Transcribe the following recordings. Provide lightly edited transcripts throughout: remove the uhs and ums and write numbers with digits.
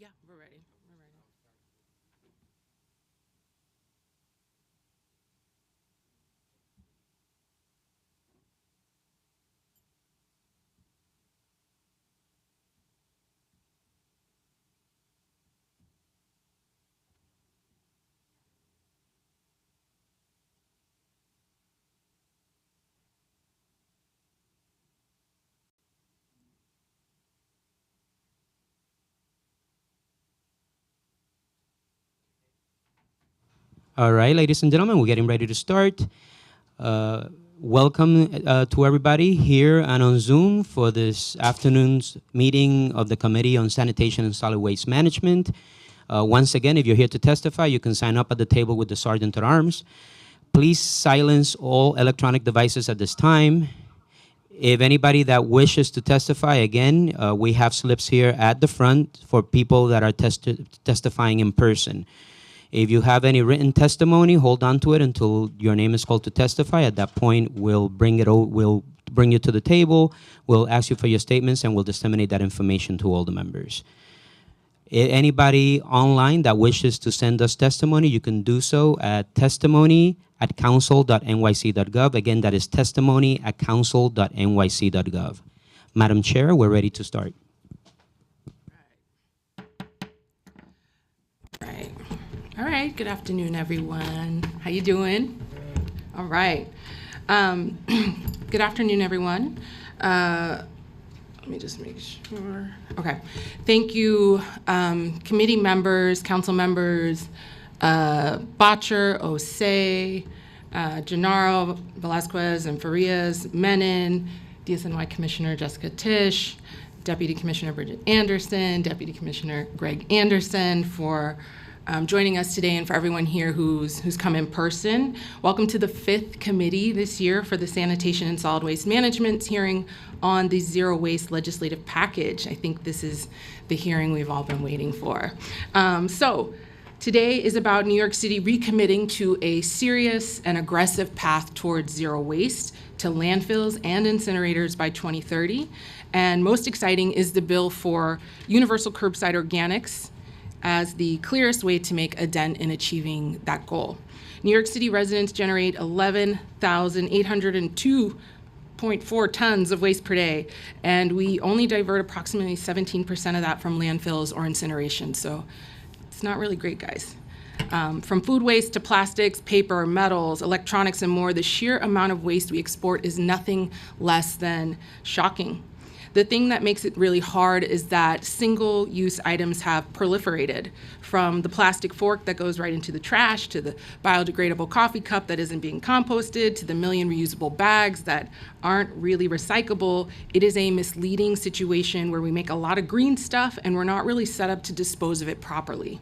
Yeah, we're ready. We're ready. All right, ladies and gentlemen, we're getting ready to start. Welcome to everybody here and on Zoom for this afternoon's meeting of the Committee on Sanitation and Solid Waste Management. Once again, if you're here to testify, you can sign up at the table with the Sergeant at Arms. Please silence all electronic devices at this time. If anybody that wishes to testify, again, we have slips here at the front for people that are testifying in person. If you have any written testimony, hold on to it until your name is called to testify. At that point, we'll bring you to the table, we'll ask you for your statements, and we'll disseminate that information to all the members. Anybody online that wishes to send us testimony, you can do so at testimony@council.nyc.gov. Again, that is testimony@council.nyc.gov. Madam Chair, we're ready to start. Right. All right. Good afternoon, everyone. How you doing? All right. Good afternoon, everyone. Let me just make sure. Okay. Thank you, committee members, council members, Botcher, Osei, Gennaro, Velasquez, and Farias, Menon, DSNY Commissioner Jessica Tisch, Deputy Commissioner Bridget Anderson, Deputy Commissioner Greg Anderson for joining us today, and for everyone here who's come in person. Welcome to the 5th committee this year for the Sanitation and Solid Waste Management hearing on the Zero Waste Legislative Package. I think this is the hearing we've all been waiting for. So today is about New York City recommitting to a serious and aggressive path towards zero waste to landfills and incinerators by 2030. And most exciting is the bill for universal curbside organics as the clearest way to make a dent in achieving that goal. New York City residents generate 11,802.4 tons of waste per day, and we only divert approximately 17% of that from landfills or incineration, so it's not really great, guys. From food waste to plastics, paper, metals, electronics, and more, the sheer amount of waste we export is nothing less than shocking. The thing that makes it really hard is that single-use items have proliferated, from the plastic fork that goes right into the trash, to the biodegradable coffee cup that isn't being composted, to the million reusable bags that aren't really recyclable. It is a misleading situation where we make a lot of green stuff and we're not really set up to dispose of it properly.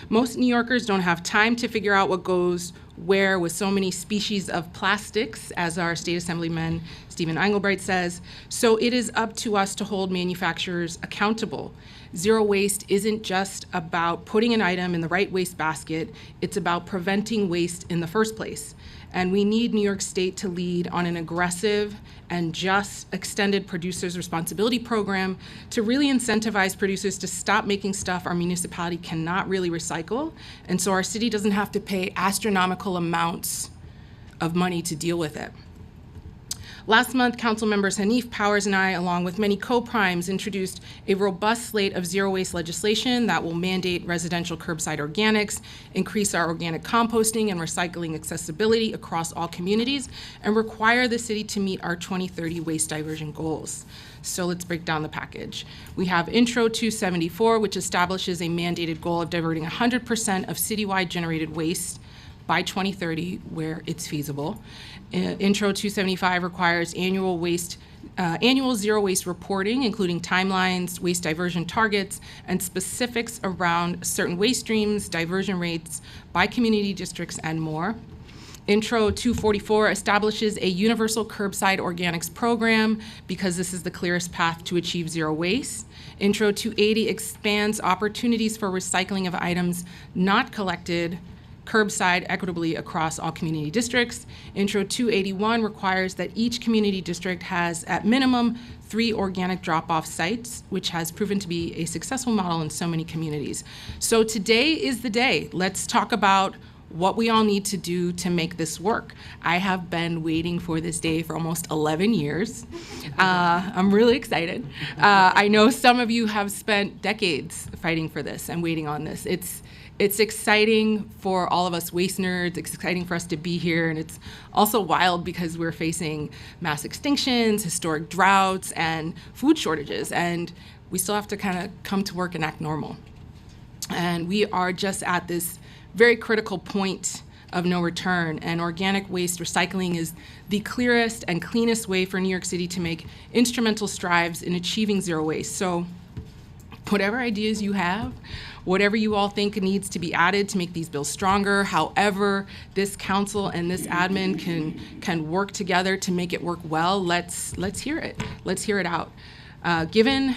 Most New Yorkers don't have time to figure out what goes where with so many species of plastics, as our State Assemblyman Stephen Engelbright says, so it is up to us to hold manufacturers accountable. Zero waste isn't just about putting an item in the right waste basket, it's about preventing waste in the first place. And we need New York State to lead on an aggressive and just extended producers' responsibility program to really incentivize producers to stop making stuff our municipality cannot really recycle, and so our city doesn't have to pay astronomical amounts of money to deal with it. Last month, Council members Hanif Powers and I, along with many co-primes, introduced a robust slate of zero waste legislation that will mandate residential curbside organics, increase our organic composting and recycling accessibility across all communities, and require the city to meet our 2030 waste diversion goals. So let's break down the package. We have Intro 274, which establishes a mandated goal of diverting 100% of citywide generated waste by 2030 where it's feasible. Intro 275 requires annual zero waste reporting, including timelines, waste diversion targets, and specifics around certain waste streams, diversion rates by community districts, and more. Intro 244 establishes a universal curbside organics program because this is the clearest path to achieve zero waste. Intro 280 expands opportunities for recycling of items not collected curbside equitably across all community districts. Intro 281 requires that each community district has at minimum 3 organic drop-off sites, which has proven to be a successful model in so many communities. So today is the day. Let's talk about what we all need to do to make this work. I have been waiting for this day for almost 11 years. I'm really excited. I know some of you have spent decades fighting for this and waiting on this. It's exciting for all of us waste nerds, it's exciting for us to be here, and it's also wild because we're facing mass extinctions, historic droughts, and food shortages, and we still have to kind of come to work and act normal. And we are just at this very critical point of no return, and organic waste recycling is the clearest and cleanest way for New York City to make instrumental strides in achieving zero waste. So whatever ideas you have, whatever you all think needs to be added to make these bills stronger, however this council and this admin can work together to make it work well, let's hear it. Let's hear it out. Given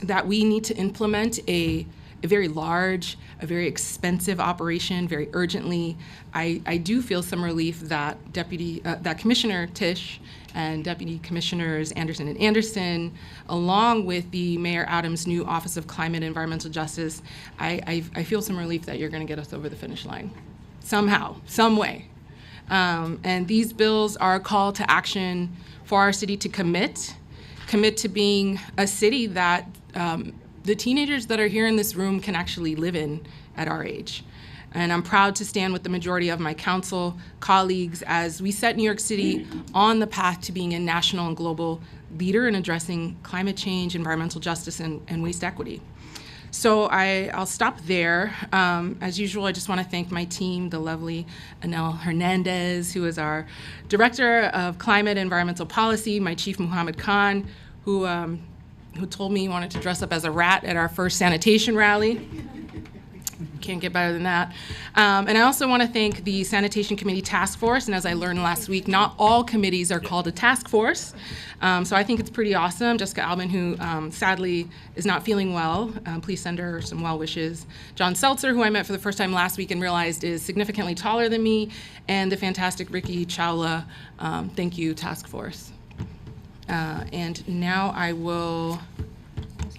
that we need to implement a very large, a very expensive operation very urgently, I do feel some relief that that Commissioner Tisch and Deputy Commissioners Anderson and Anderson, along with the Mayor Adams' new Office of Climate and Environmental Justice, I feel some relief that you're going to get us over the finish line somehow, some way. And these bills are a call to action for our city to commit to being a city that the teenagers that are here in this room can actually live in at our age. And I'm proud to stand with the majority of my council colleagues as we set New York City on the path to being a national and global leader in addressing climate change, environmental justice, and waste equity. So I'll stop there. As usual, I just want to thank my team, the lovely Anel Hernandez, who is our Director of Climate and Environmental Policy, my Chief Muhammad Khan, who told me he wanted to dress up as a rat at our first sanitation rally. Can't get better than that. And I also want to thank the Sanitation Committee Task Force, and as I learned last week, not all committees are called a task force. So I think it's pretty awesome. Jessica Albin, who sadly is not feeling well, please send her some well wishes. John Seltzer, who I met for the first time last week and realized is significantly taller than me, and the fantastic Ricky Chawla. Thank you, Task Force. And now I will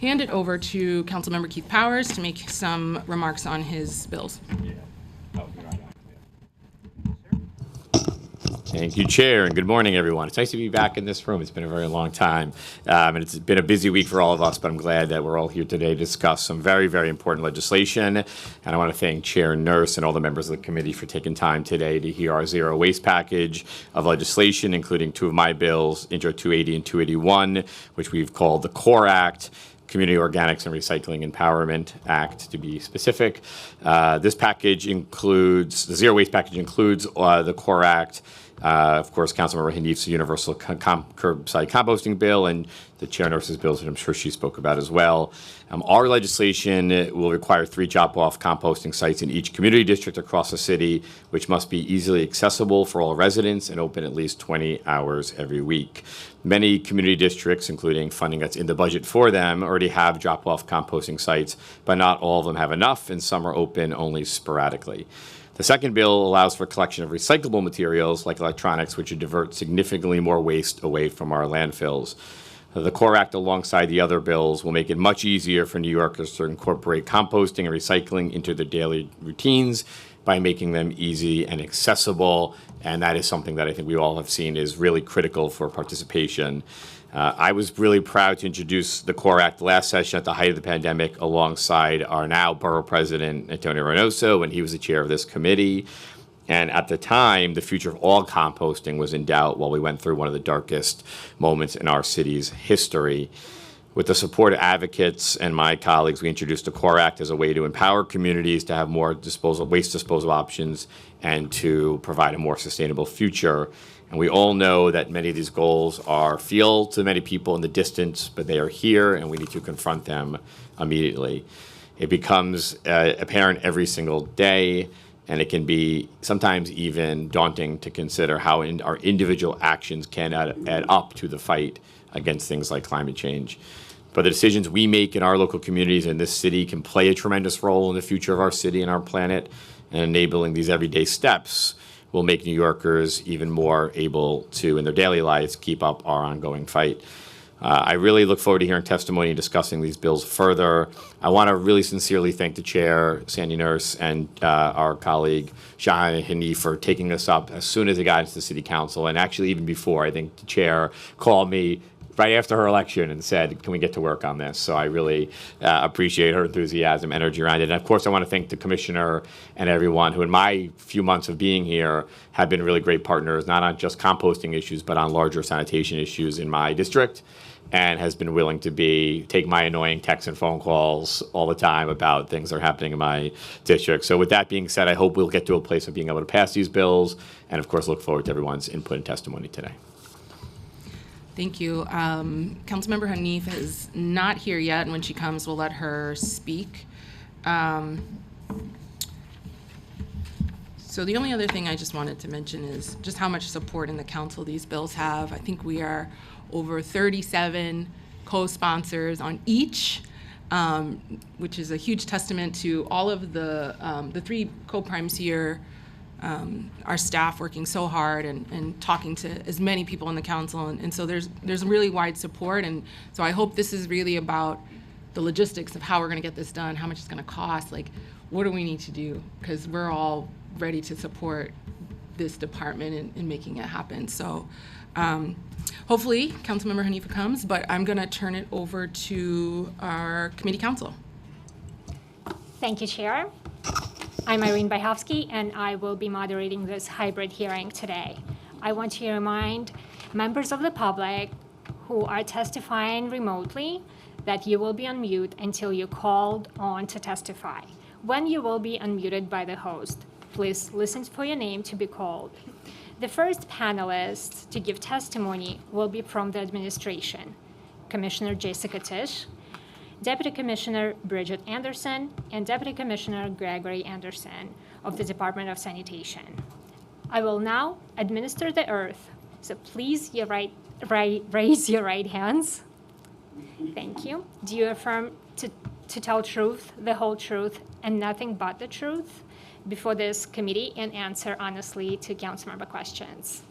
hand it over to Councilmember Keith Powers to make some remarks on his bills. Thank you, Chair, and good morning, everyone. It's nice to be back in this room. It's been a very long time, and it's been a busy week for all of us, but I'm glad that we're all here today to discuss some very, very important legislation. And I want to thank Chair Nurse and all the members of the committee for taking time today to hear our zero waste package of legislation, including 2 of my bills, Intro 280 and 281, which we've called the CORE Act, Community Organics and Recycling Empowerment Act, to be specific. This package includes, the Zero Waste package includes the CORE Act, of course, Councilmember Hanif's universal curbside composting bill, and the Chair Nurse's bills that I'm sure she spoke about as well. Our legislation will require 3 drop-off composting sites in each community district across the city, which must be easily accessible for all residents and open at least 20 hours every week. Many community districts, including funding that's in the budget for them, already have drop-off composting sites, but not all of them have enough, and some are open only sporadically. The second bill allows for collection of recyclable materials like electronics, which would divert significantly more waste away from our landfills. The CORE Act, alongside the other bills, will make it much easier for New Yorkers to incorporate composting and recycling into their daily routines by making them easy and accessible, and that is something that I think we all have seen is really critical for participation. I was really proud to introduce the CORE Act last session at the height of the pandemic alongside our now Borough President, Antonio Reynoso, when he was the chair of this committee. And at the time, the future of all composting was in doubt while we went through one of the darkest moments in our city's history. With the support of advocates and my colleagues, we introduced the CORE Act as a way to empower communities to have more waste disposal options and to provide a more sustainable future. And we all know that many of these goals feel to many people in the distance, but they are here, and we need to confront them immediately. It becomes apparent every single day, and it can be sometimes even daunting to consider how our individual actions can add up to the fight against things like climate change. but the decisions we make in our local communities in this city can play a tremendous role in the future of our city and our planet, and enabling these everyday steps will make New Yorkers even more able to, in their daily lives, keep up our ongoing fight. I really look forward to hearing testimony and discussing these bills further. I want to really sincerely thank the chair, Sandy Nurse, and our colleague, Shahana Hanif, for taking this up as soon as it got into the city council, and actually even before. I think the chair called me right after her election and said, can we get to work on this? So I really appreciate her enthusiasm, energy around it. And of course, I want to thank the commissioner and everyone who in my few months of being here have been really great partners, not on just composting issues, but on larger sanitation issues in my district, and has been willing to take my annoying texts and phone calls all the time about things that are happening in my district. So with that being said, I hope we'll get to a place of being able to pass these bills, and of course look forward to everyone's input and testimony today. Thank you. Councilmember Hanif is not here yet, and when she comes, we'll let her speak. So the only other thing I just wanted to mention is just how much support in the council these bills have. I think we are over 37 co-sponsors on each, which is a huge testament to all of the three co-primes here, our staff working so hard and talking to as many people in the council. And so there's really wide support. And so I hope this is really about the logistics of how we're going to get this done, how much it's going to cost, like what do we need to do? Because we're all ready to support this department in making it happen. So hopefully Councilmember Hanifa comes, but I'm going to turn it over to our committee council. Thank you, Chair. I'm Irene Byhovsky, and I will be moderating this hybrid hearing today. I want to remind members of the public who are testifying remotely that you will be on mute until you're called on to testify. When you will be unmuted by the host, please listen for your name to be called. The first panelist to give testimony will be from the administration, Commissioner Jessica Tisch, Deputy Commissioner Bridget Anderson, and Deputy Commissioner Gregory Anderson of the Department of Sanitation. I will now administer the oath, so please raise your right hands. Thank you. Do you affirm to tell truth, the whole truth, and nothing but the truth before this committee and answer honestly to council member questions?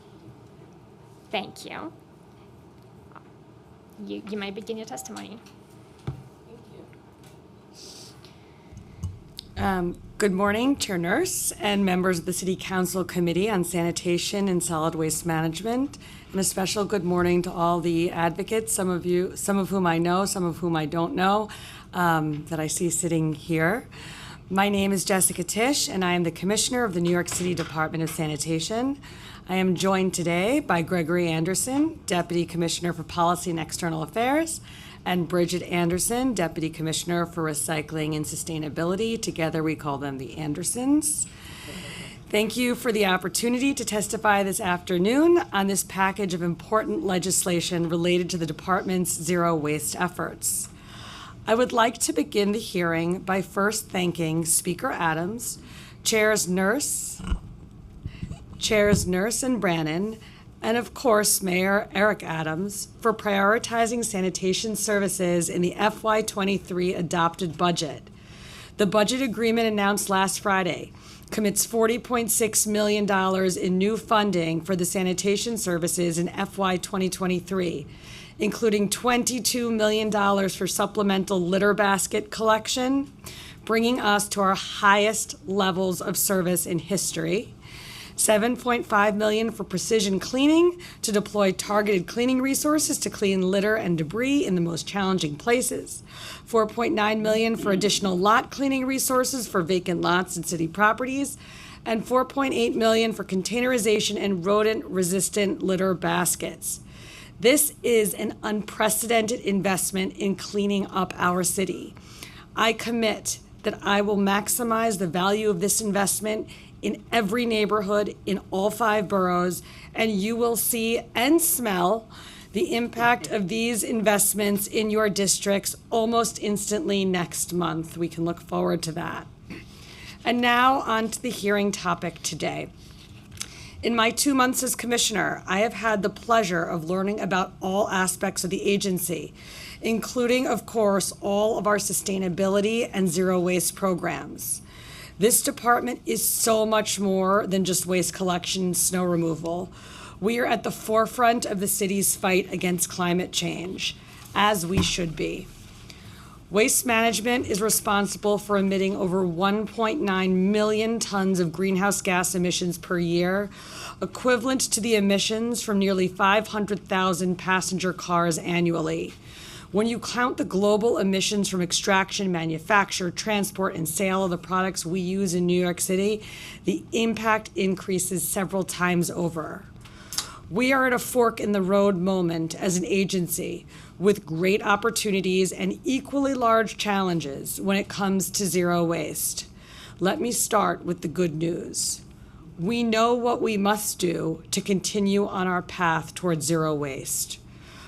Thank you. You may begin your testimony. Good morning, Chair Nurse and members of the City Council Committee on Sanitation and Solid Waste Management, and a special good morning to all the advocates, some of whom I know, some of whom I don't know, that I see sitting here. My name is Jessica Tisch, and I am the Commissioner of the New York City Department of Sanitation. I am joined today by Gregory Anderson, Deputy Commissioner for Policy and External Affairs, and Bridget Anderson, Deputy Commissioner for Recycling and Sustainability. Together we call them the Andersons. Thank you for the opportunity to testify this afternoon on this package of important legislation related to the department's zero waste efforts. I would like to begin the hearing by first thanking Speaker Adams, Chairs Nurse and Brannan, and of course, Mayor Eric Adams, for prioritizing sanitation services in the FY23 adopted budget. The budget agreement announced last Friday commits $40.6 million in new funding for the sanitation services in FY 2023, including $22 million for supplemental litter basket collection, bringing us to our highest levels of service in history, $7.5 million for precision cleaning to deploy targeted cleaning resources to clean litter and debris in the most challenging places, $4.9 million for additional lot cleaning resources for vacant lots and city properties, and $4.8 million for containerization and rodent-resistant litter baskets. This is an unprecedented investment in cleaning up our city. I commit that I will maximize the value of this investment in every neighborhood in all 5 boroughs, and you will see and smell the impact of these investments in your districts almost instantly next month. We can look forward to that. And now on to the hearing topic today. In my 2 months as commissioner, I have had the pleasure of learning about all aspects of the agency, including, of course, all of our sustainability and zero waste programs. This department is so much more than just waste collection and snow removal. We are at the forefront of the city's fight against climate change, as we should be. Waste management is responsible for emitting over 1.9 million tons of greenhouse gas emissions per year, equivalent to the emissions from nearly 500,000 passenger cars annually. When you count the global emissions from extraction, manufacture, transport, and sale of the products we use in New York City, the impact increases several times over. We are at a fork in the road moment as an agency with great opportunities and equally large challenges when it comes to zero waste. Let me start with the good news. We know what we must do to continue on our path towards zero waste.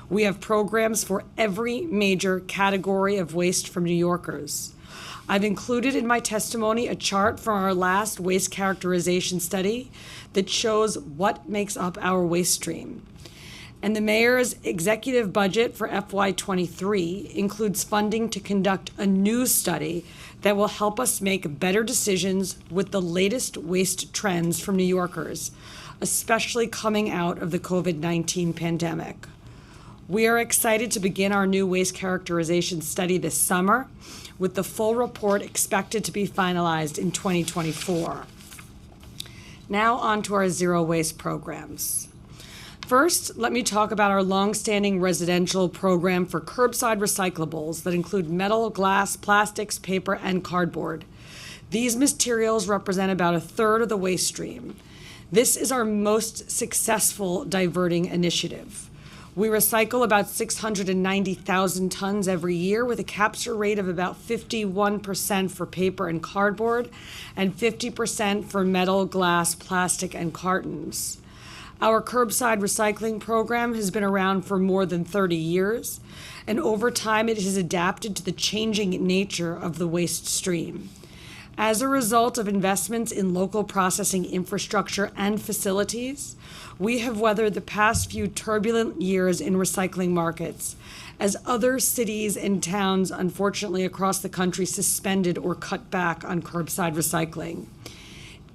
We have programs for every major category of waste from New Yorkers. I've included in my testimony a chart from our last waste characterization study that shows what makes up our waste stream. And the mayor's executive budget for FY23 includes funding to conduct a new study that will help us make better decisions with the latest waste trends from New Yorkers, especially coming out of the COVID-19 pandemic. We are excited to begin our new waste characterization study this summer, with the full report expected to be finalized in 2024. Now on to our zero waste programs. First, let me talk about our longstanding residential program for curbside recyclables that include metal, glass, plastics, paper, and cardboard. These materials represent about a third of the waste stream. This is our most successful diverting initiative. We recycle about 690,000 tons every year with a capture rate of about 51% for paper and cardboard and 50% for metal, glass, plastic, and cartons. Our curbside recycling program has been around for more than 30 years, and over time it has adapted to the changing nature of the waste stream. As a result of investments in local processing infrastructure and facilities, we have weathered the past few turbulent years in recycling markets, as other cities and towns, unfortunately across the country, suspended or cut back on curbside recycling.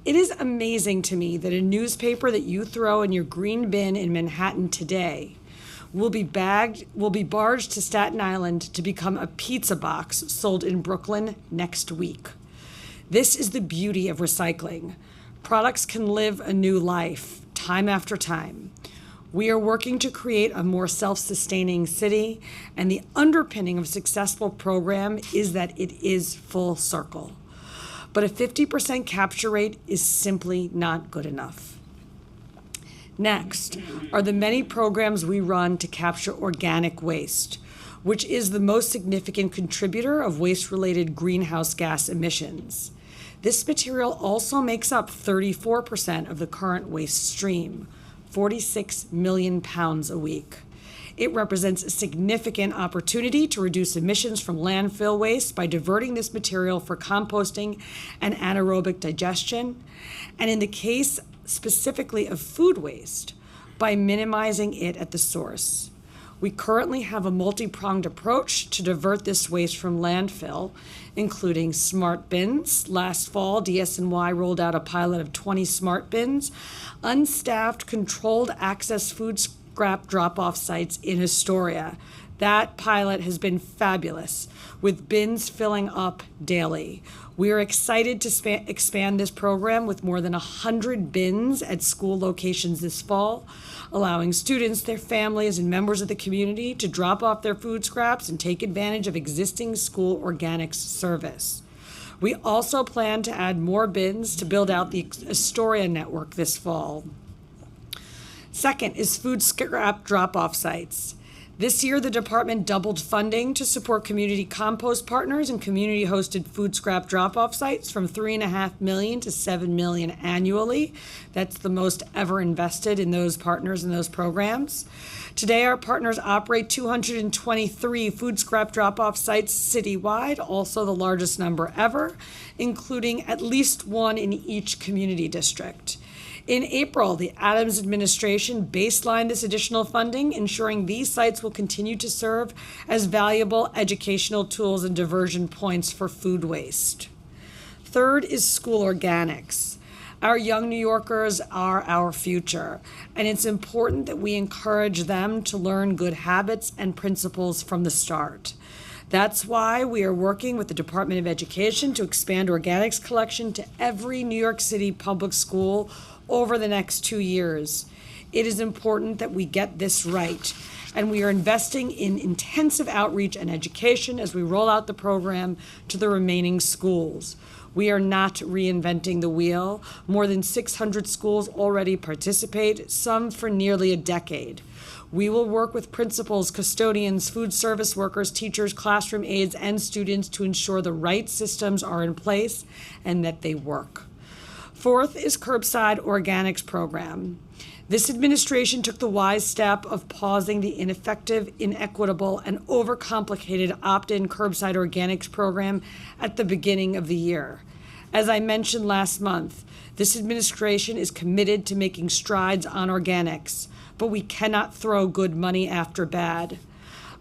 It is amazing to me that a newspaper that you throw in your green bin in Manhattan today will be barged to Staten Island to become a pizza box sold in Brooklyn next week. This is the beauty of recycling. Products can live a new life, time after time. We are working to create a more self-sustaining city, and the underpinning of a successful program is that it is full circle. But a 50% capture rate is simply not good enough. Next are the many programs we run to capture organic waste, which is the most significant contributor of waste-related greenhouse gas emissions. This material also makes up 34% of the current waste stream, 46 million pounds a week. It represents a significant opportunity to reduce emissions from landfill waste by diverting this material for composting and anaerobic digestion, and in the case specifically of food waste, by minimizing it at the source. We currently have a multi-pronged approach to divert this waste from landfill, including smart bins. Last fall, DSNY rolled out a pilot of 20 smart bins, unstaffed, controlled access food scrap drop-off sites in Astoria. That pilot has been fabulous, with bins filling up daily. We are excited to expand this program with more than 100 bins at school locations this fall, allowing students, their families, and members of the community to drop off their food scraps and take advantage of existing school organics service. We also plan to add more bins to build out the Astoria network this fall. Second is food scrap drop-off sites. This year, the department doubled funding to support community compost partners and community-hosted food scrap drop-off sites from $3.5 million to $7 million annually. That's the most ever invested in those partners and those programs. Today, our partners operate 223 food scrap drop-off sites citywide, also the largest number ever, including at least one in each community district. In April, the Adams administration baselined this additional funding, ensuring these sites will continue to serve as valuable educational tools and diversion points for food waste. Third is school organics. Our young New Yorkers are our future, and it's important that we encourage them to learn good habits and principles from the start. That's why we are working with the Department of Education to expand organics collection to every New York City public school over the next 2 years. It is important that we get this right, and we are investing in intensive outreach and education as we roll out the program to the remaining schools. We are not reinventing the wheel. More than 600 schools already participate, some for nearly a decade. We will work with principals, custodians, food service workers, teachers, classroom aides, and students to ensure the right systems are in place and that they work. Fourth is Curbside Organics Program. This administration took the wise step of pausing the ineffective, inequitable, and overcomplicated opt-in Curbside Organics Program at the beginning of the year. As I mentioned last month, this administration is committed to making strides on organics, but we cannot throw good money after bad.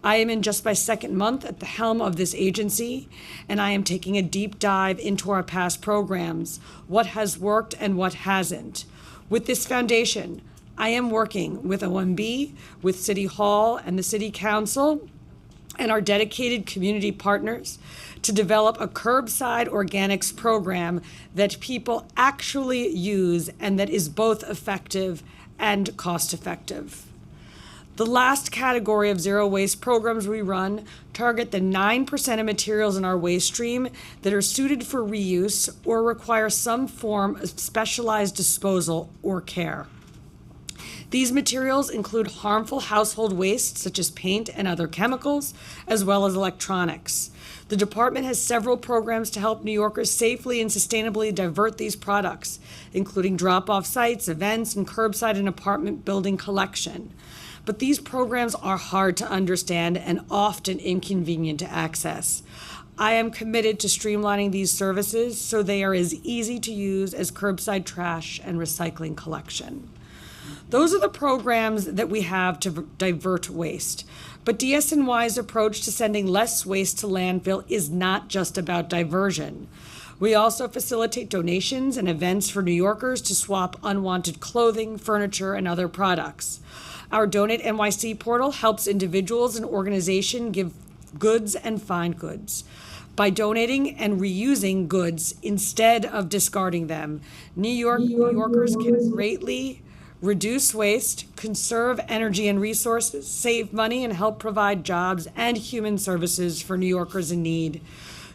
I am in just my second month at the helm of this agency, and I am taking a deep dive into our past programs, what has worked and what hasn't. With this foundation, I am working with OMB, with City Hall and the City Council, and our dedicated community partners to develop a curbside organics program that people actually use and that is both effective and cost-effective. The last category of zero waste programs we run target the 9% of materials in our waste stream that are suited for reuse or require some form of specialized disposal or care. These materials include harmful household waste such as paint and other chemicals, as well as electronics. The department has several programs to help New Yorkers safely and sustainably divert these products, including drop-off sites, events, and curbside and apartment building collection. But these programs are hard to understand and often inconvenient to access. I am committed to streamlining these services so they are as easy to use as curbside trash and recycling collection. Those are the programs that we have to divert waste. But DSNY's approach to sending less waste to landfill is not just about diversion. We also facilitate donations and events for New Yorkers to swap unwanted clothing, furniture, and other products. Our Donate NYC portal helps individuals and organizations give goods and find goods. By donating and reusing goods instead of discarding them, New Yorkers can greatly reduce waste, conserve energy and resources, save money, and help provide jobs and human services for New Yorkers in need.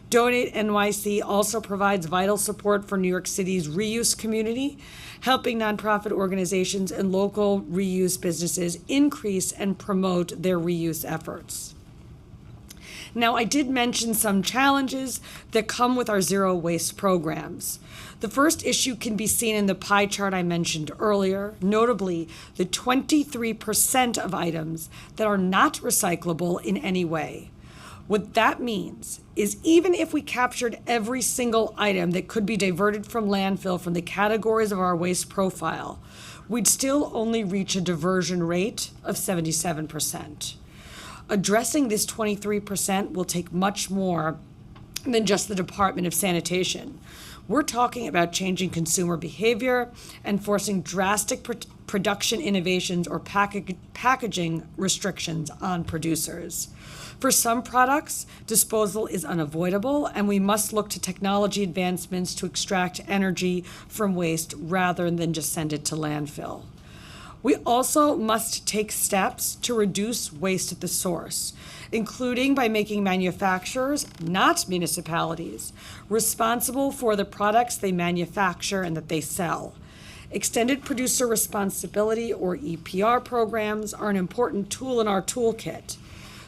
Donate NYC also provides vital support for New York City's reuse community, helping nonprofit organizations and local reuse businesses increase and promote their reuse efforts. Now, I did mention some challenges that come with our zero waste programs. The first issue can be seen in the pie chart I mentioned earlier, notably the 23% of items that are not recyclable in any way. What that means is even if we captured every single item that could be diverted from landfill from the categories of our waste profile, we'd still only reach a diversion rate of 77%. Addressing this 23% will take much more than just the Department of Sanitation. We're talking about changing consumer behavior and forcing drastic production innovations or packaging restrictions on producers. For some products, disposal is unavoidable, and we must look to technology advancements to extract energy from waste rather than just send it to landfill. We also must take steps to reduce waste at the source, including by making manufacturers, not municipalities, responsible for the products they manufacture and that they sell. Extended producer responsibility, or EPR programs, are an important tool in our toolkit.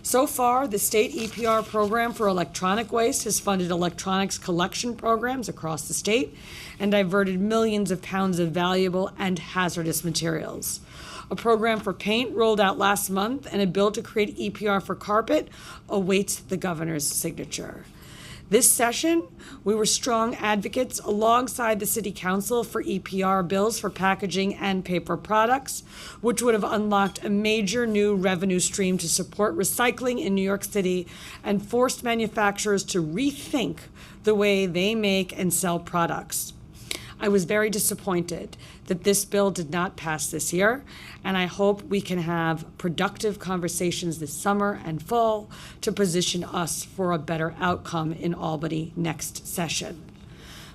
So far, the state EPR program for electronic waste has funded electronics collection programs across the state and diverted millions of pounds of valuable and hazardous materials. A program for paint rolled out last month, and a bill to create EPR for carpet awaits the governor's signature. This session, we were strong advocates alongside the City Council for EPR bills for packaging and paper products, which would have unlocked a major new revenue stream to support recycling in New York City and forced manufacturers to rethink the way they make and sell products. I was very disappointed that this bill did not pass this year, and I hope we can have productive conversations this summer and fall to position us for a better outcome in Albany next session.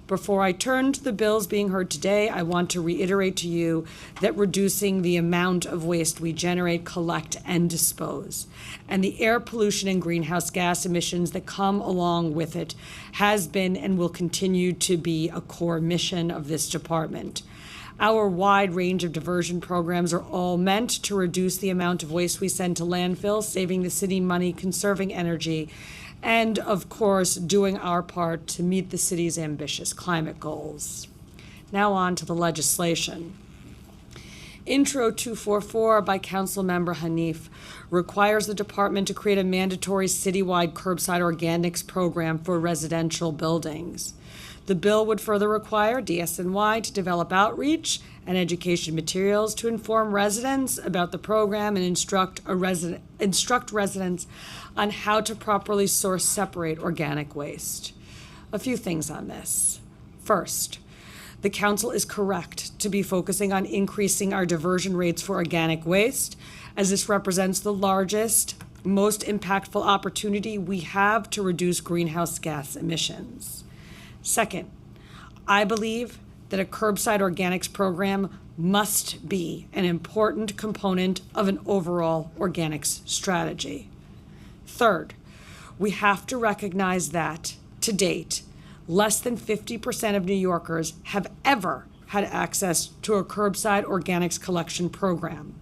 Before I turn to the bills being heard today, I want to reiterate to you that reducing the amount of waste we generate, collect, and dispose, and the air pollution and greenhouse gas emissions that come along with it has been and will continue to be a core mission of this department. Our wide range of diversion programs are all meant to reduce the amount of waste we send to landfill, saving the city money, conserving energy, and, of course, doing our part to meet the city's ambitious climate goals. Now on to the legislation. Intro 244 by Councilmember Hanif requires the department to create a mandatory citywide curbside organics program for residential buildings. The bill would further require DSNY to develop outreach and education materials to inform residents about the program and instruct residents on how to properly source separate organic waste. A few things on this. First, the council is correct to be focusing on increasing our diversion rates for organic waste, as this represents the largest, most impactful opportunity we have to reduce greenhouse gas emissions. Second, I believe that a curbside organics program must be an important component of an overall organics strategy. Third, we have to recognize that, to date, less than 50% of New Yorkers have ever had access to a curbside organics collection program.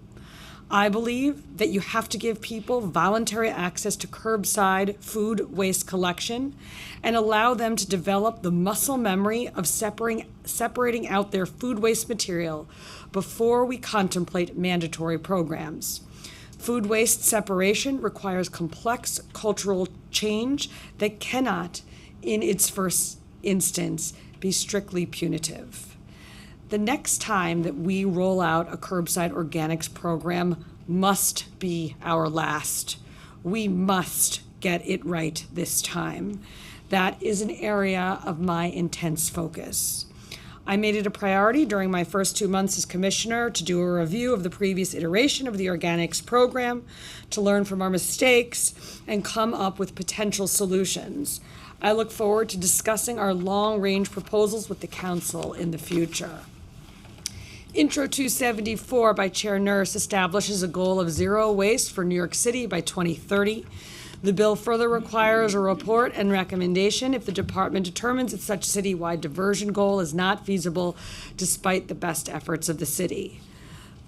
I believe that you have to give people voluntary access to curbside food waste collection and allow them to develop the muscle memory of separating out their food waste material before we contemplate mandatory programs. Food waste separation requires complex cultural change that cannot, in its first instance, be strictly punitive. The next time that we roll out a curbside organics program must be our last. We must get it right this time. That is an area of my intense focus. I made it a priority during my first 2 months as commissioner to do a review of the previous iteration of the organics program, to learn from our mistakes and come up with potential solutions. I look forward to discussing our long-range proposals with the council in the future. Intro 274 by Chair Nurse establishes a goal of zero waste for New York City by 2030. The bill further requires a report and recommendation if the department determines that such citywide diversion goal is not feasible despite the best efforts of the city.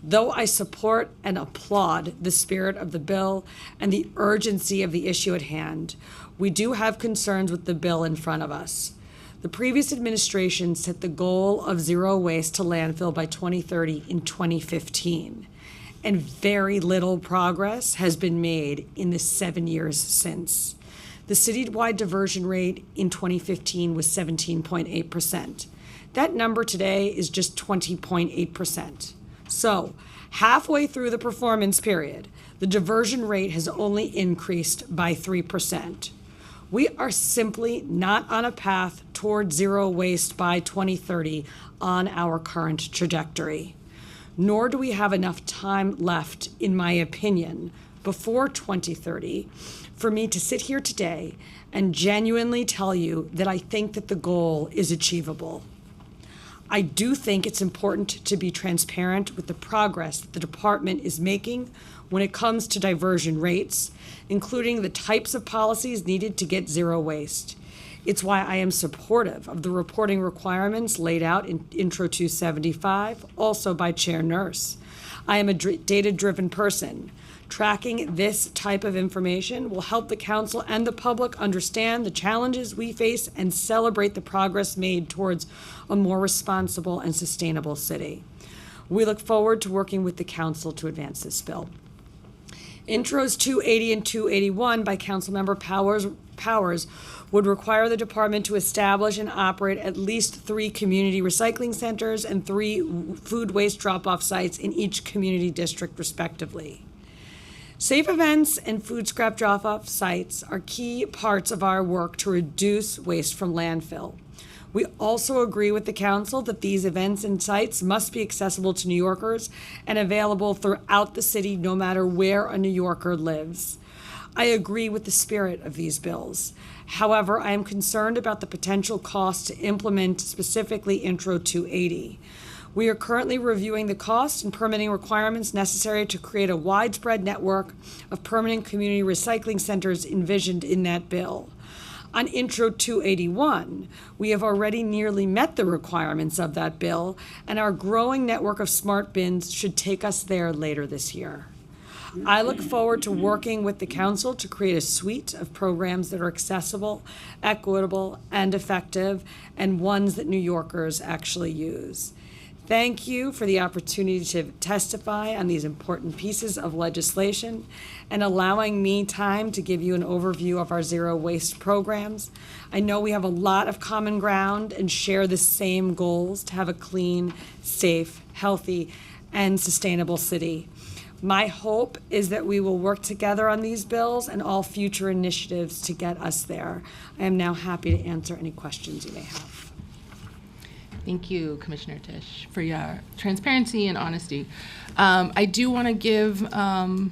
Though I support and applaud the spirit of the bill and the urgency of the issue at hand, we do have concerns with the bill in front of us. The previous administration set the goal of zero waste to landfill by 2030 in 2015, and very little progress has been made in the 7 years since. The citywide diversion rate in 2015 was 17.8%. That number today is just 20.8%. So, halfway through the performance period, the diversion rate has only increased by 3%. We are simply not on a path toward zero waste by 2030 on our current trajectory. Nor do we have enough time left, in my opinion, before 2030 for me to sit here today and genuinely tell you that I think that the goal is achievable. I do think it's important to be transparent with the progress that the department is making when it comes to diversion rates, including the types of policies needed to get zero waste. It's why I am supportive of the reporting requirements laid out in Intro 275, also by Chair Nurse. I am a data-driven person. Tracking this type of information will help the council and the public understand the challenges we face and celebrate the progress made towards a more responsible and sustainable city. We look forward to working with the council to advance this bill. Intros 280 and 281 by Councilmember Powers would require the department to establish and operate at least 3 community recycling centers and 3 food waste drop-off sites in each community district respectively. Safe events and food scrap drop-off sites are key parts of our work to reduce waste from landfill. We also agree with the council that these events and sites must be accessible to New Yorkers and available throughout the city, no matter where a New Yorker lives. I agree with the spirit of these bills. However, I am concerned about the potential cost to implement specifically Intro 280. We are currently reviewing the cost and permitting requirements necessary to create a widespread network of permanent community recycling centers envisioned in that bill. On Intro 281, we have already nearly met the requirements of that bill, and our growing network of smart bins should take us there later this year. I look forward to working with the council to create a suite of programs that are accessible, equitable, and effective, and ones that New Yorkers actually use. Thank you for the opportunity to testify on these important pieces of legislation and allowing me time to give you an overview of our zero waste programs. I know we have a lot of common ground and share the same goals to have a clean, safe, healthy, and sustainable city. My hope is that we will work together on these bills and all future initiatives to get us there. I am now happy to answer any questions you may have. Thank you, Commissioner Tisch, for your transparency and honesty. I do want to give Councilmember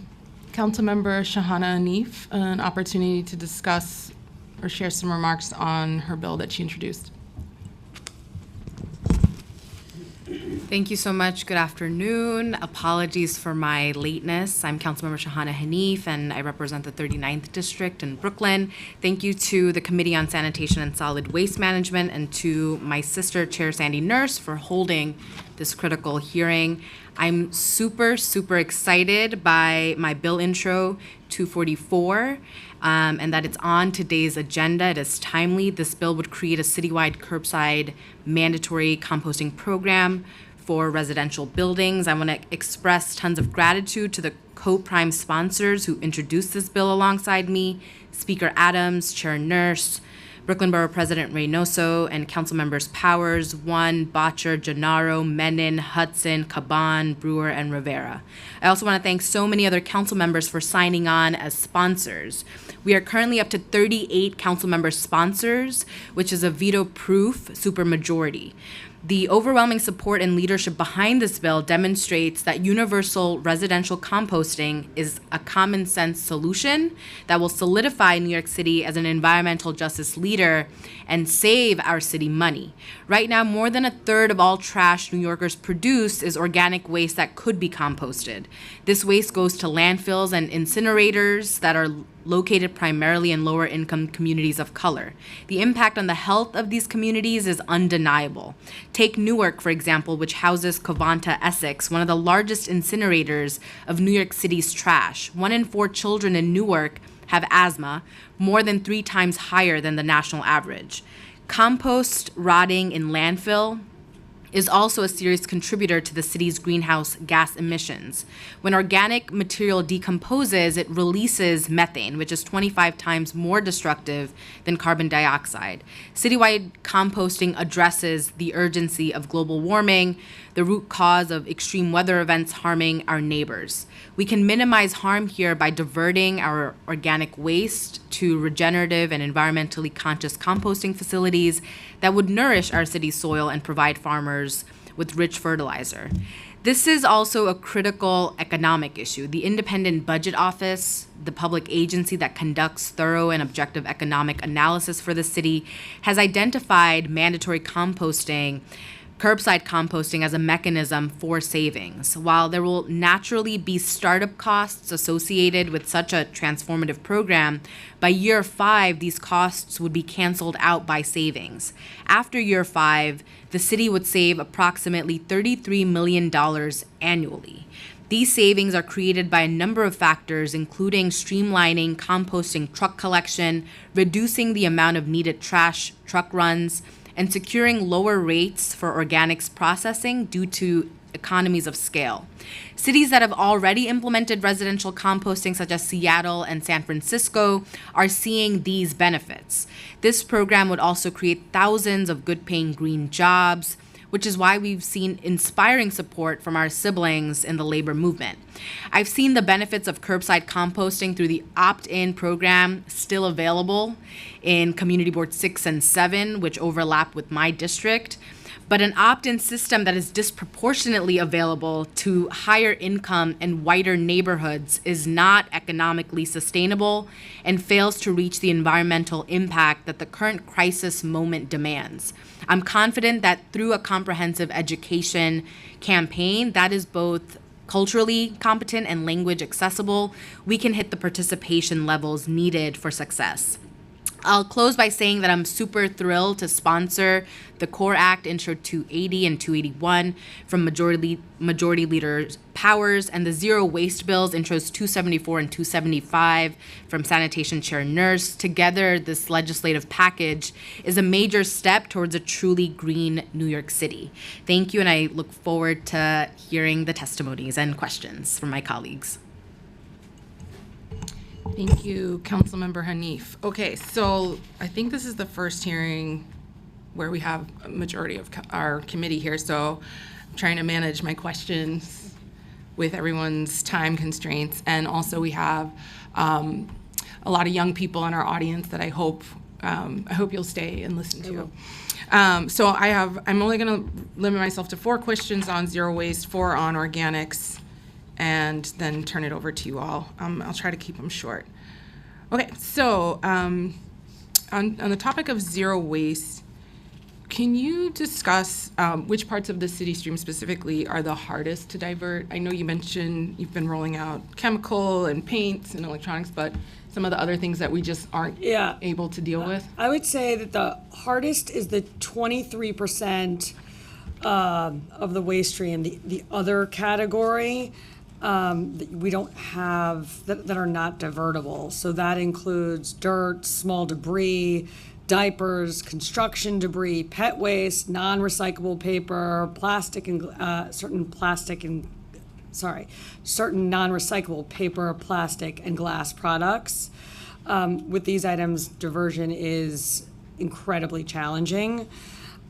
Shahana Hanif an opportunity to discuss or share some remarks on her bill that she introduced. Thank you so much. Good afternoon. Apologies for my lateness. I'm Councilmember Shahana Hanif, and I represent the 39th District in Brooklyn. Thank you to the Committee on Sanitation and Solid Waste Management and to my sister, Chair Sandy Nurse, for holding this critical hearing. I'm super, super excited by my bill intro 244 and that it's on today's agenda. It is timely. This bill would create a citywide curbside mandatory composting program for residential buildings. I want to express tons of gratitude to the co-prime sponsors who introduced this bill alongside me, Speaker Adams, Chair Nurse, Brooklyn Borough President Reynoso, and Council Members Powers, One, Botcher, Gennaro, Menon, Hudson, Caban, Brewer, and Rivera. I also want to thank so many other council members for signing on as sponsors. We are currently up to 38 council member sponsors, which is a veto-proof supermajority. The overwhelming support and leadership behind this bill demonstrates that universal residential composting is a common sense solution that will solidify New York City as an environmental justice leader and save our city money. Right now, more than a third of all trash New Yorkers produce is organic waste that could be composted. This waste goes to landfills and incinerators that are located primarily in lower income communities of color. The impact on the health of these communities is undeniable. Take Newark, for example, which houses Covanta Essex, one of the largest incinerators of New York City's trash. 1 in 4 children in Newark have asthma, more than 3 times higher than the national average. Compost rotting in landfill is also a serious contributor to the city's greenhouse gas emissions. When organic material decomposes, it releases methane, which is 25 times more destructive than carbon dioxide. Citywide composting addresses the urgency of global warming, the root cause of extreme weather events harming our neighbors. We can minimize harm here by diverting our organic waste to regenerative and environmentally conscious composting facilities that would nourish our city's soil and provide farmers with rich fertilizer. This is also a critical economic issue. The Independent Budget Office, the public agency that conducts thorough and objective economic analysis for the city, has identified mandatory composting, curbside composting, as a mechanism for savings. While there will naturally be startup costs associated with such a transformative program, by year 5, these costs would be canceled out by savings. After year 5, the city would save approximately $33 million annually. These savings are created by a number of factors, including streamlining composting truck collection, reducing the amount of needed trash truck runs, and securing lower rates for organics processing due to economies of scale. Cities that have already implemented residential composting, such as Seattle and San Francisco, are seeing these benefits. This program would also create thousands of good-paying green jobs, which is why we've seen inspiring support from our siblings in the labor movement. I've seen the benefits of curbside composting through the opt-in program still available in Community Board 6 and 7, which overlap with my district. But an opt-in system that is disproportionately available to higher income and whiter neighborhoods is not economically sustainable and fails to reach the environmental impact that the current crisis moment demands. I'm confident that through a comprehensive education campaign that is both culturally competent and language accessible, we can hit the participation levels needed for success. I'll close by saying that I'm super thrilled to sponsor the CORE Act Intro 280 and 281 from Majority Leader Powers and the Zero Waste Bills Intros 274 and 275 from Sanitation Chair Nurse. Together, this legislative package is a major step towards a truly green New York City. Thank you, and I look forward to hearing the testimonies and questions from my colleagues. Thank you, Councilmember Hanif. Okay, so I think this is the first hearing where we have a majority of our committee here, so I'm trying to manage my questions with everyone's time constraints. And also we have a lot of young people in our audience that I hope you'll stay and listen to. So I'm only gonna limit myself to 4 questions on zero waste, 4 on organics, and then turn it over to you all. I'll try to keep them short. Okay, so on the topic of zero waste, can you discuss which parts of the city stream specifically are the hardest to divert? I know you mentioned you've been rolling out chemical and paints and electronics, but some of the other things that we just aren't able to deal with? I would say that the hardest is the 23% of the waste stream, the other category. That we don't have, that are not divertible. So that includes dirt, small debris, diapers, construction debris, pet waste, non-recyclable paper, certain non-recyclable paper, plastic, and glass products. With these items, diversion is incredibly challenging.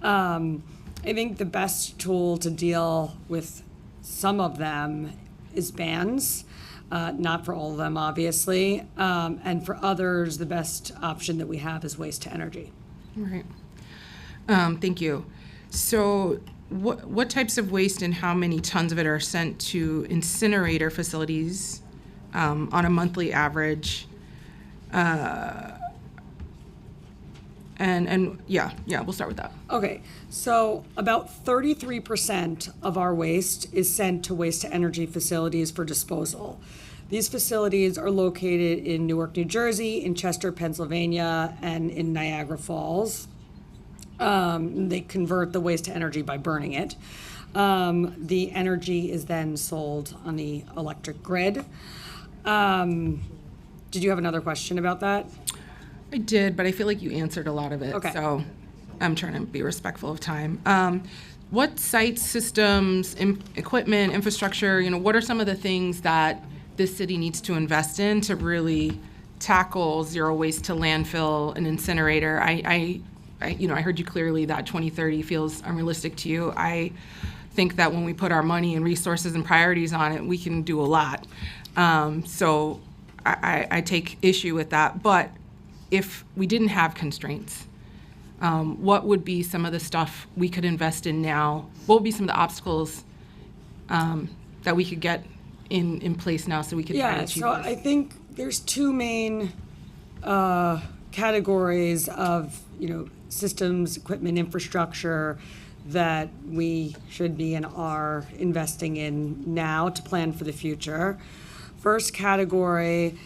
I think the best tool to deal with some of them is bans, not for all of them, obviously. And for others, the best option that we have is waste to energy. Right. Thank you. So what types of waste and how many tons of it are sent to incinerator facilities on a monthly average? We'll start with that. Okay, so about 33% of our waste is sent to waste to energy facilities for disposal. These facilities are located in Newark, New Jersey, in Chester, Pennsylvania, and in Niagara Falls. They convert the waste to energy by burning it. The energy is then sold on the electric grid. Did you have another question about that? I did, but I feel like you answered a lot of it. Okay. So I'm trying to be respectful of time. What sites, systems, equipment, infrastructure, what are some of the things that this city needs to invest in to really tackle zero waste to landfill and incinerator? I heard you clearly that 2030 feels unrealistic to you. I think that when we put our money and resources and priorities on it, we can do a lot. So I take issue with that. But if we didn't have constraints, what would be some of the stuff we could invest in now? What would be some of the obstacles that we could get in place now so we could try to achieve so this? I think there's 2 main categories of systems, equipment, infrastructure that we should be and are investing in now to plan for the future. First category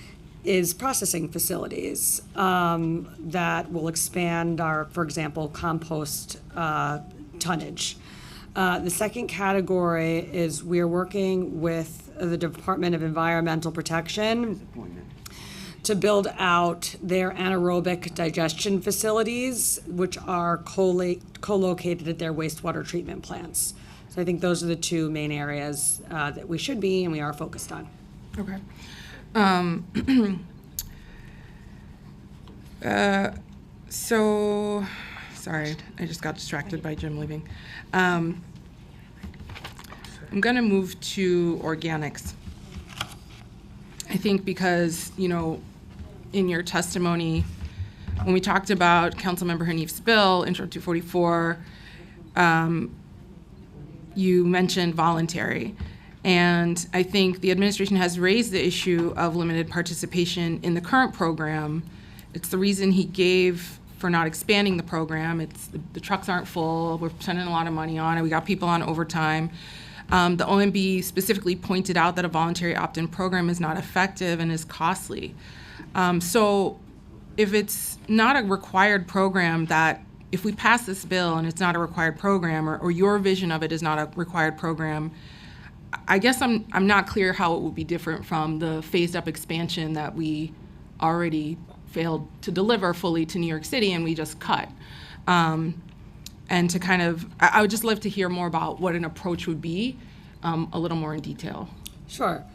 is processing facilities that will expand our, for example, compost tonnage. The second category is we are working with the Department of Environmental Protection to build out their anaerobic digestion facilities, which are co-located at their wastewater treatment plants. So I think those are the two main areas that we should be and we are focused on. Okay. So, sorry, I just got distracted by Jim leaving. I'm going to move to organics. I think because, in your testimony, when we talked about Councilmember Hanif's bill, Intro 244, you mentioned voluntary. And I think the administration has raised the issue of limited participation in the current program. It's the reason he gave for not expanding the program. It's the trucks aren't full. We're spending a lot of money on it. We got people on overtime. The OMB specifically pointed out that a voluntary opt-in program is not effective and is costly. So if it's not a required program, that if we pass this bill and it's not a required program, or your vision of it is not a required program, I guess I'm not clear how it would be different from the phased up expansion that we already failed to deliver fully to New York City and we just cut. And to kind of, I would just love to hear more about what an approach would be, a little more in detail. Sure.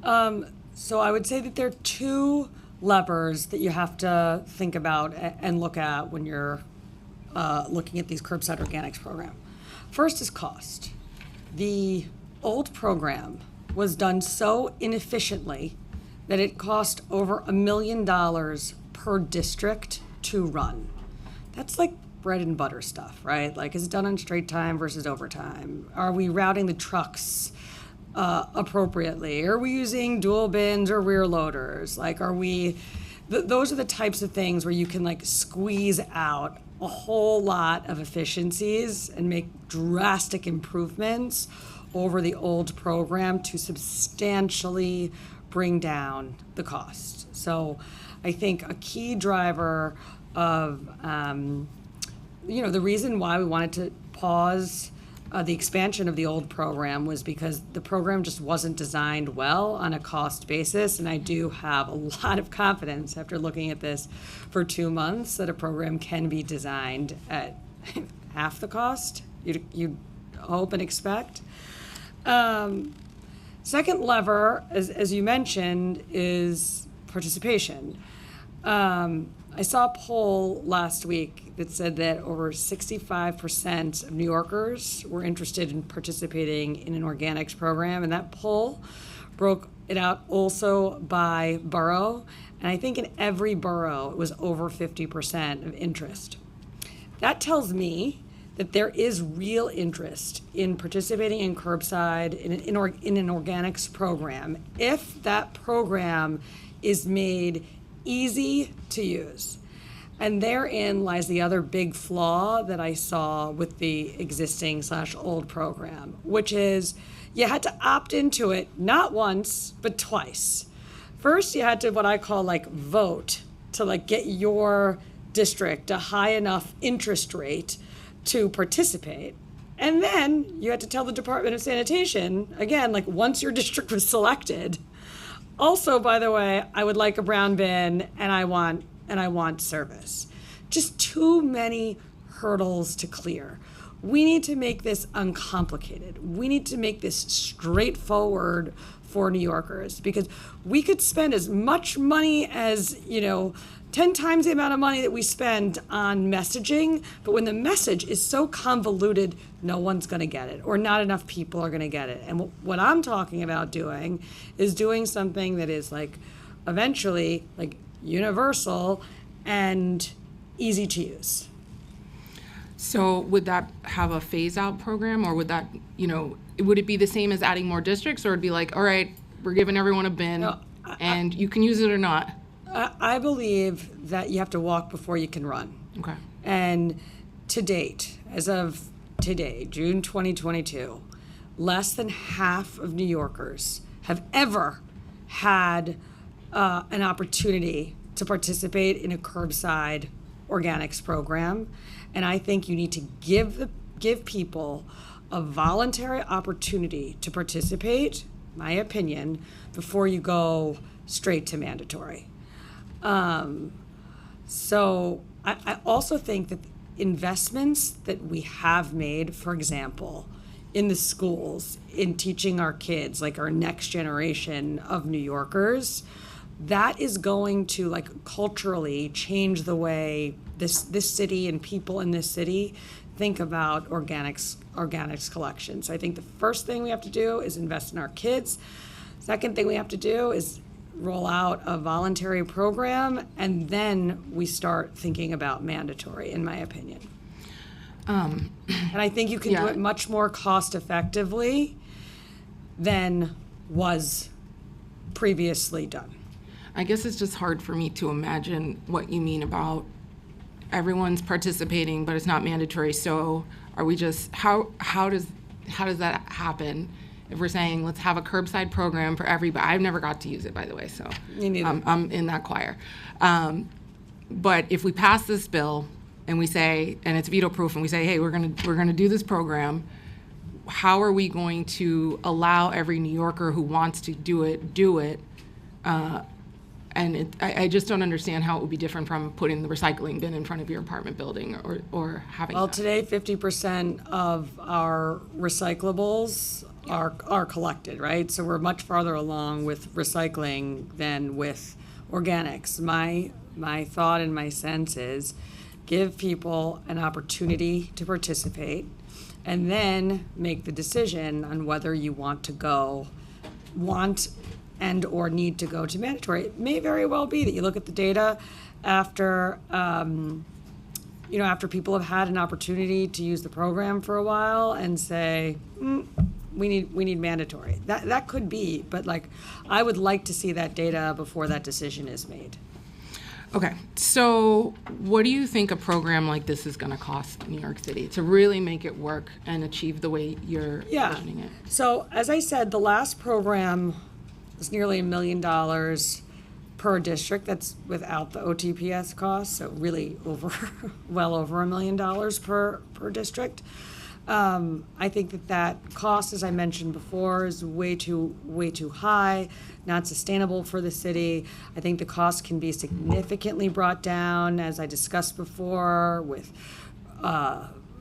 So I would say that there are two levers that you have to think about and look at when you're looking at these curbside organics program. First is cost. The old program was done so inefficiently that it cost over $1 million per district to run. That's like bread and butter stuff, right? Like, is it done on straight time versus overtime? Are we routing the trucks appropriately? Are we using dual bins or rear loaders? Like, are we, those are the types of things where you can like squeeze out a whole lot of efficiencies and make drastic improvements over the old program to substantially bring down the cost. So I think a key driver of, the reason why we wanted to pause the expansion of the old program was because the program just wasn't designed well on a cost basis. And I do have a lot of confidence after looking at this for 2 months that a program can be designed at half the cost you'd hope and expect. Second lever, as you mentioned, is participation. I saw a poll last week that said that over 65% of New Yorkers were interested in participating in an organics program, and that poll broke it out also by borough, and I think in every borough it was over 50% of interest. That tells me that there is real interest in participating in curbside in an organics program if that program is made easy to use. And therein lies the other big flaw that I saw with the existing / old program, which is you had to opt into it not once, but twice. First, you had to what I call like vote to like get your district a high enough interest rate to participate. And then you had to tell the Department of Sanitation, again, like once your district was selected, also, by the way, I would like a brown bin and I want service. Just too many hurdles to clear. We need to make this uncomplicated. We need to make this straightforward for New Yorkers because we could spend as much money as, 10 times the amount of money that we spend on messaging, but when the message is so convoluted, no one's gonna get it, or not enough people are gonna get it. And what I'm talking about doing is doing something that is like, eventually, like universal and easy to use. So would that have a phase-out program, or would that, would it be the same as adding more districts, or it'd be like, all right, we're giving everyone a bin, No, and you can use it or not? I believe that you have to walk before you can run. Okay. And to date, as of today, June 2022, less than half of New Yorkers have ever had an opportunity to participate in a curbside organics program. And I think you need to give people a voluntary opportunity to participate, my opinion, before you go straight to mandatory. So I also think that investments that we have made, for example, in the schools, in teaching our kids, like our next generation of New Yorkers, that is going to like culturally change the way this city and people in this city think about organics collections. I think the first thing we have to do is invest in our kids. Second thing we have to do is roll out a voluntary program, and then we start thinking about mandatory, in my opinion. And I think you can do Yeah. it much more cost effectively than was previously done. I guess it's just hard for me to imagine what you mean about everyone's participating, but it's not mandatory. So are we just, how does that happen? If we're saying, let's have a curbside program for everybody. I've never got to use it, by the way, so. Me neither. I'm in that choir. But if we pass this bill and we say, and it's veto proof, and we say, hey, we're gonna do this program, how are we going to allow every New Yorker who wants to do it? And I just don't understand how it would be different from putting the recycling bin in front of your apartment building or having Well, that. today, 50% of our recyclables are collected, right? So we're much farther along with recycling than with organics. My thought and my sense is give people an opportunity to participate and then make the decision on whether you want and or need to go to mandatory. It may very well be that you look at the data after after people have had an opportunity to use the program for a while and say, we need mandatory. That could be, but like I would like to see that data before that decision is made. Okay, so what do you think a program like this is gonna cost New York City to really make it work and achieve the way you're envisioning it? So as I said, the last program was nearly $1 million per district. That's without the OTPS costs, so really well over $1 million per district. I think that cost, as I mentioned before, is way too high, not sustainable for the city. I think the cost can be significantly brought down, as I discussed before, with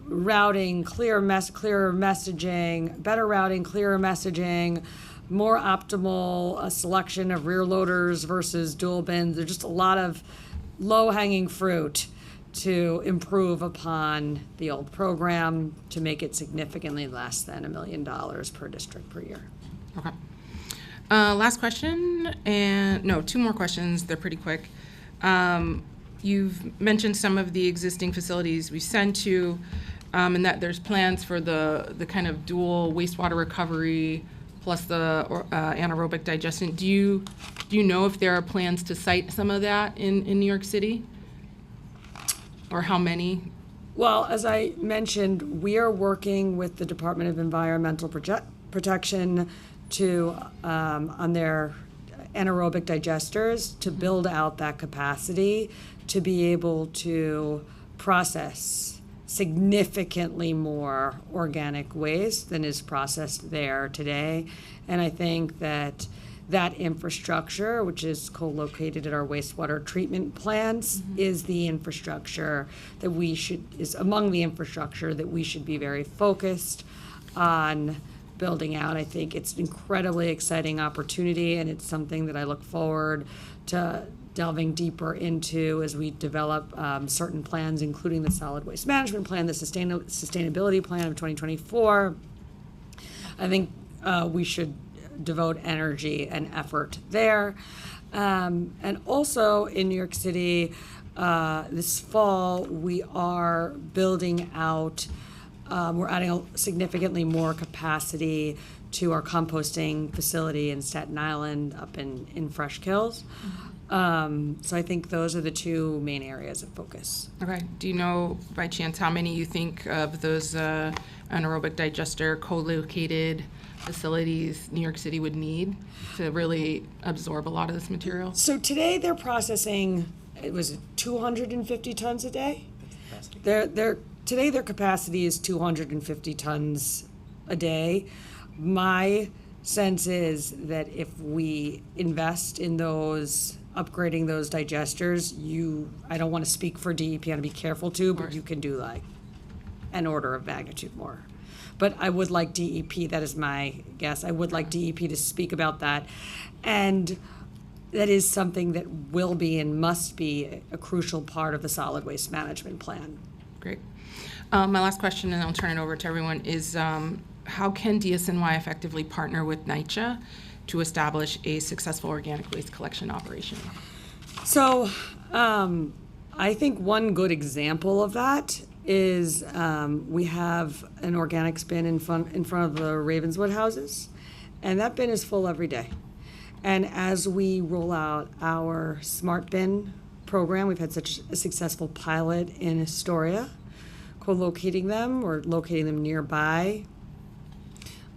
routing, clearer messaging, better routing, clearer messaging, more optimal selection of rear loaders versus dual bins. There's just a lot of low-hanging fruit to improve upon the old program to make it significantly less than $1 million per district per year. Okay. Last question, and no, two more questions. They're pretty quick. You've mentioned some of the existing facilities we sent to, and that there's plans for the kind of dual wastewater recovery plus the anaerobic digestion. Do you know if there are plans to site some of that in New York City? Or how many? Well, as I mentioned, we are working with the Department of Environmental Protection to on their anaerobic digesters to build out that capacity to be able to process significantly more organic waste than is processed there today. And I think that infrastructure, which is co-located at our wastewater treatment plants, is the infrastructure that is among the infrastructure that we should be very focused on building out. I think it's an incredibly exciting opportunity, and it's something that I look forward to delving deeper into as we develop certain plans, including the solid waste management plan, the sustainability plan of 2024. I think we should devote energy and effort there. And also in New York City, this fall, we are building out, we're adding significantly more capacity to our composting facility in Staten Island up in Fresh Kills. So I think those are the two main areas of focus. Okay. Do you know by chance how many you think of those anaerobic digester co-located facilities New York City would need to really absorb a lot of this material? So today they're processing, it was 250 tons a day? Today their capacity is 250 tons a day. My sense is that if we invest in those, upgrading those digesters, I don't want to speak for DEP, I want to be careful too, but you can do like an order of magnitude more. But I would like DEP, that is my guess, I would like DEP to speak about that. And that is something that will be and must be a crucial part of the solid waste management plan. Great. My last question, and I'll turn it over to everyone, is how can DSNY effectively partner with NYCHA to establish a successful organic waste collection operation? So I think one good example of that is we have an organics bin in front of the Ravenswood houses, and that bin is full every day. And as we roll out our smart bin program, we've had such a successful pilot in Astoria, co-locating them or locating them nearby.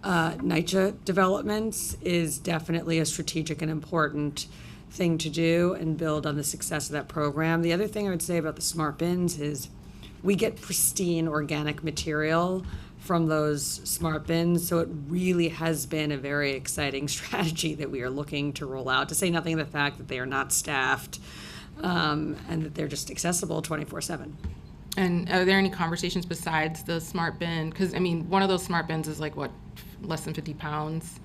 NYCHA developments is definitely a strategic and important thing to do and build on the success of that program. The other thing I would say about the smart bins is we get pristine organic material from those smart bins, so it really has been a very exciting strategy that we are looking to roll out, to say nothing of the fact that they are not staffed and that they're just accessible 24/7. And are there any conversations besides the smart bin? Because, I mean, one of those smart bins is like, what, less than 50 pounds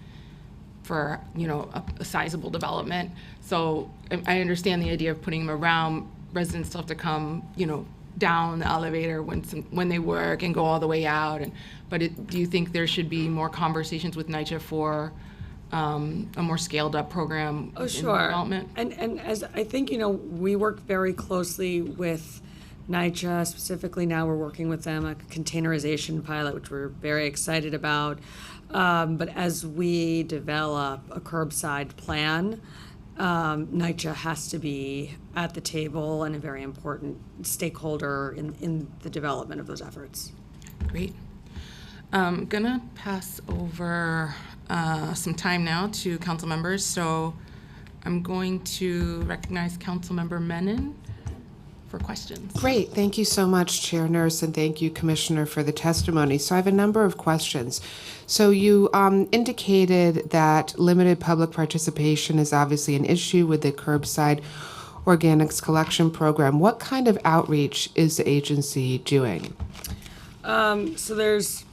for, you know, a sizable development. So I understand the idea of putting them around. Residents still have to come, you know, down the elevator when they work and go all the way out. Do you think there should be more conversations with NYCHA for a more scaled up program Oh, in sure. development? And as I think, you know, we work very closely with NYCHA. Specifically now we're working with them a containerization pilot, which we're very excited about. But as we develop a curbside plan, NYCHA has to be at the table and a very important stakeholder in the development of those efforts. Great. I'm gonna pass over some time now to council members. So I'm going to recognize Councilmember Menon for questions. Great. Thank you so much, Chair Nurse, and thank you, Commissioner, for the testimony. So I have a number of questions. So you indicated that limited public participation is obviously an issue with the curbside organics collection program. What kind of outreach is the agency doing? So there's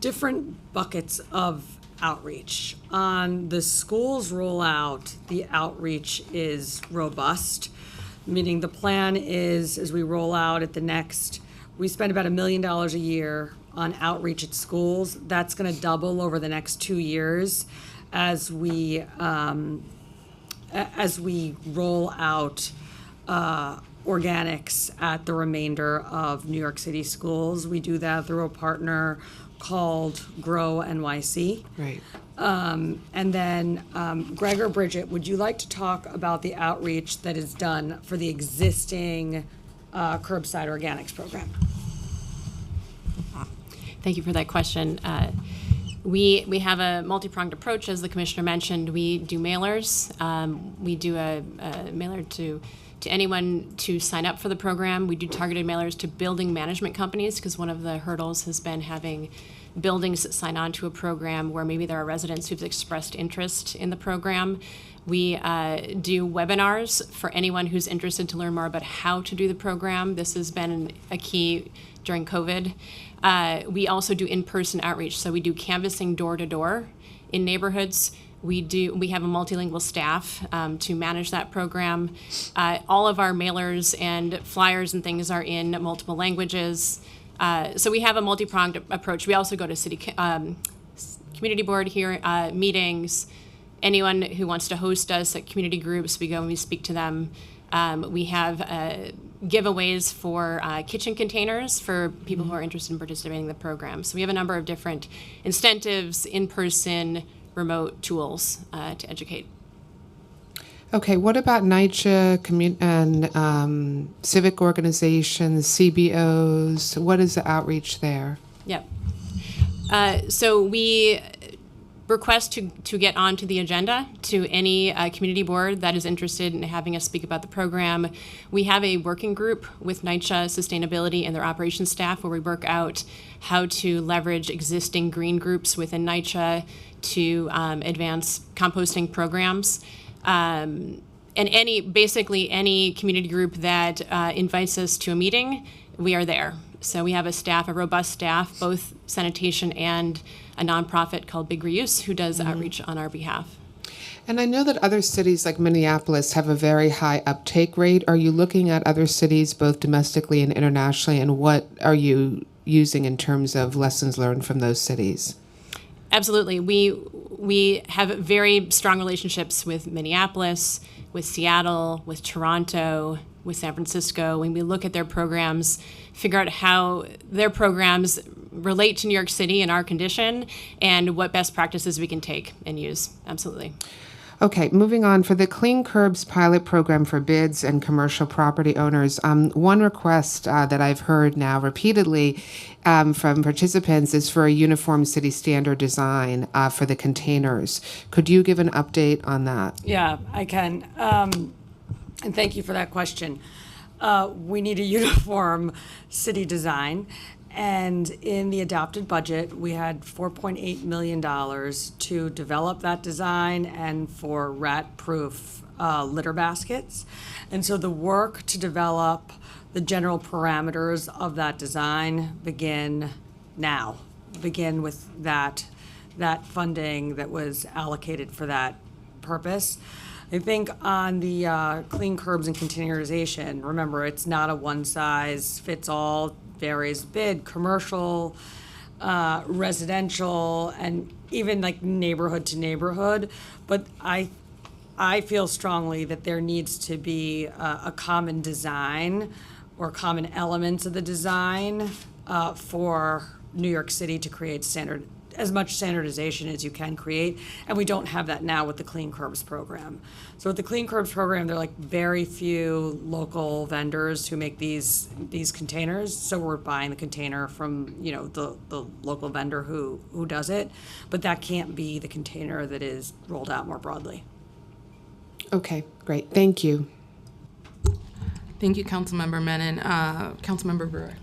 different buckets of outreach. On the schools rollout, the outreach is robust, meaning the plan is, as we roll out at the next, we spend about $1 million a year on outreach at schools. That's going to double over the next 2 years as we roll out organics at the remainder of New York City schools. We do that through a partner called Grow NYC. Right. And then, Greg or Bridget, would you like to talk about the outreach that is done for the existing curbside organics program? Thank you for that question. We have a multi-pronged approach, as the commissioner mentioned. We do mailers. We do a mailer to anyone to sign up for the program. We do targeted mailers to building management companies, because one of the hurdles has been having buildings that sign on to a program where maybe there are residents who've expressed interest in the program. We do webinars for anyone who's interested to learn more about how to do the program. This has been a key during COVID. We also do in-person outreach, so we do canvassing door to door in neighborhoods. We have a multilingual staff to manage that program. All of our mailers and flyers and things are in multiple languages. So we have a multi-pronged approach. We also go to city community board meetings. Anyone who wants to host us at community groups, we go and we speak to them. We have giveaways for kitchen containers for people who are interested in participating in the program. So we have a number of different incentives, in-person, remote tools to educate. Okay, what about NYCHA and civic organizations, CBOs? What is the outreach there? Yep. So we request to get onto the agenda to any community board that is interested in having us speak about the program. We have a working group with NYCHA Sustainability and their operations staff where we work out how to leverage existing green groups within NYCHA to advance composting programs. basically any community group that invites us to a meeting, we are there. So we have a robust staff, both sanitation and a nonprofit called Big Reuse, who does outreach on our behalf. And I know that other cities like Minneapolis have a very high uptake rate. Are you looking at other cities, both domestically and internationally, and what are you using in terms of lessons learned from those cities? Absolutely. We have very strong relationships with Minneapolis, with Seattle, with Toronto, with San Francisco. When we look at their programs, figure out how their programs relate to New York City and our condition, and what best practices we can take and use. Absolutely. Okay, moving on. For the Clean Curbs pilot program for bids and commercial property owners, one request that I've heard now repeatedly from participants is for a uniform city standard design for the containers. Could you give an update on that? Yeah, I can. And thank you for that question. We need a uniform city design. And in the adopted budget, we had $4.8 million to develop that design and for rat-proof litter baskets. And so the work to develop the general parameters of that design begin now. Begin with that funding that was allocated for that purpose. I think on the clean curbs and containerization, remember, it's not a one-size-fits-all, varies bid, commercial, residential, and even like neighborhood to neighborhood. But I feel strongly that there needs to be a common design or common elements of the design for New York City to create as much standardization as you can create, and we don't have that now with the Clean Curbs program. So with the Clean Curbs program, there are like very few local vendors who make these containers. So we're buying the container from the local vendor who does it, but that can't be the container that is rolled out more broadly. Okay, great. Thank you. Thank you, Councilmember Menon. Councilmember Brewer.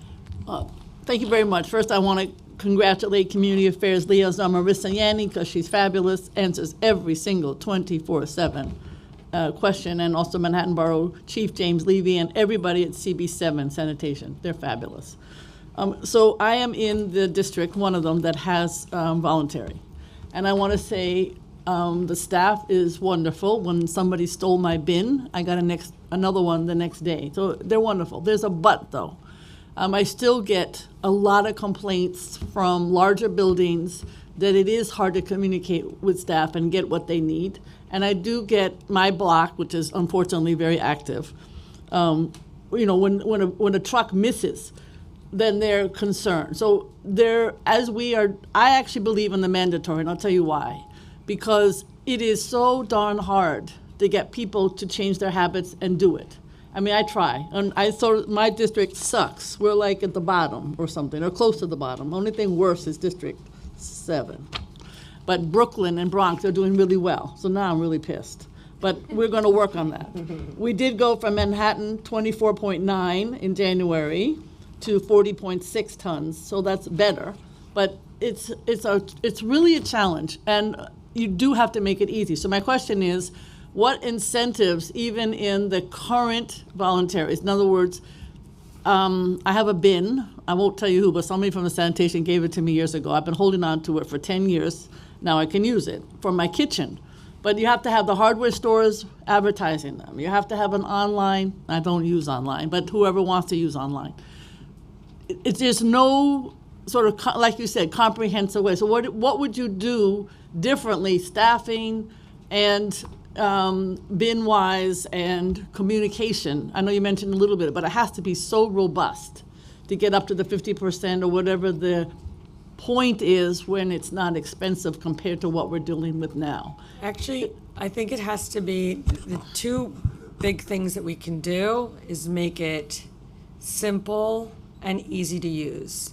Thank you very much. First, I want to congratulate Community Affairs Liaison Marissa Yanni because she's fabulous, answers every single 24/7 question, and also Manhattan Borough Chief James Levy and everybody at CB7 Sanitation. They're fabulous. So I am in the district, one of them, that has voluntary. And I want to say the staff is wonderful. When somebody stole my bin, I got another one the next day. So they're wonderful. There's a but, though. I still get a lot of complaints from larger buildings that it is hard to communicate with staff and get what they need. And I do get my block, which is unfortunately very active. When a truck misses, then they're concerned. So I actually believe in the mandatory, and I'll tell you why. Because it is so darn hard to get people to change their habits and do it. I mean, I try, and I thought my district sucks. We're like at the bottom or something, or close to the bottom. Only thing worse is District 7. But Brooklyn and Bronx are doing really well, so now I'm really pissed. But we're going to work on that. We did go from Manhattan 24.9 in January to 40.6 tons, so that's better. But it's really a challenge, and you do have to make it easy. So my question is, what incentives, even in the current voluntaries? In other words, I have a bin. I won't tell you who, but somebody from the sanitation gave it to me years ago. I've been holding on to it for 10 years. Now I can use it for my kitchen. But you have to have the hardware stores advertising them. You have to have an online. I don't use online, but whoever wants to use online. There's no sort of, like you said, comprehensive way. So what would you do differently, staffing and bin-wise and communication? I know you mentioned a little bit, but it has to be so robust to get up to the 50% or whatever the point is when it's not expensive compared to what we're dealing with now. Actually, I think it has to be, the two big things that we can do is make it simple and easy to use.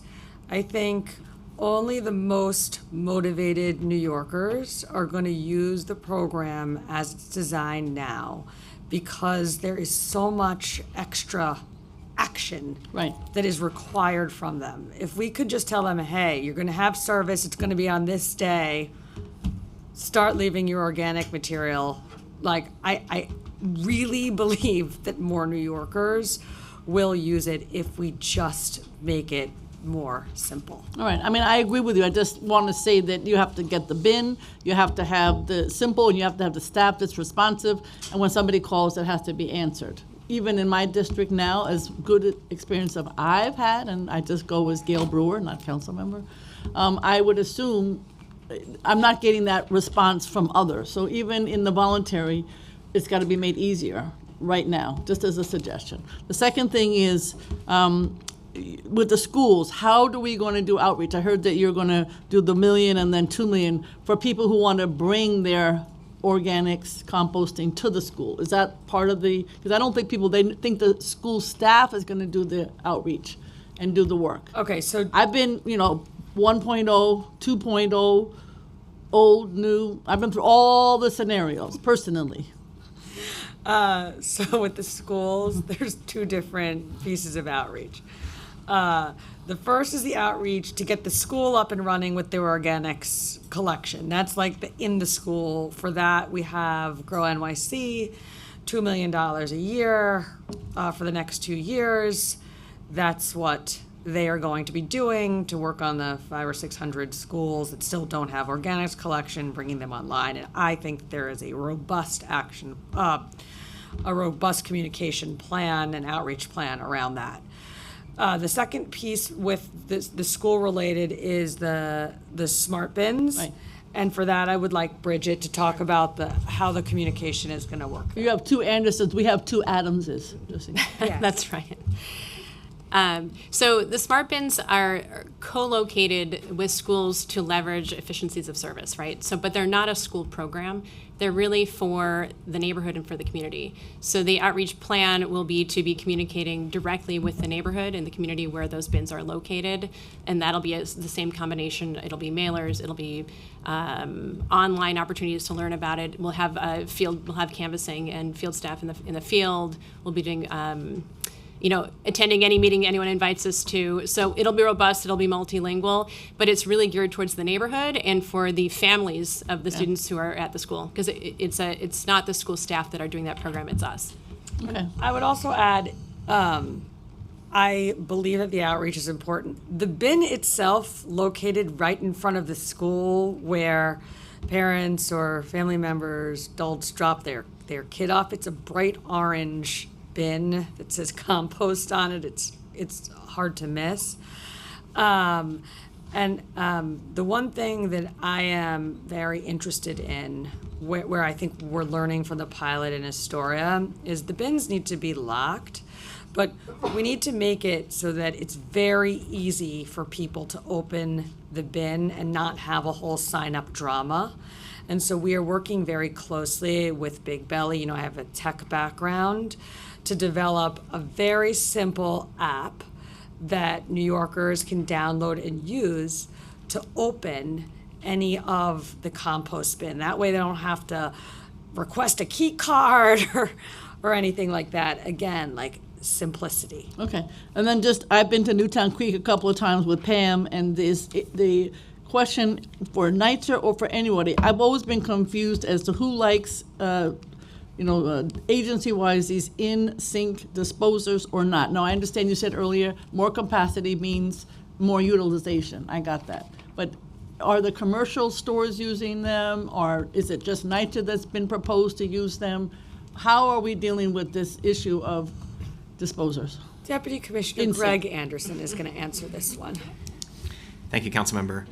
I think only the most motivated New Yorkers are going to use the program as it's designed now, because there is so much extra action that is required from them. If we could just tell them, hey, you're going to have service, it's going to be on this day, start leaving your organic material. Like, really believe that more New Yorkers will use it if we just make it more simple. All right, I mean, I agree with you. I just want to say that you have to get the bin, you have to have the simple, and you have to have the staff that's responsive, and when somebody calls, it has to be answered. Even in my district now, as good experience of I've had, and I just go as Gail Brewer, not council member, I would assume I'm not getting that response from others. So even in the voluntary, it's got to be made easier right now, just as a suggestion. The second thing is, with the schools, how are we going to do outreach? I heard that you're going to do the $1 million and then $2 million for people who want to bring their organics, composting to the school. Is that part of the, because I don't think they think the school staff is going to do the outreach and do the work. Okay, so I've been, 1.0, 2.0, old, new. I've been through all the scenarios personally. So with the schools, there's two different pieces of outreach. The first is the outreach to get the school up and running with their organics collection. That's like in the school. For that, we have Grow NYC, $2 million a year for the next 2 years. That's what they are going to be doing to work on the 500 or 600 schools that still don't have organics collection, bringing them online. And I think there is a robust a robust communication plan and outreach plan around that. The second piece with the school related is the smart bins. Right. And for that, I would like Bridget to talk about how the communication is going to work. You have 2 Andersons, we have 2 Adamses. Just so you know. That's right. So the smart bins are co-located with schools to leverage efficiencies of service, right? So, but they're not a school program. They're really for the neighborhood and for the community. So the outreach plan will be to be communicating directly with the neighborhood and the community where those bins are located, and that'll be the same combination. It'll be mailers, it'll be online opportunities to learn about it. We'll have we'll have canvassing and field staff in the field. We'll be doing attending any meeting anyone invites us to. So it'll be robust, it'll be multilingual, but it's really geared towards the neighborhood and for the families of the students who are at the school, because it's not the school staff that are doing that program, it's us. Okay. I would also add, I believe that the outreach is important. The bin itself, located right in front of the school where parents or family members, adults drop their kid off, it's a bright orange bin that says compost on it. It's hard to miss. The one thing that I am very interested in, where I think we're learning from the pilot in Astoria, is the bins need to be locked, but we need to make it so that it's very easy for people to open the bin and not have a whole sign-up drama. And so we are working very closely with Big Belly. I have a tech background, to develop a very simple app that New Yorkers can download and use to open any of the compost bin. That way they don't have to request a key card or anything like that. Again, like simplicity. Okay, and then I've been to Newtown Creek a couple of times with Pam, and the question for NYCHA or for anybody, I've always been confused as to who likes agency-wise, these in-sink disposers or not. Now, I understand you said earlier, more capacity means more utilization. I got that. But are the commercial stores using them, or is it just NYCHA that's been proposed to use them? How are we dealing with this issue of disposers? Deputy Commissioner Greg Anderson is going to answer this one. Thank you, Councilmember.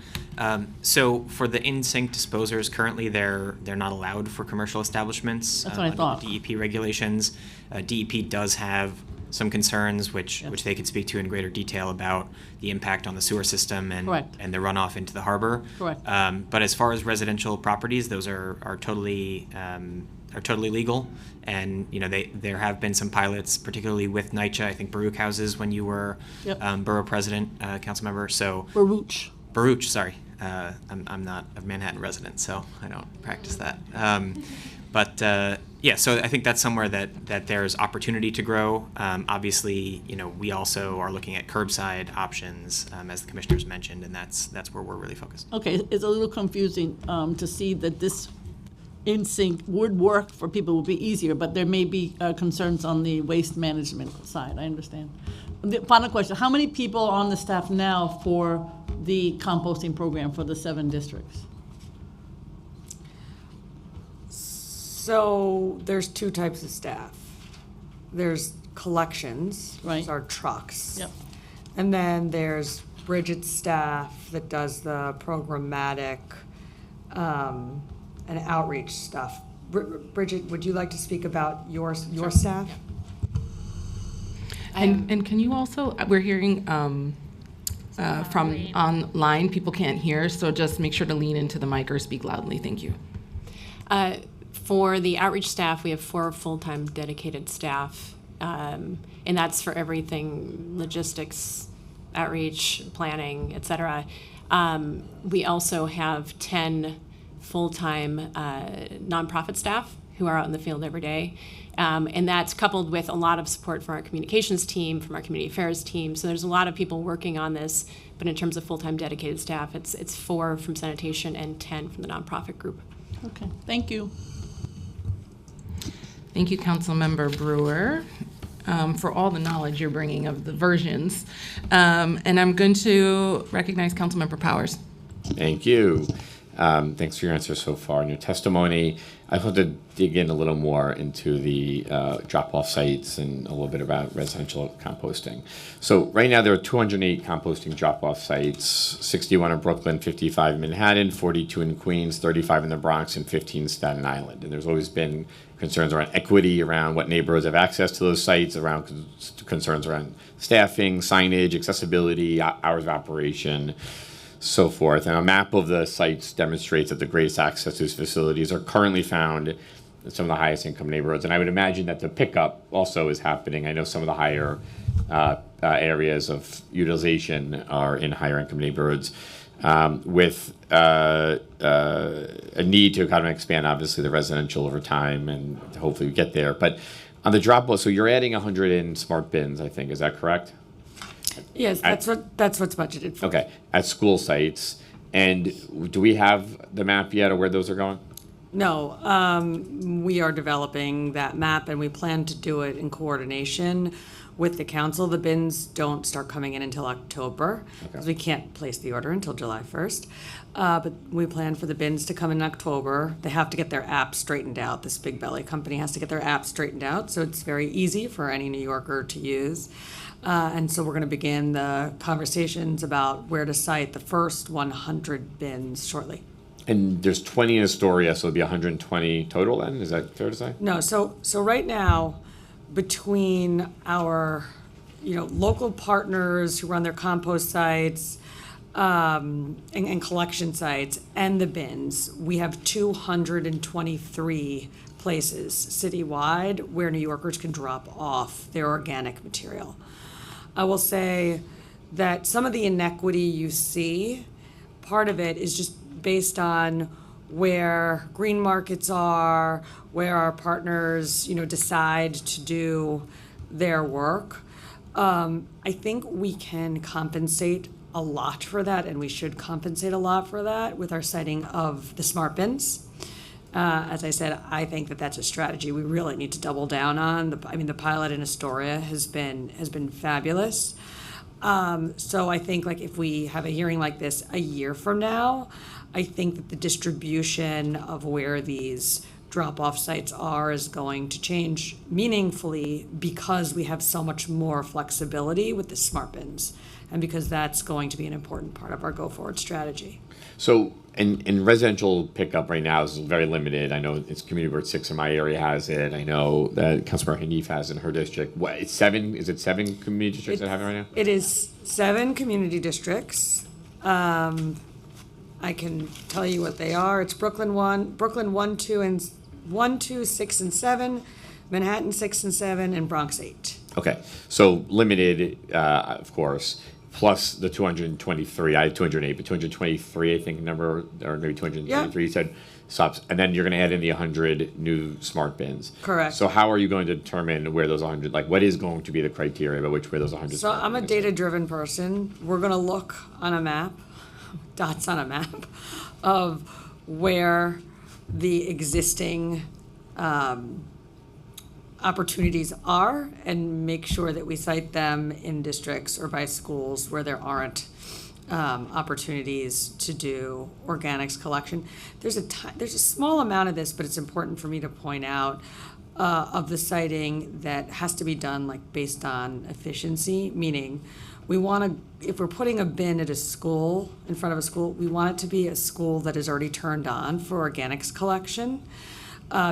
So for the in-sink disposers, currently they're not allowed for commercial establishments. That's what I thought. Under DEP regulations. DEP does have some concerns, which they could speak to in greater detail about the impact on the sewer system and Correct. and the runoff into the harbor. Correct. But as far as residential properties, those are totally legal, and there have been some pilots, particularly with NYCHA. I think Baruch houses when you were borough president, Councilmember. So Baruch, sorry. I'm not a Manhattan resident, so I don't practice that. So I think that's somewhere that there's opportunity to grow. Obviously, we also are looking at curbside options, as the commissioners mentioned, and that's where we're really focused. Okay, it's a little confusing to see that this in sync would work for people, would be easier, but there may be concerns on the waste management side, I understand. The final question, how many people are on the staff now for the composting program for the 7 districts? So there's 2 types of staff. There's collections, Right. those are trucks. Yep. And then there's Bridget's staff that does the programmatic and outreach stuff. Bridget, would you like to speak about your staff? And can you also, we're hearing from online, people can't hear, so just make sure to lean into the mic or speak loudly. Thank you. For the outreach staff, we have 4 full-time dedicated staff, and that's for everything, logistics, outreach, planning, et cetera. We also have 10 full-time nonprofit staff who are out in the field every day. And that's coupled with a lot of support from our communications team, from our community affairs team. So there's a lot of people working on this, but in terms of full-time dedicated staff, it's 4 from sanitation and 10 from the nonprofit group. Okay, thank you. Thank you, Councilmember Brewer, for all the knowledge you're bringing of the versions. And I'm going to recognize Councilmember Powers. Thank you. Thanks for your answer so far and your testimony. I want to dig in a little more into the drop-off sites and a little bit about residential composting. So right now there are 208 composting drop-off sites, 61 in Brooklyn, 55 in Manhattan, 42 in Queens, 35 in the Bronx, and 15 in Staten Island. And there's always been concerns around equity, around what neighborhoods have access to those sites, around concerns around staffing, signage, accessibility, hours of operation, so forth. And a map of the sites demonstrates that the greatest access to these facilities are currently found in some of the highest income neighborhoods. And I would imagine that the pickup also is happening. I know some of the higher areas of utilization are in higher income neighborhoods, with a need to kind of expand, obviously, the residential over time and hopefully we get there. But on the drop-off, so you're adding 100 in smart bins, I think. Is that correct? Yes, that's what's budgeted for. Okay, at school sites. And do we have the map yet of where those are going? No, we are developing that map and we plan to do it in coordination with the council. The bins don't start coming in until October, because we can't place the order until July 1st. But we plan for the bins to come in October. They have to get their app straightened out. This Big Belly company has to get their app straightened out, so it's very easy for any New Yorker to use. And so we're going to begin the conversations about where to site the first 100 bins shortly. And there's 20 in Astoria, so it'll be 120 total then? Is that fair to say? No, so right now, between our, local partners who run their compost sites and collection sites and the bins, we have 223 places citywide where New Yorkers can drop off their organic material. I will say that some of the inequity you see, part of it is just based on where green markets are, where our partners, decide to do their work. I think we can compensate a lot for that, and we should compensate a lot for that with our siting of the smart bins. As I said, I think that that's a strategy we really need to double down on. The pilot in Astoria has been fabulous. So I think if we have a hearing like this a year from now, I think that the distribution of where these drop-off sites are is going to change meaningfully because we have so much more flexibility with the smart bins, and because that's going to be an important part of our go-forward strategy. So in residential pickup right now is very limited. I know it's Community Board 6 in my area has it. I know that Councilmember Hanif has it in her district. What, it's 7? Is it 7 community districts that have it right now? It is 7 community districts. I can tell you what they are. It's Brooklyn 1, 2, 6, and 7, Manhattan 6 and 7, and Bronx 8. Okay, so limited, of course, plus the 223. I had 208, but 223, I think, number, or maybe 223, you said stops. And then you're going to add in the 100 new smart bins. Correct. So how are you going to determine where those 100, what is going to be the criteria by which way those 100 So smart I'm a bins data-driven person. We're going to look on a map, dots on a map, of where the existing opportunities are and make sure that we cite them in districts or by schools where there aren't opportunities to do organics collection. There's a small amount of this, but it's important for me to point out of the citing that has to be done like based on efficiency, meaning we want to, if we're putting a bin at a school, in front of a school, we want it to be a school that is already turned on for organics collection.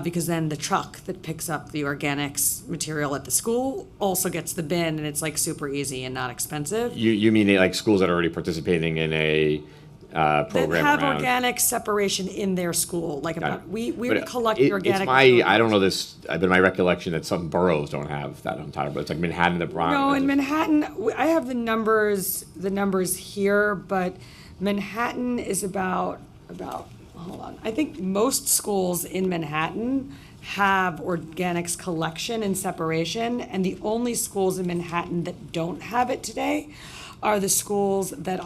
Because then the truck that picks up the organics material at the school also gets the bin, and it's like super easy and not expensive. You mean like schools that are already participating in a program That have around? organic separation in their school, like Got it. we But would collect the organic. I don't know this, but my recollection that some boroughs don't have that entire, but it's like Manhattan, the Bronx. No, in Manhattan, I have the numbers here, but Manhattan is about, hold on. I think most schools in Manhattan have organics collection and separation, and the only schools in Manhattan that don't have it today are the schools that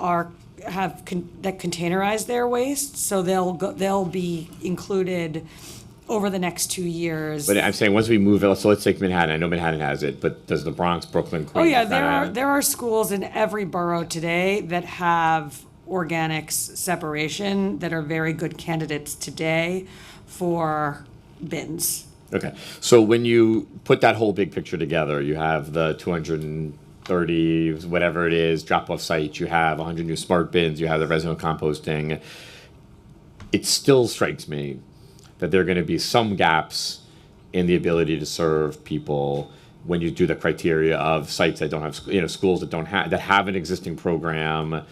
that containerize their waste. So they'll be included over the next 2 years. But I'm saying once we move it, so let's take Manhattan. I know Manhattan has it, but does the Bronx, Brooklyn, Queens? Oh yeah, have it? there are schools in every borough today that have organics separation that are very good candidates today for bins. Okay, so when you put that whole big picture together, you have the 230, whatever it is, drop-off sites, you have 100 new smart bins, you have the resident composting. It still strikes me that there are going to be some gaps in the ability to serve people when you do the criteria of sites that don't have, schools that don't have, that have an existing program.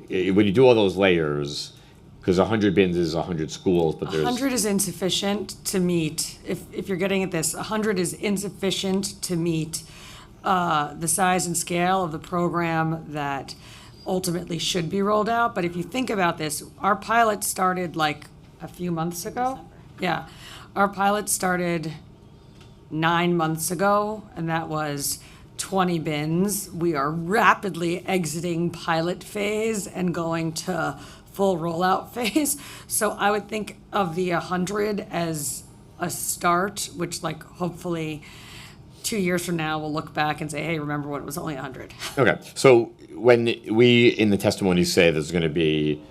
When you do all those layers, because 100 bins is 100 schools, but there's 100 is insufficient to meet, if you're getting at this, 100 is insufficient to meet the size and scale of the program that ultimately should be rolled out. But if you think about this, our pilot started like a few months ago. Yeah, our pilot started 9 months ago, and that was 20 bins. We are rapidly exiting pilot phase and going to full rollout phase. So I would think of the 100 as a start, which like hopefully 2 years from now we'll look back and say, hey, remember when it was only 100? Okay, so when we in the testimony say there's going to be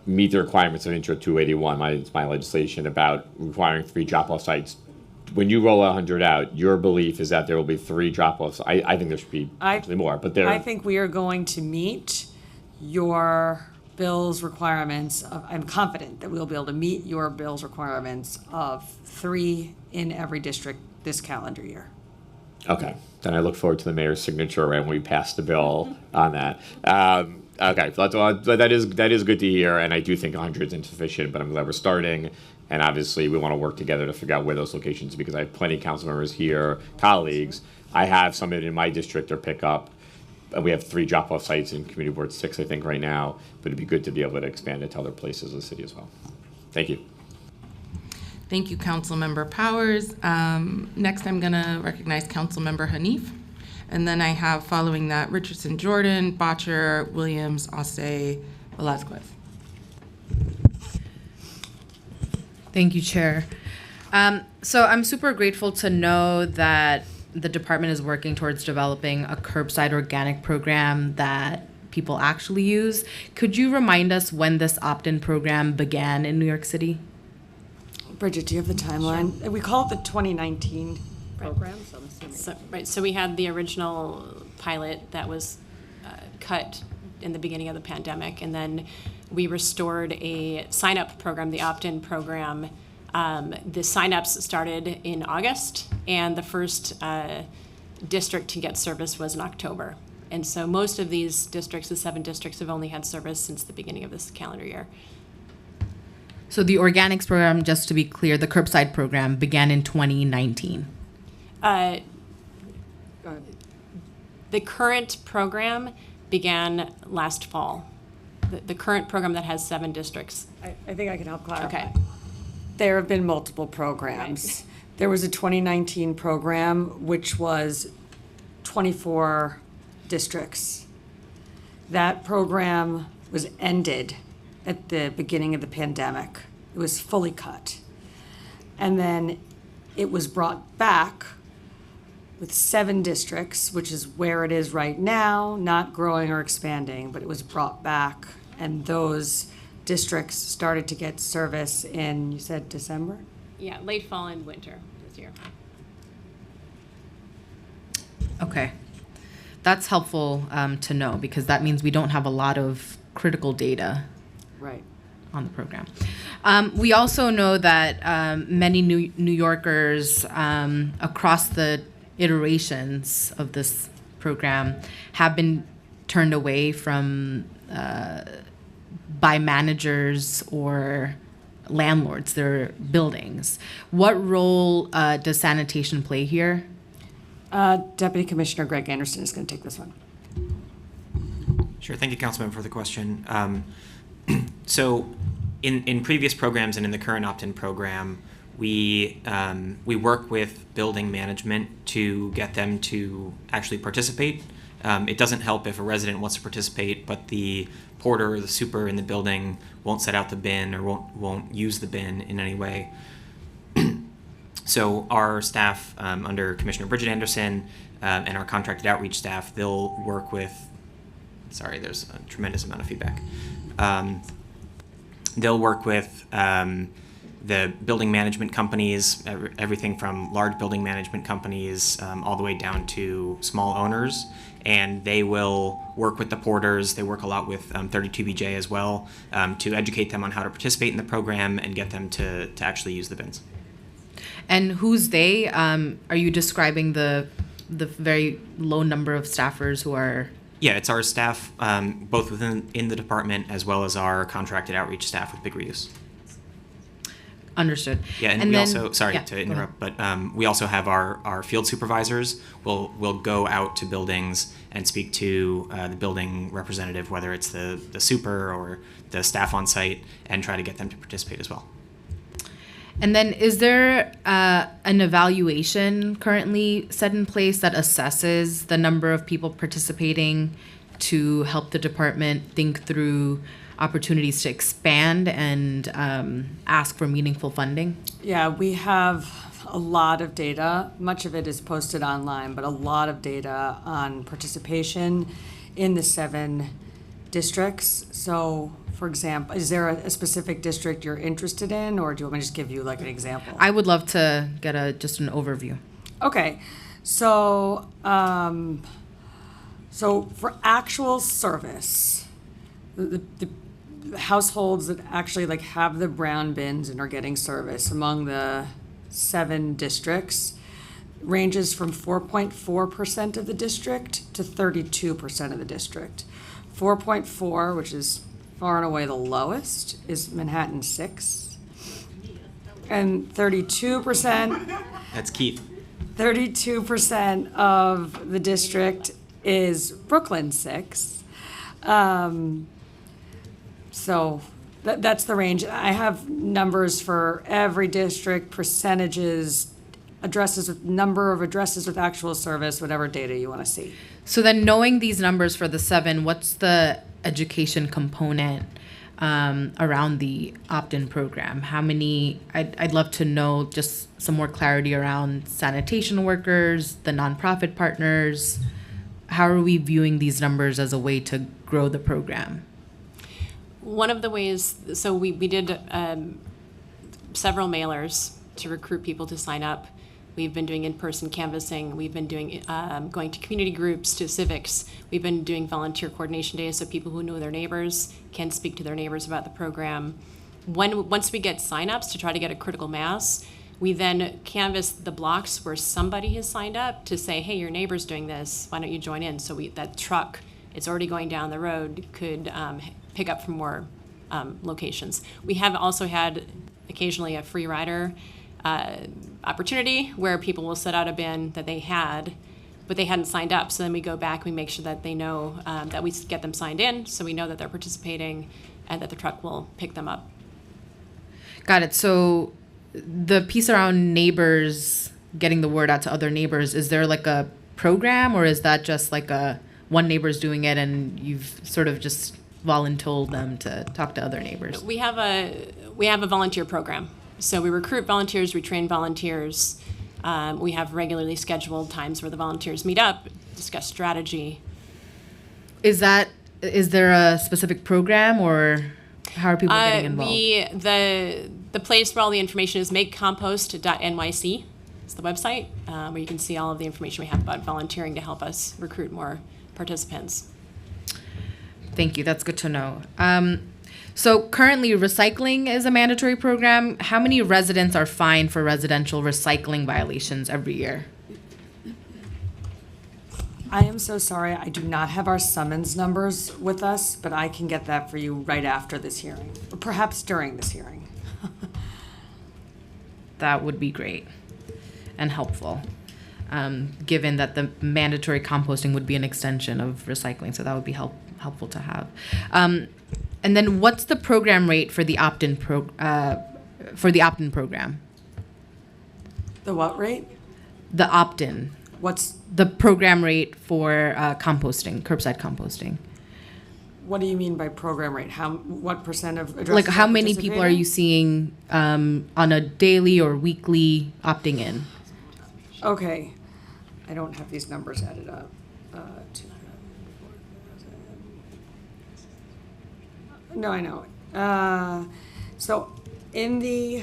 meet the requirements of Intro 281, my legislation about requiring 3 drop-off sites. When you roll 100 out, your belief is that there will be 3 drop-offs. I think there should be actually more, but there. I think we are going to meet your bill's requirements. I'm confident that we'll be able to meet your bill's requirements of 3 in every district this calendar year. Okay, then I look forward to the mayor's signature when we pass the bill on that. Okay, but that is good to hear, and I do think 100 is insufficient, but I'm glad we're starting. And obviously, we want to work together to figure out where those locations, because I have plenty of council members here, colleagues. I have some in my district or pickup. We have 3 drop-off sites in Community Board 6, I think, right now. But it'd be good to be able to expand it to other places in the city as well. Thank you. Thank you, Councilmember Powers. Next, I'm going to recognize Councilmember Hanif. And then I have, following that, Richardson Jordan, Botcher, Williams, Asse, Velazquez. Thank you, Chair. So I'm super grateful to know that the department is working towards developing a curbside organic program that people actually use. Could you remind us when this opt-in program began in New York City? Bridget, do you have the timeline? We call it the 2019 program, so I'm assuming. So we had the original pilot that was cut in the beginning of the pandemic, and then we restored a sign-up program, the opt-in program. The sign-ups started in August, and the first district to get service was in October. And so most of these districts, the 7 districts, have only had service since the beginning of this calendar year. So the organics program, just to be clear, the curbside program began in 2019. The current program began last fall. The current program that has 7 districts. I think I can help clarify. Okay. There have been multiple programs. There was a 2019 program, which was 24 districts. That program was ended at the beginning of the pandemic. It was fully cut. And then it was brought back with 7 districts, which is where it is right now, not growing or expanding, but it was brought back. And those districts started to get service in, you said December? Yeah, late fall and winter this year. Okay. That's helpful to know because that means we don't have a lot of critical data Right. on the program. We also know that many New Yorkers across the iterations of this program have been turned away from by managers or landlords, their buildings. What role does sanitation play here? Deputy Commissioner Greg Anderson is going to take this one. Sure. Thank you, Councilman, for the question. So in previous programs and in the current opt-in program, we work with building management to get them to actually participate. It doesn't help if a resident wants to participate, but the porter or the super in the building won't set out the bin or won't use the bin in any way. So our staff under Commissioner Bridget Anderson and our contracted outreach staff, they'll work with, sorry, there's a tremendous amount of feedback. They'll work with the building management companies, everything from large building management companies all the way down to small owners, and they will work with the porters. They work a lot with 32BJ as well to educate them on how to participate in the program and get them to actually use the bins. And who's they? Are you describing the very low number of staffers who are? Yeah, it's our staff, both in the department as well as our contracted outreach staff with Big Reuse. Understood. Yeah, and we then, also, sorry yeah, to go interrupt, but we also have our field supervisors will go out to buildings and speak to the building representative, whether it's the super or the staff on site, and try to get them to participate as well. And then is there an evaluation currently set in place that assesses the number of people participating to help the department think through opportunities to expand and ask for meaningful funding? Yeah, we have a lot of data. Much of it is posted online, but a lot of data on participation in the 7 districts. So, for example, is there a specific district you're interested in, or do you want me to just give you like an example? I would love to get just an overview. Okay, so so for actual service, the households that actually like have the brown bins and are getting service among the 7 districts ranges from 4.4% of the district to 32% of the district. 4.4, which is far and away the lowest, is Manhattan 6. And 32%. That's Keith. 32% of the district is Brooklyn 6. So that's the range. I have numbers for every district, percentages, addresses with number of addresses with actual service, whatever data you want to see. So then knowing these numbers for the 7, what's the education component around the opt-in program? How many, I'd love to know just some more clarity around sanitation workers, the nonprofit partners. How are we viewing these numbers as a way to grow the program? One of the ways, so we did several mailers to recruit people to sign up. We've been doing in-person canvassing. We've been doing going to community groups, to civics. We've been doing volunteer coordination days so people who know their neighbors can speak to their neighbors about the program. Once we get signups to try to get a critical mass, we then canvass the blocks where somebody has signed up to say, hey, your neighbor's doing this. Why don't you join in? So that truck, it's already going down the road, could pick up from more locations. We have also had occasionally a free rider opportunity where people will set out a bin that they had, but they hadn't signed up. So then we go back, we make sure that they know that we get them signed in, so we know that they're participating and that the truck will pick them up. Got it. So the piece around neighbors, getting the word out to other neighbors, is there like a program, or is that just like one neighbor's doing it and you've sort of just voluntold them to talk to other neighbors? We have a volunteer program. So we recruit volunteers, we train volunteers. We have regularly scheduled times where the volunteers meet up, discuss strategy. Is there a specific program, or how are people getting involved? The place where all the information is makecompost.nyc. It's the website where you can see all of the information we have about volunteering to help us recruit more participants. Thank you. That's good to know. So currently, recycling is a mandatory program. How many residents are fined for residential recycling violations every year? I am so sorry, I do not have our summons numbers with us, but I can get that for you right after this hearing, or perhaps during this hearing. That would be great and helpful, given that the mandatory composting would be an extension of recycling, so that would be helpful to have. And then, what's the program rate for the opt-in program? The what rate? The opt-in. What's, The program rate for composting, curbside composting. what do you mean by program rate? What percent of addresses? Like, how are many people are participating? you seeing on a daily or weekly opting in? Okay, I don't have these numbers added up. 2,000. No, I know. So in the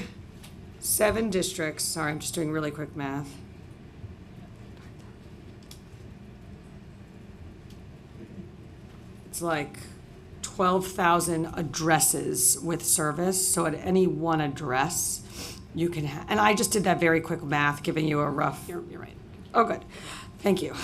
7 districts, sorry, I'm just doing really quick math. It's like 12,000 addresses with service. So at any one address, you can and I just did that very quick math, giving you a rough. You're right. Oh, good. Thank you.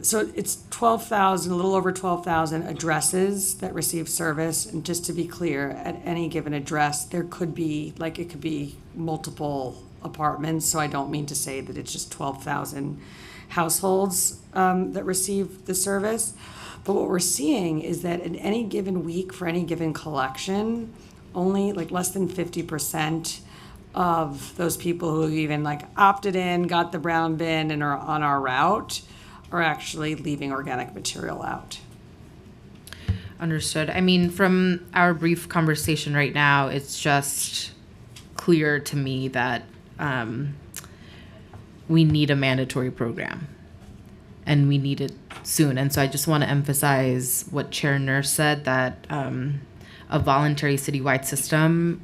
So it's 12,000, a little over 12,000 addresses that receive service. And just to be clear, at any given address, there could be, like, it could be multiple apartments. So I don't mean to say that it's just 12,000 households that receive the service. But what we're seeing is that in any given week for any given collection, only like less than 50% of those people who even like opted in, got the brown bin, and are on our route are actually leaving organic material out. Understood. I mean, from our brief conversation right now, it's just clear to me that we need a mandatory program, and we need it soon. And so I just want to emphasize what Chair Nurse said, that a voluntary citywide system,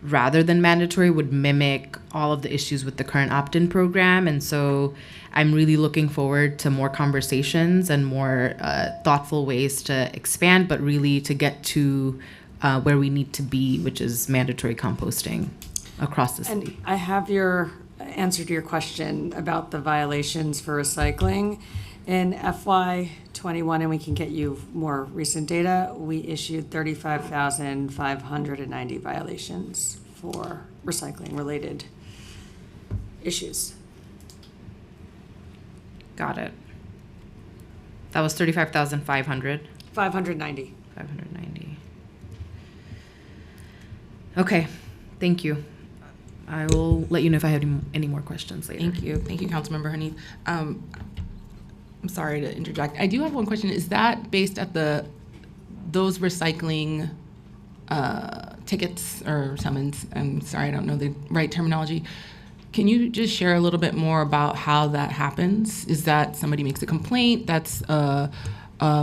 rather than mandatory, would mimic all of the issues with the current opt-in program. And so I'm really looking forward to more conversations and more thoughtful ways to expand, but really to get to where we need to be, which is mandatory composting across the city. And I have your answer to your question about the violations for recycling. In FY21, and we can get you more recent data, we issued 35,590 violations for recycling-related issues. Got it. That was 35,500. 590. 590. Okay, thank you. I will let you know if I have any more questions later. Thank you. Thank you, Councilmember Hanif. I'm sorry to interject. I do have one question. Is that based at those recycling tickets or summons? I'm sorry, I don't know the right terminology. Can you just share a little bit more about how that happens? Is that somebody makes a complaint, that's a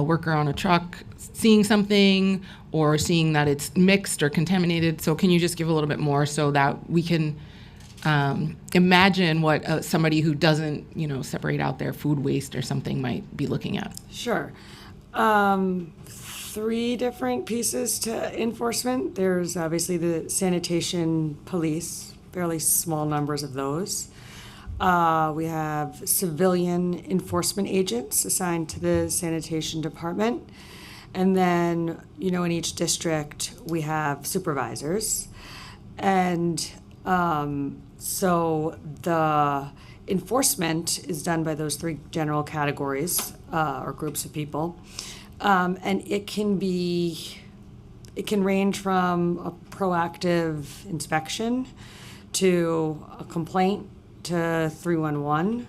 worker on a truck seeing something, or seeing that it's mixed or contaminated? So can you just give a little bit more so that we can imagine what somebody who doesn't, separate out their food waste or something might be looking at? Sure. 3 different pieces to enforcement. There's obviously the sanitation police, fairly small numbers of those. We have civilian enforcement agents assigned to the sanitation department. And then, in each district, we have supervisors. And so the enforcement is done by those 3 general categories or groups of people. And it can range from a proactive inspection to a complaint to 311.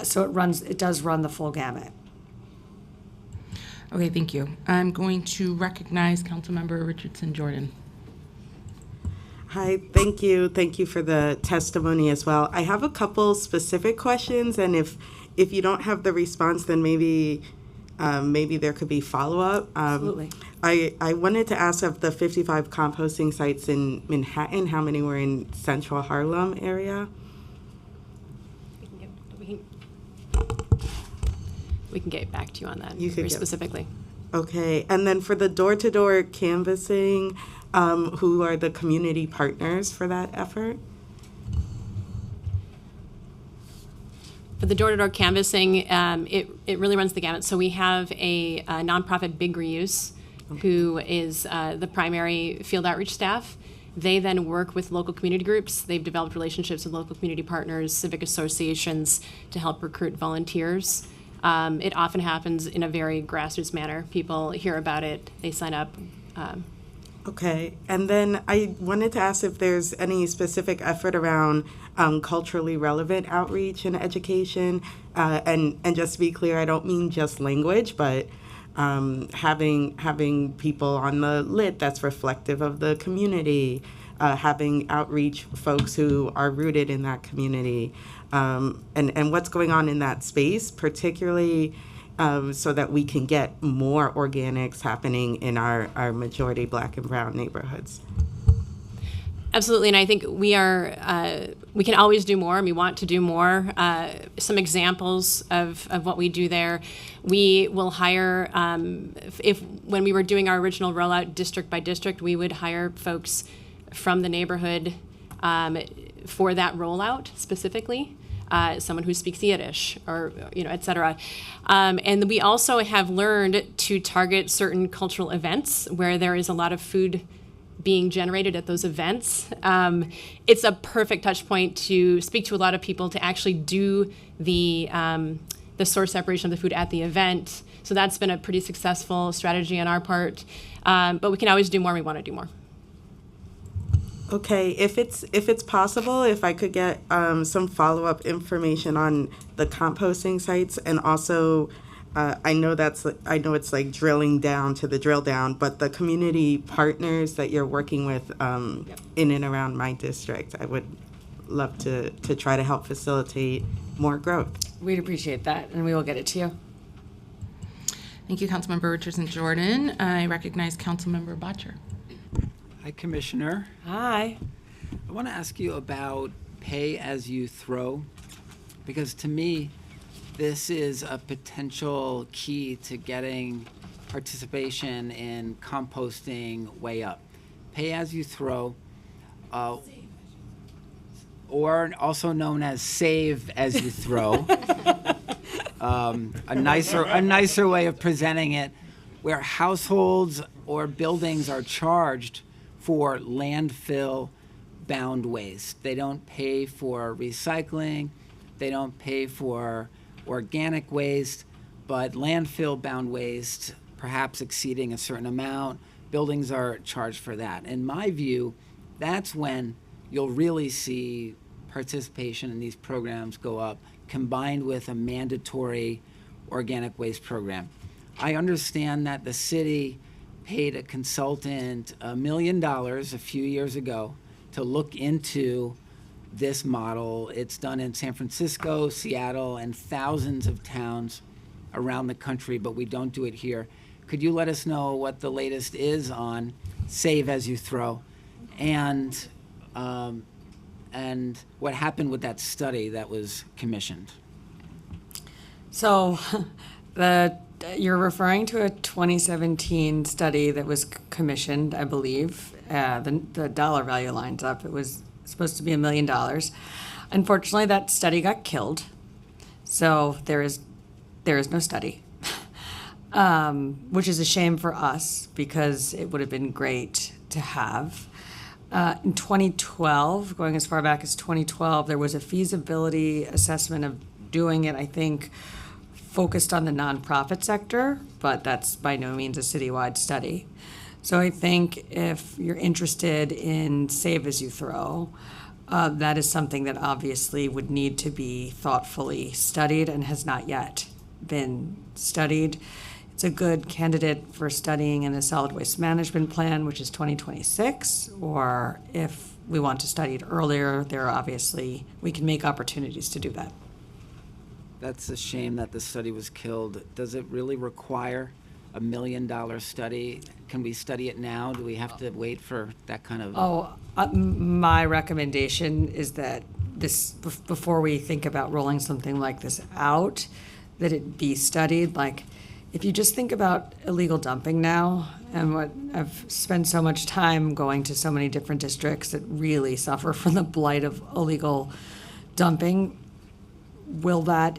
So it does run the full gamut. Okay, thank you. I'm going to recognize Councilmember Richardson Jordan. Hi, thank you. Thank you for the testimony as well. I have a couple specific questions, and if you don't have the response, then maybe there could be follow-up. Absolutely. I wanted to ask, of the 55 composting sites in Manhattan, how many were in Central Harlem area? We can get back to you on that You could very get- specifically. Okay, and then for the door-to-door canvassing, who are the community partners for that effort? For the door-to-door canvassing, it really runs the gamut. So we have a nonprofit, Big Reuse, who is the primary field outreach staff. They then work with local community groups. They've developed relationships with local community partners, civic associations to help recruit volunteers. It often happens in a very grassroots manner. People hear about it, they sign up. Okay, and then I wanted to ask if there's any specific effort around culturally relevant outreach and education. And just to be clear, I don't mean just language, but having people on the lit that's reflective of the community, having outreach folks who are rooted in that community, and what's going on in that space, particularly so that we can get more organics happening in our majority Black and brown neighborhoods. Absolutely, and I think we can always do more, and we want to do more. Some examples of what we do there, we will hire, when we were doing our original rollout district by district, we would hire folks from the neighborhood for that rollout specifically. Someone who speaks Yiddish, or et cetera. And we also have learned to target certain cultural events where there is a lot of food being generated at those events. It's a perfect touch point to speak to a lot of people to actually do the source separation of the food at the event. So that's been a pretty successful strategy on our part. But we can always do more. We want to do more. Okay, if it's possible, if I could get some follow-up information on the composting sites, and also I know it's like drilling down to the drill down, but the community partners that you're working with in and around my district, I would love to try to help facilitate more growth. We'd appreciate that, and we will get it to you. Thank you, Councilmember Richardson Jordan. I recognize Councilmember Botcher. Hi, Commissioner. Hi. I want to ask you about pay as you throw, because to me, this is a potential key to getting participation in composting way up. Pay as you throw, or also known as save as you throw, a nicer way of presenting it, where households or buildings are charged for landfill-bound waste. They don't pay for recycling, they don't pay for organic waste, but landfill-bound waste, perhaps exceeding a certain amount, buildings are charged for that. In my view, that's when you'll really see participation in these programs go up, combined with a mandatory organic waste program. I understand that the city paid a consultant $1 million a few years ago to look into this model. It's done in San Francisco, Seattle, and thousands of towns around the country, but we don't do it here. Could you let us know what the latest is on Save As You Throw, and what happened with that study that was commissioned? So, you're referring to a 2017 study that was commissioned, I believe. The dollar value lines up. It was supposed to be $1 million. Unfortunately, that study got killed. So there is no study, which is a shame for us because it would have been great to have. In 2012, going as far back as 2012, there was a feasibility assessment of doing it, I think, focused on the nonprofit sector, but that's by no means a citywide study. So I think if you're interested in Save As You Throw, that is something that obviously would need to be thoughtfully studied and has not yet been studied. it's a good candidate for studying in a solid waste management plan, which is 2026, or if we want to study it earlier, we can make opportunities to do that. That's a shame that the study was killed. Does it really require a $1 million study? Can we study it now? Do we have to wait for that kind of? My recommendation is that before we think about rolling something like this out, that it be studied. Like, if you just think about illegal dumping now, and what I've spent so much time going to so many different districts that really suffer from the blight of illegal dumping, will that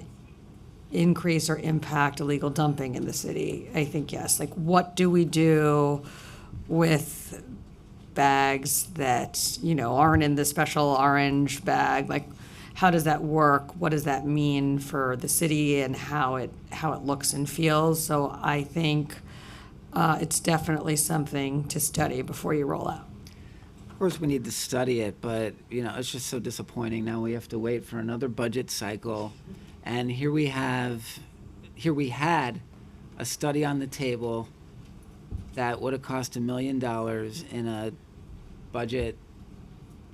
increase or impact illegal dumping in the city? I think yes. Like, what do we do with bags that, aren't in the special orange bag? Like, how does that work? What does that mean for the city and how it looks and feels? So I think it's definitely something to study before you roll out. Of course, we need to study it, but it's just so disappointing. Now we have to wait for another budget cycle, and here we had a study on the table that would have cost $1 million in a budget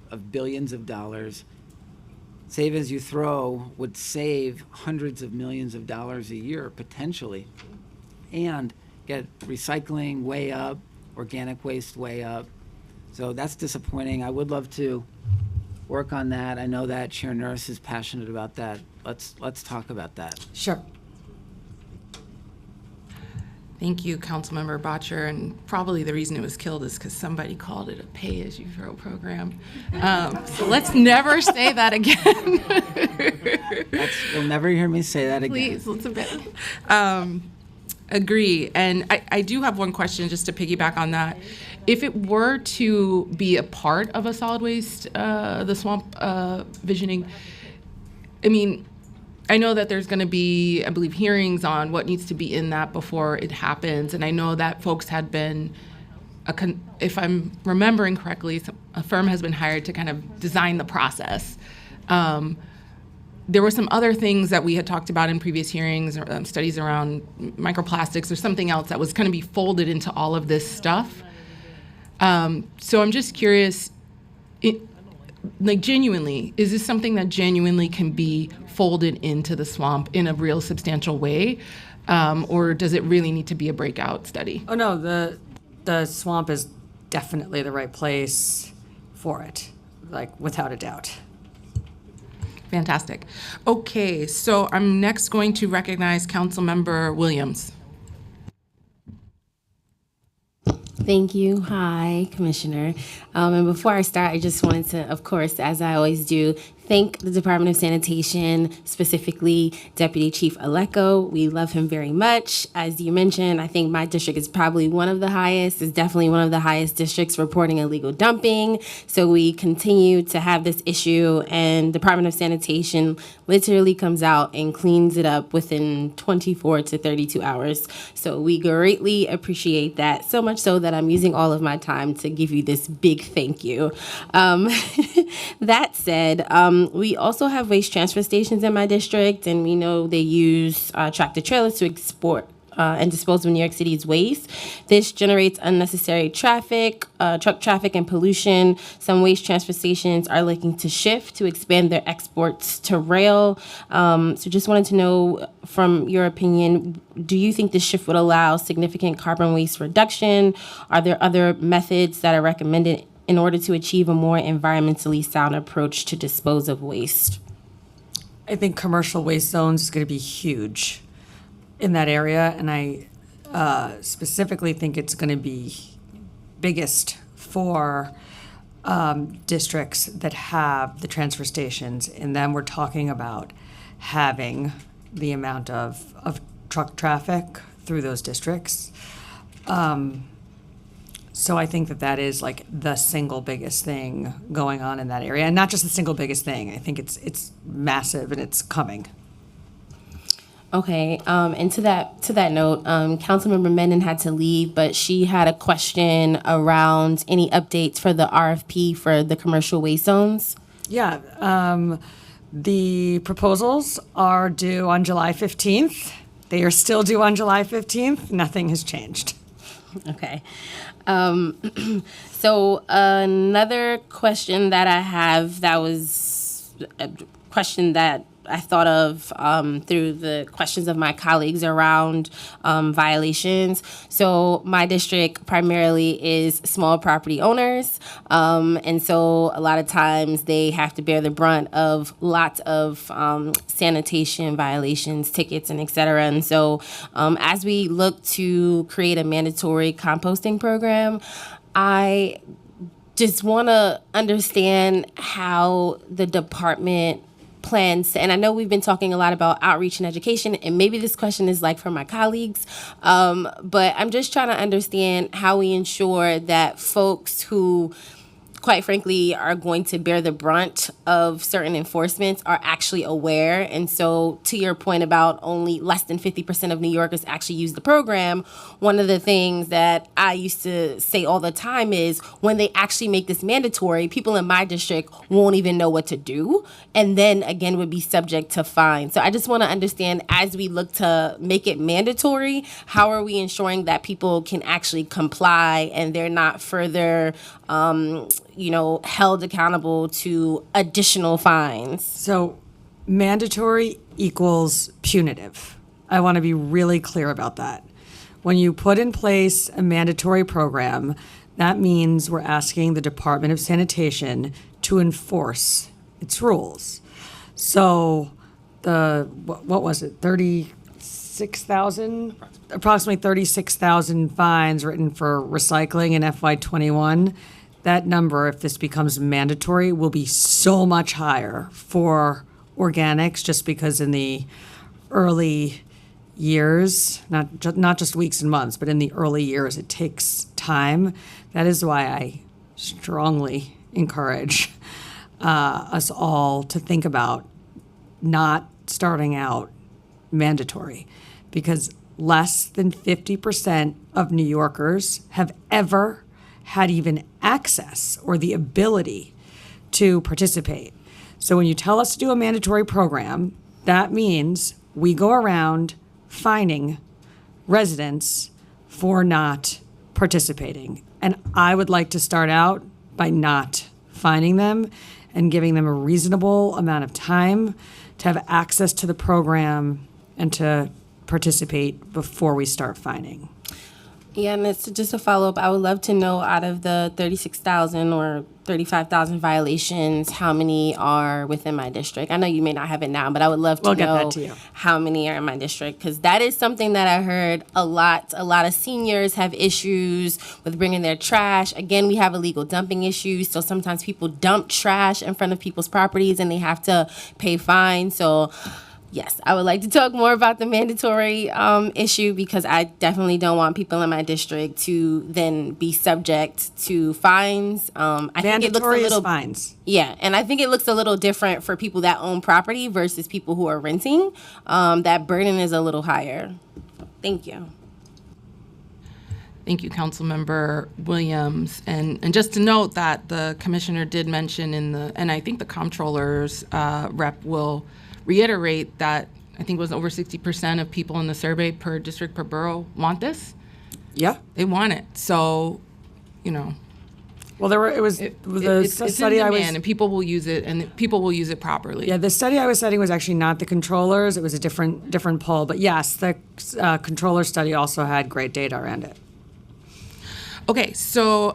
of billions of dollars. Save as you throw would save hundreds of millions of dollars a year potentially, and get recycling way up, organic waste way up. So that's disappointing. I would love to work on that. I know that Chair Nurse is passionate about that. Let's talk about that. Sure. Thank you, Councilmember Botcher. And probably the reason it was killed is because somebody called it a pay-as-you-throw program. So let's never say that again. You'll never hear me say that again. Please, let's abandon. Agree. And I do have one question just to piggyback on that. If it were to be a part of a solid waste, the swamp visioning, I know that there's going to be, I believe, hearings on what needs to be in that before it happens. And I know that folks had been, if I'm remembering correctly, a firm has been hired to kind of design the process. There were some other things that we had talked about in previous hearings, or studies around microplastics or something else that was going to be folded into all of this stuff. So I'm just curious, genuinely, is this something that genuinely can be folded into the swamp in a real substantial way? Or does it really need to be a breakout study? Oh, no, the swamp is definitely the right place for it, without a doubt. Fantastic. Okay, so I'm next going to recognize Councilmember Williams. Thank you. Hi, Commissioner. And before I start, I just wanted to, of course, as I always do, thank the Department of Sanitation, specifically Deputy Chief Aleko. We love him very much. As you mentioned, I think my district is probably one of the highest, is definitely one of the highest districts reporting illegal dumping. So we continue to have this issue, and Department of Sanitation literally comes out and cleans it up within 24 to 32 hours. So we greatly appreciate that, so much so that I'm using all of my time to give you this big thank you. That said, we also have waste transfer stations in my district, and we know they use tractor trailers to export and dispose of New York City's waste. This generates unnecessary traffic, truck traffic, and pollution. Some waste transfer stations are looking to shift to expand their exports to rail. So just wanted to know, from your opinion, do you think this shift would allow significant carbon waste reduction? Are there other methods that are recommended in order to achieve a more environmentally sound approach to dispose of waste? I think commercial waste zones is going to be huge in that area, and I specifically think it's going to be biggest for districts that have the transfer stations, and then we're talking about having the amount of truck traffic through those districts. So I think that is the single biggest thing going on in that area, and not just the single biggest thing. I think it's massive and it's coming. Okay, and to that note, Councilmember Menon had to leave, but she had a question around any updates for the RFP for the commercial waste zones. Yeah, the proposals are due on July 15th. They are still due on July 15th. Nothing has changed. Okay. So another question that I have that was a question that I thought of through the questions of my colleagues around violations. So my district primarily is small property owners. And so a lot of times they have to bear the brunt of lots of sanitation violations, tickets, and et cetera. And so as we look to create a mandatory composting program, I just want to understand how the department plans, and I know we've been talking a lot about outreach and education, and maybe this question is like for my colleagues, but I'm just trying to understand how we ensure that folks who, quite frankly, are going to bear the brunt of certain enforcements are actually aware. And so to your point about only less than 50% of New Yorkers actually use the program, one of the things that I used to say all the time is when they actually make this mandatory, people in my district won't even know what to do, and then again would be subject to fines. So I just want to understand, as we look to make it mandatory, how are we ensuring that people can actually comply and they're not further held accountable to additional fines? So mandatory equals punitive. I want to be really clear about that. When you put in place a mandatory program, that means we're asking the Department of Sanitation to enforce its rules. So what was it, 36,000? Approximately 36,000 fines written for recycling in FY21. That number, if this becomes mandatory, will be so much higher for organics, just because in the early years, not just weeks and months, but in the early years, it takes time. That is why I strongly encourage us all to think about not starting out mandatory, because less than 50% of New Yorkers have ever had even access or the ability to participate. So when you tell us to do a mandatory program, that means we go around fining residents for not participating. And I would like to start out by not fining them and giving them a reasonable amount of time to have access to the program and to participate before we start fining. Yeah, and it's just a follow-up. I would love to know, out of the 36,000 or 35,000 violations, how many are within my district? I know you may not have it now, but I would love to We'll get know that to you. how many are in my district, because that is something that I heard a lot. A lot of seniors have issues with bringing their trash. Again, we have illegal dumping issues, so sometimes people dump trash in front of people's properties and they have to pay fines. So yes, I would like to talk more about the mandatory issue, because I definitely don't want people in my district to then be subject to fines. I think it looks a Mandatory little is fines. Yeah, and I think it looks a little different for people that own property versus people who are renting. That burden is a little higher. Thank you. Thank you, Councilmember Williams. And just to note that the commissioner did mention and I think the comptroller's rep will reiterate that I think it was over 60% of people in the survey per district per borough want this. Yeah. They want it. So, Well, it's study in I demand, was. and people will use it, and people will use it properly. Yeah, the study I was citing was actually not the controllers. It was a different poll. But yes, the controller study also had great data around it. Okay, so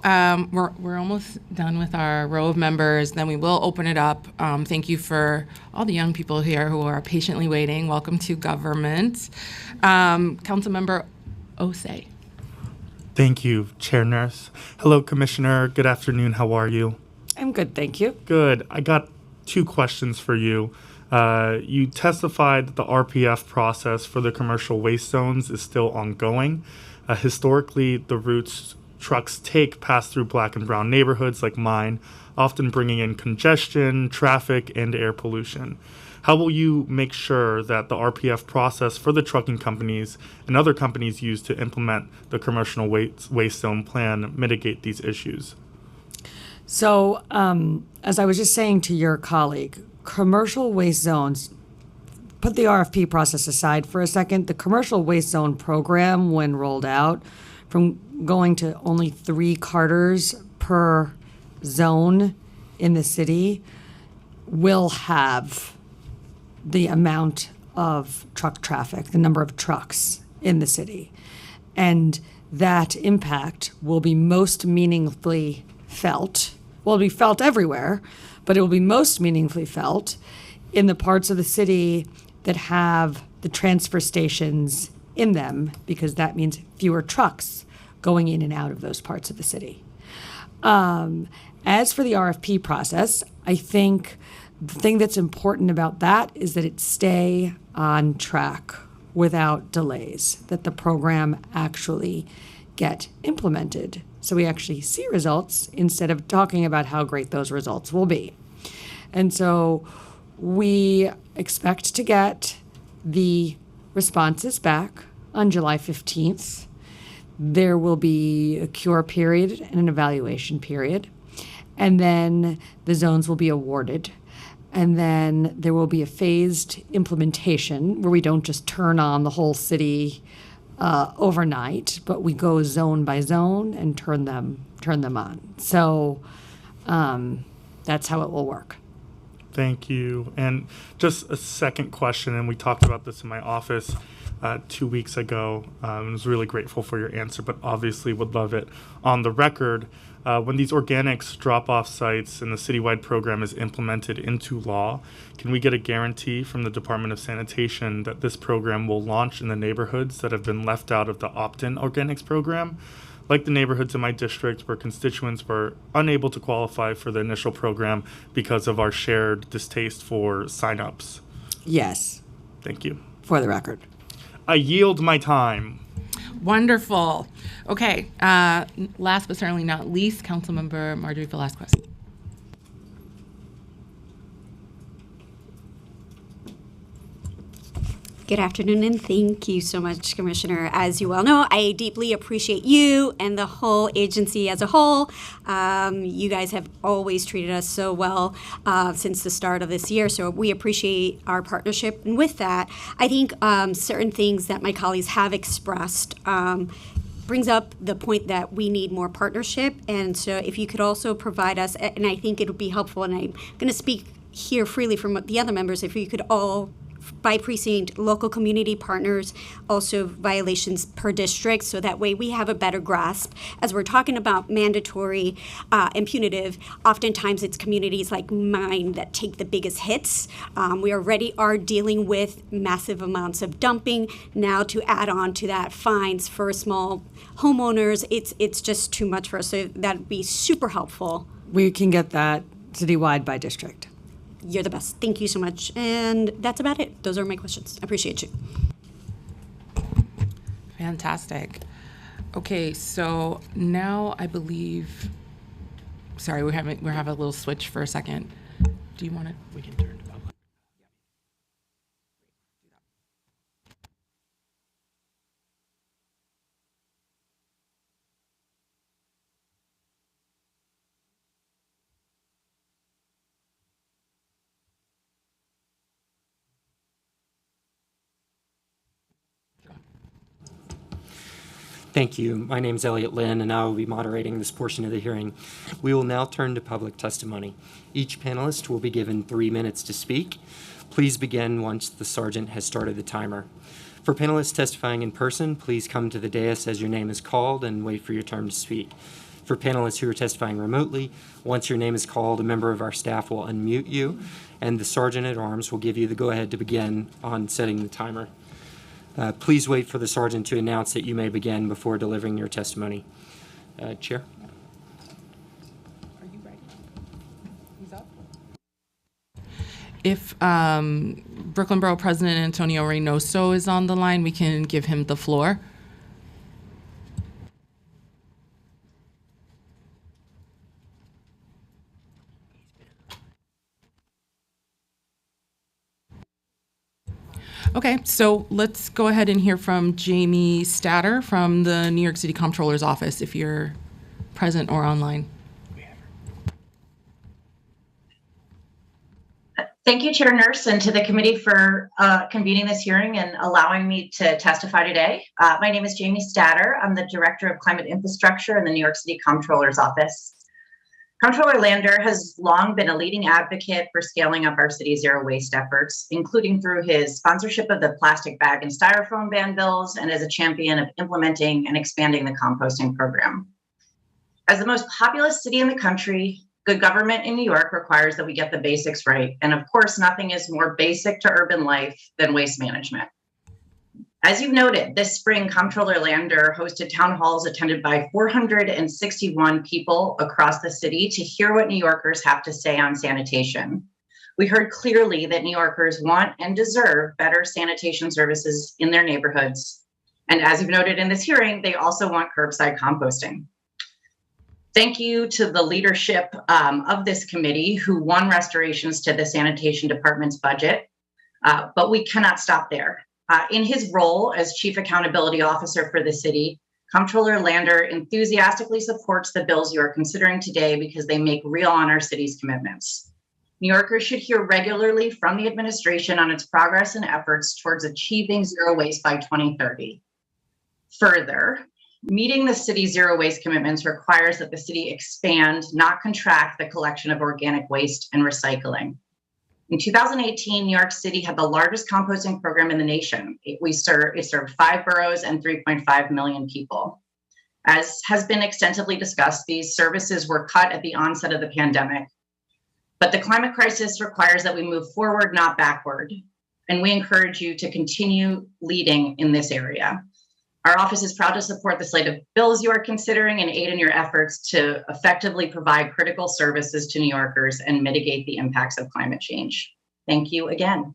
we're almost done with our row of members. Then we will open it up. Thank you for all the young people here who are patiently waiting. Welcome to government. Councilmember Osei. Thank you, Chair Nurse. Hello, Commissioner. Good afternoon. How are you? I'm good, thank you. Good. I got two questions for you. You testified that the RPF process for the commercial waste zones is still ongoing. Historically, the routes trucks take pass through Black and brown neighborhoods like mine, often bringing in congestion, traffic, and air pollution. How will you make sure that the RPF process for the trucking companies and other companies used to implement the commercial waste zone plan mitigate these issues? So, as I was just saying to your colleague, commercial waste zones put the RFP process aside for a second, the commercial waste zone program, when rolled out, from going to only 3 carters per zone in the city, will have the amount of truck traffic, the number of trucks in the city. And that impact will be most meaningfully felt. Well, it'll be felt everywhere, but it will be most meaningfully felt in the parts of the city that have the transfer stations in them, because that means fewer trucks going in and out of those parts of the city. As for the RFP process, I think the thing that's important about that is that it stay on track without delays, that the program actually get implemented so we actually see results instead of talking about how great those results will be. And so we expect to get the responses back on July 15th. There will be a cure period and an evaluation period. And then the zones will be awarded. And then there will be a phased implementation where we don't just turn on the whole city overnight, but we go zone by zone and turn them on. So that's how it will work. Thank you. And just a second question, and we talked about this in my office 2 weeks ago. I was really grateful for your answer, but obviously would love it on the record. When these organics drop-off sites and the citywide program is implemented into law, can we get a guarantee from the Department of Sanitation that this program will launch in the neighborhoods that have been left out of the opt-in organics program? Like the neighborhoods in my district where constituents were unable to qualify for the initial program because of our shared distaste for signups. Yes. Thank you. For the record. I yield my time. Wonderful. Okay, last but certainly not least, Councilmember Marjorie Velasquez. Good afternoon, and thank you so much, Commissioner. As you well know, I deeply appreciate you and the whole agency as a whole. You guys have always treated us so well since the start of this year, so we appreciate our partnership. And with that, I think certain things that my colleagues have expressed brings up the point that we need more partnership. And so if you could also provide us, and I think it would be helpful, and I'm going to speak here freely from the other members, if you could all by precinct, local community partners, also violations per district, so that way we have a better grasp. As we're talking about mandatory and punitive, oftentimes it's communities like mine that take the biggest hits. We already are dealing with massive amounts of dumping. Now to add on to that, fines for small homeowners, it's just too much for us. So that'd be super helpful. We can get that citywide by district. You're the best. Thank you so much. And that's about it. Those are my questions. I appreciate you. Fantastic. Okay, so now I believe, sorry, we're having a little switch for a second. Do you want to? We can turn to public. Thank you. My name is Elliot Lynn, and I will be moderating this portion of the hearing. We will now turn to public testimony. Each panelist will be given 3 minutes to speak. Please begin once the sergeant has started the timer. For panelists testifying in person, please come to the dais as your name is called and wait for your turn to speak. For panelists who are testifying remotely, once your name is called, a member of our staff will unmute you, and the sergeant at arms will give you the go-ahead to begin on setting the timer. Please wait for the sergeant to announce that you may begin before delivering your testimony. Chair? Are you ready? He's up. If Brooklyn Borough President Antonio Reynoso is on the line, we can give him the floor. Okay, so let's go ahead and hear from Jamie Statter from the New York City Comptroller's Office, if you're present or online. Thank you, Chair Nurse, and to the committee for convening this hearing and allowing me to testify today. My name is Jamie Statter. I'm the Director of Climate Infrastructure in the New York City Comptroller's Office. Comptroller Lander has long been a leading advocate for scaling up our city's zero waste efforts, including through his sponsorship of the plastic bag and styrofoam ban bills and as a champion of implementing and expanding the composting program. As the most populous city in the country, good government in New York requires that we get the basics right. And of course, nothing is more basic to urban life than waste management. As you've noted, this spring, Comptroller Lander hosted town halls attended by 461 people across the city to hear what New Yorkers have to say on sanitation. We heard clearly that New Yorkers want and deserve better sanitation services in their neighborhoods. And as you've noted in this hearing, they also want curbside composting. Thank you to the leadership of this committee who won restorations to the sanitation department's budget, but we cannot stop there. In his role as Chief Accountability Officer for the city, Comptroller Lander enthusiastically supports the bills you are considering today because they make real on our city's commitments. New Yorkers should hear regularly from the administration on its progress and efforts towards achieving zero waste by 2030. Further, meeting the city's zero waste commitments requires that the city expand, not contract, the collection of organic waste and recycling. In 2018, New York City had the largest composting program in the nation. It served 5 boroughs and 3.5 million people. As has been extensively discussed, these services were cut at the onset of the pandemic. But the climate crisis requires that we move forward, not backward. And we encourage you to continue leading in this area. Our office is proud to support the slate of bills you are considering and aid in your efforts to effectively provide critical services to New Yorkers and mitigate the impacts of climate change. Thank you again.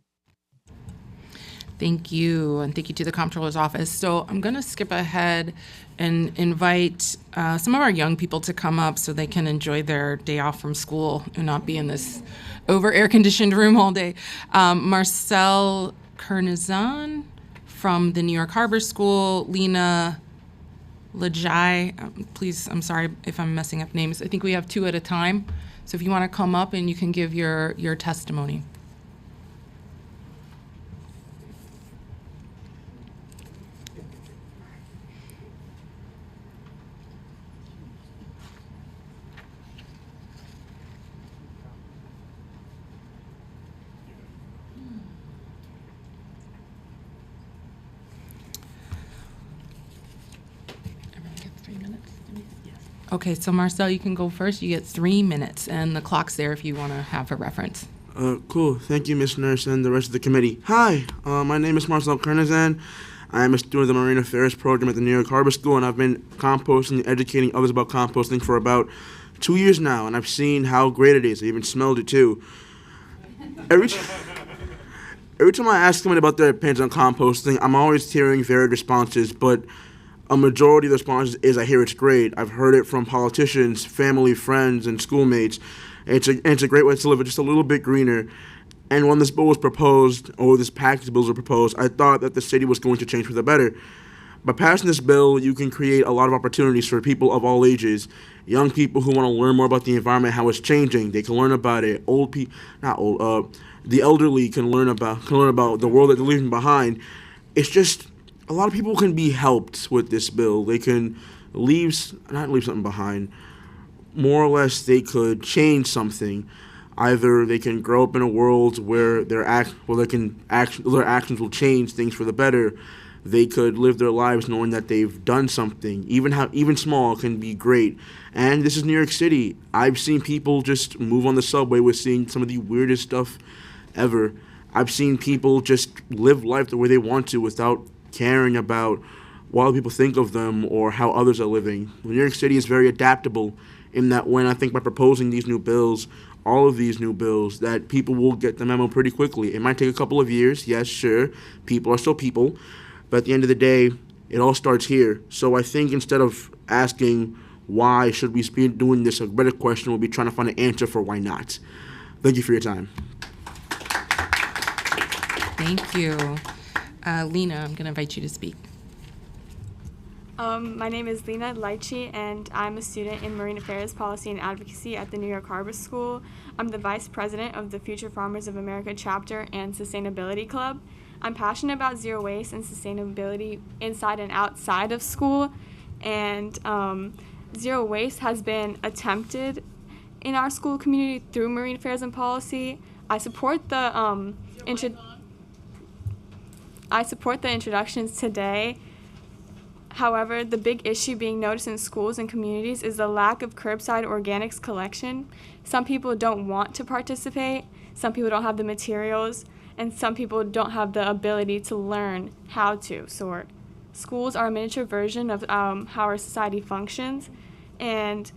Thank you, and thank you to the Comptroller's Office. So I'm going to skip ahead and invite some of our young people to come up so they can enjoy their day off from school and not be in this over air-conditioned room all day. Marcel Kernizan from the New York Harbor School, Lena Lajai, please, I'm sorry if I'm messing up names. I think we have 2 at a time. So if you want to come up and you can give your testimony. Okay, so Marcel, you can go first. You get 3 minutes, and the clock's there if you want to have a reference. Cool. Thank you, Ms. Nurse, and the rest of the committee. Hi, my name is Marcel Kernizan. I am a student of the Marine Affairs program at the New York Harbor School, and I've been composting and educating others about composting for about 2 years now, and I've seen how great it is. I even smelled it, too. Every time I ask someone about their opinions on composting, I'm always hearing varied responses, but a majority of the responses is I hear it's great. I've heard it from politicians, family, friends, and schoolmates. It's a great way to live it just a little bit greener. And when this bill was proposed, or this package of bills were proposed, I thought that the city was going to change for the better. By passing this bill, you can create a lot of opportunities for people of all ages. Young people who want to learn more about the environment, how it's changing, they can learn about it. The elderly can learn about the world that they're leaving behind. It's just a lot of people can be helped with this bill. They can not leave something behind. More or less, they could change something. Either they can grow up in a world where their actions will change things for the better. They could live their lives knowing that they've done something. Even small can be great. And this is New York City. I've seen people just move on the subway with seeing some of the weirdest stuff ever. I've seen people just live life the way they want to without caring about what other people think of them or how others are living. New York City is very adaptable in that when I think by proposing these new bills, all of these new bills, that people will get the memo pretty quickly. It might take a couple of years, yes, sure. People are still people. But at the end of the day, it all starts here. So I think instead of asking why should we be doing this, a better question will be trying to find an answer for why not. Thank you for your time. Thank you. Lena, I'm going to invite you to speak. My name is Lena Lychee, and I'm a student in Marine Affairs Policy and Advocacy at the New York Harbor School. I'm the Vice President of the Future Farmers of America chapter and Sustainability Club. I'm passionate about zero waste and sustainability inside and outside of school, and zero waste has been attempted in our school community through Marine Affairs and Policy. I support the introductions today. However, the big issue being noticed in schools and communities is the lack of curbside organics collection. Some people don't want to participate, some people don't have the materials, and some people don't have the ability to learn how to sort. Schools are a miniature version of how our society functions, and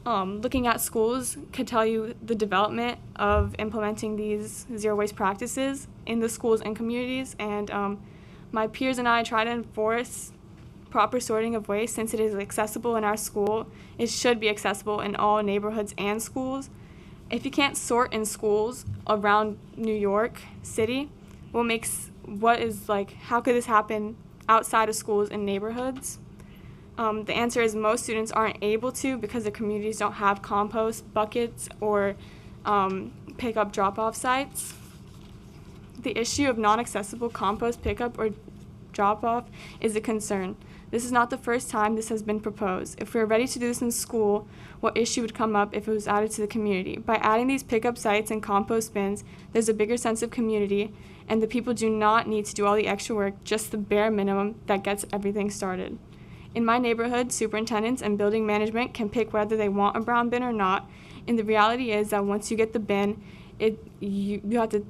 looking at schools could tell you the development of implementing these zero waste practices in the schools and communities, and my peers and I try to enforce proper sorting of waste. Since it is accessible in our school, it should be accessible in all neighborhoods and schools. If you can't sort in schools around New York City, how could this happen outside of schools and neighborhoods? The answer is most students aren't able to because the communities don't have compost buckets or pickup drop-off sites. The issue of non-accessible compost pickup or drop-off is a concern. This is not the first time this has been proposed. If we are ready to do this in school, what issue would come up if it was added to the community? By adding these pickup sites and compost bins, there's a bigger sense of community, and the people do not need to do all the extra work, just the bare minimum that gets everything started. In my neighborhood, superintendents and building management can pick whether they want a brown bin or not, and the reality is that once you get the bin, you have to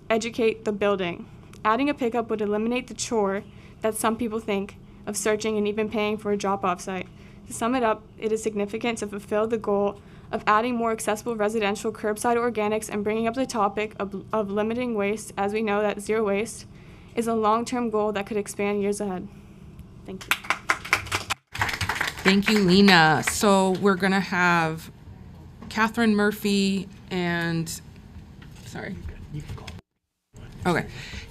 educate the building. Adding a pickup would eliminate the chore that some people think of searching and even paying for a drop-off site. To sum it up, it is significant to fulfill the goal of adding more accessible residential curbside organics and bringing up the topic of limiting waste, as we know that zero waste is a long-term goal that could expand years ahead. Thank you. Thank you, Lena. So we're going to have Catherine Murphy and,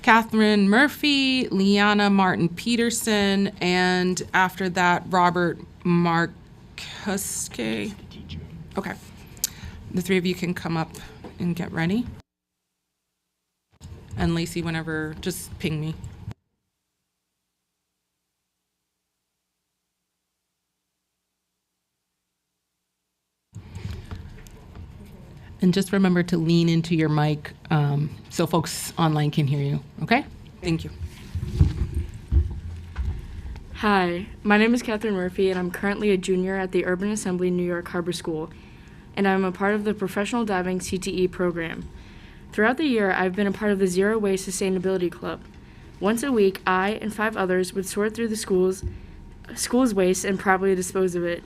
Catherine Murphy, Liana Martin Peterson, and after that, Robert Markuske. Okay. The three of you can come up and get ready. And Lacey, whenever, just ping me. And just remember to lean into your mic so folks online can hear you, okay? Thank you. Hi, my name is Catherine Murphy, and I'm currently a junior at the Urban Assembly New York Harbor School, and I'm a part of the Professional Diving CTE program. Throughout the year, I've been a part of the Zero Waste Sustainability Club. Once a week, I and 5 others would sort through the school's waste and properly dispose of it.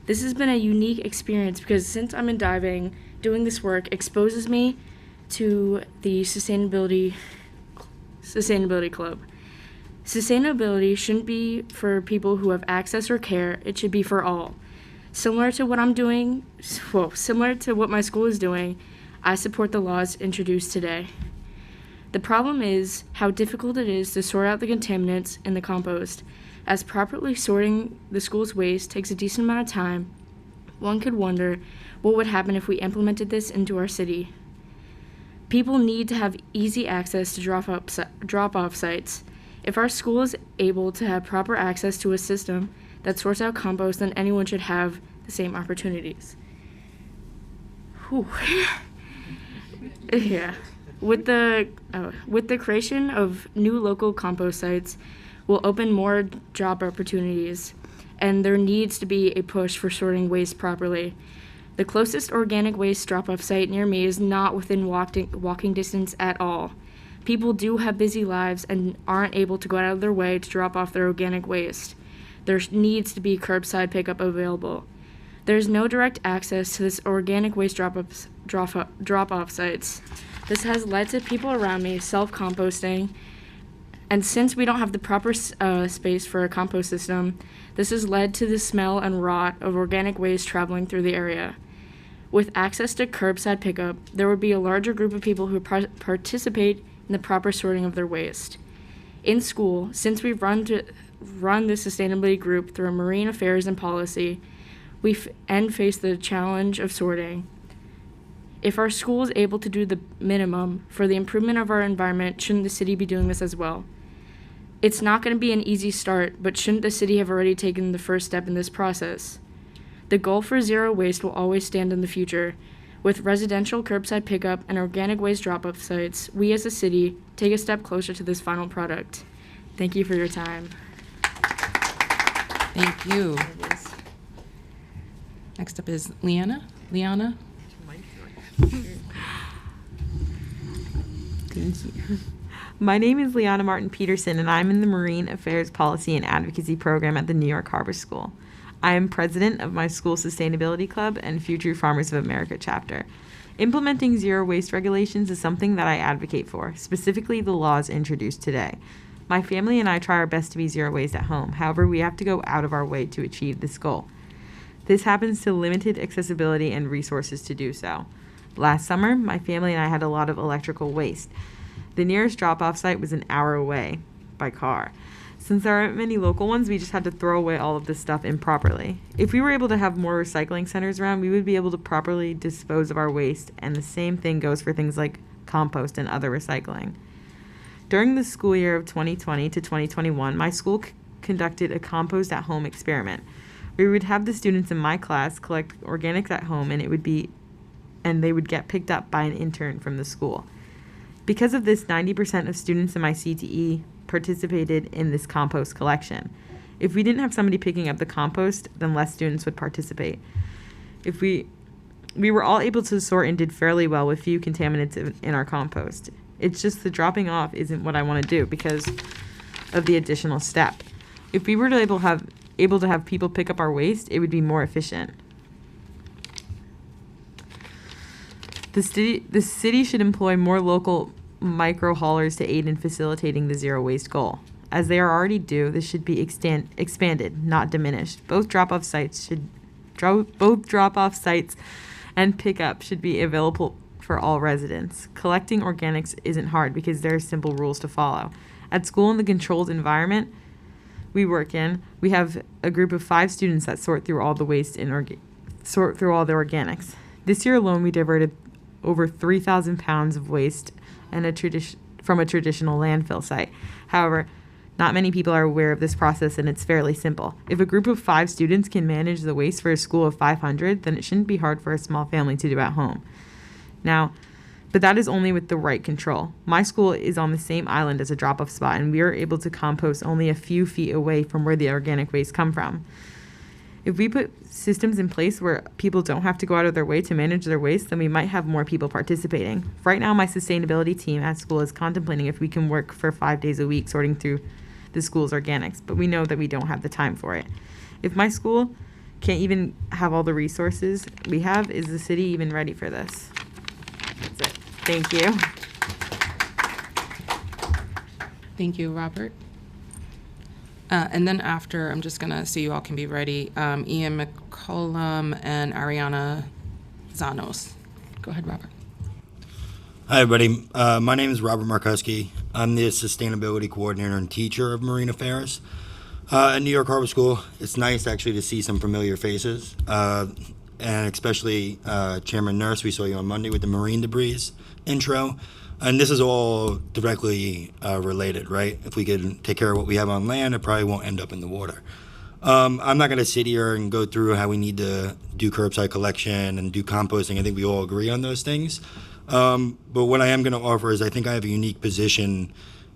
This has been a unique experience because since I'm in diving, doing this work exposes me to the Sustainability Club. Sustainability shouldn't be for people who have access or care, it should be for all. Similar to what my school is doing, I support the laws introduced today. The problem is how difficult it is to sort out the contaminants in the compost. As properly sorting the school's waste takes a decent amount of time, one could wonder what would happen if we implemented this into our city. People need to have easy access to drop-off sites. If our school is able to have proper access to a system that sorts out compost, then anyone should have the same opportunities. Whew. Yeah. With the creation of new local compost sites, will open more job opportunities, and there needs to be a push for sorting waste properly. The closest organic waste drop-off site near me is not within walking distance at all. People do have busy lives and aren't able to go out of their way to drop off their organic waste. There needs to be curbside pickup available. There's no direct access to this organic waste drop-off sites. This has led to people around me self-composting, and since we don't have the proper space for a compost system, this has led to the smell and rot of organic waste traveling through the area. With access to curbside pickup, there would be a larger group of people who participate in the proper sorting of their waste. In school, since we run run the sustainability group through marine affairs and policy, we face the challenge of sorting. If our school is able to do the minimum for the improvement of our environment, shouldn't the city be doing this as well? It's not going to be an easy start, but shouldn't the city have already taken the first step in this process? The goal for zero waste will always stand in the future. With residential curbside pickup and organic waste drop-off sites, we as a city take a step closer to this final product. Thank you for your time. Thank you. Next up is Liana. Thank you. My name is Liana Martin Peterson, and I'm in the Marine Affairs Policy and Advocacy Program at the New York Harbor School. I am president of my school sustainability club and Future Farmers of America chapter. Implementing zero waste regulations is something that I advocate for, specifically the laws introduced today. My family and I try our best to be zero waste at home. However, we have to go out of our way to achieve this goal. This happens to limited accessibility and resources to do so. Last summer, my family and I had a lot of electrical waste. The nearest drop-off site was an hour away by car. Since there aren't many local ones, we just had to throw away all of this stuff improperly. If we were able to have more recycling centers around, we would be able to properly dispose of our waste, and the same thing goes for things like compost and other recycling. During the school year of 2020 to 2021, my school conducted a compost at home experiment. We would have the students in my class collect organics at home, and they would get picked up by an intern from the school. Because of this, 90% of students in my CTE participated in this compost collection. If we didn't have somebody picking up the compost, then less students would participate. We were all able to sort and did fairly well with few contaminants in our compost. It's just the dropping off isn't what I want to do because of the additional step. If we were able to have people pick up our waste, it would be more efficient. The city should employ more local micro haulers to aid in facilitating the zero waste goal. As they are already do, this should be expanded, not diminished. Both drop-off sites and pickup should be available for all residents. Collecting organics isn't hard because there are simple rules to follow. At school, in the controlled environment we work in, we have a group of 5 students that sort through all the waste and sort through all the organics. This year alone, we diverted over 3,000 pounds of waste from a traditional landfill site. However, not many people are aware of this process, and it's fairly simple. If a group of 5 students can manage the waste for a school of 500, then it shouldn't be hard for a small family to do at home. But that is only with the right control. My school is on the same island as a drop-off spot, and we are able to compost only a few feet away from where the organic waste come from. If we put systems in place where people don't have to go out of their way to manage their waste, then we might have more people participating. Right now, my sustainability team at school is contemplating if we can work for 5 days a week sorting through the school's organics, but we know that we don't have the time for it. If my school can't even have all the resources we have, is the city even ready for this? That's it. Thank you. Thank you, Robert. And then after, I'm just going to, so you all can be ready, Ian McCollum and Ariana Zanos. Go ahead, Robert. Hi, everybody. My name is Robert Markuski. I'm the Sustainability Coordinator and Teacher of Marine Affairs at New York Harbor School. It's nice, actually, to see some familiar faces, and especially Chairman Nurse. We saw you on Monday with the marine debris intro. And this is all directly related, right? If we could take care of what we have on land, it probably won't end up in the water. I'm not going to sit here and go through how we need to do curbside collection and do composting. I think we all agree on those things. But what I am going to offer is I think I have a unique position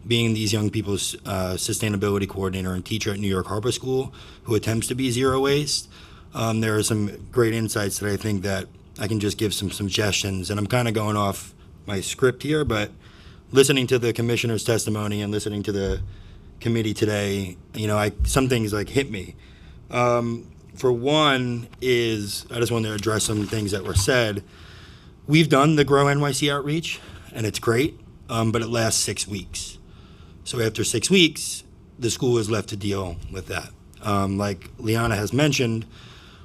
being these young people's sustainability coordinator and teacher at New York Harbor School who attempts to be zero waste. There are some great insights that I think that I can just give some suggestions. And I'm kind of going off my script here, but listening to the commissioner's testimony and listening to the committee today, some things hit me. For one is, I just want to address some things that were said. We've done the Grow NYC outreach, and it's great, but it lasts 6 weeks. So after 6 weeks, the school is left to deal with that. Like Liana has mentioned,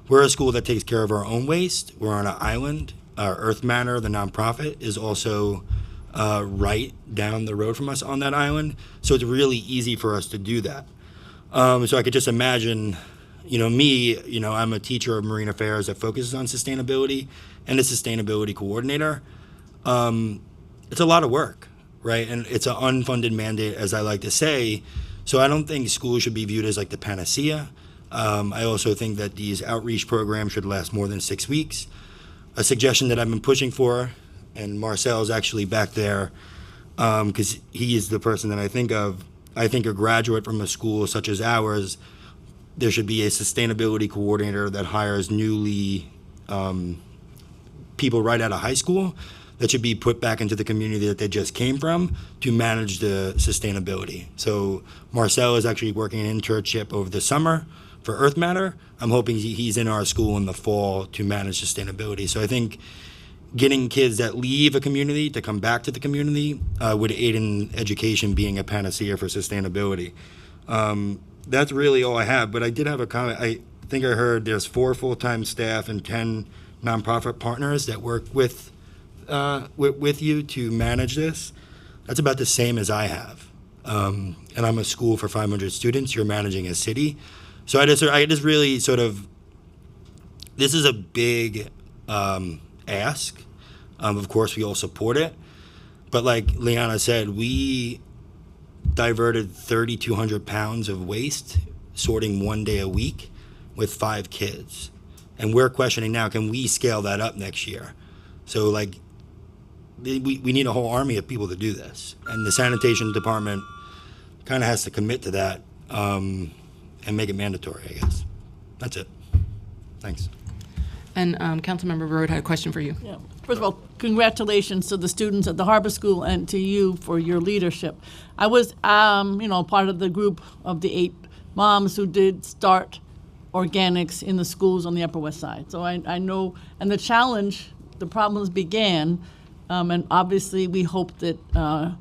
we're a school that takes care of our own waste. We're on an island. Earth Manor, the nonprofit, is also right down the road from us on that island. So it's really easy for us to do that. So I could just imagine, me, I'm a teacher of marine affairs that focuses on sustainability and a sustainability coordinator. It's a lot of work, right? And it's an unfunded mandate, as I like to say. So I don't think schools should be viewed as like the panacea. I also think that these outreach programs should last more than 6 weeks. A suggestion that I've been pushing for, and Marcel is actually back there, because he is the person that I think of. I think a graduate from a school such as ours, there should be a sustainability coordinator that hires newly people right out of high school that should be put back into the community that they just came from to manage the sustainability. So Marcel is actually working an internship over the summer for Earth Matter. I'm hoping he's in our school in the fall to manage sustainability. So I think getting kids that leave a community to come back to the community would aid in education being a panacea for sustainability. That's really all I have, but I did have a comment. I think I heard there's 4 full-time staff and 10 nonprofit partners that work with you to manage this. That's about the same as I have. And I'm a school for 500 students. You're managing a city. So I just really sort of, this is a big ask. Of course, we all support it. But like Liana said, we diverted 3,200 pounds of waste, sorting 1 day a week with 5 kids. And we're questioning now, can we scale that up next year? So like, we need a whole army of people to do this. And the sanitation department kind of has to commit to that and make it mandatory, I guess. That's it. Thanks. And Councilmember Road had a question for you. Yeah. First of all, congratulations to the students at the Harbor School and to you for your leadership. I was, part of the group of the 8 moms who did start organics in the schools on the Upper West Side. So I know, and the challenge, the problems began, and obviously we hope that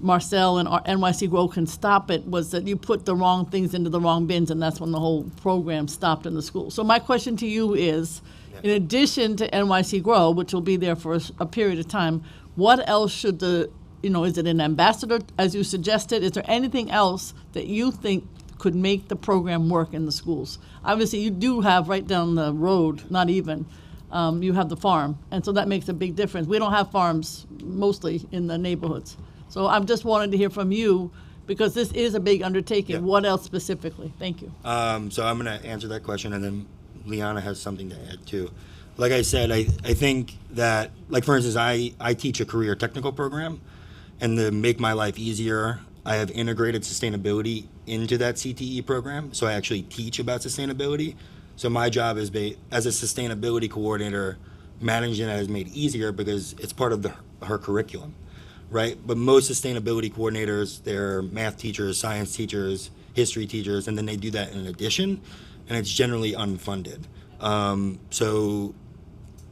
Marcel and NYC Grow can stop it, was that you put the wrong things into the wrong bins, and that's when the whole program stopped in the school. So my question to you is, in addition to NYC Grow, which will be there for a period of time, what else should is it an ambassador, as you suggested? Is there anything else that you think could make the program work in the schools? Obviously, you do have right down the road, not even, you have the farm, and so that makes a big difference. We don't have farms mostly in the neighborhoods. So I'm just wanting to hear from you, because this is a big undertaking. Yeah. What else specifically? Thank you. So I'm going to answer that question, and then Liana has something to add too. Like I said, I think that, like for instance, I teach a career technical program, and to make my life easier, I have integrated sustainability into that CTE program. So I actually teach about sustainability. So my job is, as a sustainability coordinator, managing that is made easier because it's part of her curriculum, right? But most sustainability coordinators, they're math teachers, science teachers, history teachers, and then they do that in addition, and it's generally unfunded. So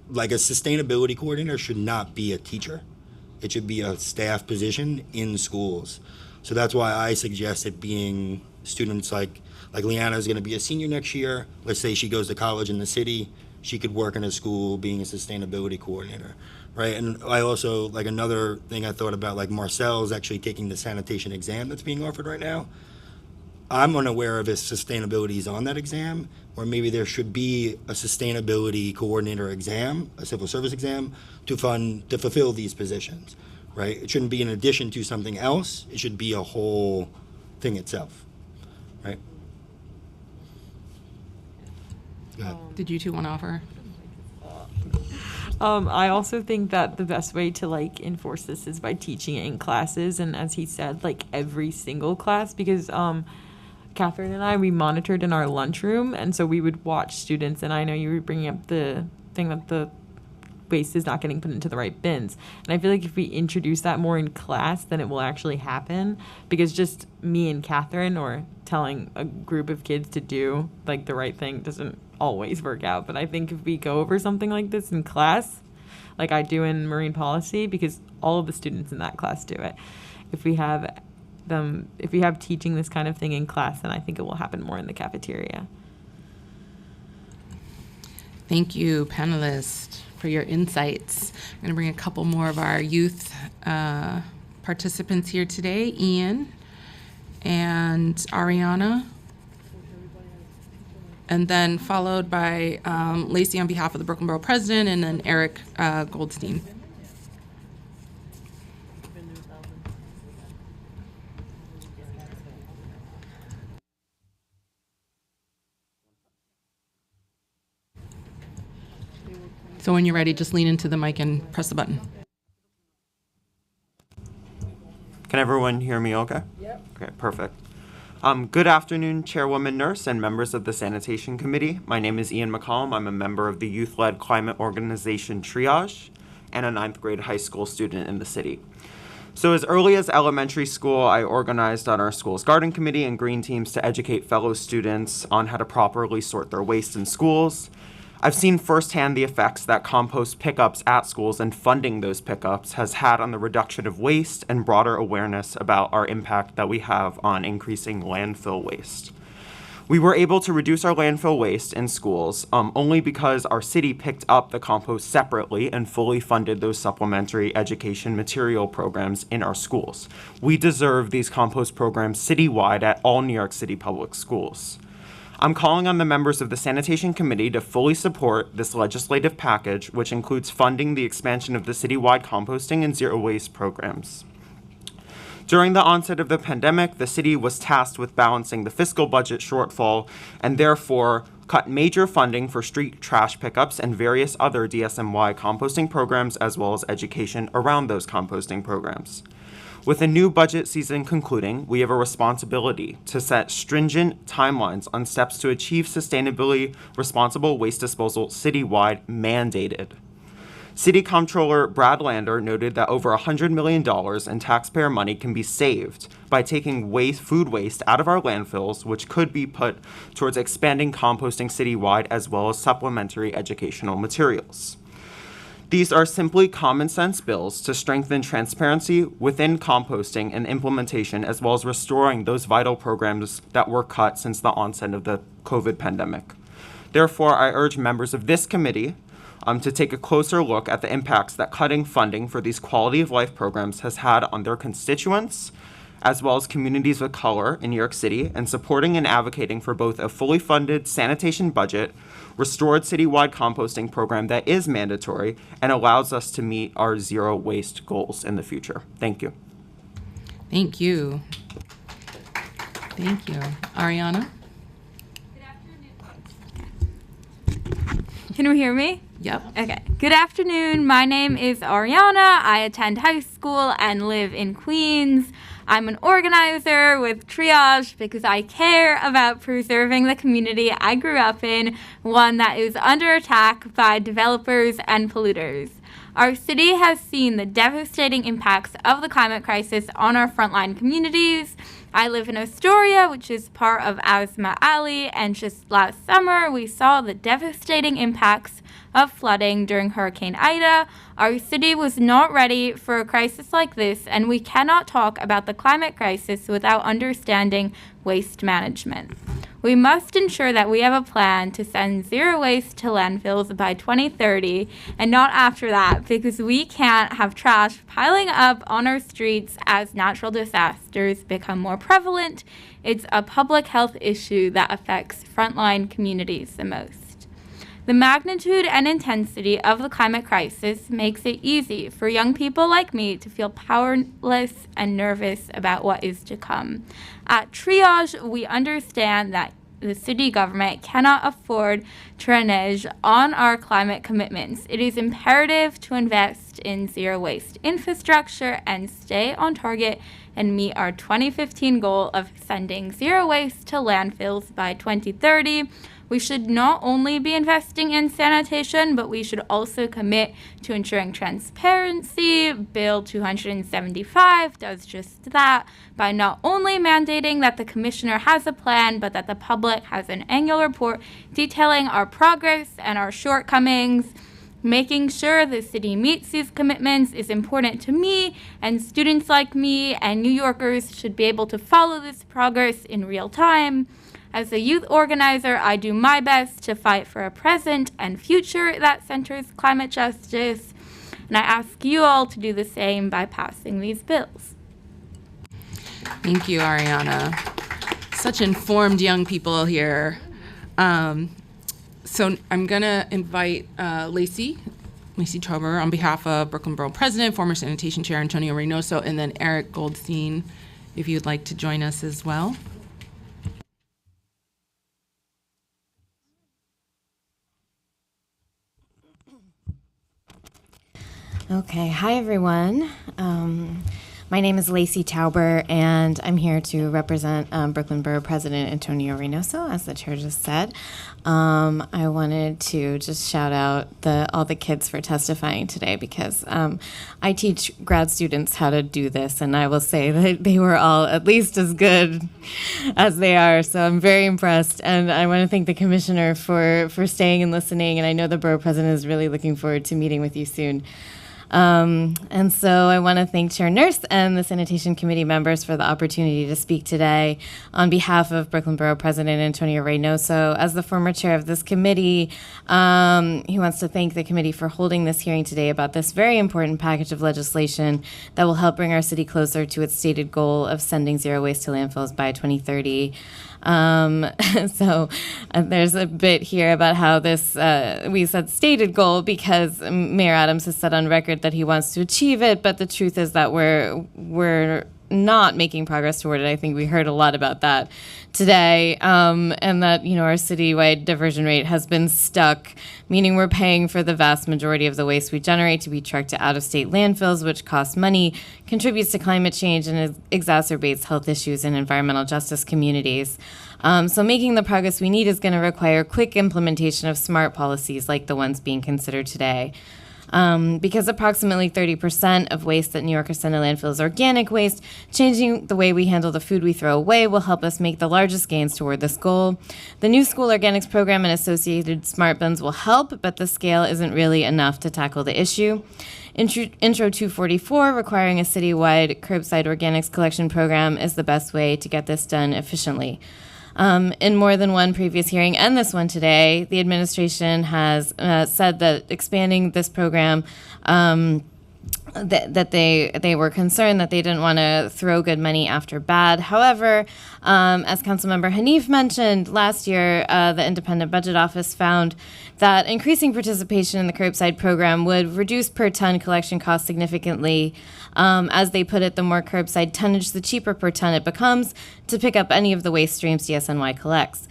like a sustainability coordinator should not be a teacher. It should be a staff position in schools. So that's why I suggested being students like Liana is going to be a senior next year. Let's say she goes to college in the city. She could work in a school being a sustainability coordinator, right? And I also, like another thing I thought about, like Marcel is actually taking the sanitation exam that's being offered right now. I'm unaware of if sustainability is on that exam, or maybe there should be a sustainability coordinator exam, a civil service exam, to fulfill these positions, right? It shouldn't be in addition to something else. It should be a whole thing itself, right? Go ahead. Did you two want to offer? I also think that the best way to enforce this is by teaching it in classes, and as he said, every single class, because Catherine and we monitored in our lunchroom, and so we would watch students, and I know you were bringing up the thing that the waste is not getting put into the right bins. And I feel like if we introduce that more in class, then it will actually happen, because just me and Catherine or telling a group of kids to do the right thing doesn't always work out. But I think if we go over something like this in class, like I do in marine policy, because all of the students in that class do it, if we have teaching this kind of thing in class, then I think it will happen more in the cafeteria. Thank you, panelists, for your insights. I'm going to bring a couple more of our youth participants here today. Ian, and Ariana. And then followed by Lacey on behalf of the Brooklyn Borough President, and then Eric Goldstein. So when you're ready, just lean into the mic and press the button. Can everyone hear me okay? Yep. Okay, perfect. Good afternoon, Chairwoman Nurse and members of the Sanitation Committee. My name is Ian McCollum. I'm a member of the youth-led climate organization Triage and a 9th grade high school student in the city. So as early as elementary school, I organized on our school's garden committee and green teams to educate fellow students on how to properly sort their waste in schools. I've seen firsthand the effects that compost pickups at schools and funding those pickups has had on the reduction of waste and broader awareness about our impact that we have on increasing landfill waste. We were able to reduce our landfill waste in schools only because our city picked up the compost separately and fully funded those supplementary education material programs in our schools. We deserve these compost programs citywide at all New York City public schools. I'm calling on the members of the Sanitation Committee to fully support this legislative package, which includes funding the expansion of the citywide composting and zero waste programs. During the onset of the pandemic, the city was tasked with balancing the fiscal budget shortfall and therefore cut major funding for street trash pickups and various other DSMY composting programs, as well as education around those composting programs. With a new budget season concluding, we have a responsibility to set stringent timelines on steps to achieve sustainably responsible waste disposal citywide mandated. City Comptroller Brad Lander noted that over $100 million in taxpayer money can be saved by taking food waste out of our landfills, which could be put towards expanding composting citywide as well as supplementary educational materials. These are simply common sense bills to strengthen transparency within composting and implementation, as well as restoring those vital programs that were cut since the onset of the COVID pandemic. Therefore, I urge members of this committee to take a closer look at the impacts that cutting funding for these quality of life programs has had on their constituents, as well as communities of color in New York City, and supporting and advocating for both a fully funded sanitation budget, restored citywide composting program that is mandatory and allows us to meet our zero waste goals in the future. Thank you. Thank you. Thank you. Ariana? Can you hear me? Yep. Okay. Good afternoon. My name is Ariana. I attend high school and live in Queens. I'm an organizer with Triage because I care about preserving the community I grew up in, one that is under attack by developers and polluters. Our city has seen the devastating impacts of the climate crisis on our frontline communities. I live in Astoria, which is part of Asma Alley, and just last summer we saw the devastating impacts of flooding during Hurricane Ida. Our city was not ready for a crisis like this, and we cannot talk about the climate crisis without understanding waste management. We must ensure that we have a plan to send zero waste to landfills by 2030 and not after that, because we can't have trash piling up on our streets as natural disasters become more prevalent. It's a public health issue that affects frontline communities the most. The magnitude and intensity of the climate crisis makes it easy for young people like me to feel powerless and nervous about what is to come. At Triage, we understand that the city government cannot afford to renege on our climate commitments. It is imperative to invest in zero waste infrastructure and stay on target and meet our 2015 goal of sending zero waste to landfills by 2030. We should not only be investing in sanitation, but we should also commit to ensuring transparency. Bill 275 does just that by not only mandating that the commissioner has a plan, but that the public has an annual report detailing our progress and our shortcomings. Making sure the city meets these commitments is important to me, and students like me and New Yorkers should be able to follow this progress in real time. As a youth organizer, I do my best to fight for a present and future that centers climate justice, and I ask you all to do the same by passing these bills. Thank you, Ariana. Such informed young people here. So I'm going to invite Lacey Tauber on behalf of Brooklyn Borough President, former Sanitation Chair Antonio Reynoso, and then Eric Goldstein, if you'd like to join us as well. Okay, hi everyone. My name is Lacey Tauber, and I'm here to represent Brooklyn Borough President Antonio Reynoso, as the chair just said. I wanted to just shout out all the kids for testifying today, because I teach grad students how to do this, and I will say that they were all at least as good as they are, so I'm very impressed. And I want to thank the commissioner for staying and listening, and I know the borough president is really looking forward to meeting with you soon. And so I want to thank Chair Nurse and the Sanitation Committee members for the opportunity to speak today on behalf of Brooklyn Borough President Antonio Reynoso. As the former chair of this committee, he wants to thank the committee for holding this hearing today about this very important package of legislation that will help bring our city closer to its stated goal of sending zero waste to landfills by 2030. So there's a bit here about how this, we said stated goal because Mayor Adams has said on record that he wants to achieve it, but the truth is that we're not making progress toward it. I think we heard a lot about that today, and that, our citywide diversion rate has been stuck, meaning we're paying for the vast majority of the waste we generate to be trucked to out-of-state landfills, which costs money, contributes to climate change, and exacerbates health issues in environmental justice communities. So making the progress we need is going to require quick implementation of smart policies like the ones being considered today. Because approximately 30% of waste that New Yorkers send to landfill is organic waste, changing the way we handle the food we throw away will help us make the largest gains toward this goal. The new school organics program and associated smart bins will help, but the scale isn't really enough to tackle the issue. Intro 244, requiring a citywide curbside organics collection program, is the best way to get this done efficiently. In more than one previous hearing and this one today, the administration has said that expanding this program, that they were concerned that they didn't want to throw good money after bad. However, as Councilmember Hanif mentioned, last year the Independent Budget Office found that increasing participation in the curbside program would reduce per ton collection costs significantly. As they put it, the more curbside tonnage, the cheaper per ton it becomes to pick up any of the waste streams DSNY collects.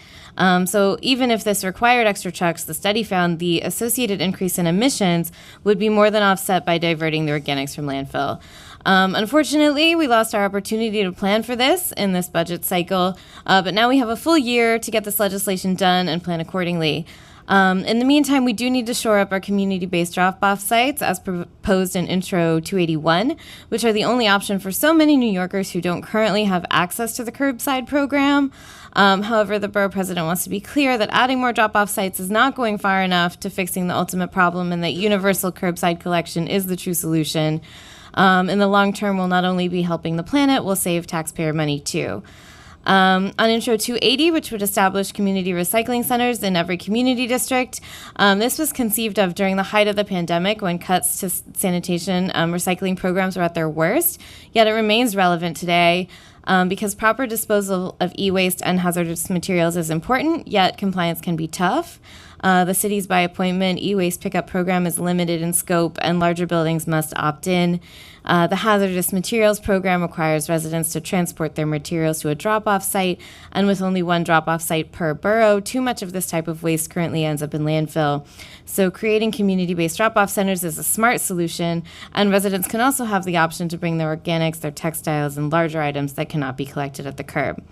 So even if this required extra trucks, the study found the associated increase in emissions would be more than offset by diverting the organics from landfill. Unfortunately, we lost our opportunity to plan for this in this budget cycle, but now we have a full year to get this legislation done and plan accordingly. In the meantime, we do need to shore up our community-based drop-off sites as proposed in Intro 281, which are the only option for so many New Yorkers who don't currently have access to the curbside program. However, the borough president wants to be clear that adding more drop-off sites is not going far enough to fixing the ultimate problem, and that universal curbside collection is the true solution. In the long term, we'll not only be helping the planet, we'll save taxpayer money too. On Intro 280, which would establish community recycling centers in every community district. This was conceived of during the height of the pandemic, when cuts to sanitation recycling programs were at their worst, yet it remains relevant today because proper disposal of e-waste and hazardous materials is important, yet compliance can be tough. The city's by appointment e-waste pickup program is limited in scope, and larger buildings must opt in. The hazardous materials program requires residents to transport their materials to a drop-off site, and with only one drop-off site per borough, too much of this type of waste currently ends up in landfill. So creating community-based drop-off centers is a smart solution, and residents can also have the option to bring their organics, their textiles, and larger items that cannot be collected at the curb.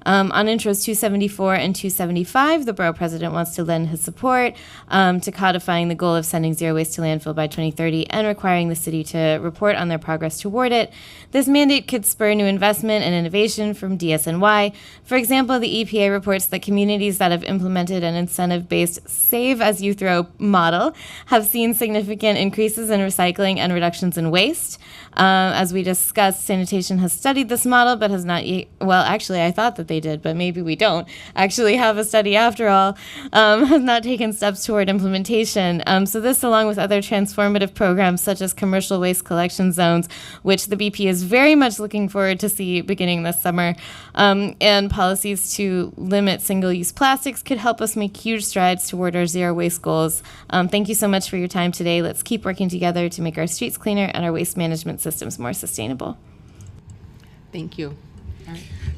On Intros 274 and 275, the borough president wants to lend his support to codifying the goal of sending zero waste to landfill by 2030 and requiring the city to report on their progress toward it. This mandate could spur new investment and innovation from DSNY. For example, the EPA reports that communities that have implemented an incentive-based save-as-you-throw model have seen significant increases in recycling and reductions in waste. As we discussed, sanitation has studied this model, but has not yet, well, actually, I thought that they did, but maybe we don't actually have a study after all, have not taken steps toward implementation. So this, along with other transformative programs such as commercial waste collection zones, which the BP is very much looking forward to see beginning this summer, and policies to limit single-use plastics could help us make huge strides toward our zero waste goals. Thank you so much for your time today. Let's keep working together to make our streets cleaner and our waste management systems more sustainable. Thank you.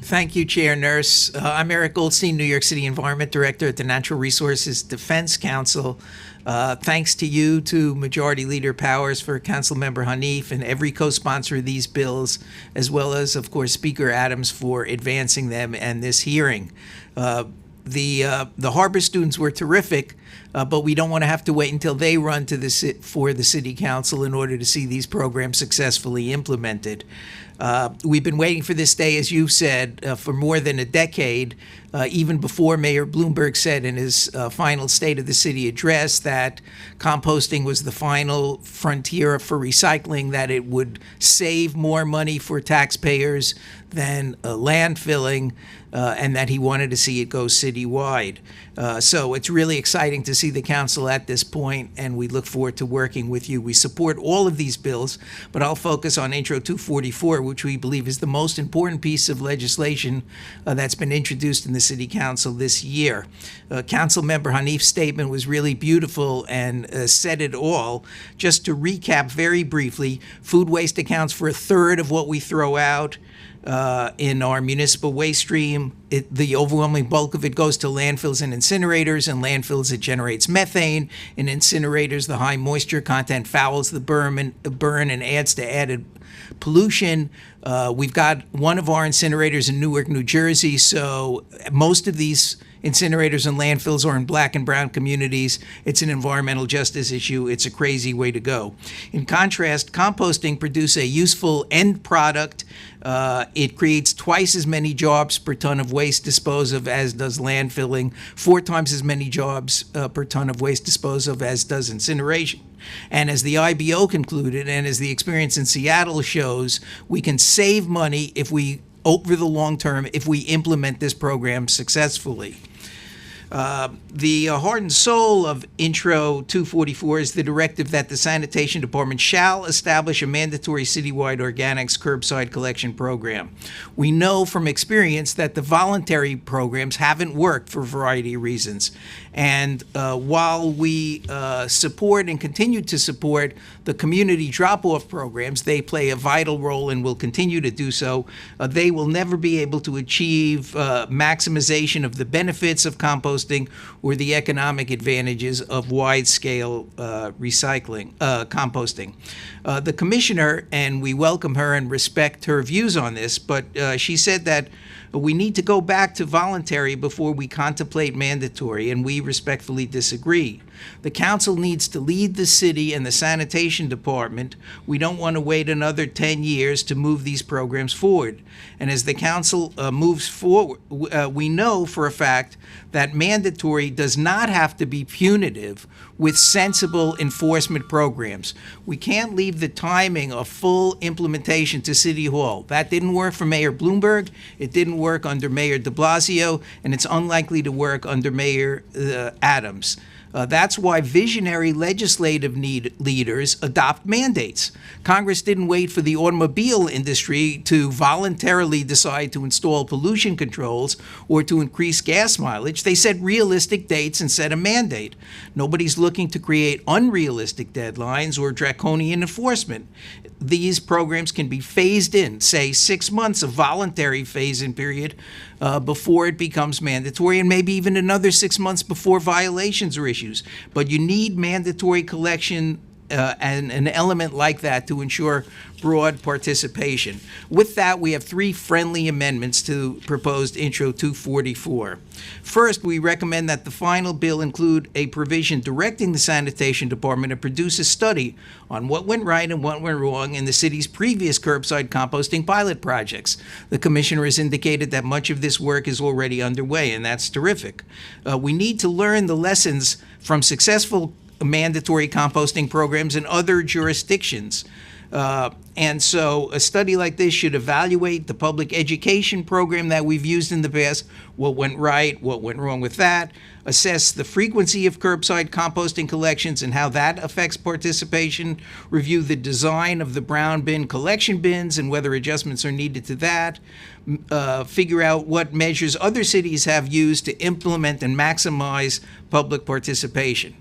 Thank you, Chair Nurse. I'm Eric Goldstein, New York City Environment Director at the Natural Resources Defense Council. Thanks to you, to Majority Leader Powers, for Councilmember Hanif and every co-sponsor of these bills, as well as, of course, Speaker Adams for advancing them and this hearing. The Harbor students were terrific, but we don't want to have to wait until they run to for the City Council in order to see these programs successfully implemented. We've been waiting for this day, as you said, for more than a decade, even before Mayor Bloomberg said in his final State of the City address that composting was the final frontier for recycling, that it would save more money for taxpayers than landfilling, and that he wanted to see it go citywide. So it's really exciting to see the council at this point, and we look forward to working with you. We support all of these bills, but I'll focus on Intro 244, which we believe is the most important piece of legislation that's been introduced in the City Council this year. Councilmember Hanif's statement was really beautiful and said it all. Just to recap very briefly, food waste accounts for a third of what we throw out in our municipal waste stream. The overwhelming bulk of it goes to landfills and incinerators. In landfills, it generates methane. In incinerators, the high moisture content fouls the burn and adds to added pollution. We've got one of our incinerators in Newark, New Jersey, so most of these incinerators and landfills are in Black and brown communities. It's an environmental justice issue. It's a crazy way to go. In contrast, composting produces a useful end product. It creates twice as many jobs per ton of waste disposed of as does landfilling, 4 times as many jobs per ton of waste disposed of as does incineration. And as the IBO concluded, and as the experience in Seattle shows, we can save money over the long term if we implement this program successfully. The heart and soul of Intro 244 is the directive that the Sanitation Department shall establish a mandatory citywide organics curbside collection program. We know from experience that the voluntary programs haven't worked for a variety of reasons. And while we support and continue to support the community drop-off programs, they play a vital role and will continue to do so. They will never be able to achieve maximization of the benefits of composting or the economic advantages of wide-scale composting. The commissioner, and we welcome her and respect her views on this, but she said that we need to go back to voluntary before we contemplate mandatory, and we respectfully disagree. The council needs to lead the city and the sanitation department. We don't want to wait another 10 years to move these programs forward. And as the council moves forward, we know for a fact that mandatory does not have to be punitive with sensible enforcement programs. We can't leave the timing of full implementation to City Hall. That didn't work for Mayor Bloomberg. It didn't work under Mayor de Blasio, and it's unlikely to work under Mayor Adams. That's why visionary legislative leaders adopt mandates. Congress didn't wait for the automobile industry to voluntarily decide to install pollution controls or to increase gas mileage. They set realistic dates and set a mandate. Nobody's looking to create unrealistic deadlines or draconian enforcement. These programs can be phased in, say 6 months of voluntary phase-in period before it becomes mandatory, and maybe even another 6 months before violations are issues. But you need mandatory collection and an element like that to ensure broad participation. With that, we have 3 friendly amendments to proposed Intro 244. First, we recommend that the final bill include a provision directing the Sanitation Department to produce a study on what went right and what went wrong in the city's previous curbside composting pilot projects. The commissioner has indicated that much of this work is already underway, and that's terrific. We need to learn the lessons from successful mandatory composting programs in other jurisdictions. And so a study like this should evaluate the public education program that we've used in the past, what went right, what went wrong with that, assess the frequency of curbside composting collections and how that affects participation, review the design of the brown bin collection bins and whether adjustments are needed to that, figure out what measures other cities have used to implement and maximize public participation.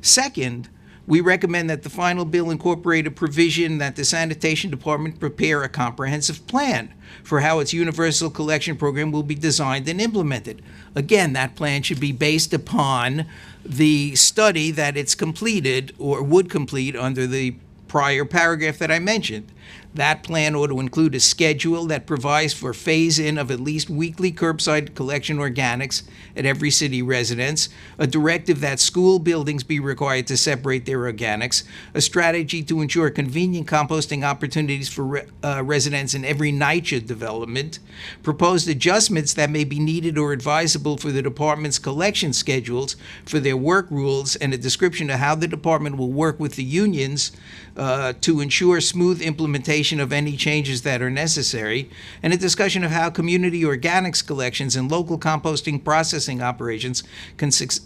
Second, we recommend that the final bill incorporate a provision that the sanitation department prepare a comprehensive plan for how its universal collection program will be designed and implemented. Again, that plan should be based upon the study that it's completed or would complete under the prior paragraph that I mentioned. That plan ought to include a schedule that provides for phase-in of at least weekly curbside collection organics at every city residence, a directive that school buildings be required to separate their organics, a strategy to ensure convenient composting opportunities for residents in every NYCHA development, proposed adjustments that may be needed or advisable for the department's collection schedules for their work rules, and a description of how the department will work with the unions to ensure smooth implementation of any changes that are necessary, and a discussion of how community organics collections and local composting processing operations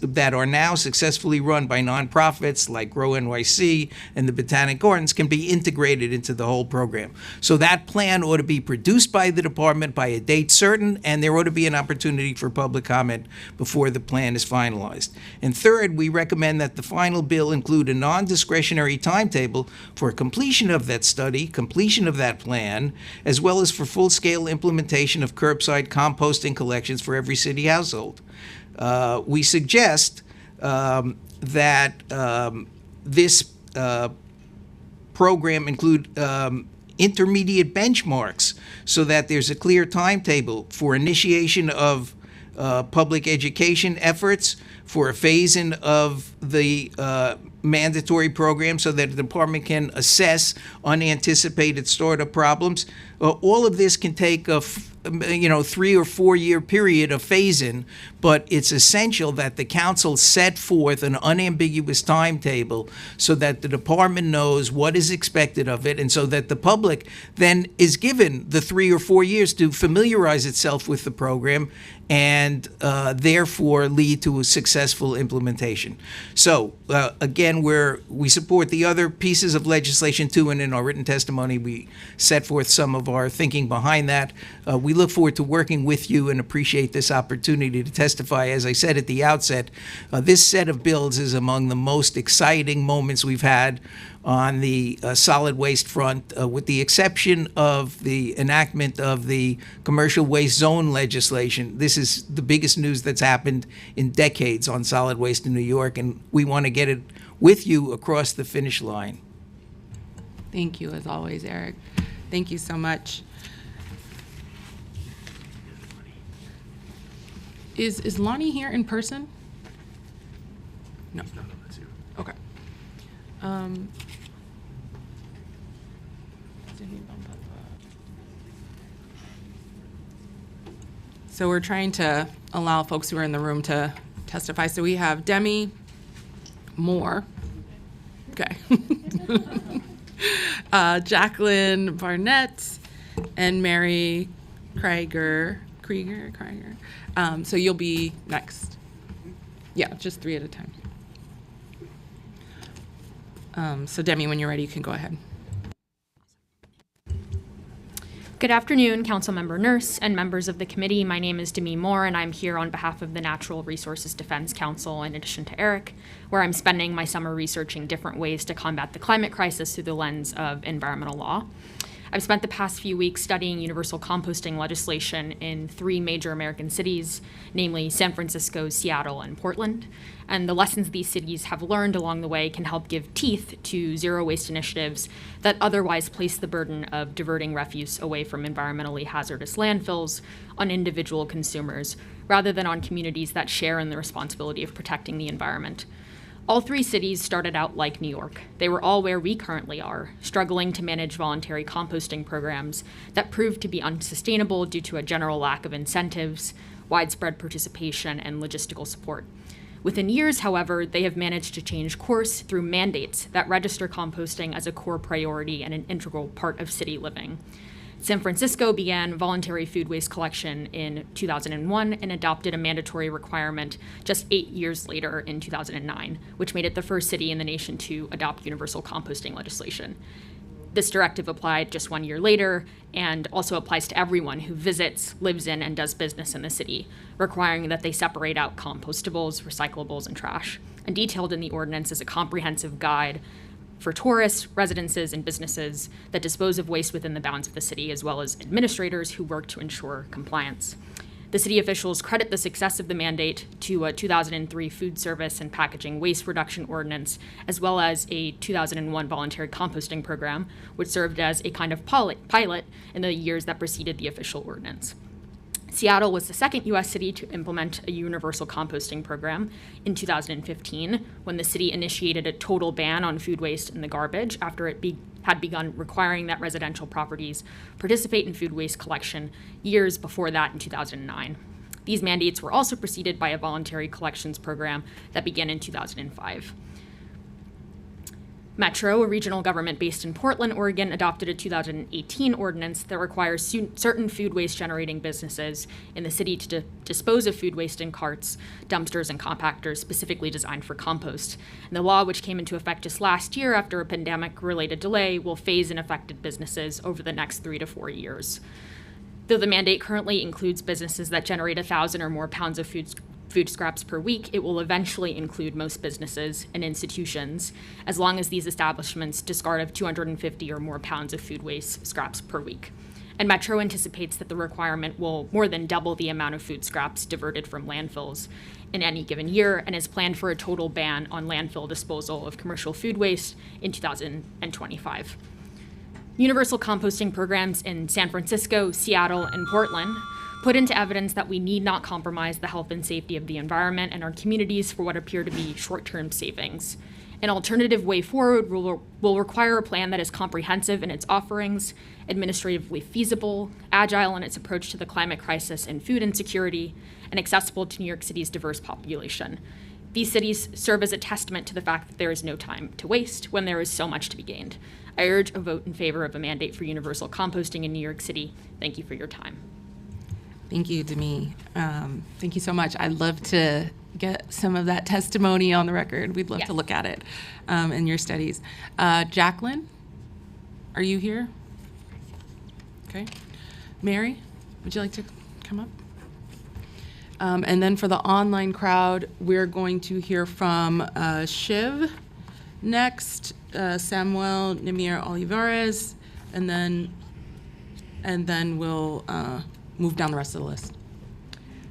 that are now successfully run by nonprofits like Grow NYC and the Botanic Gardens can be integrated into the whole program. So that plan ought to be produced by the department by a date certain, and there ought to be an opportunity for public comment before the plan is finalized. And third, we recommend that the final bill include a non-discretionary timetable for completion of that study, completion of that plan, as well as for full-scale implementation of curbside composting collections for every city household. We suggest that this program include intermediate benchmarks so that there's a clear timetable for initiation of public education efforts, for a phase-in of the mandatory program so that the department can assess unanticipated startup problems. All of this can take a 3 or 4 year period of phase-in, but it's essential that the council set forth an unambiguous timetable so that the department knows what is expected of it, and so that the public then is given the 3 or 4 years to familiarize itself with the program and therefore lead to a successful implementation. So again, we support the other pieces of legislation too, and in our written testimony we set forth some of our thinking behind that. We look forward to working with you and appreciate this opportunity to testify. As I said at the outset, this set of bills is among the most exciting moments we've had on the solid waste front, with the exception of the enactment of the commercial waste zone legislation. This is the biggest news that's happened in decades on solid waste in New York, and we want to get it with you across the finish line. Thank you, as always, Eric. Thank you so much. Is Lonnie here in person? No. Okay. So we're trying to allow folks who are in the room to testify. So we have Demi Moore. Okay. Jacqueline Barnett and Mary Krieger. So you'll be next. Yeah, just 3 at a time. So Demi, when you're ready, you can go ahead. Good afternoon, Councilmember Nurse and members of the committee. My name is Demi Moore, and I'm here on behalf of the Natural Resources Defense Council, in addition to Eric, where I'm spending my summer researching different ways to combat the climate crisis through the lens of environmental law. I've spent the past few weeks studying universal composting legislation in 3 major American cities, namely San Francisco, Seattle, and Portland. And the lessons these cities have learned along the way can help give teeth to zero waste initiatives that otherwise place the burden of diverting refuse away from environmentally hazardous landfills on individual consumers, rather than on communities that share in the responsibility of protecting the environment. All 3 cities started out like New York. They were all where we currently are, struggling to manage voluntary composting programs that proved to be unsustainable due to a general lack of incentives, widespread participation, and logistical support. Within years, however, they have managed to change course through mandates that register composting as a core priority and an integral part of city living. San Francisco began voluntary food waste collection in 2001 and adopted a mandatory requirement just 8 years later in 2009, which made it the first city in the nation to adopt universal composting legislation. This directive applied just 1 year later and also applies to everyone who visits, lives in, and does business in the city, requiring that they separate out compostables, recyclables, and trash. And detailed in the ordinance is a comprehensive guide for tourists, residences, and businesses that dispose of waste within the bounds of the city, as well as administrators who work to ensure compliance. The city officials credit the success of the mandate to a 2003 food service and packaging waste reduction ordinance, as well as a 2001 voluntary composting program, which served as a kind of pilot in the years that preceded the official ordinance. Seattle was the second U.S. city to implement a universal composting program in 2015, when the city initiated a total ban on food waste in the garbage after it had begun requiring that residential properties participate in food waste collection years before that in 2009. These mandates were also preceded by a voluntary collections program that began in 2005. Metro, a regional government based in Portland, Oregon, adopted a 2018 ordinance that requires certain food waste generating businesses in the city to dispose of food waste in carts, dumpsters, and compactors specifically designed for compost. And the law, which came into effect just last year after a pandemic-related delay, will phase in affected businesses over the next 3 to 4 years. Though the mandate currently includes businesses that generate 1,000 or more pounds of food scraps per week, it will eventually include most businesses and institutions, as long as these establishments discard of 250 or more pounds of food waste scraps per week. And Metro anticipates that the requirement will more than double the amount of food scraps diverted from landfills in any given year, and is planned for a total ban on landfill disposal of commercial food waste in 2025. Universal composting programs in San Francisco, Seattle, and Portland put into evidence that we need not compromise the health and safety of the environment and our communities for what appear to be short-term savings. An alternative way forward will require a plan that is comprehensive in its offerings, administratively feasible, agile in its approach to the climate crisis and food insecurity, and accessible to New York City's diverse population. These cities serve as a testament to the fact that there is no time to waste when there is so much to be gained. I urge a vote in favor of a mandate for universal composting in New York City. Thank you for your time. Thank you, Demi. Thank you so much. I'd love to get some of that testimony on the record. We'd love to look at it in your studies. Jacqueline, are you here? Okay. Mary, would you like to come up? And then for the online crowd, we're going to hear from Shiv next, Samuel Nimir Olivares, and then we'll move down the rest of the list.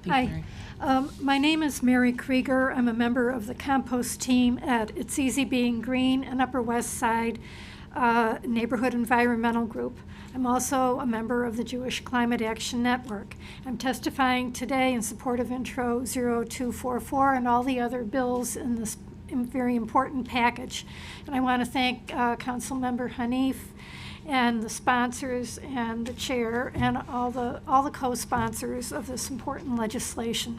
Thank you, Mary. My name is Mary Krieger. I'm a member of the compost team at It's Easy Being Green, an Upper West Side neighborhood environmental group. I'm also a member of the Jewish Climate Action Network. I'm testifying today in support of Intro 0244 and all the other bills in this very important package. And I want to thank Councilmember Hanif and the sponsors and the chair and all the co-sponsors of this important legislation.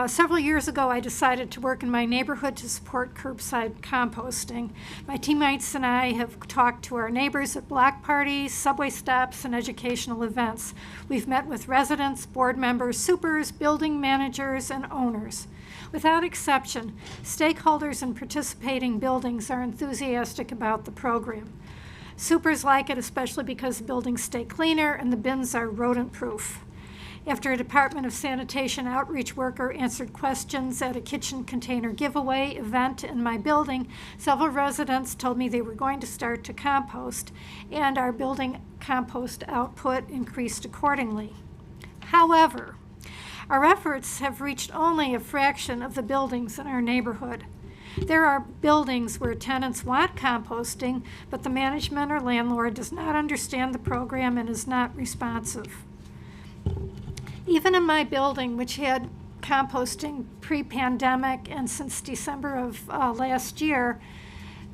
Several years ago, I decided to work in my neighborhood to support curbside composting. My teammates and I have talked to our neighbors at block parties, subway stops, and educational events. We've met with residents, board members, supers, building managers, and owners. Without exception, stakeholders in participating buildings are enthusiastic about the program. Supers like it especially because the buildings stay cleaner and the bins are rodent-proof. After a Department of Sanitation outreach worker answered questions at a kitchen container giveaway event in my building, several residents told me they were going to start to compost, and our building compost output increased accordingly. However, our efforts have reached only a fraction of the buildings in our neighborhood. There are buildings where tenants want composting, but the management or landlord does not understand the program and is not responsive. Even in my building, which had composting pre-pandemic and since December of last year,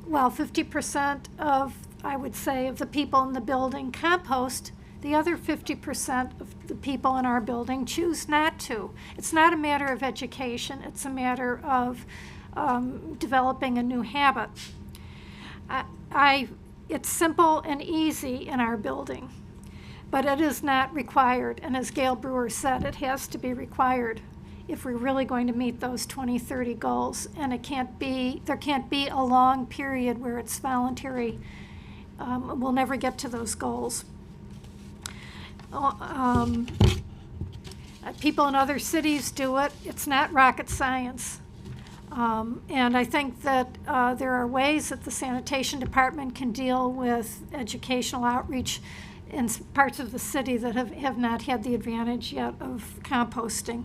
while 50% of, I would say, of the people in the building compost, The other 50% of the people in our building choose not to. It's not a matter of education, it's a matter of developing a new habit. It's simple and easy in our building, but it is not required. And as Gail Brewer said, it has to be required if we're really going to meet those 2030 goals. And there can't be a long period where it's voluntary. We'll never get to those goals. People in other cities do it. It's not rocket science. And I think that there are ways that the sanitation department can deal with educational outreach in parts of the city that have not had the advantage yet of composting.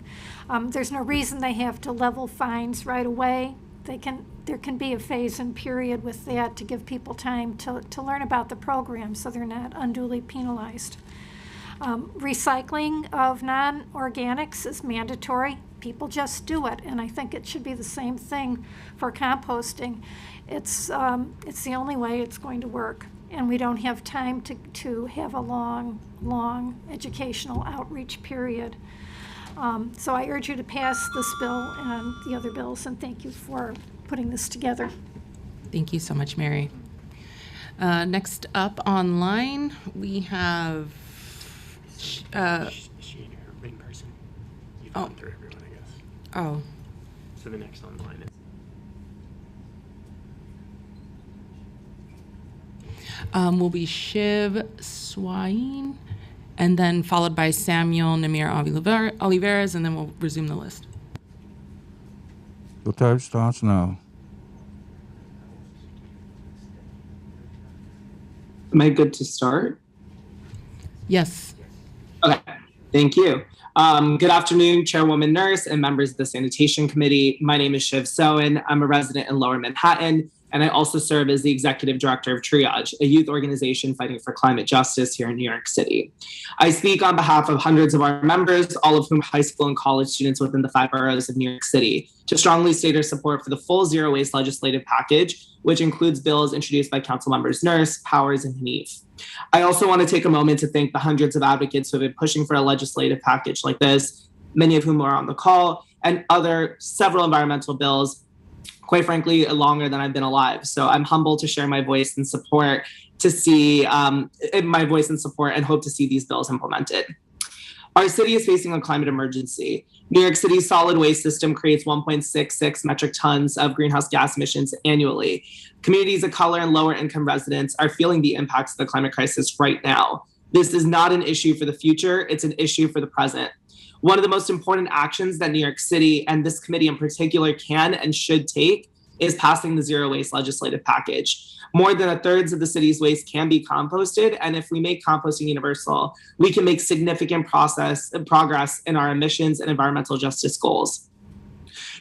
There's no reason they have to level fines right away. There can be a phase-in period with that to give people time to learn about the program so they're not unduly penalized. Recycling of non-organics is mandatory. People just do it, and I think it should be the same thing for composting. It's the only way it's going to work, and we don't have time to have a long educational outreach period. So I urge you to pass this bill and the other bills, and thank you for putting this together. Thank you so much, Mary. Next up online, we have in person. You've gone through everyone, I guess. Oh. So the next online is. Will be Shiv Swain, and then followed by Samuel Namir Oliveras, and then we'll resume the list. The time starts now. Am I good to start? Yes. Okay, thank you. Good afternoon, Chairwoman Nurse and members of the Sanitation Committee. My name is Shiv Soen. I'm a resident in Lower Manhattan, and I also serve as the Executive Director of Triage, a youth organization fighting for climate justice here in New York City. I speak on behalf of hundreds of our members, all of whom high school and college students within the 5 boroughs of New York City, to strongly state our support for the full zero waste legislative package, which includes bills introduced by Council Members Nurse, Powers, and Hanif. I also want to take a moment to thank the hundreds of advocates who have been pushing for a legislative package like this, many of whom are on the call, and several environmental bills, quite frankly, longer than I've been alive. So I'm humbled to share my voice and support and hope to see these bills implemented. Our city is facing a climate emergency. New York City's solid waste system creates 1.66 metric tons of greenhouse gas emissions annually. Communities of color and lower income residents are feeling the impacts of the climate crisis right now. This is not an issue for the future, it's an issue for the present. One of the most important actions that New York City and this committee in particular can and should take is passing the zero waste legislative package. More than 1/3 of the city's waste can be composted, and if we make composting universal, we can make significant progress in our emissions and environmental justice goals.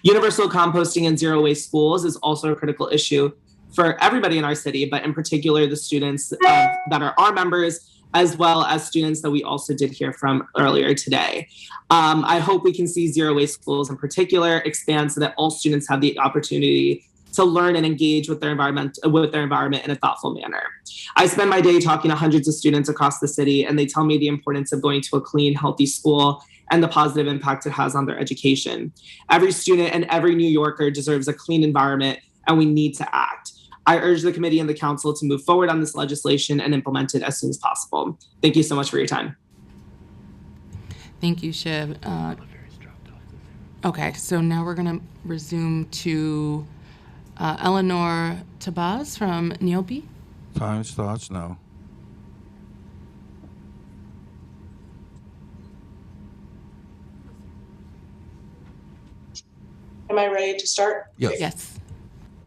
Universal composting and zero waste schools is also a critical issue for everybody in our city, but in particular the students that are our members, as well as students that we also did hear from earlier today. I hope we can see zero waste schools in particular expand so that all students have the opportunity to learn and engage with their environment in a thoughtful manner. I spend my day talking to hundreds of students across the city, and they tell me the importance of going to a clean, healthy school and the positive impact it has on their education. Every student and every New Yorker deserves a clean environment, and we need to act. I urge the committee and the council to move forward on this legislation and implement it as soon as possible. Thank you so much for your time. Thank you, Shiv. Okay, so now we're going to resume to Eleanor Tabaz from NEOP. Time starts now. Am I ready to start? Yes. Yes.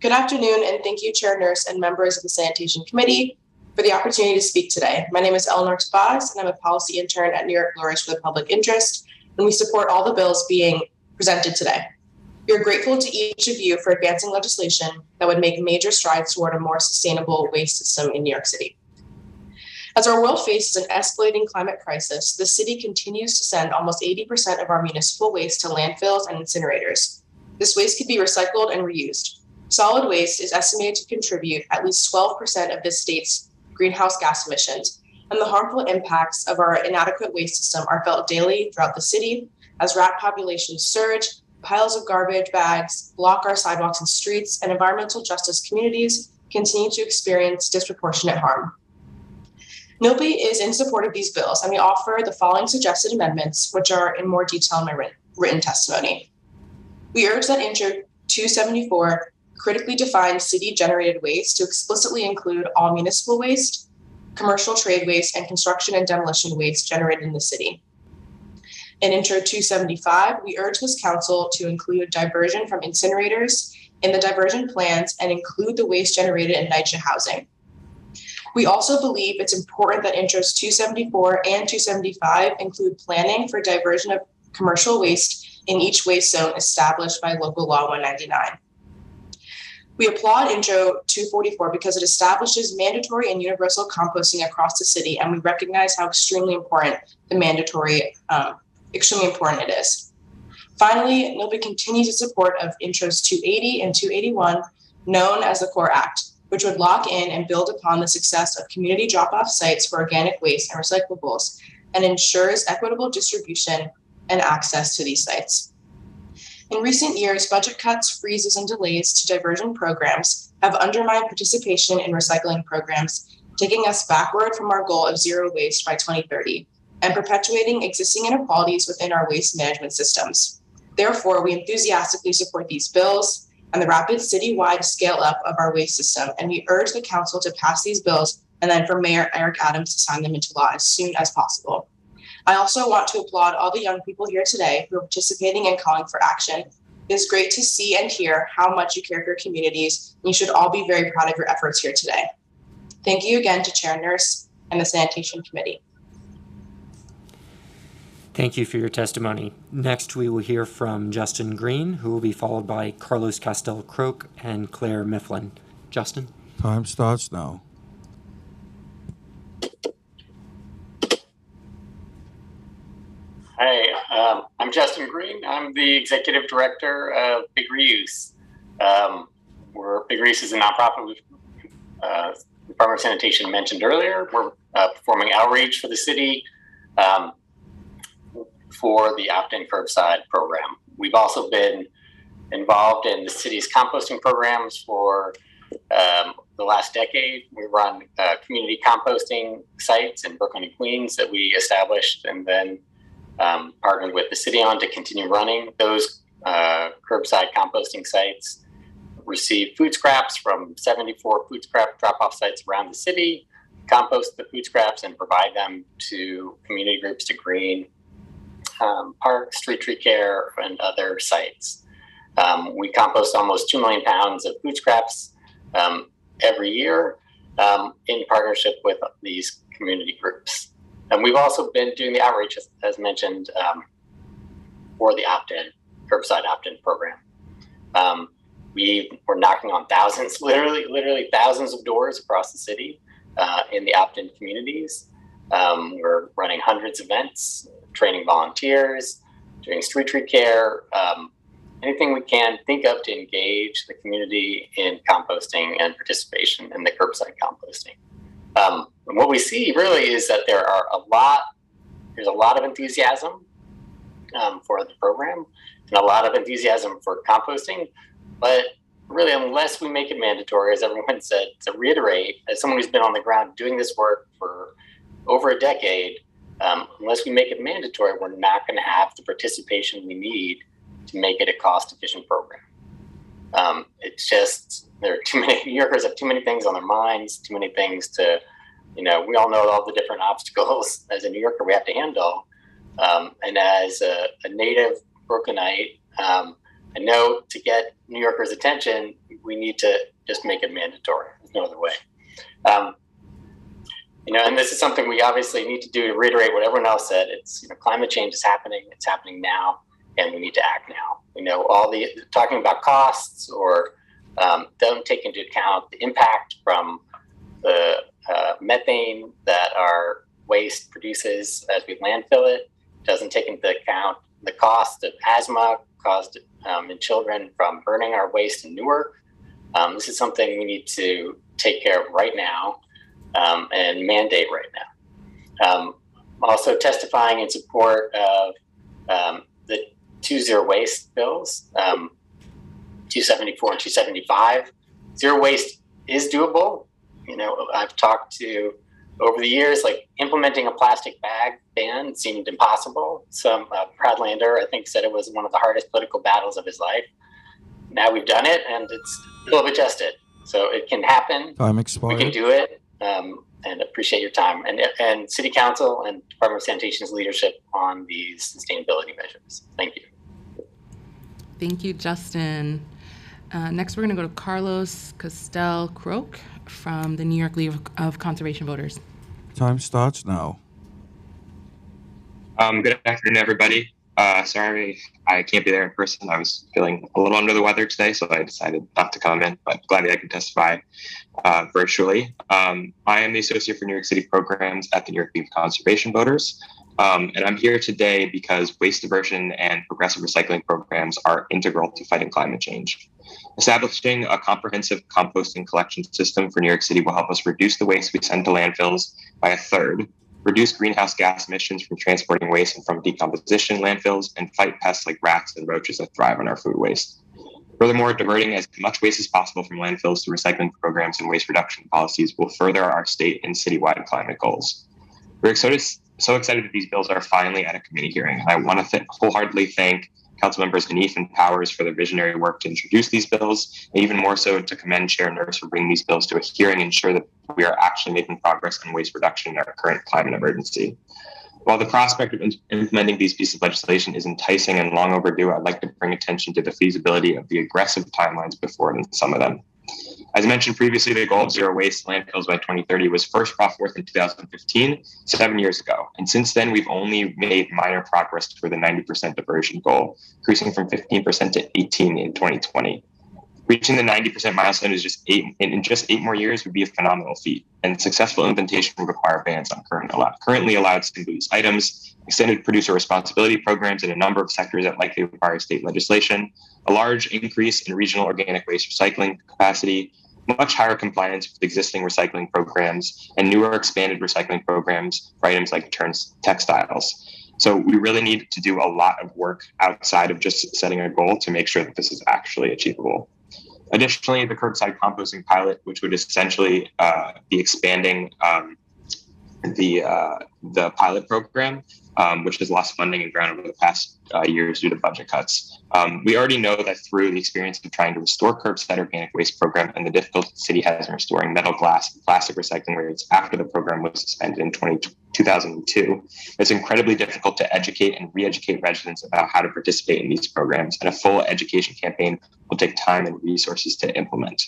Good afternoon, and thank you, Chair Nurse and members of the Sanitation Committee, for the opportunity to speak today. My name is Eleanor Tabaz, and I'm a policy intern at New York Lawyers for the Public Interest, and we support all the bills being presented today. We are grateful to each of you for advancing legislation that would make major strides toward a more sustainable waste system in New York City. As our world faces an escalating climate crisis, the city continues to send almost 80% of our municipal waste to landfills and incinerators. This waste could be recycled and reused. Solid waste is estimated to contribute at least 12% of this state's greenhouse gas emissions, and the harmful impacts of our inadequate waste system are felt daily throughout the city as rat populations surge, piles of garbage bags block our sidewalks and streets, and environmental justice communities continue to experience disproportionate harm. NOPE is in support of these bills, and we offer the following suggested amendments, which are in more detail in my written testimony. We urge that Intro 274 critically define city-generated waste to explicitly include all municipal waste, commercial trade waste, and construction and demolition waste generated in the city. In Intro 275, we urge this council to include diversion from incinerators in the diversion plans and include the waste generated in NYCHA housing. We also believe it's important that Intros 274 and 275 include planning for diversion of commercial waste in each waste zone established by Local Law 199. We applaud Intro 244 because it establishes mandatory and universal composting across the city, and we recognize how extremely important it is. Finally, NOPE continues its support of Intros 280 and 281, known as the CORE Act, which would lock in and build upon the success of community drop-off sites for organic waste and recyclables, and ensures equitable distribution and access to these sites. In recent years, budget cuts, freezes, and delays to diversion programs have undermined participation in recycling programs, taking us backward from our goal of zero waste by 2030, and perpetuating existing inequalities within our waste management systems. Therefore, we enthusiastically support these bills and the rapid citywide scale up of our waste system, and we urge the council to pass these bills and then for Mayor Eric Adams to sign them into law as soon as possible. I also want to applaud all the young people here today who are participating and calling for action. It is great to see and hear how much you care for your communities, and you should all be very proud of your efforts here today. Thank you again to Chair Nurse and the Sanitation Committee. Thank you for your testimony. Next, we will hear from Justin Green, who will be followed by Carlos Castel-Croke and Claire Mifflin. Justin? Time starts now. Hi, I'm Justin Green. I'm the Executive Director of Big Reuse. Big Reuse is a nonprofit the Department of Sanitation mentioned earlier. We're performing outreach for the city for the opt-in curbside program. We've also been involved in the city's composting programs for the last decade. We run community composting sites in Brooklyn and Queens that we established and then partnered with the city on to continue running. Those curbside composting sites receive food scraps from 74 food scrap drop-off sites around the city, compost the food scraps and provide them to community groups to green parks, street tree care, and other sites. We compost almost 2 million pounds of food scraps every year in partnership with these community groups. And we've also been doing the outreach, as mentioned, for the opt-in, curbside opt-in program. We're knocking on thousands, literally thousands of doors across the city in the opt-in communities. We're running hundreds of events, training volunteers, doing street tree care, anything we can think of to engage the community in composting and participation in the curbside composting. And what we see really is that there's a lot of enthusiasm for the program and a lot of enthusiasm for composting, but really unless we make it mandatory, as everyone said, to reiterate, as someone who's been on the ground doing this work for over a decade, unless we make it mandatory, we're not going to have the participation we need to make it a cost-efficient program. It's just, there are too many, New Yorkers have too many things on their minds, too many things to, we all know all the different obstacles as a New Yorker we have to handle. And as a native Brooklynite, I know to get New Yorkers' attention, we need to just make it mandatory. There's no other way. And this is something we obviously need to do to reiterate what everyone else said. It's, climate change is happening. It's happening now, and we need to act now. All the talking about costs or don't take into account the impact from the methane that our waste produces as we landfill it. Doesn't take into account the cost of asthma caused in children from burning our waste in Newark. This is something we need to take care of right now and mandate right Also testifying in support of the 2 zero waste bills, 274 and 275. Zero waste is doable. You know, I've talked to over the years, like implementing a plastic bag ban seemed impossible. Some Proudlander, I think, said it was one of the hardest political battles of his life. Now we've done it, and it's a little adjusted. So it can happen. Time We expired. can do it, and appreciate your time. And City Council and Department of Sanitation's leadership on these sustainability measures. Thank you. Thank you, Justin. Next, we're going to go to Carlos Castel-Croak from the New York League of Conservation Voters. Time starts now. Good afternoon, everybody. Sorry I can't be there in person. I was feeling a little under the weather today, so I decided not to come in, but glad I can testify virtually. I am the Associate for New York City Programs at the New York League of Conservation Voters. And I'm here today because waste diversion and progressive recycling programs are integral to fighting climate change. Establishing a comprehensive composting collection system for New York City will help us reduce the waste we send to landfills by a third, reduce greenhouse gas emissions from transporting waste and from decomposition landfills, and fight pests like rats and roaches that thrive on our food waste. Furthermore, diverting as much waste as possible from landfills to recycling programs and waste reduction policies will further our state and citywide climate goals. We're so excited that these bills are finally at a committee hearing. And I want to wholeheartedly thank Councilmembers Hanif and Powers for their visionary work to introduce these bills, and even more so to commend Chair Nurse for bringing these bills to a hearing and ensure that we are actually making progress on waste reduction in our current climate emergency. While the prospect of implementing these pieces of legislation is enticing and long overdue, I'd like to bring attention to the feasibility of the aggressive timelines before some of them. As mentioned previously, the goal of zero waste landfills by 2030 was first brought forth in 2015, 7 years ago. And since then, we've only made minor progress toward the 90% diversion goal, increasing from 15% to 18% in 2020. Reaching the 90% milestone is in just 8 more years would be a phenomenal feat, and successful implementation would require bans on currently allowed single-use items, extended producer responsibility programs in a number of sectors that likely require state legislation, a large increase in regional organic waste recycling capacity, much higher compliance with existing recycling programs, and newer expanded recycling programs for items like textiles. So we really need to do a lot of work outside of just setting a goal to make sure that this is actually achievable. Additionally, the curbside composting pilot, which would essentially be expanding the pilot program, which has lost funding and ground over the past years due to budget cuts. We already know that through the experience of trying to restore curbside organic waste program and the difficulty the city has in restoring metal, glass, and plastic recycling rates after the program was suspended in 2002, it's incredibly difficult to educate and re-educate residents about how to participate in these programs, and a full education campaign will take time and resources to implement.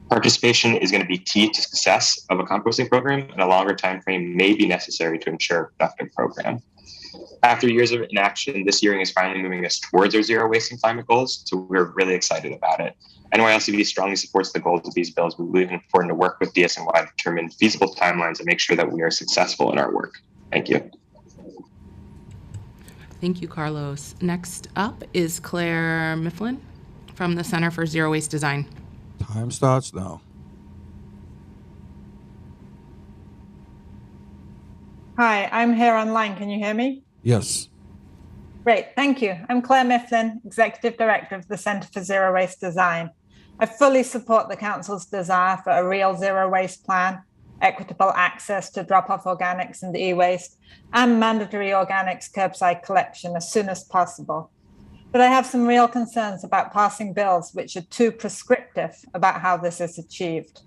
Participation is going to be key to success of a composting program, and a longer time frame may be necessary to ensure a productive program. After years of inaction, this hearing is finally moving us towards our zero waste and climate goals, so we're really excited about it. NYLCV strongly supports the goals of these bills. We believe it's important to work with DSNY to determine feasible timelines and make sure that we are successful in our work. Thank you. Thank you, Carlos. Next up is Claire Mifflin from the Center for Zero Waste Design. Time starts now. Hi, I'm here online. Can you hear me? Yes. Great, thank you. I'm Claire Mifflin, Executive Director of the Center for Zero Waste Design. I fully support the Council's desire for a real zero waste plan, equitable access to drop-off organics and e-waste, and mandatory organics curbside collection as soon as possible. But I have some real concerns about passing bills which are too prescriptive about how this is achieved.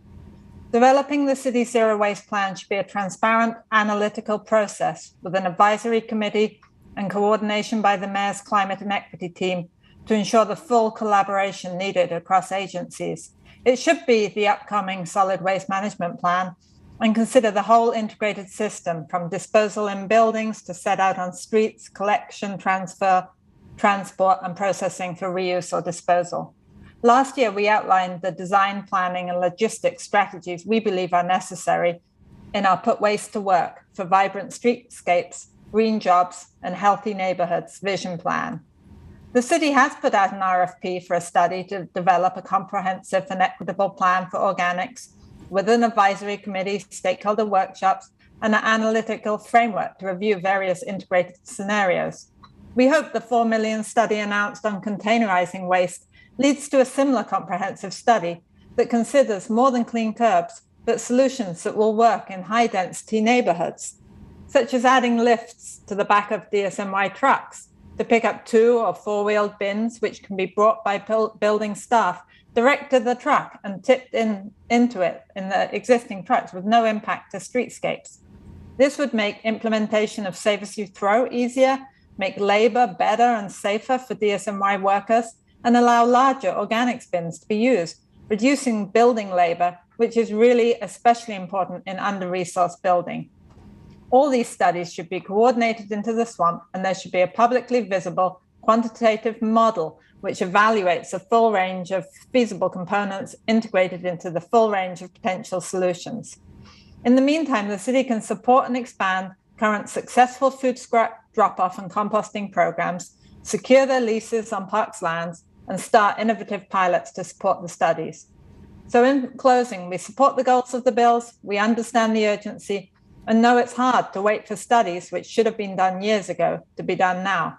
Developing the city's zero waste plan should be a transparent, analytical process with an advisory committee and coordination by the Mayor's Climate and Equity team to ensure the full collaboration needed across agencies. It should be the upcoming solid waste management plan and consider the whole integrated system from disposal in buildings to set out on streets, collection, transfer, transport, and processing for reuse or disposal. Last year, we outlined the design, planning, and logistics strategies we believe are necessary in our Put Waste to Work for vibrant streetscapes, green jobs, and healthy neighborhoods vision plan. The city has put out an RFP for a study to develop a comprehensive and equitable plan for organics with an advisory committee, stakeholder workshops, and an analytical framework to review various integrated scenarios. We hope the 4 million study announced on containerizing waste leads to a similar comprehensive study that considers more than clean curbs, but solutions that will work in high-density neighborhoods, such as adding lifts to the back of DSMY trucks to pick up 2- or 4-wheeled bins, which can be brought by building staff direct to the truck and tipped into it in the existing trucks with no impact to streetscapes. This would make implementation of Save As You Throw easier, make labor better and safer for DSMY workers, and allow larger organics bins to be used, reducing building labor, which is really especially important in under-resourced building. All these studies should be coordinated into the swamp, and there should be a publicly visible quantitative model which evaluates a full range of feasible components integrated into the full range of potential solutions. In the meantime, the city can support and expand current successful food scrap drop-off and composting programs, secure their leases on parks lands, and start innovative pilots to support the studies. So in closing, we support the goals of the bills, we understand the urgency, and know it's hard to wait for studies which should have been done years ago to be done now.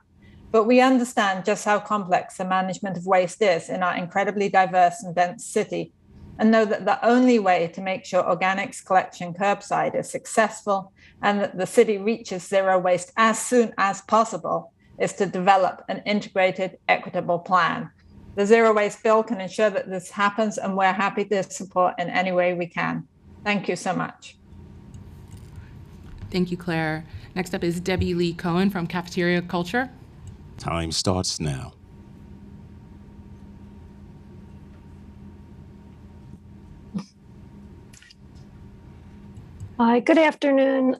But we understand just how complex the management of waste is in our incredibly diverse and dense city, and know that the only way to make sure organics collection curbside is successful and that the city reaches zero waste as soon as possible is to develop an integrated, equitable plan. The Zero Waste Bill can ensure that this happens, and we're happy to support in any way we can. Thank you so much. Thank you, Claire. Next up is Debbie Lee Cohen from Cafeteria Culture. Time starts now. Hi, good afternoon,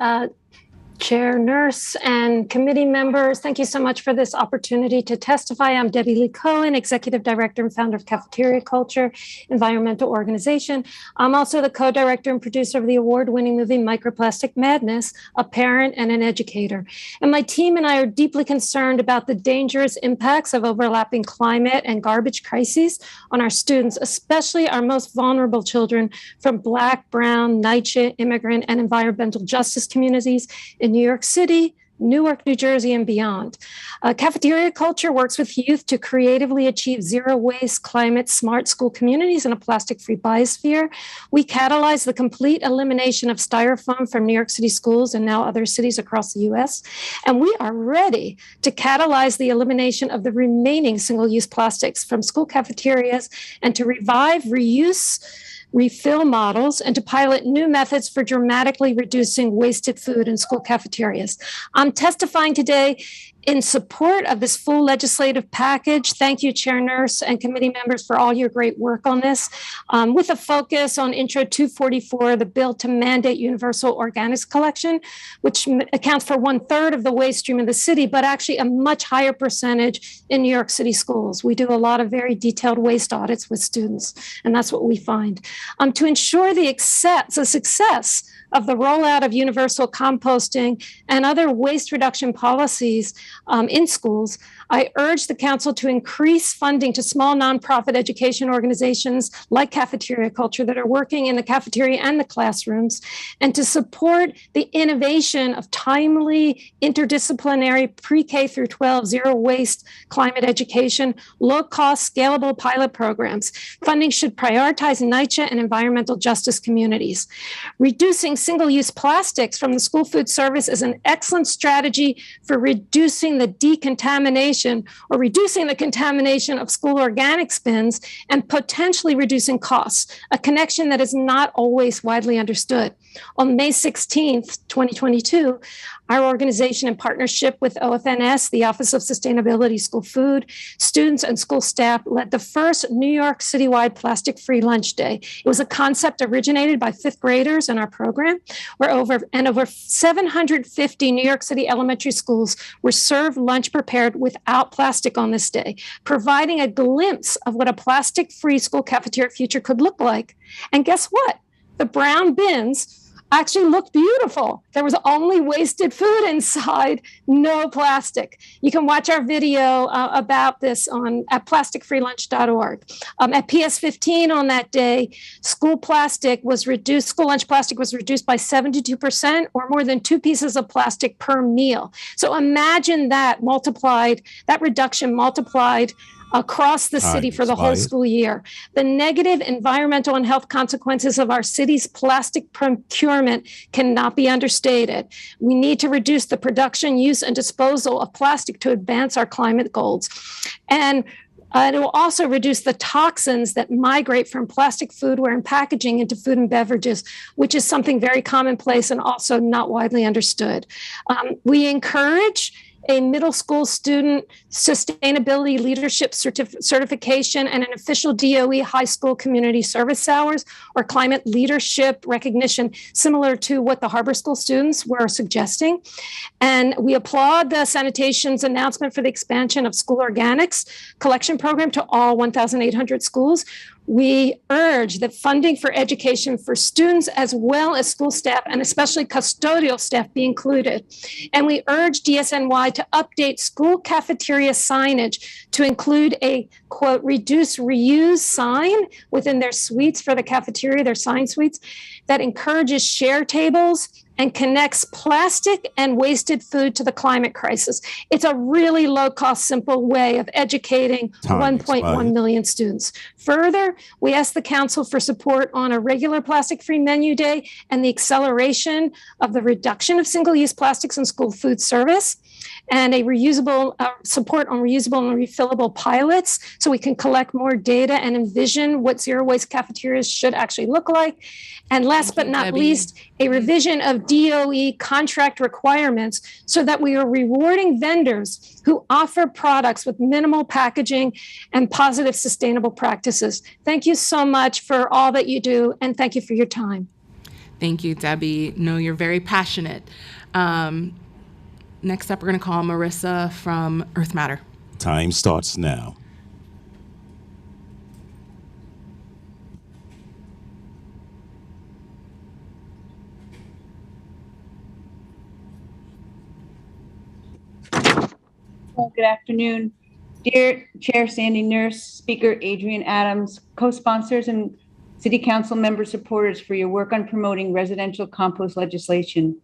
Chair Nurse and committee members. Thank you so much for this opportunity to testify. I'm Debbie Lee Cohen, Executive Director and founder of Cafeteria Culture, environmental organization. I'm also the co-director and producer of the award-winning movie Microplastic Madness, a parent and an educator. And my team and I are deeply concerned about the dangerous impacts of overlapping climate and garbage crises on our students, especially our most vulnerable children from Black, Brown, NYCHA, immigrant, and environmental justice communities in New York City, Newark, New Jersey, and beyond. Cafeteria Culture works with youth to creatively achieve zero waste, climate smart school communities in a plastic-free biosphere. We catalyze the complete elimination of styrofoam from New York City schools and now other cities across the US. And we are ready to catalyze the elimination of the remaining single-use plastics from school cafeterias and to revive reuse, refill models, and to pilot new methods for dramatically reducing wasted food in school cafeterias. I'm testifying today in support of this full legislative package. Thank you, Chair Nurse and committee members, for all your great work on this. With a focus on Intro 244, the bill to mandate universal organics collection, which accounts for 1/3 of the waste stream of the city, but actually a much higher percentage in New York City schools. We do a lot of very detailed waste audits with students, and that's what we find. To ensure the success of the rollout of universal composting and other waste reduction policies in schools, I urge the council to increase funding to small nonprofit education organizations like Cafeteria Culture that are working in the cafeteria and the classrooms, and to support the innovation of timely, interdisciplinary pre-K through 12 zero waste climate education, low-cost, scalable pilot programs. Funding should prioritize NYCHA and environmental justice communities. Reducing single-use plastics from the school food service is an excellent strategy for reducing the decontamination or reducing the contamination of school organics bins and potentially reducing costs, a connection that is not always widely understood. On May 16th, 2022, our organization, in partnership with OFNS, the Office of Sustainability School Food, students and school staff led the first New York citywide plastic-free lunch day. It was a concept originated by fifth graders in our program, where over 750 New York City elementary schools were served lunch prepared without plastic on this day, providing a glimpse of what a plastic-free school cafeteria future could look like. And guess what? The brown bins actually looked beautiful. There was only wasted food inside, no plastic. You can watch our video about this at plasticfreelunch.org. At PS15 on that day, school lunch plastic was reduced by 72%, or more than 2 pieces of plastic per meal. So imagine that reduction multiplied across the city for the whole school year. The negative environmental and health consequences of our city's plastic procurement cannot be understated. We need to reduce the production, use, and disposal of plastic to advance our climate goals. And it will also reduce the toxins that migrate from plastic foodware and packaging into food and beverages, which is something very commonplace and also not widely understood. We encourage a middle school student sustainability leadership certification and an official DOE high school community service hours or climate leadership recognition, similar to what the Harbor School students were suggesting. And we applaud the sanitation's announcement for the expansion of school organics collection program to all 1,800 schools. We urge that funding for education for students as well as school staff and especially custodial staff be included. And we urge DSNY to update school cafeteria signage to include a, quote, reduce reuse sign within their suites for the cafeteria, their sign suites, that encourages share tables and connects plastic and wasted food to the climate crisis. It's a really low-cost, simple way of educating 1.1 million students. Further, we ask the council for support on a regular plastic-free menu day and the acceleration of the reduction of single-use plastics in school food service, and a reusable support on reusable and refillable pilots so we can collect more data and envision what zero waste cafeterias should actually look like. And last but not least, a revision of DOE contract requirements so that we are rewarding vendors who offer products with minimal packaging and positive sustainable practices. Thank you so much for all that you do, and thank you for your time. Thank you, Debbie. No, you're very passionate. Next up, we're going to call Marissa from Earth Matter. Time starts now. Well, good afternoon. Dear Chair Sandy Nurse, Speaker Adrian Adams, co-sponsors and City Council member supporters for your work on promoting residential compost legislation.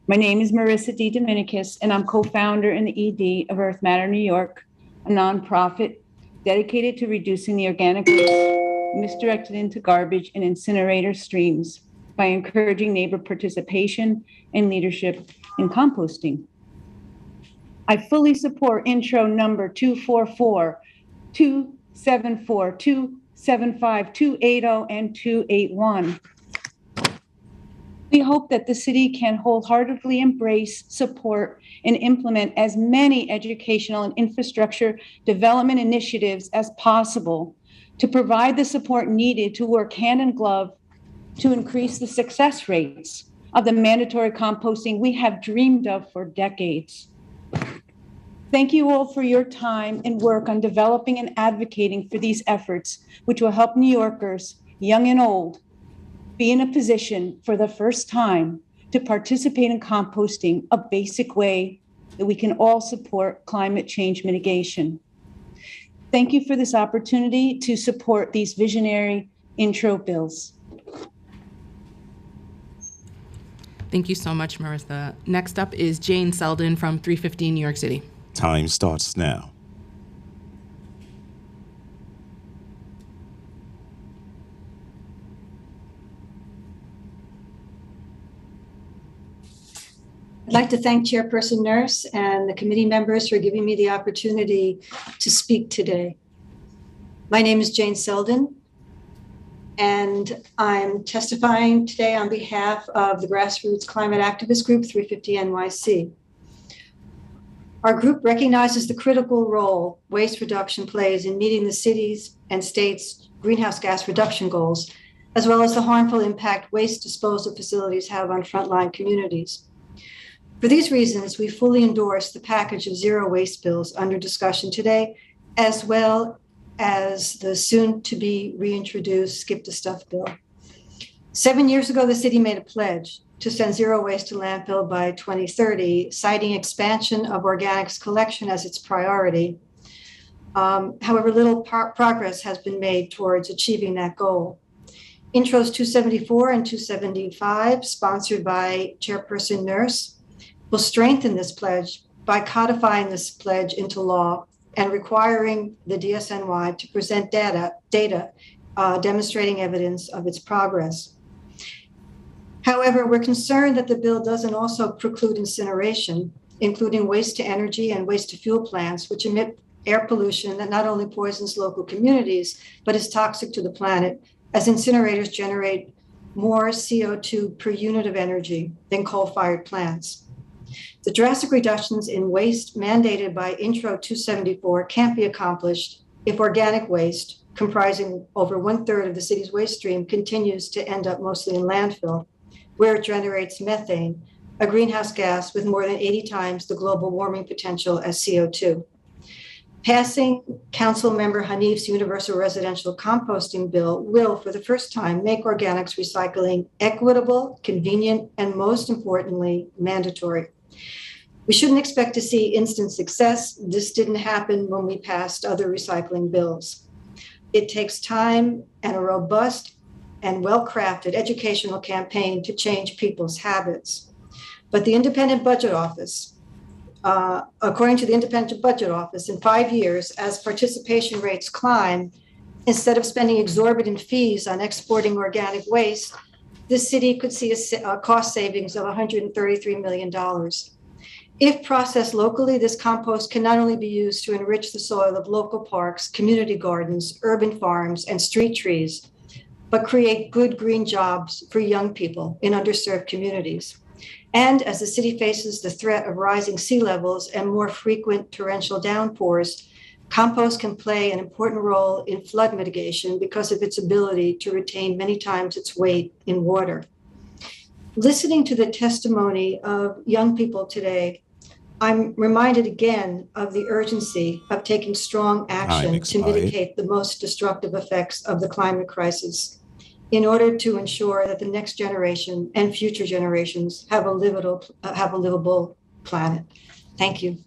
My name is Marissa D. Dominicus, and I'm co-founder in the ED of Earth Matter New York, a nonprofit dedicated to reducing the organic waste misdirected into garbage and incinerator streams by encouraging neighbor participation and leadership in composting. I fully support intro number 244, 274, 275, 280, and 281. We hope that the city can wholeheartedly embrace, support, and implement as many educational and infrastructure development initiatives as possible to provide the support needed to work hand in glove to increase the success rates of the mandatory composting we have dreamed of for decades. Thank you all for your time and work on developing and advocating for these efforts, which will help New Yorkers, young and old, be in a position for the first time to participate in composting, a basic way that we can all support climate change mitigation. Thank you for this opportunity to support these visionary intro bills. Thank you so much, Marissa. Next up is Jane Selden from 315 New York City. Time starts now. I'd like to thank Chairperson Nurse and the committee members for giving me the opportunity to speak today. My name is Jane Selden, and I'm testifying today on behalf of the grassroots climate activist group 350 NYC. Our group recognizes the critical role waste reduction plays in meeting the city's and states' greenhouse gas reduction goals, as well as the harmful impact waste disposal facilities have on frontline communities. For these reasons, we fully endorse the package of zero waste bills under discussion today, as well as the soon-to-be reintroduced Skip the Stuff bill. 7 years ago, the city made a pledge to send zero waste to landfill by 2030, citing expansion of organics collection as its priority. However, little progress has been made towards achieving that goal. Intros 274 and 275, sponsored by Chairperson Nurse, will strengthen this pledge by codifying this pledge into law and requiring the DSNY to present data demonstrating evidence of its progress. However, we're concerned that the bill doesn't also preclude incineration, including waste to energy and waste to fuel plants, which emit air pollution that not only poisons local communities, but is toxic to the planet, as incinerators generate more CO2 per unit of energy than coal-fired plants. The drastic reductions in waste mandated by Intro 274 can't be accomplished if organic waste, comprising over 1/3 of the city's waste stream, continues to end up mostly in landfill, where it generates methane, a greenhouse gas with more than 80 times the global warming potential as CO2. Passing Council Member Hanif's universal residential composting bill will, for the first time, make organics recycling equitable, convenient, and most importantly, mandatory. We shouldn't expect to see instant success. This didn't happen when we passed other recycling bills. It takes time and a robust and well-crafted educational campaign to change people's habits. But the Independent Budget Office, according to the Independent Budget Office, in 5 years, as participation rates climb, instead of spending exorbitant fees on exporting organic waste, the city could see a cost savings of $133 million. If processed locally, this compost can not only be used to enrich the soil of local parks, community gardens, urban farms, and street trees, but create good green jobs for young people in underserved communities. And as the city faces the threat of rising sea levels and more frequent torrential downpours, compost can play an important role in flood mitigation because of its ability to retain many times its weight in water. Listening to the testimony of young people today, I'm reminded again of the urgency of taking strong action to mitigate the most destructive effects of the climate crisis in order to ensure that the next generation and future generations have a livable planet. Thank you.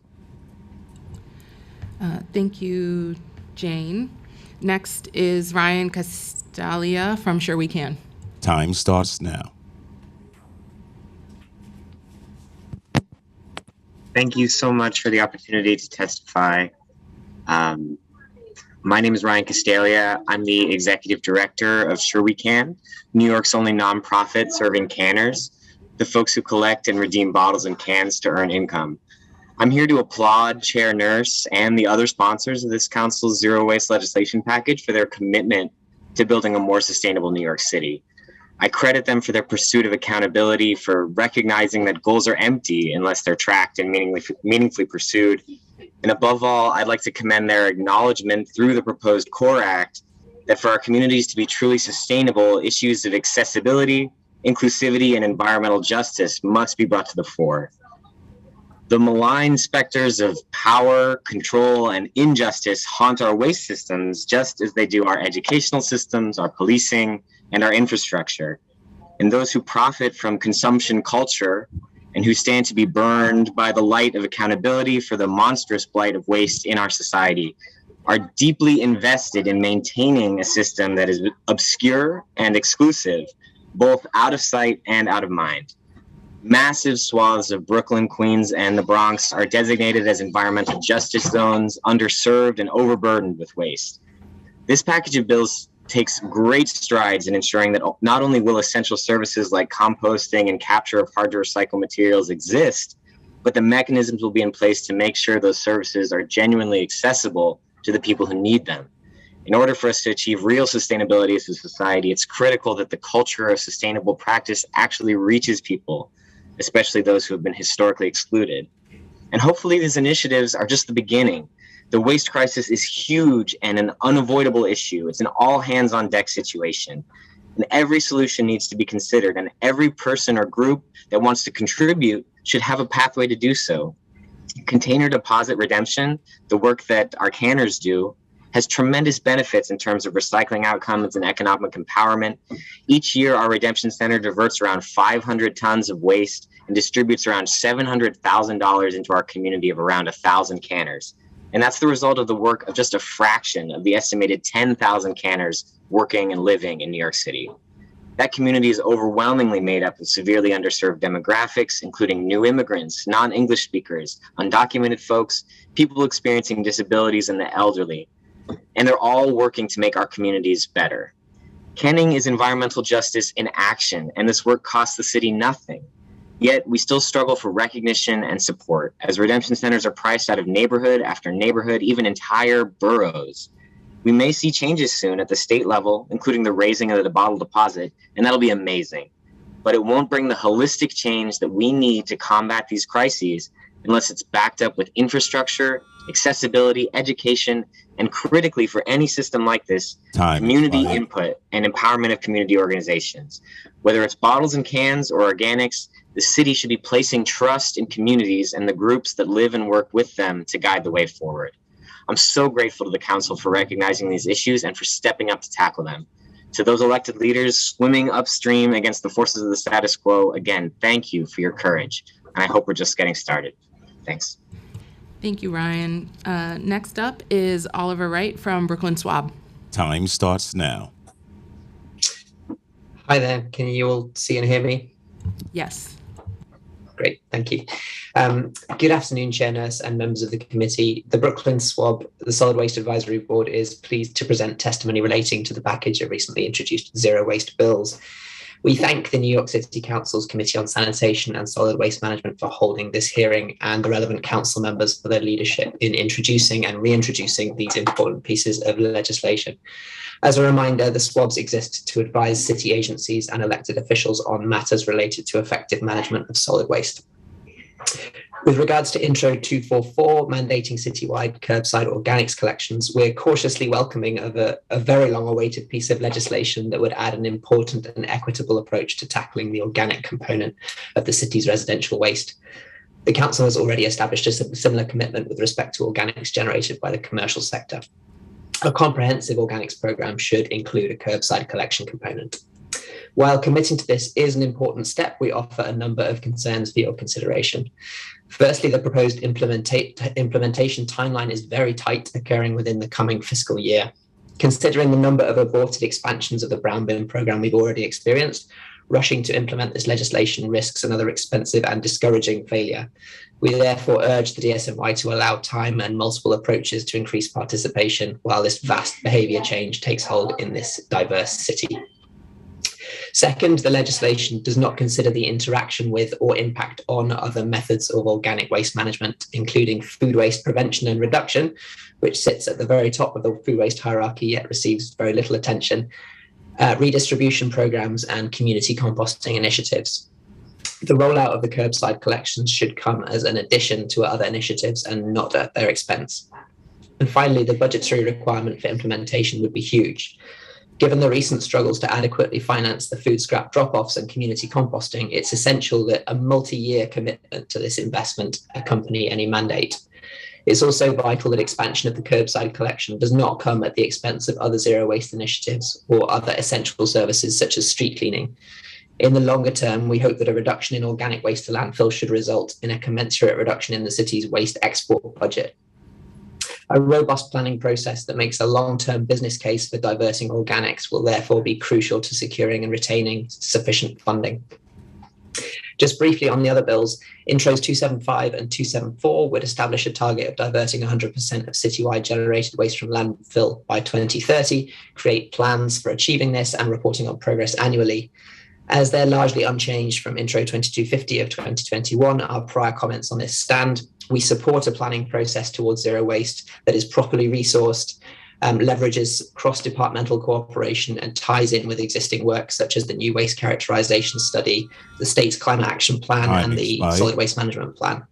Thank you, Jane. Next is Ryan Castalia from Sure We Can. Time starts now. Thank you so much for the opportunity to testify. My name is Ryan Castalia. I'm the executive director of Sure We Can, New York's only nonprofit serving canners, the folks who collect and redeem bottles and cans to earn income. I'm here to applaud Chair Nurse and the other sponsors of this council's zero waste legislation package for their commitment to building a more sustainable New York City. I credit them for their pursuit of accountability, for recognizing that goals are empty unless they're tracked and meaningfully pursued. And above all, I'd like to commend their acknowledgement through the proposed CORE Act that for our communities to be truly sustainable, issues of accessibility, inclusivity, and environmental justice must be brought to the fore. The malign specters of power, control, and injustice haunt our waste systems just as they do our educational systems, our policing, and our infrastructure. And those who profit from consumption culture and who stand to be burned by the light of accountability for the monstrous blight of waste in our society are deeply invested in maintaining a system that is obscure and exclusive, both out of sight and out of mind. Massive swaths of Brooklyn, Queens, and the Bronx are designated as environmental justice zones, underserved and overburdened with waste. This package of bills takes great strides in ensuring that not only will essential services like composting and capture of hard to recycle materials exist, but the mechanisms will be in place to make sure those services are genuinely accessible to the people who need them. In order for us to achieve real sustainability as a society, it's critical that the culture of sustainable practice actually reaches people, especially those who have been historically excluded. And hopefully these initiatives are just the beginning. The waste crisis is huge and an unavoidable issue. It's an all hands on deck situation. And every solution needs to be considered, and every person or group that wants to contribute should have a pathway to do so. Container deposit redemption, the work that our canners do, has tremendous benefits in terms of recycling outcomes and economic empowerment. Each year, our Redemption Center diverts around 500 tons of waste and distributes around $700,000 into our community of around 1,000 canners. And that's the result of the work of just a fraction of the estimated 10,000 canners working and living in New York City. That community is overwhelmingly made up of severely underserved demographics, including new immigrants, non-English speakers, undocumented folks, people experiencing disabilities, and the elderly. And they're all working to make our communities better. Canning is environmental justice in action, and this work costs the city nothing. Yet we still struggle for recognition and support, as redemption centers are priced out of neighborhood after neighborhood, even entire boroughs. We may see changes soon at the state level, including the raising of the bottle deposit, and that'll be amazing. But it won't bring the holistic change that we need to combat these crises unless it's backed up with infrastructure, accessibility, education, and critically for any system like this, community input and empowerment of community organizations. Whether it's bottles and cans or organics, the city should be placing trust in communities and the groups that live and work with them to guide the way forward. I'm so grateful to the council for recognizing these issues and for stepping up to tackle them. To those elected leaders swimming upstream against the forces of the status quo, again, thank you for your courage. And I hope we're just getting started. Thanks. Thank you, Ryan. Next up is Oliver Wright from Brooklyn Swab. Time starts now. Hi there. Can you all see and hear me? Yes. Great, thank you. Good afternoon, Chair Nurse and members of the committee. The Brooklyn Swab, the Solid Waste Advisory Board, is pleased to present testimony relating to the package of recently introduced zero waste bills. We thank the New York City Council's Committee on Sanitation and Solid Waste Management for holding this hearing and the relevant council members for their leadership in introducing and reintroducing these important pieces of legislation. As a reminder, the swabs exist to advise city agencies and elected officials on matters related to effective management of solid waste. With regards to Intro 244, mandating citywide curbside organics collections, we're cautiously welcoming of a very long-awaited piece of legislation that would add an important and equitable approach to tackling the organic component of the city's residential waste. The council has already established a similar commitment with respect to organics generated by the commercial sector. A comprehensive organics program should include a curbside collection component. While committing to this is an important step, we offer a number of concerns for your consideration. Firstly, the proposed implementation timeline is very tight, occurring within the coming fiscal year. Considering the number of aborted expansions of the brown bin program we've already experienced, rushing to implement this legislation risks another expensive and discouraging failure. We therefore urge the DSNY to allow time and multiple approaches to increase participation while this vast behaviour change takes hold in this diverse city. Second, the legislation does not consider the interaction with or impact on other methods of organic waste management, including food waste prevention and reduction, which sits at the very top of the food waste hierarchy yet receives very little attention, redistribution programs, and community composting initiatives. The rollout of the curbside collections should come as an addition to other initiatives and not at their expense. And finally, the budgetary requirement for implementation would be huge. Given the recent struggles to adequately finance the food scrap drop-offs and community composting, it's essential that a multi-year commitment to this investment accompany any mandate. It's also vital that expansion of the curbside collection does not come at the expense of other zero waste initiatives or other essential services such as street cleaning. In the longer term, we hope that a reduction in organic waste to landfill should result in a commensurate reduction in the city's waste export budget. A robust planning process that makes a long-term business case for diverting organics will therefore be crucial to securing and retaining sufficient funding. Just briefly on the other bills, Intros 275 and 274 would establish a target of diverting 100% of citywide generated waste from landfill by 2030, create plans for achieving this and reporting on progress annually. As they're largely unchanged from Intro 2250 of 2021, our prior comments on this stand. We support a planning process towards zero waste that is properly resourced, leverages cross-departmental cooperation and ties in with existing work such as the new waste characterization study, the state's climate action plan, and the solid waste management plan.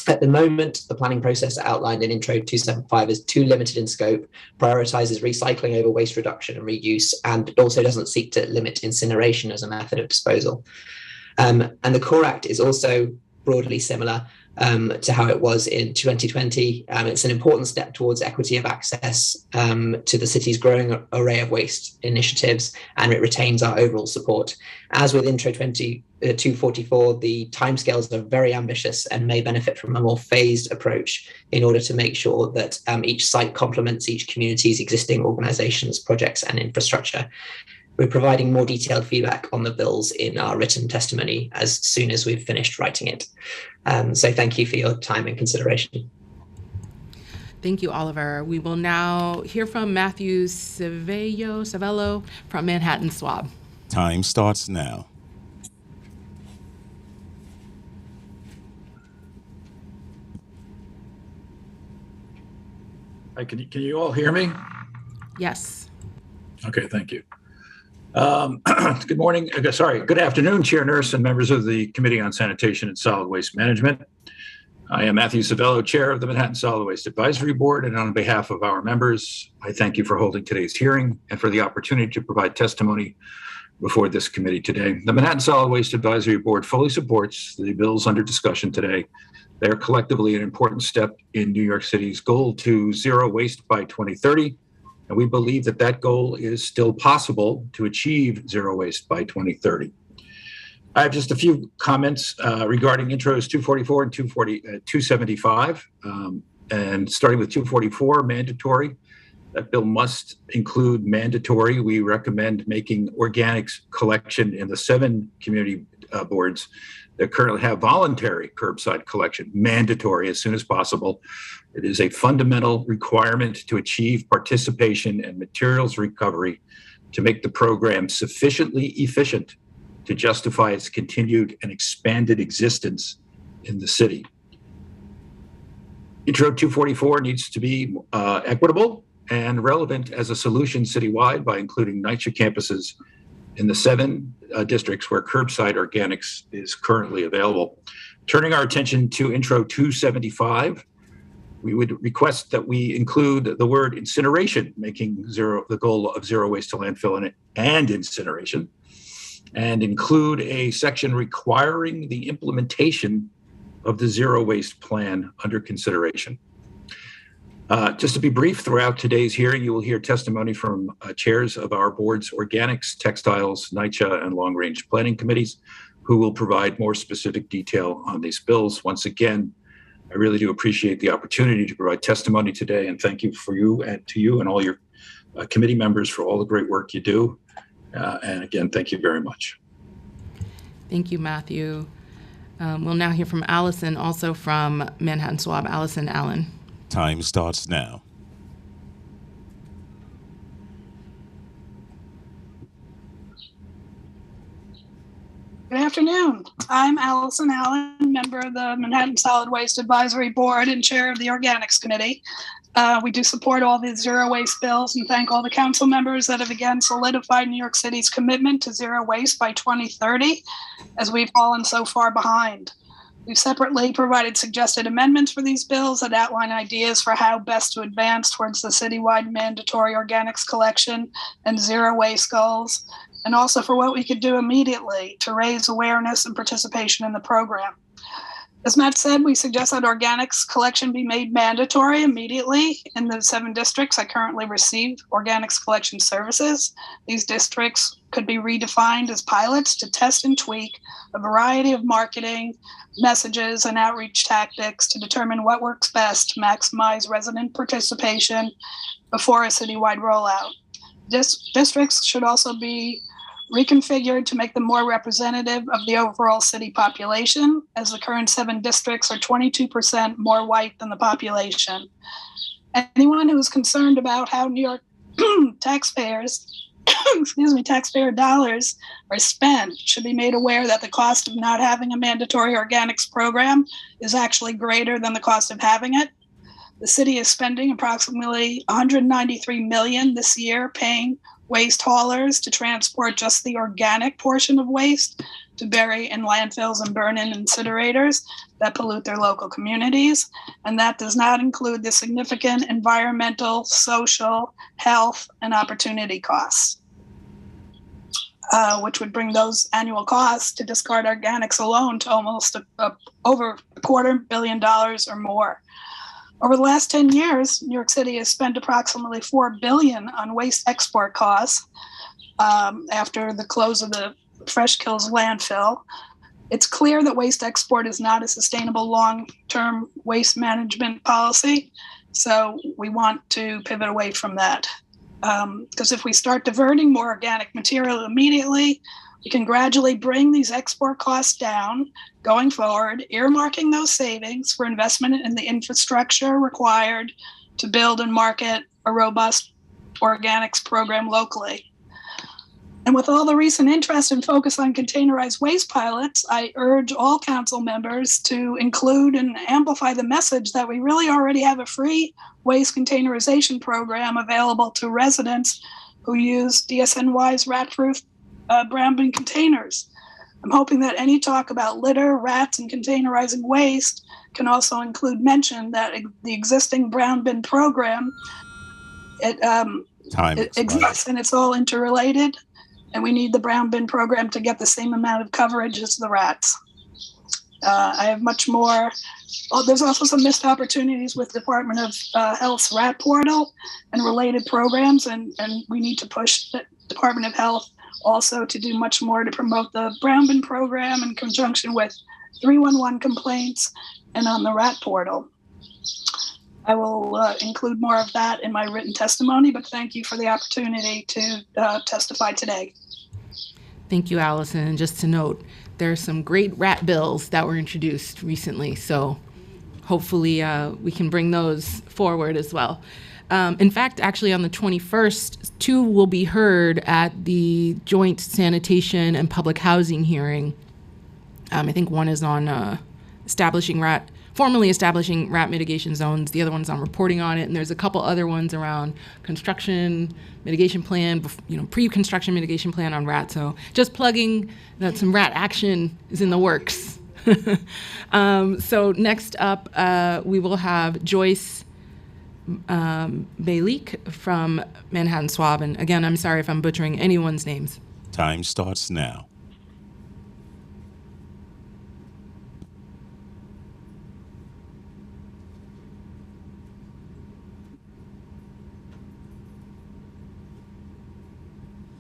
At the moment, the planning process outlined in Intro 275 is too limited in scope, prioritizes recycling over waste reduction and reuse, and it also doesn't seek to limit incineration as a method of disposal. And the Core Act is also broadly similar, to how it was in 2020. It's an important step towards equity of access to the city's growing array of waste initiatives, and it retains our overall support. As with Intro 244, the timescales are very ambitious and may benefit from a more phased approach in order to make sure that each site complements each community's existing organizations, projects, and infrastructure. We're providing more detailed feedback on the bills in our written testimony as soon as we've finished writing it. So thank you for your time and consideration. Thank you, Oliver. We will now hear from Matthew Savello from Manhattan Swab. Time starts now. Hi, can you all hear me? Yes. Okay, thank you. Good morning, good afternoon, Chair Nurse and members of the Committee on Sanitation and Solid Waste Management. I am Matthew Savello, Chair of the Manhattan Solid Waste Advisory Board, and on behalf of our members, I thank you for holding today's hearing and for the opportunity to provide testimony before this committee today. The Manhattan Solid Waste Advisory Board fully supports the bills under discussion today. They are collectively an important step in New York City's goal to zero waste by 2030. And we believe that that goal is still possible to achieve zero waste by 2030. I have just a few comments regarding intros 244 and 275. And starting with 244, mandatory. That bill must include mandatory. We recommend making organics collection in the 7 community boards that currently have voluntary curbside collection mandatory as soon as possible. It is a fundamental requirement to achieve participation and materials recovery to make the program sufficiently efficient to justify its continued and expanded existence in the city. Intro 244 needs to be equitable and relevant as a solution citywide by including NYCHA campuses in the 7 districts where curbside organics is currently available. Turning our attention to Intro 275, we would request that we include the word incineration, making the goal of zero waste to landfill and incineration, and include a section requiring the implementation of the zero waste plan under consideration. Just to be brief, throughout today's hearing, you will hear testimony from chairs of our board's organics, textiles, NYCHA, and long-range planning committees, who will provide more specific detail on these bills. Once again, I really do appreciate the opportunity to provide testimony today, and thank you to you and all your committee members for all the great work you do. And again, thank you very much. Thank you, Matthew. We'll now hear from Allison, also from Manhattan Swab. Allison Allen. Time starts now. Good afternoon. I'm Allison Allen, member of the Manhattan Solid Waste Advisory Board and chair of the Organics Committee. We do support all the zero waste bills and thank all the council members that have again solidified New York City's commitment to zero waste by 2030, as we've fallen so far behind. We've separately provided suggested amendments for these bills that outline ideas for how best to advance towards the citywide mandatory organics collection and zero waste goals, and also for what we could do immediately to raise awareness and participation in the program. As Matt said, we suggest that organics collection be made mandatory immediately in the 7 districts that currently receive organics collection services. These districts could be redefined as pilots to test and tweak a variety of marketing, messages, and outreach tactics to determine what works best to maximize resident participation before a citywide rollout. Districts should also be reconfigured to make them more representative of the overall city population, as the current 7 districts are 22% more white than the population. Anyone who is concerned about how New York taxpayers, taxpayer dollars are spent should be made aware that the cost of not having a mandatory organics program is actually greater than the cost of having it. The city is spending approximately $193 million this year paying waste haulers to transport just the organic portion of waste to bury in landfills and burn in incinerators that pollute their local communities. And that does not include the significant environmental, social, health, and opportunity costs. which would bring those annual costs to discard organics alone to almost over $250 million or more. Over the last 10 years, New York City has spent approximately $4 billion on waste export costs after the close of the Fresh Kills landfill. It's clear that waste export is not a sustainable long-term waste management policy, so we want to pivot away from that. Because if we start diverting more organic material immediately, we can gradually bring these export costs down going forward, earmarking those savings for investment in the infrastructure required to build and market a robust organics program locally. And with all the recent interest and focus on containerized waste pilots, I urge all council members to include and amplify the message that we really already have a free waste containerization program available to residents who use DSNY's rat-proof brown bin containers. I'm hoping that any talk about litter, rats, and containerizing waste can also include mention that the existing brown bin program, it exists and it's all interrelated. And we need the brown bin program to get the same amount of coverage as the rats. I have much more. There's also some missed opportunities with Department of Health's rat portal and related programs, and we need to push the Department of Health also to do much more to promote the brown bin program in conjunction with 311 complaints and on the rat portal. I will include more of that in my written testimony, but thank you for the opportunity to testify today. Thank you, Allison. And just to note, there are some great rat bills that were introduced recently, so hopefully we can bring those forward as well. In fact, actually on the 21st, 2 will be heard at the joint sanitation and public housing hearing. I think one is on formally establishing rat mitigation zones. The other one's on reporting on it, and there's a couple other ones around construction mitigation plan, pre-construction mitigation plan on rat. So just plugging that some rat action is in the works. So next up, we will have Joyce Bailik from Manhattan Swab. And again, I'm sorry if I'm butchering anyone's names. Time starts now.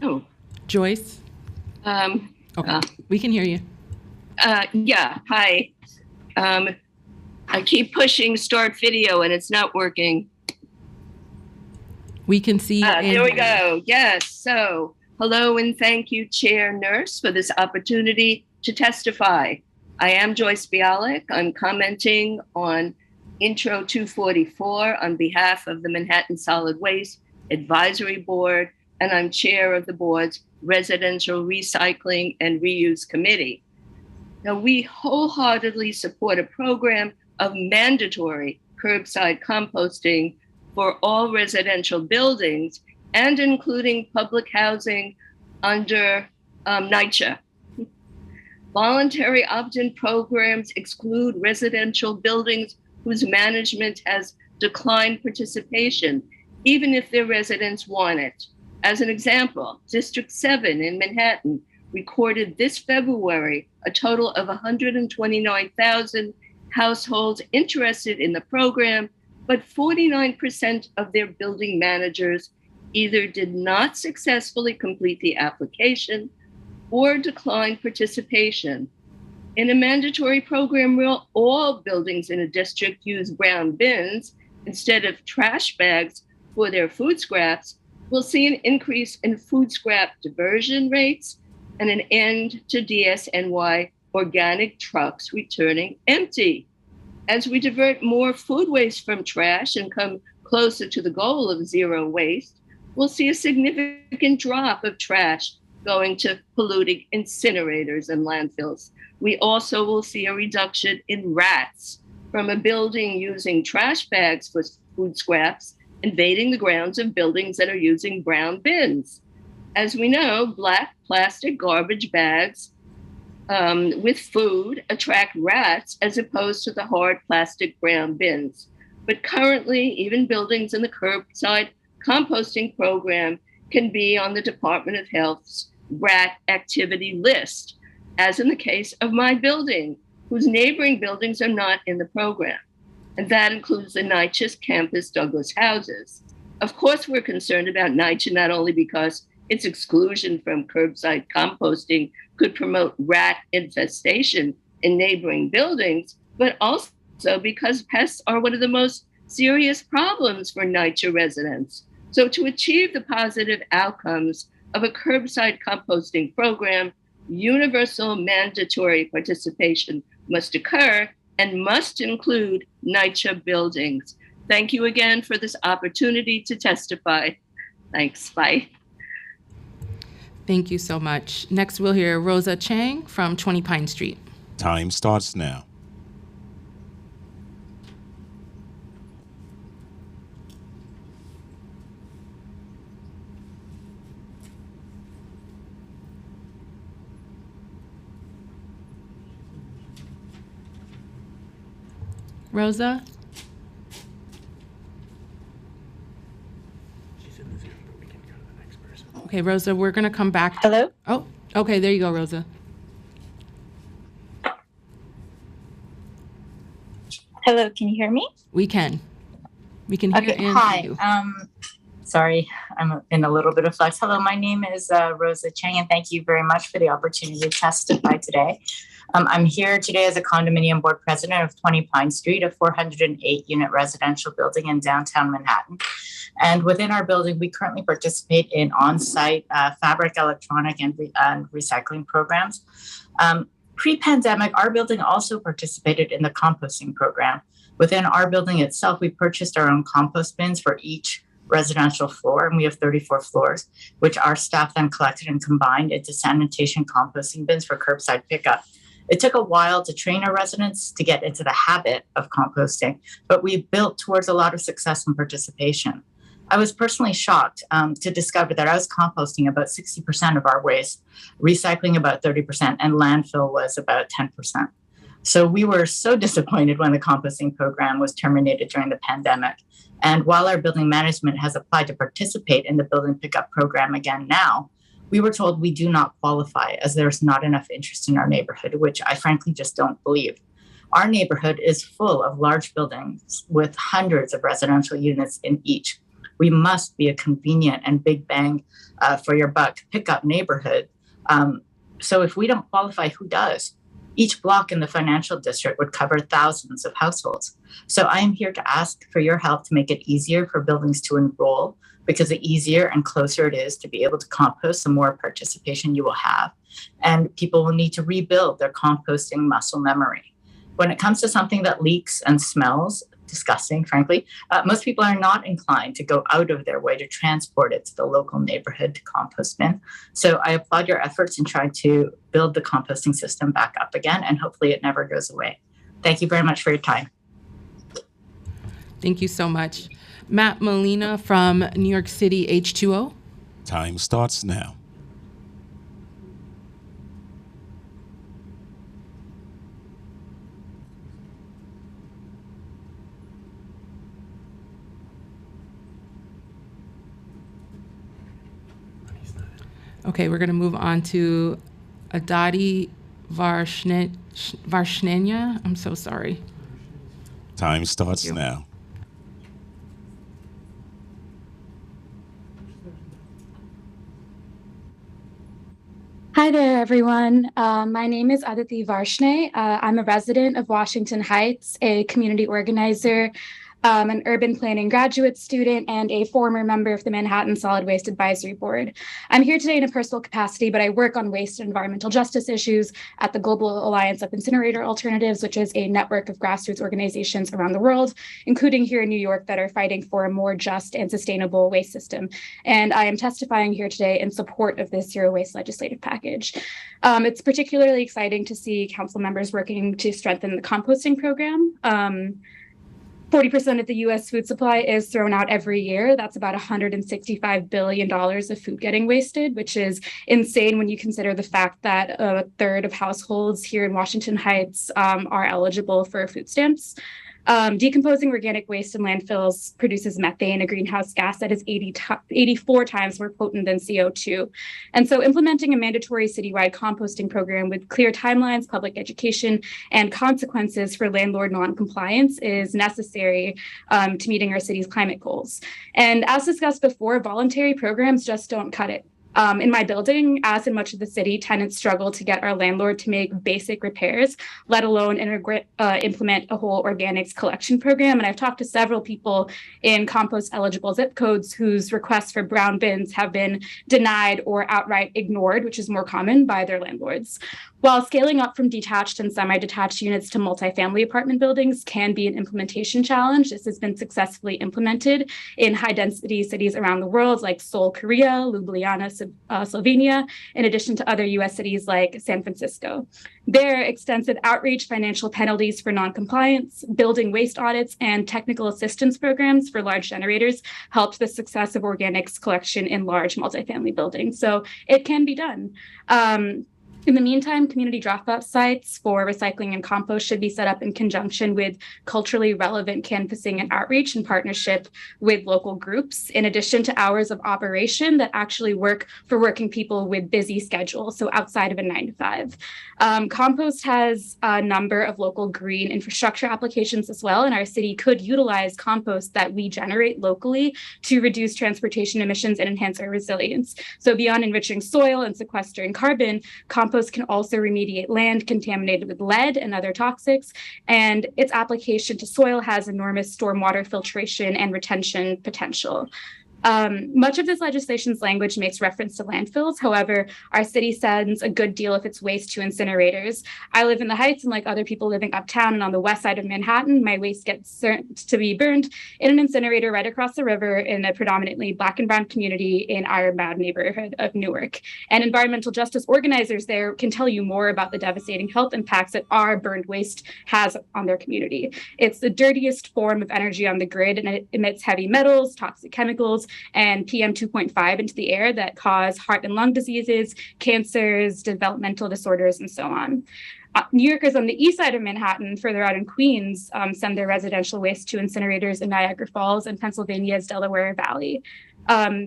Oh, Joyce? Okay, we can hear you. Yeah, hi. I keep pushing start video and it's not working. We can see. There we go. Yes. So, hello and thank you, Chair Nurse, for this opportunity to testify. I am Joyce Bialik. I'm commenting on Intro 244 on behalf of the Manhattan Solid Waste Advisory Board, and I'm chair of the board's Residential Recycling and Reuse Committee. Now, we wholeheartedly support a program of mandatory curbside composting for all residential buildings and including public housing under NYCHA. Voluntary opt-in programs exclude residential buildings whose management has declined participation, even if their residents want it. As an example, District 7 in Manhattan recorded this February a total of 129,000 households interested in the program, but 49% of their building managers either did not successfully complete the application or declined participation. In a mandatory program where all buildings in a district use brown bins instead of trash bags for their food scraps, we'll see an increase in food scrap diversion rates and an end to DSNY organic trucks returning empty. As we divert more food waste from trash and come closer to the goal of zero waste, we'll see a significant drop of trash going to polluting incinerators and landfills. We also will see a reduction in rats from a building using trash bags for food scraps invading the grounds of buildings that are using brown bins. As we know, black plastic garbage bags with food attract rats as opposed to the hard plastic brown bins. But currently, even buildings in the curbside composting program can be on the Department of Health's rat activity list, as in the case of my building, whose neighboring buildings are not in the program. And that includes the NYCHA campus Douglas houses. Of course, we're concerned about NYCHA not only because its exclusion from curbside composting could promote rat infestation in neighboring buildings, but also because pests are one of the most serious problems for NYCHA residents. So to achieve the positive outcomes of a curbside composting program, universal mandatory participation must occur and must include NYCHA buildings. Thank you again for this opportunity to testify. Thanks, bye. Thank you so much. Next, we'll hear Rosa Chang from 20 Pine Street. Time starts now. Rosa? Okay, Rosa, we're going to come back. Hello? Oh, okay, there you go, Rosa. Hello, can you hear me? We can. We can hear Okay, and hi. see you. Sorry, I'm in a little bit of flux. Hello, my name is Rosa Chang, and thank you very much for the opportunity to testify today. I'm here today as a condominium board president of 20 Pine Street, a 408-unit residential building in downtown Manhattan. And within our building, we currently participate in on-site fabric, electronic, and recycling programs. Pre-pandemic, our building also participated in the composting program. Within our building itself, we purchased our own compost bins for each residential floor, and we have 34 floors, which our staff then collected and combined into sanitation composting bins for curbside pickup. It took a while to train our residents to get into the habit of composting, but we built towards a lot of success and participation. I was personally shocked to discover that I was composting about 60% of our waste, recycling about 30%, and landfill was about 10%. So we were so disappointed when the composting program was terminated during the pandemic. And while our building management has applied to participate in the building pickup program again now, we were told we do not qualify as there's not enough interest in our neighborhood, which I frankly just don't believe. Our neighborhood is full of large buildings with hundreds of residential units in each. We must be a convenient and big bang for your buck pickup neighborhood. So if we don't qualify, who does? Each block in the financial district would cover thousands of households. So I am here to ask for your help to make it easier for buildings to enroll, because the easier and closer it is to be able to compost, the more participation you will have. And people will need to rebuild their composting muscle memory. When it comes to something that leaks and smells disgusting, frankly, most people are not inclined to go out of their way to transport it to the local neighborhood compost bin. So I applaud your efforts in trying to build the composting system back up again, and hopefully it never goes away. Thank you very much for your time. Thank you so much. Matt Molina from New York City H2O. Time starts now. Okay, we're going to move on to Adadi Varshnenya. I'm so sorry. Time starts now. Hi there, everyone. My name is Aditi Varshney. I'm a resident of Washington Heights, a community organizer, an urban planning graduate student, and a former member of the Manhattan Solid Waste Advisory Board. I'm here today in a personal capacity, but I work on waste and environmental justice issues at the Global Alliance of Incinerator Alternatives, which is a network of grassroots organizations around the world, including here in New York, that are fighting for a more just and sustainable waste system. And I am testifying here today in support of this zero waste legislative package. It's particularly exciting to see council members working to strengthen the composting program. 40% of the US food supply is thrown out every year. That's about $165 billion of food getting wasted, which is insane when you consider the fact that a third of households here in Washington Heights are eligible for food stamps. Decomposing organic waste in landfills produces methane, a greenhouse gas that is 84 times more potent than CO2. And so implementing a mandatory citywide composting program with clear timelines, public education, and consequences for landlord non-compliance is necessary to meeting our city's climate goals. And as discussed before, voluntary programs just don't cut it. In my building, as in much of the city, tenants struggle to get our landlord to make basic repairs, let alone implement a whole organics collection program. And I've talked to several people in compost eligible zip codes whose requests for brown bins have been denied or outright ignored, which is more common by their landlords. While scaling up from detached and semi-detached units to multifamily apartment buildings can be an implementation challenge, this has been successfully implemented in high-density cities around the world like Seoul, Korea, Ljubljana, Slovenia, in addition to other U.S. cities like San Francisco. There, extensive outreach, financial penalties for non-compliance, building waste audits, and technical assistance programs for large generators helped the success of organics collection in large multifamily buildings. So it can be done. In the meantime, community drop-off sites for recycling and compost should be set up in conjunction with culturally relevant canvassing and outreach in partnership with local groups, in addition to hours of operation that actually work for working people with busy schedules, so outside of a 9 to 5. Compost has a number of local green infrastructure applications as well, and our city could utilize compost that we generate locally to reduce transportation emissions and enhance our resilience. So beyond enriching soil and sequestering carbon, compost can also remediate land contaminated with lead and other toxics, and its application to soil has enormous stormwater filtration and retention potential. Much of this legislation's language makes reference to landfills. However, our city sends a good deal of its waste to incinerators. I live in the Heights, and like other people living uptown and on the west side of Manhattan, my waste gets to be burned in an incinerator right across the river in a predominantly Black and brown community in Iron Mound neighborhood of Newark. And environmental justice organizers there can tell you more about the devastating health impacts that our burned waste has on their community. It's the dirtiest form of energy on the grid, and it emits heavy metals, toxic chemicals, and PM 2.5 into the air that cause heart and lung diseases, cancers, developmental disorders, and so on. New Yorkers on the east side of Manhattan, further out in Queens, send their residential waste to incinerators in Niagara Falls and Pennsylvania's Delaware Valley.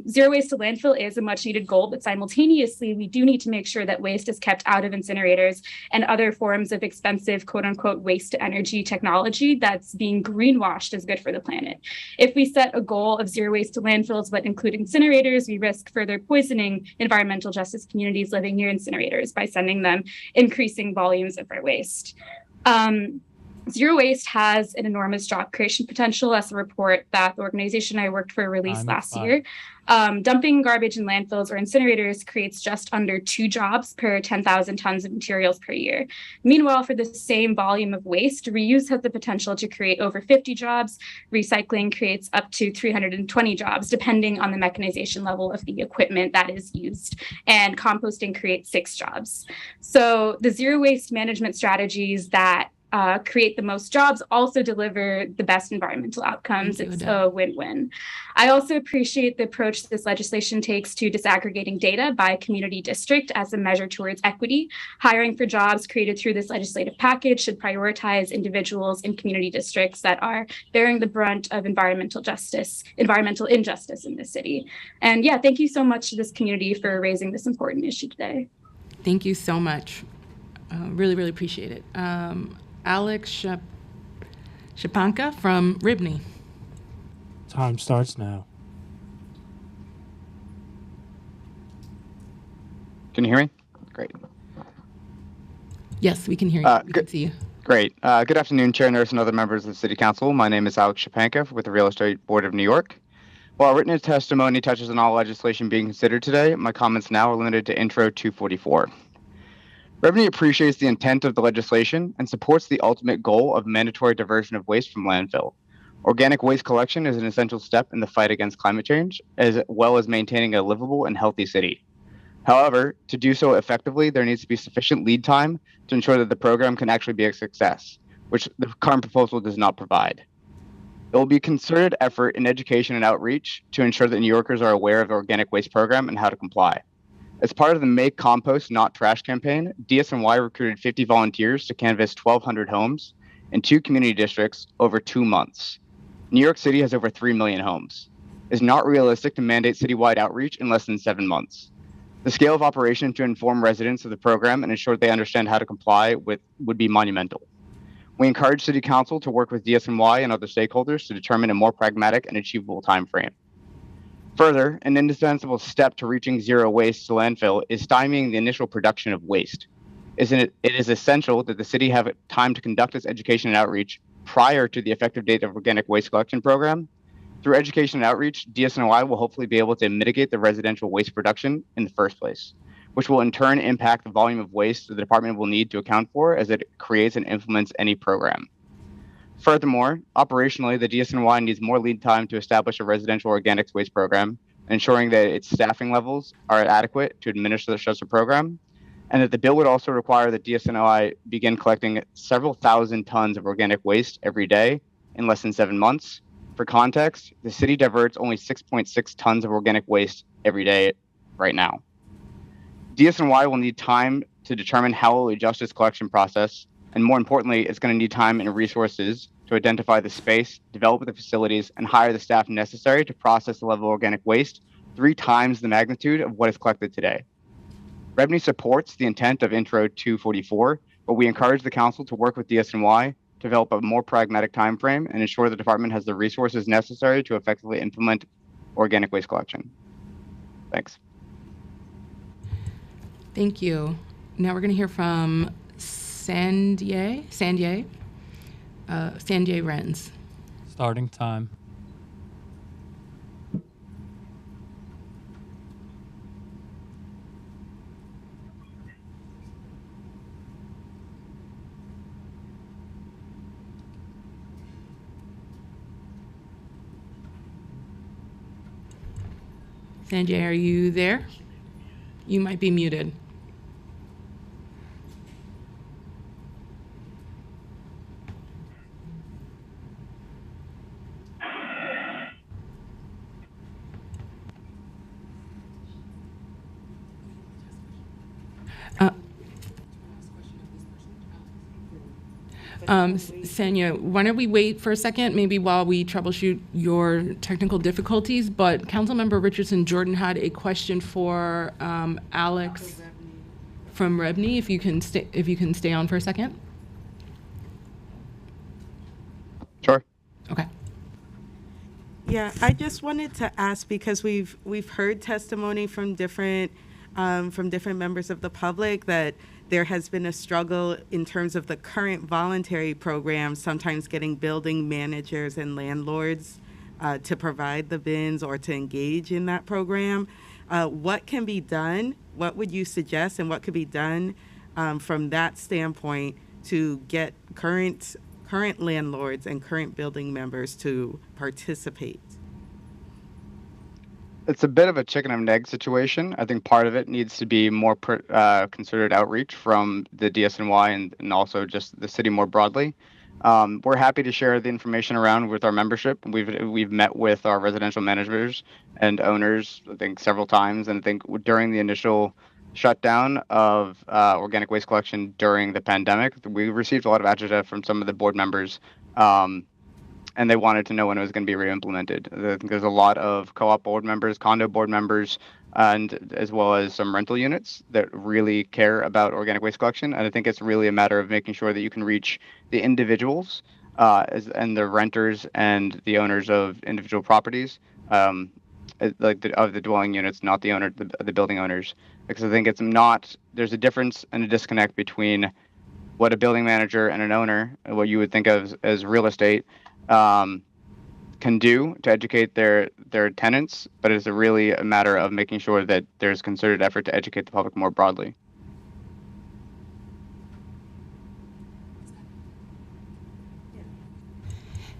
Zero waste to landfill is a much needed goal, but simultaneously, we do need to make sure that waste is kept out of incinerators and other forms of expensive, quote unquote, waste to energy technology that's being greenwashed as good for the planet. If we set a goal of zero waste to landfills, but include incinerators, we risk further poisoning environmental justice communities living near incinerators by sending them increasing volumes of our waste. Zero waste has an enormous job creation potential, as a report that the organization I worked for released last year. Dumping garbage in landfills or incinerators creates just under 2 jobs per 10,000 tons of materials per year. Meanwhile, for the same volume of waste, reuse has the potential to create over 50 jobs. Recycling creates up to 320 jobs, depending on the mechanization level of the equipment that is used. And composting creates 6 jobs. So the zero waste management strategies that create the most jobs also deliver the best environmental outcomes. It's a win-win. I also appreciate the approach this legislation takes to disaggregating data by community district as a measure towards equity. Hiring for jobs created through this legislative package should prioritize individuals in community districts that are bearing the brunt of environmental injustice in this city. And yeah, thank you so much to this community for raising this important issue today. Thank you so much. Really, really appreciate it. Alex Shapanka from Ribney. Time starts now. Can you hear me? Great. Yes, we can hear you. We can see you. Great. Good afternoon, Chair Nurse and other members of the City Council. My name is Alex Shapanka with the Real Estate Board of New York. While written testimony touches on all legislation being considered today, my comments now are limited to Intro 244. Ribney appreciates the intent of the legislation and supports the ultimate goal of mandatory diversion of waste from landfill. Organic waste collection is an essential step in the fight against climate change, as well as maintaining a livable and healthy city. However, to do so effectively, there needs to be sufficient lead time to ensure that the program can actually be a success, which the current proposal does not provide. There will be a concerted effort in education and outreach to ensure that New Yorkers are aware of the organic waste program and how to comply. As part of the Make Compost Not Trash campaign, DSNY recruited 50 volunteers to canvass 1,200 homes in 2 community districts over 2 months. New York City has over 3 million homes. It's not realistic to mandate citywide outreach in less than 7 months. The scale of operation to inform residents of the program and ensure they understand how to comply with would be monumental. We encourage City Council to work with DSNY and other stakeholders to determine a more pragmatic and achievable timeframe. Further, an indispensable step to reaching zero waste to landfill is stymieing the initial production of waste. It is essential that the city have time to conduct its education and outreach prior to the effective date of organic waste collection program. Through education and outreach, DSNY will hopefully be able to mitigate the residential waste production in the first place, which will in turn impact the volume of waste the department will need to account for as it creates and implements any program. Furthermore, operationally, the DSNY needs more lead time to establish a residential organics waste program, ensuring that its staffing levels are adequate to administer such a program, and that the bill would also require that DSNY begin collecting several thousand tons of organic waste every day in less than 7 months. For context, the city diverts only 6.6 tons of organic waste every day right now. DSNY will need time to determine how it will adjust its collection process, and more importantly, it's going to need time and resources to identify the space, develop the facilities, and hire the staff necessary to process the level of organic waste 3 times the magnitude of what is collected today. REBNY supports the intent of Intro 244, but we encourage the council to work with DSNY to develop a more pragmatic timeframe and ensure the department has the resources necessary to effectively implement organic waste collection. Thanks. Thank you. Now we're going to hear from Sanjay Renz. Starting time. Sanjay, are you there? You might be muted. Sanya, why don't we wait for a second, maybe while we troubleshoot your technical difficulties, but Councilmember Richardson Jordan had a question for Alex from REBNY, if you can stay on for a second. Sure. Okay. Yeah, I just wanted to ask, because we've heard testimony from different members of the public that there has been a struggle in terms of the current voluntary program, sometimes getting building managers and landlords to provide the bins or to engage in that program. What can be done? What would you suggest, and what could be done from that standpoint to get current landlords and current building members to participate? It's a bit of a chicken and egg situation. I think part of it needs to be more concerted outreach from the DSNY and also just the city more broadly. We're happy to share the information around with our membership. We've met with our residential managers and owners, I think, several times, and I think during the initial shutdown of organic waste collection during the pandemic, we received a lot of agita from some of the board members. And they wanted to know when it was going to be re-implemented. I think there's a lot of co-op board members, condo board members, and as well as some rental units that really care about organic waste collection. And I think it's really a matter of making sure that you can reach the individuals and the renters and the owners of individual properties, of the dwelling units, not the building owners. Because I think there's a difference and a disconnect between what a building manager and an owner, what you would think of as real estate, can do to educate their tenants, but it's really a matter of making sure that there's concerted effort to educate the public more broadly.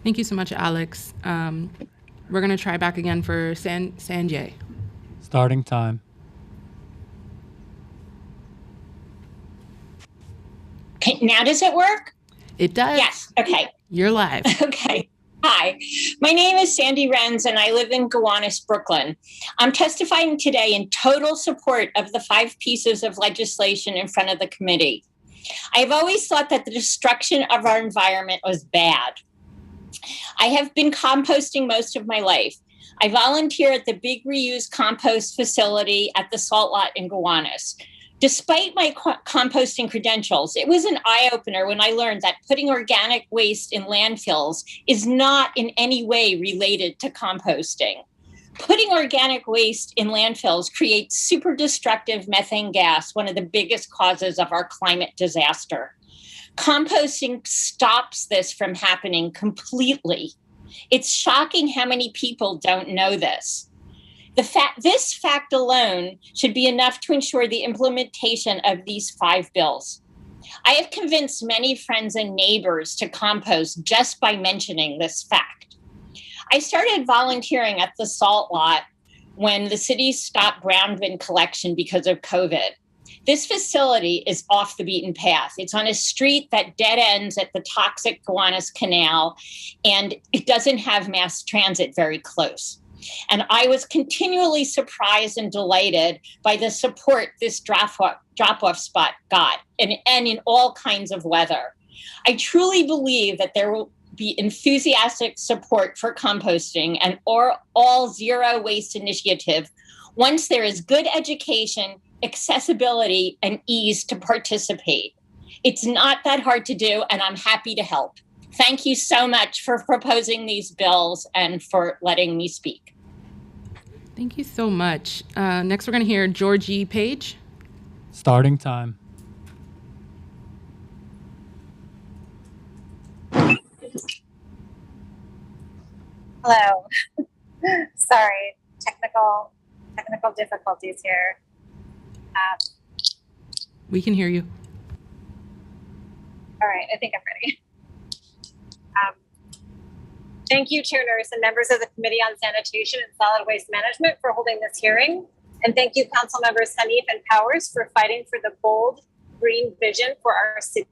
Thank you so much, Alex. We're going to try back again for Sanjay. Starting time. Okay, now does it work? It does. Yes. Okay. You're live. Okay. Hi, my name is Sandy Renz and I live in Gowanus, Brooklyn. I'm testifying today in total support of the 5 pieces of legislation in front of the committee. I've always thought that the destruction of our environment was bad. I have been composting most of my life. I volunteer at the Big Reuse Compost Facility at the Salt Lot in Gowanus. Despite my composting credentials, it was an eye-opener when I learned that putting organic waste in landfills is not in any way related to composting. Putting organic waste in landfills creates super destructive methane gas, one of the biggest causes of our climate disaster. Composting stops this from happening completely. It's shocking how many people don't know this. This fact alone should be enough to ensure the implementation of these 5 bills. I have convinced many friends and neighbors to compost just by mentioning this fact. I started volunteering at the Salt Lot when the city stopped brown bin collection because of COVID. This facility is off the beaten path. It's on a street that dead ends at the toxic Gowanus Canal, and it doesn't have mass transit very close. And I was continually surprised and delighted by the support this drop-off spot got, and in all kinds of weather. I truly believe that there will be enthusiastic support for composting and all zero waste initiative once there is good education, accessibility, and ease to participate. It's not that hard to do, and I'm happy to help. Thank you so much for proposing these bills and for letting me speak. Thank you so much. Next, we're going to hear Georgie Page. Starting time. Hello. Sorry, technical difficulties here. We can hear you. All right, I think I'm ready. Thank you, Chair Nurse and members of the Committee on Sanitation and Solid Waste Management for holding this hearing. And thank you, Council Members Hanif and Powers, for fighting for the bold green vision for our city.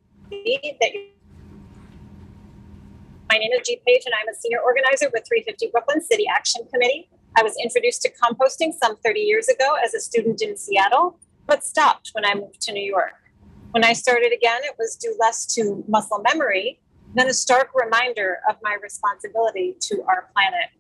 My name is G. Page, and I'm a senior organizer with 350 Brooklyn City Action Committee. I was introduced to composting some 30 years ago as a student in Seattle, but stopped when I moved to New York. When I started again, it was due less to muscle memory than a stark reminder of my responsibility to our planet.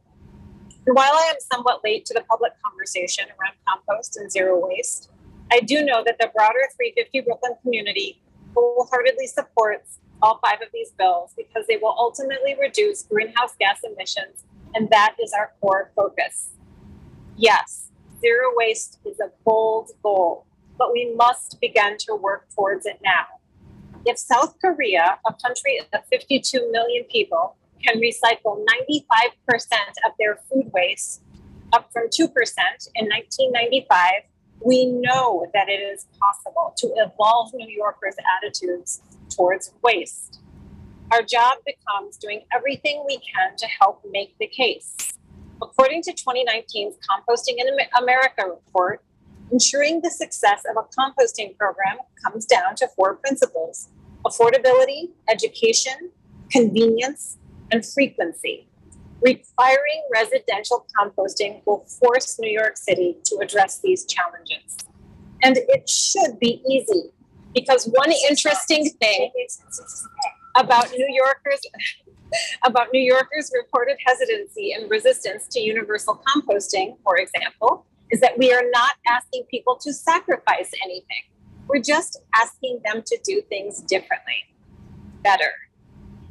And while I am somewhat late to the public conversation around compost and zero waste, I do know that the broader 350 Brooklyn community wholeheartedly supports all 5 of these bills because they will ultimately reduce greenhouse gas emissions, and that is our core focus. Yes, zero waste is a bold goal, but we must begin to work towards it now. If South Korea, a country of 52 million people, can recycle 95% of their food waste, up from 2% in 1995, we know that it is possible to evolve New Yorkers' attitudes towards waste. Our job becomes doing everything we can to help make the case. According to 2019's Composting in America report, ensuring the success of a composting program comes down to 4 principles: affordability, education, convenience, and frequency. Requiring residential composting will force New York City to address these challenges. And it should be easy, because one interesting thing about New Yorkers' reported hesitancy and resistance to universal composting, for example, is that we are not asking people to sacrifice anything. We're just asking them to do things differently, better.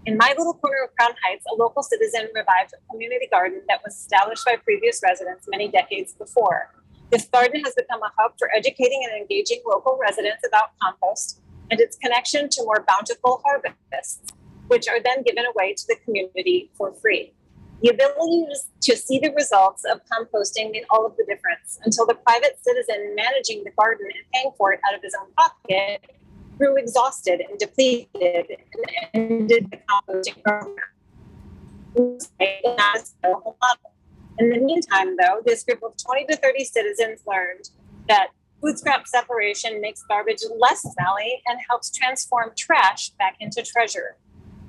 In my little corner of Crown Heights, a local citizen revived a community garden that was established by previous residents many decades before. This garden has become a hub for educating and engaging local residents about compost and its connection to more bountiful harvests, which are then given away to the community for free. The ability to see the results of composting made all of the difference until the private citizen managing the garden and paying for it out of his own pocket grew exhausted and depleted and ended the composting program. In the meantime, though, this group of 20 to 30 citizens learned that food scrap separation makes garbage less smelly and helps transform trash back into treasure,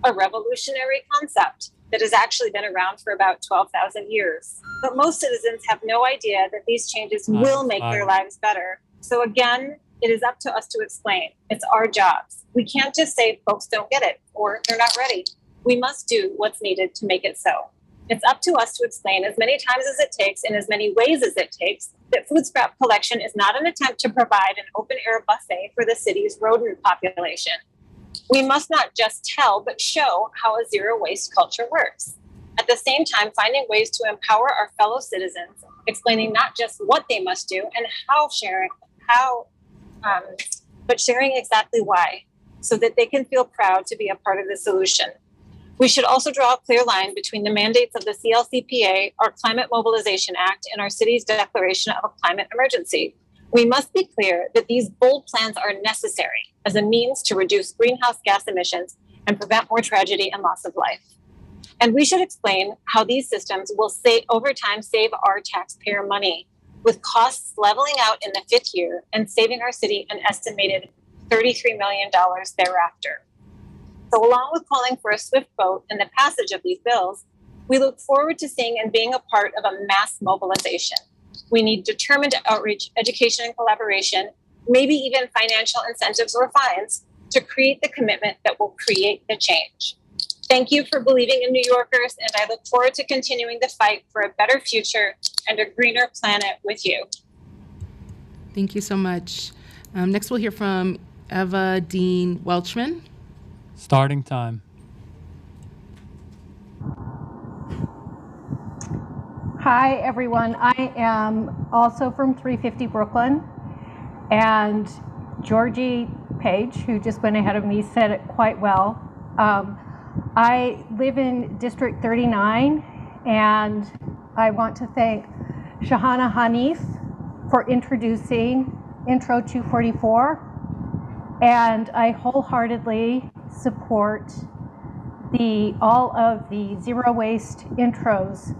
a revolutionary concept that has actually been around for about 12,000 years. But most citizens have no idea that these changes will make their lives better. So again, it is up to us to explain. It's our jobs. We can't just say folks don't get it or they're not ready. We must do what's needed to make it so. It's up to us to explain as many times as it takes, in as many ways as it takes, that food scrap collection is not an attempt to provide an open-air buffet for the city's rodent population. We must not just tell, but show how a zero-waste culture works. At the same time, finding ways to empower our fellow citizens, explaining not just what they must do and but sharing exactly why, so that they can feel proud to be a part of the solution. We should also draw a clear line between the mandates of the CLCPA, our Climate Mobilization Act, and our city's declaration of a climate emergency. We must be clear that these bold plans are necessary as a means to reduce greenhouse gas emissions and prevent more tragedy and loss of life. And we should explain how these systems will over time save our taxpayer money, with costs leveling out in the 5th year and saving our city an estimated $33 million thereafter. So along with calling for a swift vote and the passage of these bills, we look forward to seeing and being a part of a mass mobilization. We need determined outreach, education, and collaboration, maybe even financial incentives or fines, to create the commitment that will create the change. Thank you for believing in New Yorkers, and I look forward to continuing the fight for a better future and a greener planet with you. Thank you so much. Next, we'll hear from Eva Dean Welchman. Starting time. Hi, everyone. I am also from 350 Brooklyn, and Georgie Page, who just went ahead of me, said it quite well. I live in District 39, and I want to thank Shahana Hanif for introducing Intro 244, and I wholeheartedly support all of the zero waste intros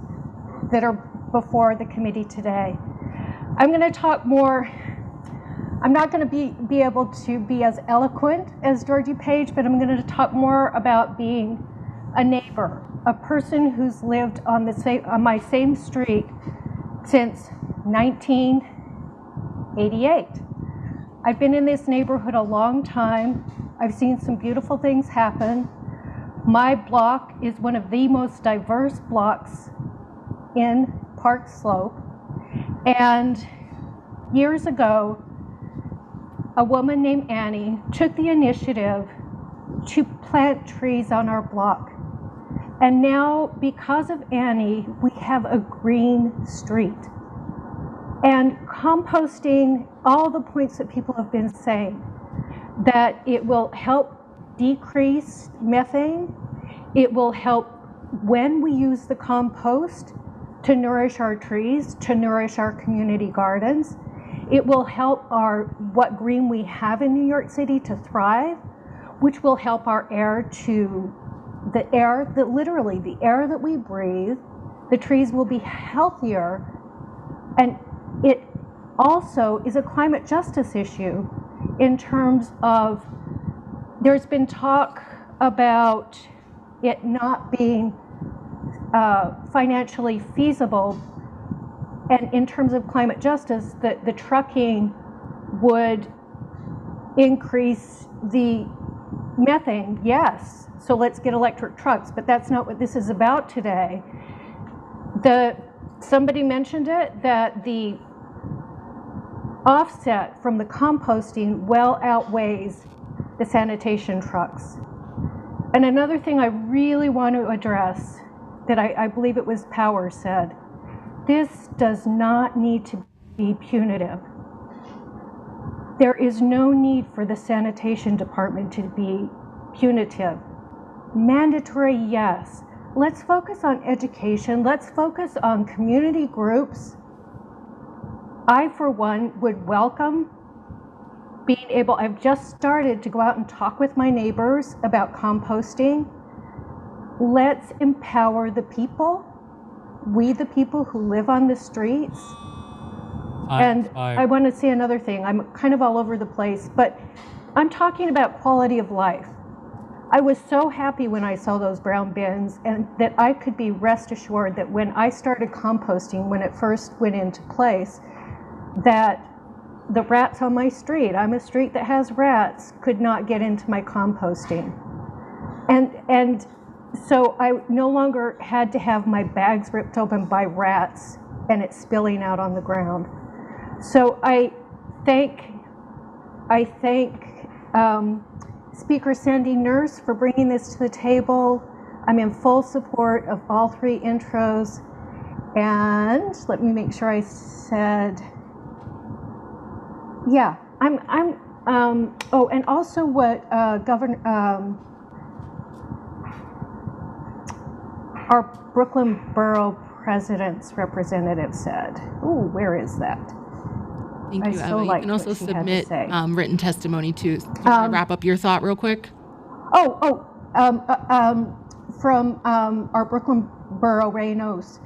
that are before the committee today. I'm going to talk more. I'm not going to be able to be as eloquent as Georgie Page, but I'm going to talk more about being a neighbor, a person who's lived on my same street since 1988. I've been in this neighborhood a long time. I've seen some beautiful things happen. My block is one of the most diverse blocks in Park Slope. And years ago, a woman named Annie took the initiative to plant trees on our block. And now, because of Annie, we have a green street. And composting, all the points that people have been saying, that it will help decrease methane, it will help when we use the compost to nourish our trees, to nourish our community gardens. It will help what green we have in New York City to thrive, which will help our air literally the air that we breathe. The trees will be healthier, and it also is a climate justice issue in terms of, there's been talk about it not being financially feasible, and in terms of climate justice, that the trucking would increase the methane. Yes, so let's get electric trucks, but that's not what this is about today. Somebody mentioned it, that the offset from the composting well outweighs the sanitation trucks. And another thing I really want to address, that I believe it was Power said, this does not need to be punitive. There is no need for the sanitation department to be punitive. Mandatory, yes. Let's focus on education. Let's focus on community groups. I, for one, would welcome being able, I've just started to go out and talk with my neighbors about composting. Let's empower the people, we the people who live on the streets. And I want to say another thing. I'm kind of all over the place, but I'm talking about quality of life. I was so happy when I saw those brown bins, and that I could be rest assured that when I started composting, when it first went into place, that the rats on my street, I'm a street that has rats, could not get into my composting. And so I no longer had to have my bags ripped open by rats and it spilling out on the ground. So I thank Speaker Sandy Nurse for bringing this to the table. I'm in full support of all three intros. And let me make sure I said, yeah, oh, and also what our Brooklyn Borough President's representative said. Ooh, where is that? Thank you, Eva. You can also submit written testimony too. Can you wrap up your thought real quick? From our Brooklyn Borough Reynos,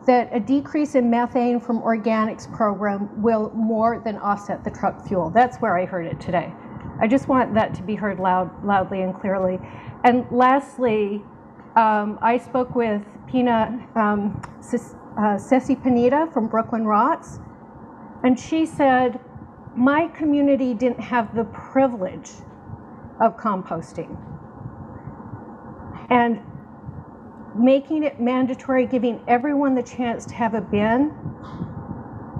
that a decrease in methane from organics program will more than offset the truck fuel. That's where I heard it today. I just want that to be heard loudly and clearly. And lastly, I spoke with Ceci Pineda from Brooklyn Rots, and she said, my community didn't have the privilege of composting. And making it mandatory, giving everyone the chance to have a bin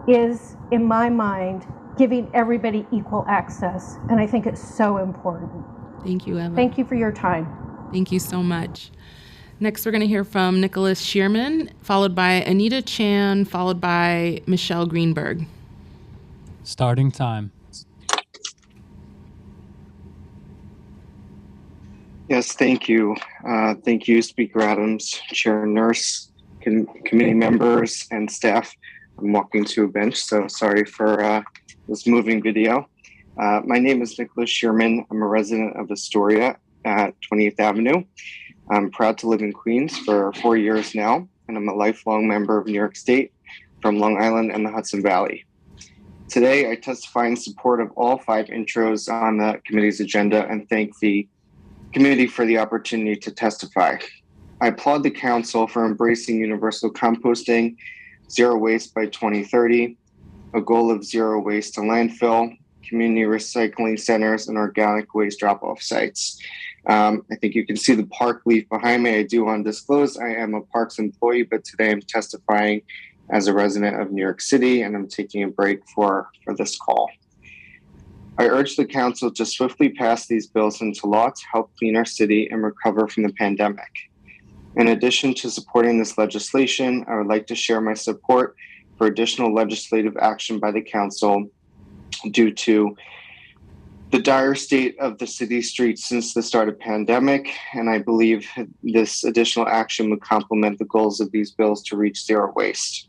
is, in my mind, giving everybody equal access. And I think it's so important. Thank you, Eva. Thank you for your time. Thank you so much. Next, we're going to hear from Nicholas Shearman, followed by Anita Chan, followed by Michelle Greenberg. Starting time. Yes, thank you. Thank you, Speaker Adams, Chair Nurse, committee members, and staff. I'm walking to a bench, so sorry for this moving video. My name is Nicholas Shearman. I'm a resident of Astoria at 20th Avenue. I'm proud to live in Queens for 4 years now, and I'm a lifelong member of New York State from Long Island and the Hudson Valley. Today, I testify in support of all 5 intros on the committee's agenda and thank the committee for the opportunity to testify. I applaud the council for embracing universal composting, zero waste by 2030, a goal of zero waste to landfill, community recycling centers, and organic waste drop-off sites. I think you can see the park leaf behind me. I do undisclosed. I am a parks employee, but today I'm testifying as a resident of New York City, and I'm taking a break for this call. I urge the council to swiftly pass these bills into law to help clean our city and recover from the pandemic. In addition to supporting this legislation, I would like to share my support for additional legislative action by the council due to the dire state of the city streets since the start of pandemic, and I believe this additional action would complement the goals of these bills to reach zero waste.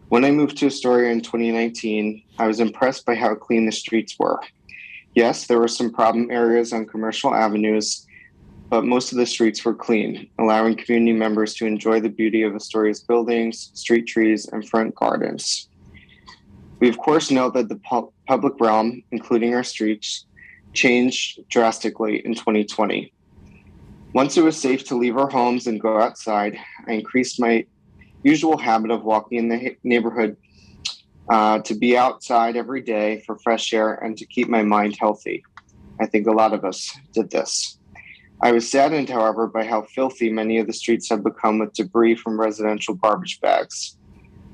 When I moved to Astoria in 2019, I was impressed by how clean the streets were. Yes, there were some problem areas on commercial avenues, but most of the streets were clean, allowing community members to enjoy the beauty of Astoria's buildings, street trees, and front gardens. We of course know that the public realm, including our streets, changed drastically in 2020. Once it was safe to leave our homes and go outside, I increased my usual habit of walking in the neighborhood to be outside every day for fresh air and to keep my mind healthy. I think a lot of us did this. I was saddened, however, by how filthy many of the streets have become with debris from residential garbage bags.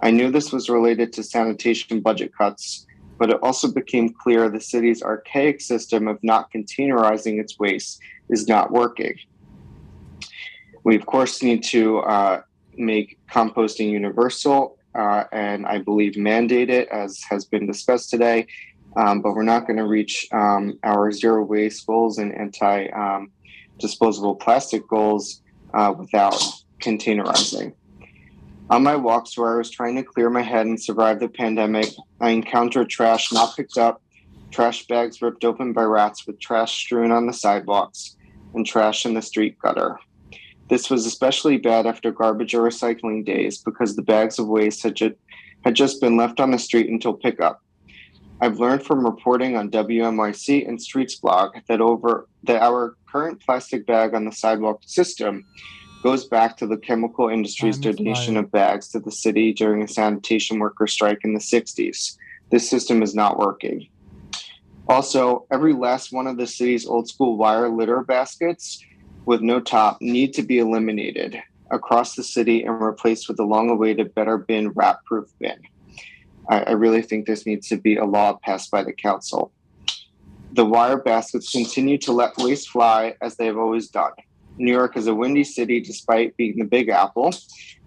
I knew this was related to sanitation budget cuts, but it also became clear the city's archaic system of not containerizing its waste is not working. We, of course, need to make composting universal and I believe mandate it, as has been discussed today, but we're not going to reach our zero waste goals and anti-disposable plastic goals without containerizing. On my walks where I was trying to clear my head and survive the pandemic, I encountered trash not picked up, trash bags ripped open by rats with trash strewn on the sidewalks, and trash in the street gutter. This was especially bad after garbage or recycling days because the bags of waste had just been left on the street until pickup. I've learned from reporting on WNYC and Streets blog that our current plastic bag on the sidewalk system goes back to the chemical industry's donation of bags to the city during a sanitation worker strike in the 60s. This system is not working. Also, every last one of the city's old school wire litter baskets with no top need to be eliminated across the city and replaced with the long-awaited Better Bin wrap-proof bin. I really think this needs to be a law passed by the council. The wire baskets continue to let waste fly as they have always done. New York is a windy city despite being the Big Apple,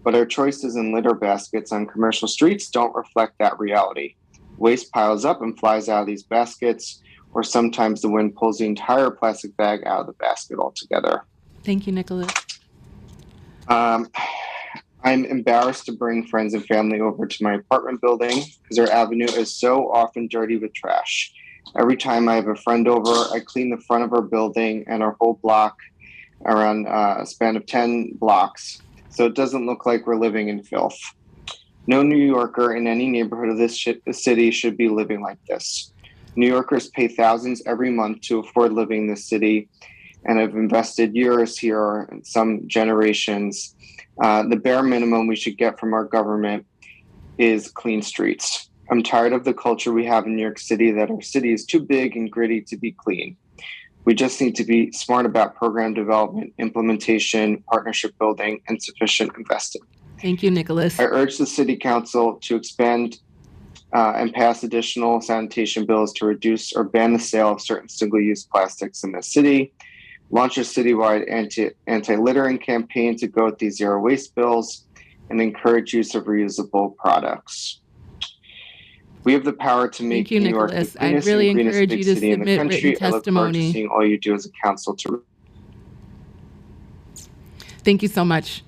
but our choices in litter baskets on commercial streets don't reflect that reality. Waste piles up and flies out of these baskets, or sometimes the wind pulls the entire plastic bag out of the basket altogether. Thank you, Nicholas. I'm embarrassed to bring friends and family over to my apartment building because our avenue is so often dirty with trash. Every time I have a friend over, I clean the front of our building and our whole block around a span of 10 blocks, so it doesn't look like we're living in filth. No New Yorker in any neighborhood of this city should be living like this. New Yorkers pay thousands every month to afford living in this city and have invested years here and some generations. The bare minimum we should get from our government is clean streets. I'm tired of the culture we have in New York City that our city is too big and gritty to be clean. We just need to be smart about program development, implementation, partnership building, and sufficient investing. Thank you, Nicholas. I urge the City Council to expand and pass additional sanitation bills to reduce or ban the sale of certain single-use plastics in the city, launch a citywide anti-littering campaign to go with these zero waste bills, and encourage use of reusable products. We have the power to make New York the Nicholas. I'd cleanest really and greenest encourage big you to city in the submit country. written I look forward to testimony. seeing all you do as a council to. Thank you so much.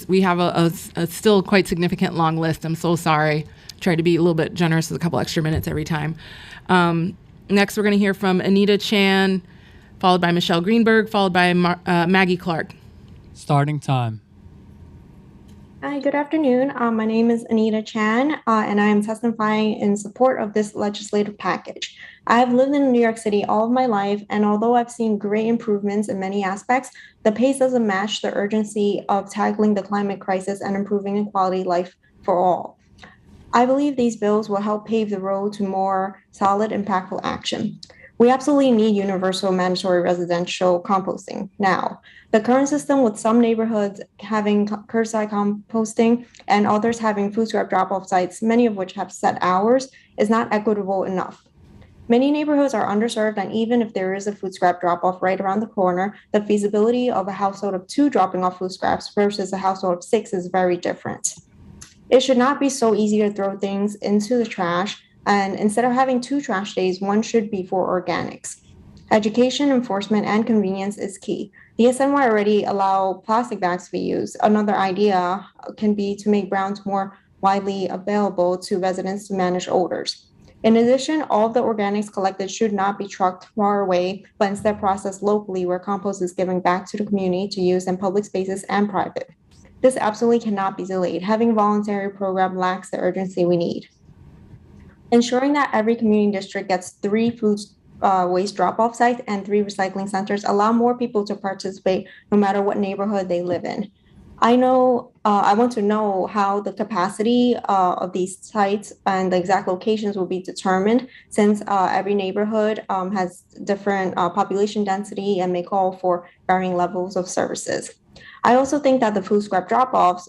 We have a still quite significant long list. I'm so sorry. Try to be a little bit generous with a couple extra minutes every time. Next, we're going to hear from Anita Chan, followed by Michelle Greenberg, followed by Maggie Clark. Starting time. Hi, good afternoon. My name is Anita Chan, and I am testifying in support of this legislative package. I have lived in New York City all of my life, and although I've seen great improvements in many aspects, the pace doesn't match the urgency of tackling the climate crisis and improving quality of life for all. I believe these bills will help pave the road to more solid, impactful action. We absolutely need universal mandatory residential composting now. The current system, with some neighborhoods having curbside composting and others having food scrap drop-off sites, many of which have set hours, is not equitable enough. Many neighborhoods are underserved, and even if there is a food scrap drop-off right around the corner, the feasibility of a household of 2 dropping off food scraps versus a household of 6 is very different. It should not be so easy to throw things into the trash, and instead of having 2 trash days, one should be for organics. Education, enforcement, and convenience is key. The SNY already allow plastic bags to be used. Another idea can be to make browns more widely available to residents to manage odors. In addition, all of the organics collected should not be trucked far away, but instead processed locally where compost is given back to the community to use in public spaces and private. This absolutely cannot be delayed. Having a voluntary program lacks the urgency we need. Ensuring that every community district gets 3 food waste drop-off sites and 3 recycling centers allow more people to participate no matter what neighborhood they live in. I want to know how the capacity of these sites and the exact locations will be determined, since every neighborhood has different population density and may call for varying levels of services. I also think that the food scrap drop-offs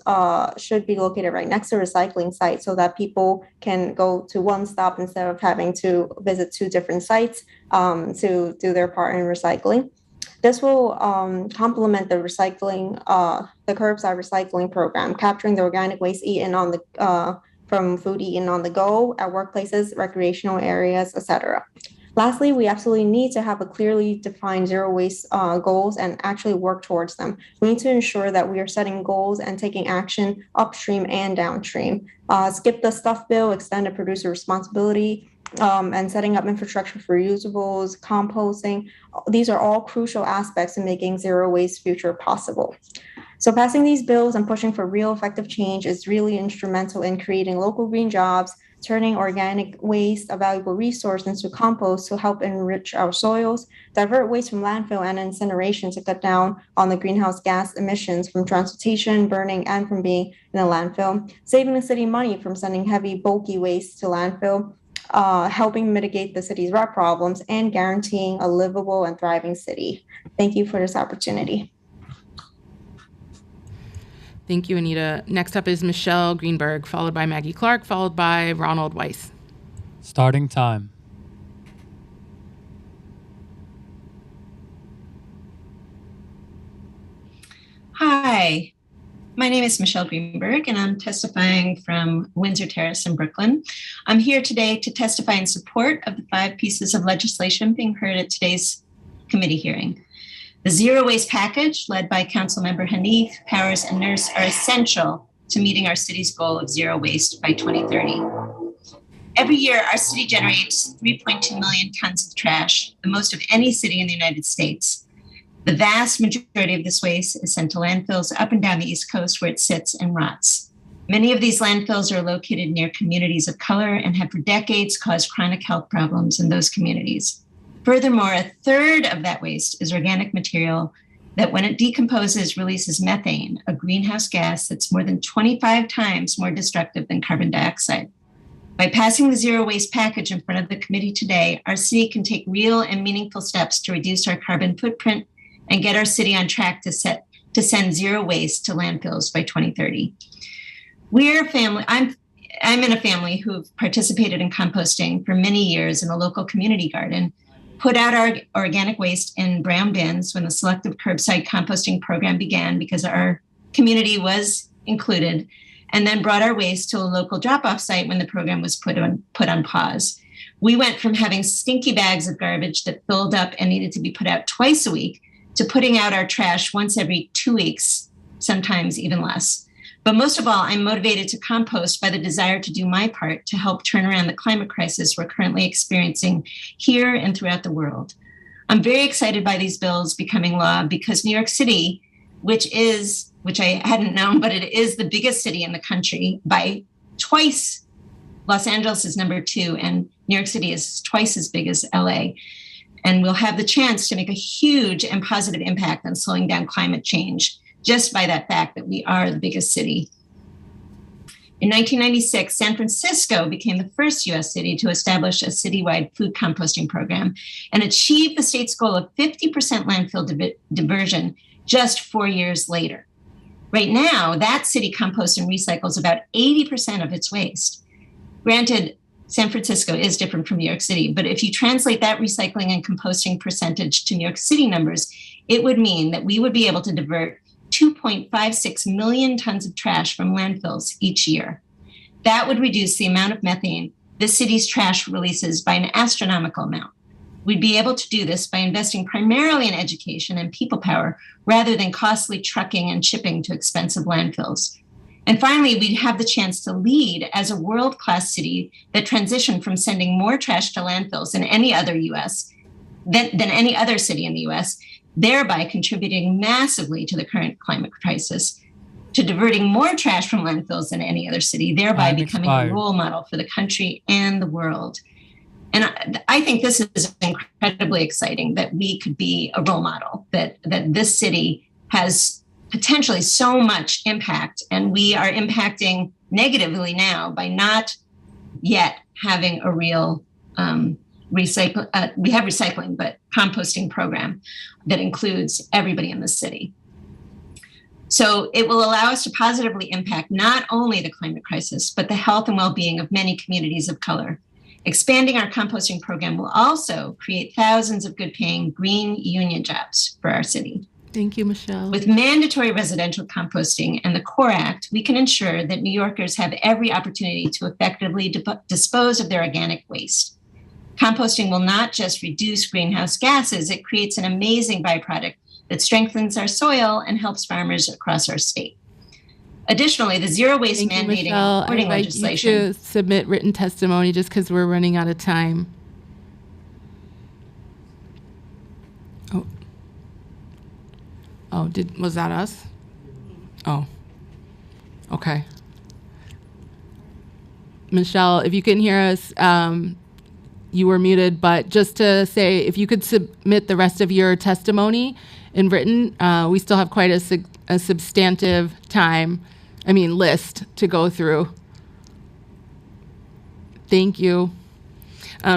should be located right next to recycling sites so that people can go to one stop instead of having to visit 2 different sites to do their part in recycling. This will complement the the curbside recycling program, capturing the organic waste eaten on the from food eaten on the go at workplaces, recreational areas, etc. Lastly, we absolutely need to have a clearly defined zero waste goals and actually work towards them. We need to ensure that we are setting goals and taking action upstream and downstream. Skip the stuff bill, extend the producer responsibility, and setting up infrastructure for reusables, composting. These are all crucial aspects in making zero waste future possible. So passing these bills and pushing for real effective change is really instrumental in creating local green jobs, turning organic waste, a valuable resource, into compost to help enrich our soils, divert waste from landfill and incineration to cut down on the greenhouse gas emissions from transportation, burning, and from being in a landfill, saving the city money from sending heavy, bulky waste to landfill, helping mitigate the city's rot problems, and guaranteeing a livable and thriving city. Thank you for this opportunity. Thank you, Anita. Next up is Michelle Greenberg, followed by Maggie Clark, followed by Ronald Weiss. Starting time. Hi, my name is Michelle Greenberg, and I'm testifying from Windsor Terrace in Brooklyn. I'm here today to testify in support of the 5 pieces of legislation being heard at today's committee hearing. The Zero Waste Package, led by Councilmember Hanif, Powers, and Nurse, are essential to meeting our city's goal of zero waste by 2030. Every year, our city generates 3.2 million tons of trash, the most of any city in the United States. The vast majority of this waste is sent to landfills up and down the East Coast where it sits and rots. Many of these landfills are located near communities of color and have for decades caused chronic health problems in those communities. Furthermore, a third of that waste is organic material that when it decomposes releases methane, a greenhouse gas that's more than 25 times more destructive than carbon dioxide. By passing the Zero Waste Package in front of the committee today, our city can take real and meaningful steps to reduce our carbon footprint and get our city on track to send zero waste to landfills by 2030. We're a family. I'm in a family who've participated in composting for many years in a local community garden, put out our organic waste in brown bins when the selective curbside composting program began because our community was included, and then brought our waste to a local drop-off site when the program was put on pause. We went from having stinky bags of garbage that filled up and needed to be put out twice a week to putting out our trash once every 2 weeks, sometimes even less. But most of all, I'm motivated to compost by the desire to do my part to help turn around the climate crisis we're currently experiencing here and throughout the world. I'm very excited by these bills becoming law because New York City, which I hadn't known, but it is the biggest city in the country by twice. Los Angeles is number 2, and New York City is twice as big as LA. And we'll have the chance to make a huge and positive impact on slowing down climate change just by that fact that we are the biggest city. In 1996, San Francisco became the first US city to establish a citywide food composting program and achieve the state's goal of 50% landfill diversion just 4 years later. Right now, that city composts and recycles about 80% of its waste. Granted, San Francisco is different from New York City, but if you translate that recycling and composting percentage to New York City numbers, it would mean that we would be able to divert 2.56 million tons of trash from landfills each year. That would reduce the amount of methane this city's trash releases by an astronomical amount. We'd be able to do this by investing primarily in education and people power rather than costly trucking and shipping to expensive landfills. And finally, we'd have the chance to lead as a world-class city that transitioned from sending more trash to landfills than any other any other city in the US, thereby contributing massively to the current climate crisis, to diverting more trash from landfills than any other city, thereby becoming a role model for the country and the world. And I think this is incredibly exciting that we could be a role model, that this city has potentially so much impact, and we are impacting negatively now by not yet having a real we have recycling, but composting program that includes everybody in the city. So it will allow us to positively impact not only the climate crisis, but the health and well-being of many communities of color. Expanding our composting program will also create thousands of good-paying green union jobs for our city. Thank you, Michelle. With mandatory residential composting and the CORE Act, we can ensure that New Yorkers have every opportunity to effectively dispose of their organic waste. Composting will not just reduce greenhouse gases, it creates an amazing byproduct that strengthens our soil and helps farmers across our state. Additionally, the zero waste mandating and reporting legislation. I invite you to submit written testimony just because we're running out of time. Was that us? Oh, okay. Michelle, if you can hear us, you were muted, but just to say, if you could submit the rest of your testimony in written, we still have quite a substantive list to go through. Thank you.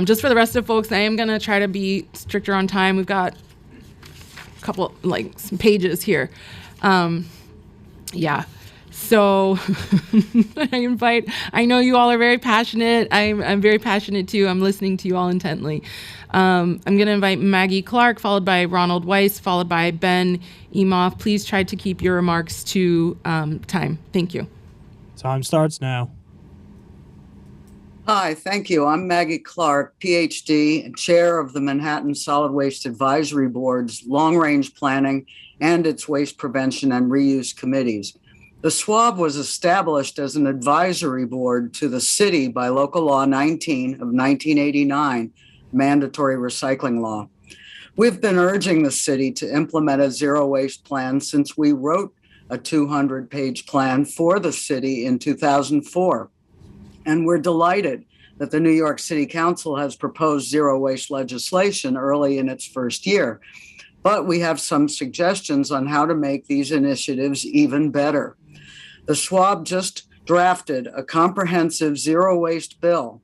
Just for the rest of folks, I am going to try to be stricter on time. We've got a couple, like, some pages here. Yeah. So I know you all are very passionate. I'm very passionate too. I'm listening to you all intently. I'm going to invite Maggie Clark, followed by Ronald Weiss, followed by Ben Emoff. Please try to keep your remarks to time. Thank you. Time starts now. Hi, thank you. I'm Maggie Clark, PhD, and Chair of the Manhattan Solid Waste Advisory Board's Long Range Planning and its Waste Prevention and Reuse Committees. The SWAB was established as an advisory board to the city by Local Law 19 of 1989, mandatory recycling law. We've been urging the city to implement a zero waste plan since we wrote a 200-page plan for the city in 2004. And we're delighted that the New York City Council has proposed zero waste legislation early in its first year. But we have some suggestions on how to make these initiatives even better. The SWAB just drafted a comprehensive zero waste bill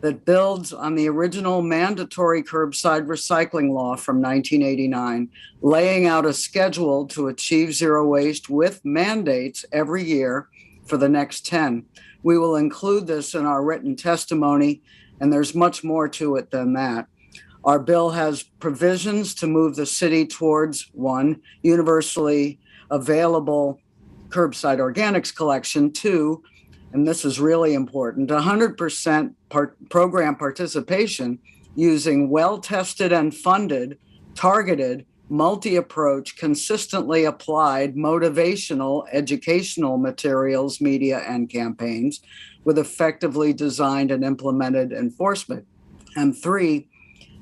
that builds on the original mandatory curbside recycling law from 1989, laying out a schedule to achieve zero waste with mandates every year for the next 10. We will include this in our written testimony, and there's much more to it than that. Our bill has provisions to move the city towards 1, universally available curbside organics collection, 2, and this is really important, 100% program participation using well-tested and funded, targeted, multi-approach, consistently applied, motivational, educational materials, media, and campaigns with effectively designed and implemented enforcement. And 3,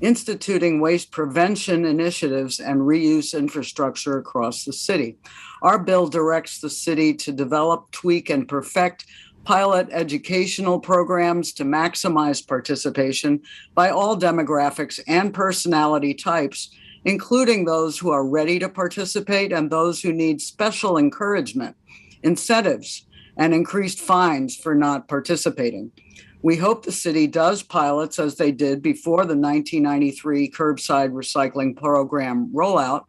instituting waste prevention initiatives and reuse infrastructure across the city. Our bill directs the city to develop, tweak, and perfect pilot educational programs to maximize participation by all demographics and personality types, including those who are ready to participate and those who need special encouragement, incentives, and increased fines for not participating. We hope the city does pilots as they did before the 1993 curbside recycling program rollout.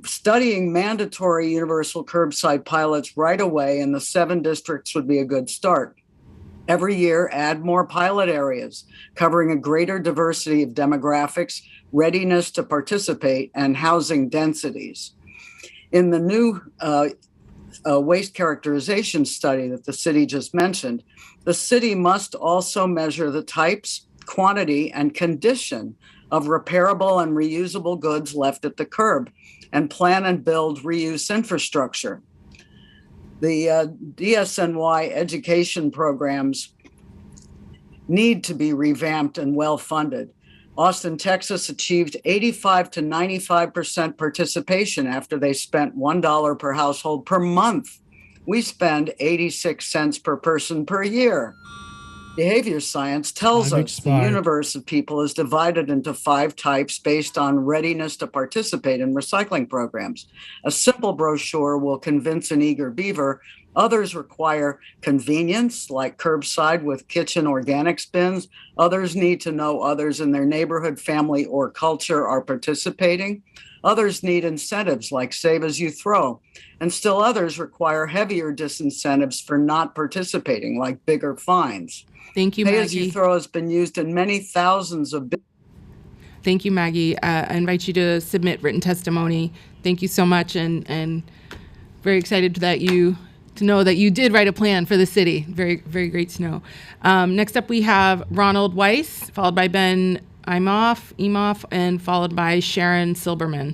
Studying mandatory universal curbside pilots right away in the 7 districts would be a good start. Every year, add more pilot areas, covering a greater diversity of demographics, readiness to participate, and housing densities. In the new waste characterization study that the city just mentioned, the city must also measure the types, quantity, and condition of repairable and reusable goods left at the curb, and plan and build reuse infrastructure. The DSNY education programs need to be revamped and well-funded. Austin, Texas achieved 85 to 95% participation after they spent $1 per household per month. We spend 86 cents per person per year. Behavior science tells us the universe of people is divided into 5 types based on readiness to participate in recycling programs. A simple brochure will convince an eager beaver. Others require convenience, like curbside with kitchen organics bins. Others need to know others in their neighborhood, family, or culture are participating. Others need incentives like save as you throw. And still others require heavier disincentives for not participating, like bigger fines. Thank you, Pay Maggie. as you throw has been used in many thousands of. Thank you, Maggie. I invite you to submit written testimony. Thank you so much, and very excited to know that you did write a plan for the city. Very, very great to know. Next up, we have Ronald Weiss, followed by Ben Emoff, and followed by Sharon Silberman.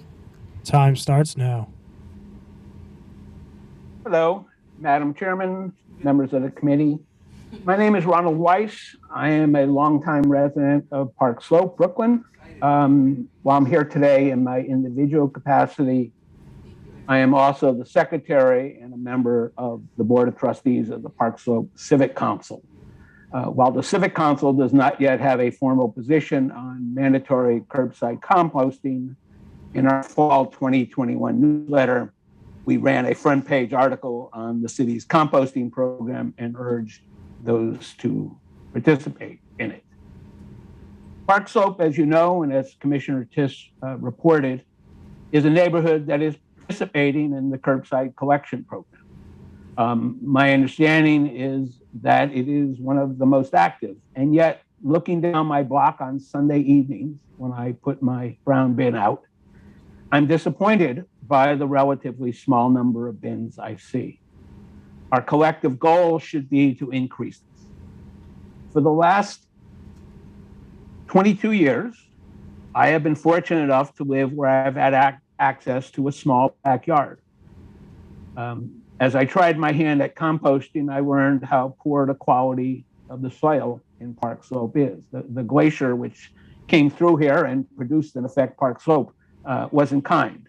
Time starts now. Hello, Madam Chairman, members of the committee. My name is Ronald Weiss. I am a longtime resident of Park Slope, Brooklyn. While I'm here today in my individual capacity, I am also the secretary and a member of the Board of Trustees of the Park Slope Civic Council. While the Civic Council does not yet have a formal position on mandatory curbside composting, in our fall 2021 newsletter, we ran a front page article on the city's composting program and urged those to participate in it. Park Slope, as you know, and as Commissioner Tisch reported, is a neighborhood that is participating in the curbside collection program. My understanding is that it is one of the most active, and yet looking down my block on Sunday evenings when I put my brown bin out, I'm disappointed by the relatively small number of bins I see. Our collective goal should be to increase this. For the last 22 years, I have been fortunate enough to live where I've had access to a small backyard. As I tried my hand at composting, I learned how poor the quality of the soil in Park Slope is. The glacier, which came through here and produced, in effect, Park Slope, wasn't kind.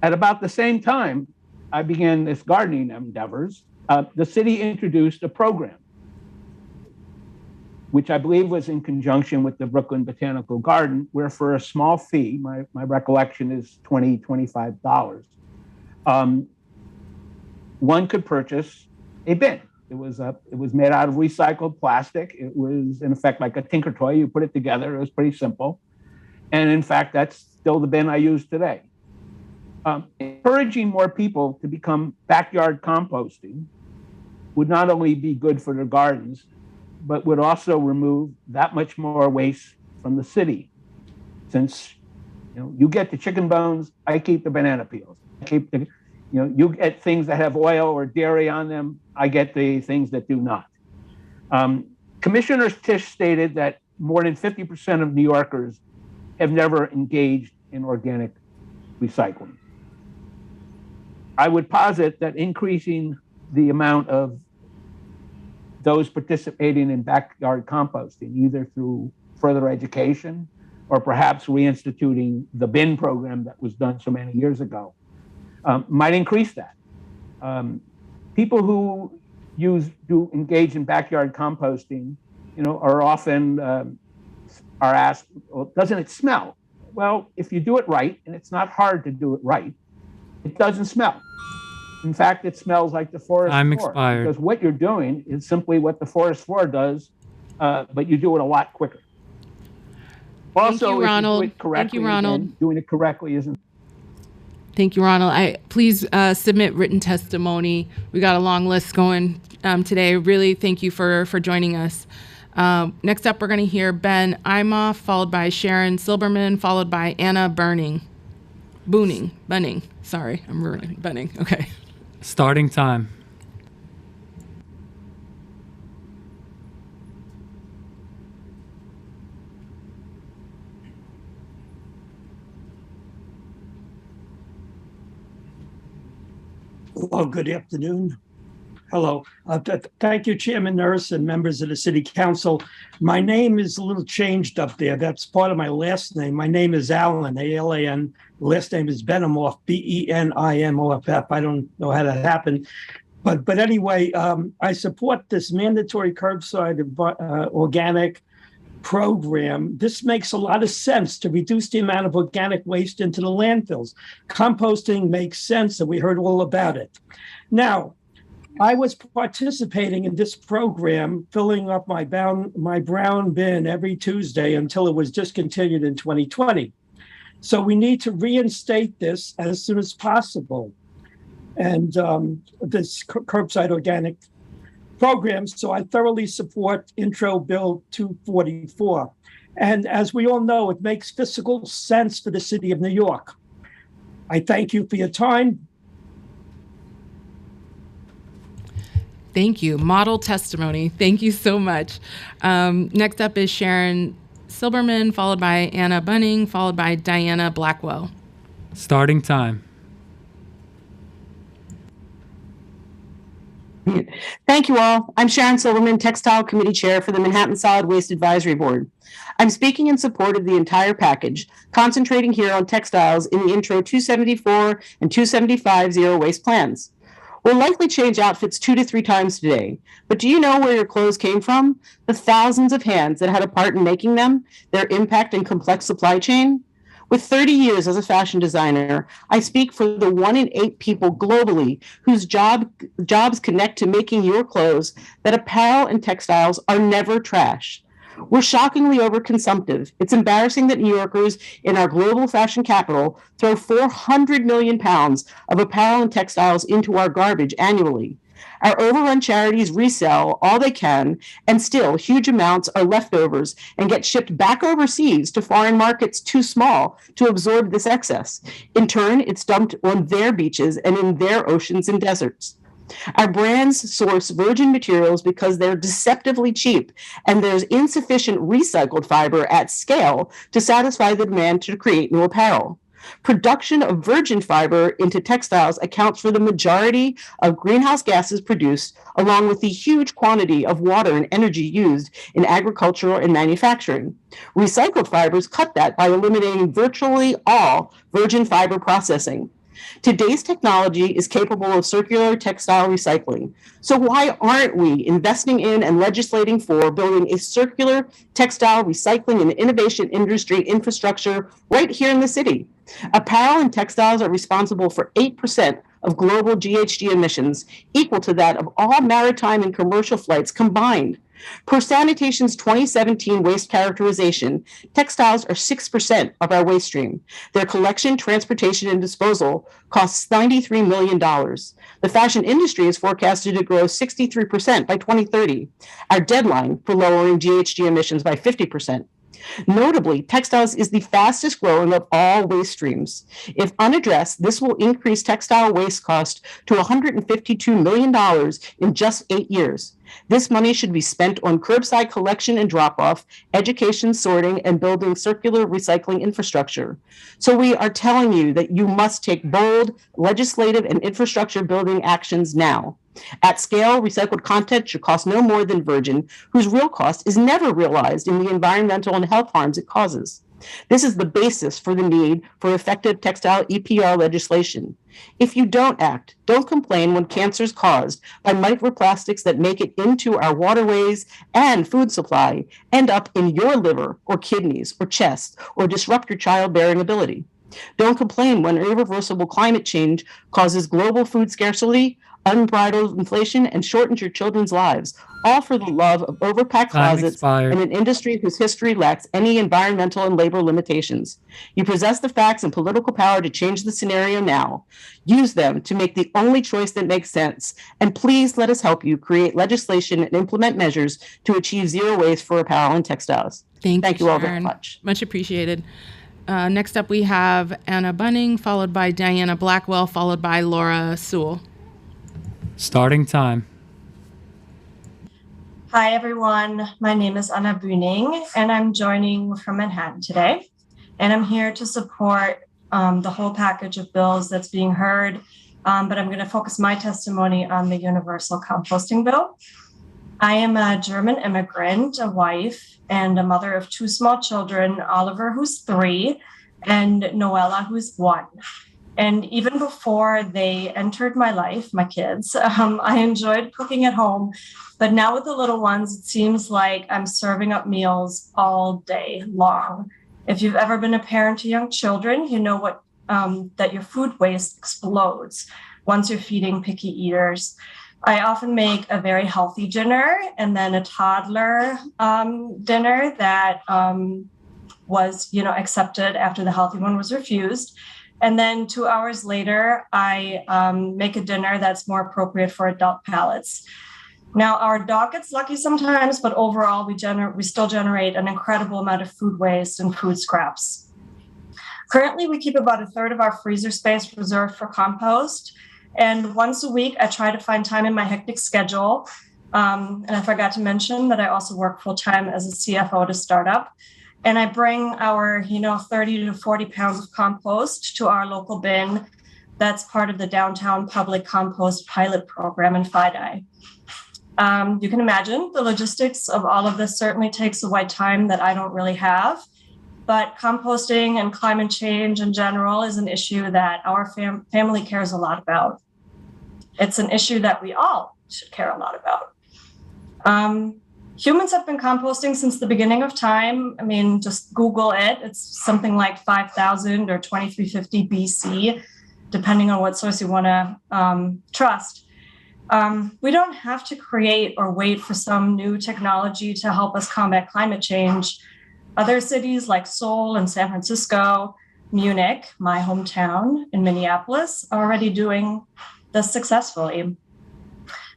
At about the same time I began this gardening endeavors, the city introduced a program, which I believe was in conjunction with the Brooklyn Botanical Garden, where for a small fee, my recollection is $20, $25, one could purchase a bin. It was made out of recycled plastic. It was, in effect, like a Tinker Toy. You put it together. It was pretty simple. And in fact, that's still the bin I use today. Encouraging more people to become backyard composting would not only be good for their gardens, but would also remove that much more waste from the city. Since you get the chicken bones, I keep the banana peels. I keep the, you get things that have oil or dairy on them, I get the things that do not. Commissioner Tisch stated that more than 50% of New Yorkers have never engaged in organic recycling. I would posit that increasing the amount of those participating in backyard composting, either through further education or perhaps reinstituting the bin program that was done so many years ago, might increase that. People who do engage in backyard composting, are often are asked, well, doesn't it smell? Well, if you do it right, and it's not hard to do it right, it doesn't smell. In fact, it smells like the forest Time floor. expired. Because what you're doing is simply what the forest floor does, but you do it a lot quicker. Also, you, if Ronald. You do it correctly, Thank you, Ronald. again, doing it correctly isn't. Thank you, Ronald. Please submit written testimony. We got a long list going today. Really, thank you for joining us. Next up, we're going to hear Ben Imhoff, followed by Sharon Silberman, followed by Anna Bunning. Sorry, I'm ruining Bunning. Okay. Starting time. Well, good afternoon. Hello. Thank you, Chairman Nurse and members of the City Council. My name is a little changed up there. That's part of my last name. My name is Alan, A-L-A-N. Last name is Benimoff, B-E-N-I-M-O-F-F. I don't know how that happened. But anyway, I support this mandatory curbside organic program. This makes a lot of sense to reduce the amount of organic waste into the landfills. Composting makes sense, and we heard all about it. Now, I was participating in this program, filling up my brown bin every Tuesday until it was discontinued in 2020. So we need to reinstate this as soon as possible. And this curbside organic program. So I thoroughly support Intro Bill 244. And as we all know, it makes fiscal sense for the city of New York. I thank you for your time. Thank you. Model testimony. Thank you so much. Next up is Sharon Silberman, followed by Anna Bunning, followed by Diana Blackwell. Starting time. Thank you all. I'm Sharon Silverman, Textile Committee Chair for the Manhattan Solid Waste Advisory Board. I'm speaking in support of the entire package, concentrating here on textiles in the Intro 274 and 275 zero waste plans. We'll likely change outfits 2 to 3 times today, but do you know where your clothes came from? The thousands of hands that had a part in making them, their impact and complex supply chain? With 30 years as a fashion designer, I speak for the 1 in 8 people globally whose jobs connect to making your clothes, that apparel and textiles are never trash. We're shockingly overconsumptive. It's embarrassing that New Yorkers in our global fashion capital throw 400 million pounds of apparel and textiles into our garbage annually. Our overrun charities resell all they can, and still huge amounts are leftovers and get shipped back overseas to foreign markets too small to absorb this excess. In turn, it's dumped on their beaches and in their oceans and deserts. Our brands source virgin materials because they're deceptively cheap, and there's insufficient recycled fiber at scale to satisfy the demand to create new apparel. Production of virgin fiber into textiles accounts for the majority of greenhouse gases produced, along with the huge quantity of water and energy used in agricultural and manufacturing. Recycled fibers cut that by eliminating virtually all virgin fiber processing. Today's technology is capable of circular textile recycling. So why aren't we investing in and legislating for building a circular textile recycling and innovation industry infrastructure right here in the city? Apparel and textiles are responsible for 8% of global GHG emissions, equal to that of all maritime and commercial flights combined. Per Sanitation's 2017 waste characterization, textiles are 6% of our waste stream. Their collection, transportation, and disposal costs $93 million. The fashion industry is forecasted to grow 63% by 2030, our deadline for lowering GHG emissions by 50%. Notably, textiles is the fastest growing of all waste streams. If unaddressed, this will increase textile waste cost to $152 million in just 8 years. This money should be spent on curbside collection and drop-off, education, sorting, and building circular recycling infrastructure. So we are telling you that you must take bold legislative and infrastructure building actions now. At scale, recycled content should cost no more than virgin, whose real cost is never realized in the environmental and health harms it causes. This is the basis for the need for effective textile EPR legislation. If you don't act, don't complain when cancer is caused by microplastics that make it into our waterways and food supply, end up in your liver or kidneys or chest, or disrupt your childbearing ability. Don't complain when irreversible climate change causes global food scarcity, unbridled inflation, and shortens your children's lives, all for the love of overpacked closets and an industry whose history lacks any environmental and labor limitations. You possess the facts and political power to change the scenario now. Use them to make the only choice that makes sense, and please let us help you create legislation and implement measures to achieve zero waste for apparel and textiles. Thank you all very Sharon. much. Much appreciated. Next up, we have Anna Bunning, followed by Diana Blackwell, followed by Laura Sewell. Starting time. Hi, everyone. My name is Anna Bunning, and I'm joining from Manhattan today. And I'm here to support the whole package of bills that's being heard, but I'm going to focus my testimony on the universal composting bill. I am a German immigrant, a wife, and a mother of two small children, Oliver, who's 3, and Noella, who's 1. And even before they entered my life, my kids, I enjoyed cooking at home. But now with the little ones, it seems like I'm serving up meals all day long. If you've ever been a parent to young children, you know what that your food waste explodes once you're feeding picky eaters. I often make a very healthy dinner and then a toddler dinner that was, accepted after the healthy one was refused. And then 2 hours later, I make a dinner that's more appropriate for adult palates. Now, our dog gets lucky sometimes, but overall, we still generate an incredible amount of food waste and food scraps. Currently, we keep about a third of our freezer space reserved for compost. And once a week, I try to find time in my hectic schedule. And I forgot to mention that I also work full-time as a CFO at a startup. And I bring our, 30 to 40 pounds of compost to our local bin. That's part of the Downtown Public Compost Pilot Program in FIDI. You can imagine the logistics of all of this certainly takes away time that I don't really have. But composting and climate change in general is an issue that our family cares a lot about. It's an issue that we all should care a lot about. Humans have been composting since the beginning of time. I mean, just Google it. It's something like 5,000 or 2350 BC, depending on what source you want to trust. We don't have to create or wait for some new technology to help us combat climate change. Other cities like Seoul and San Francisco, Munich, my hometown, and Minneapolis are already doing this successfully.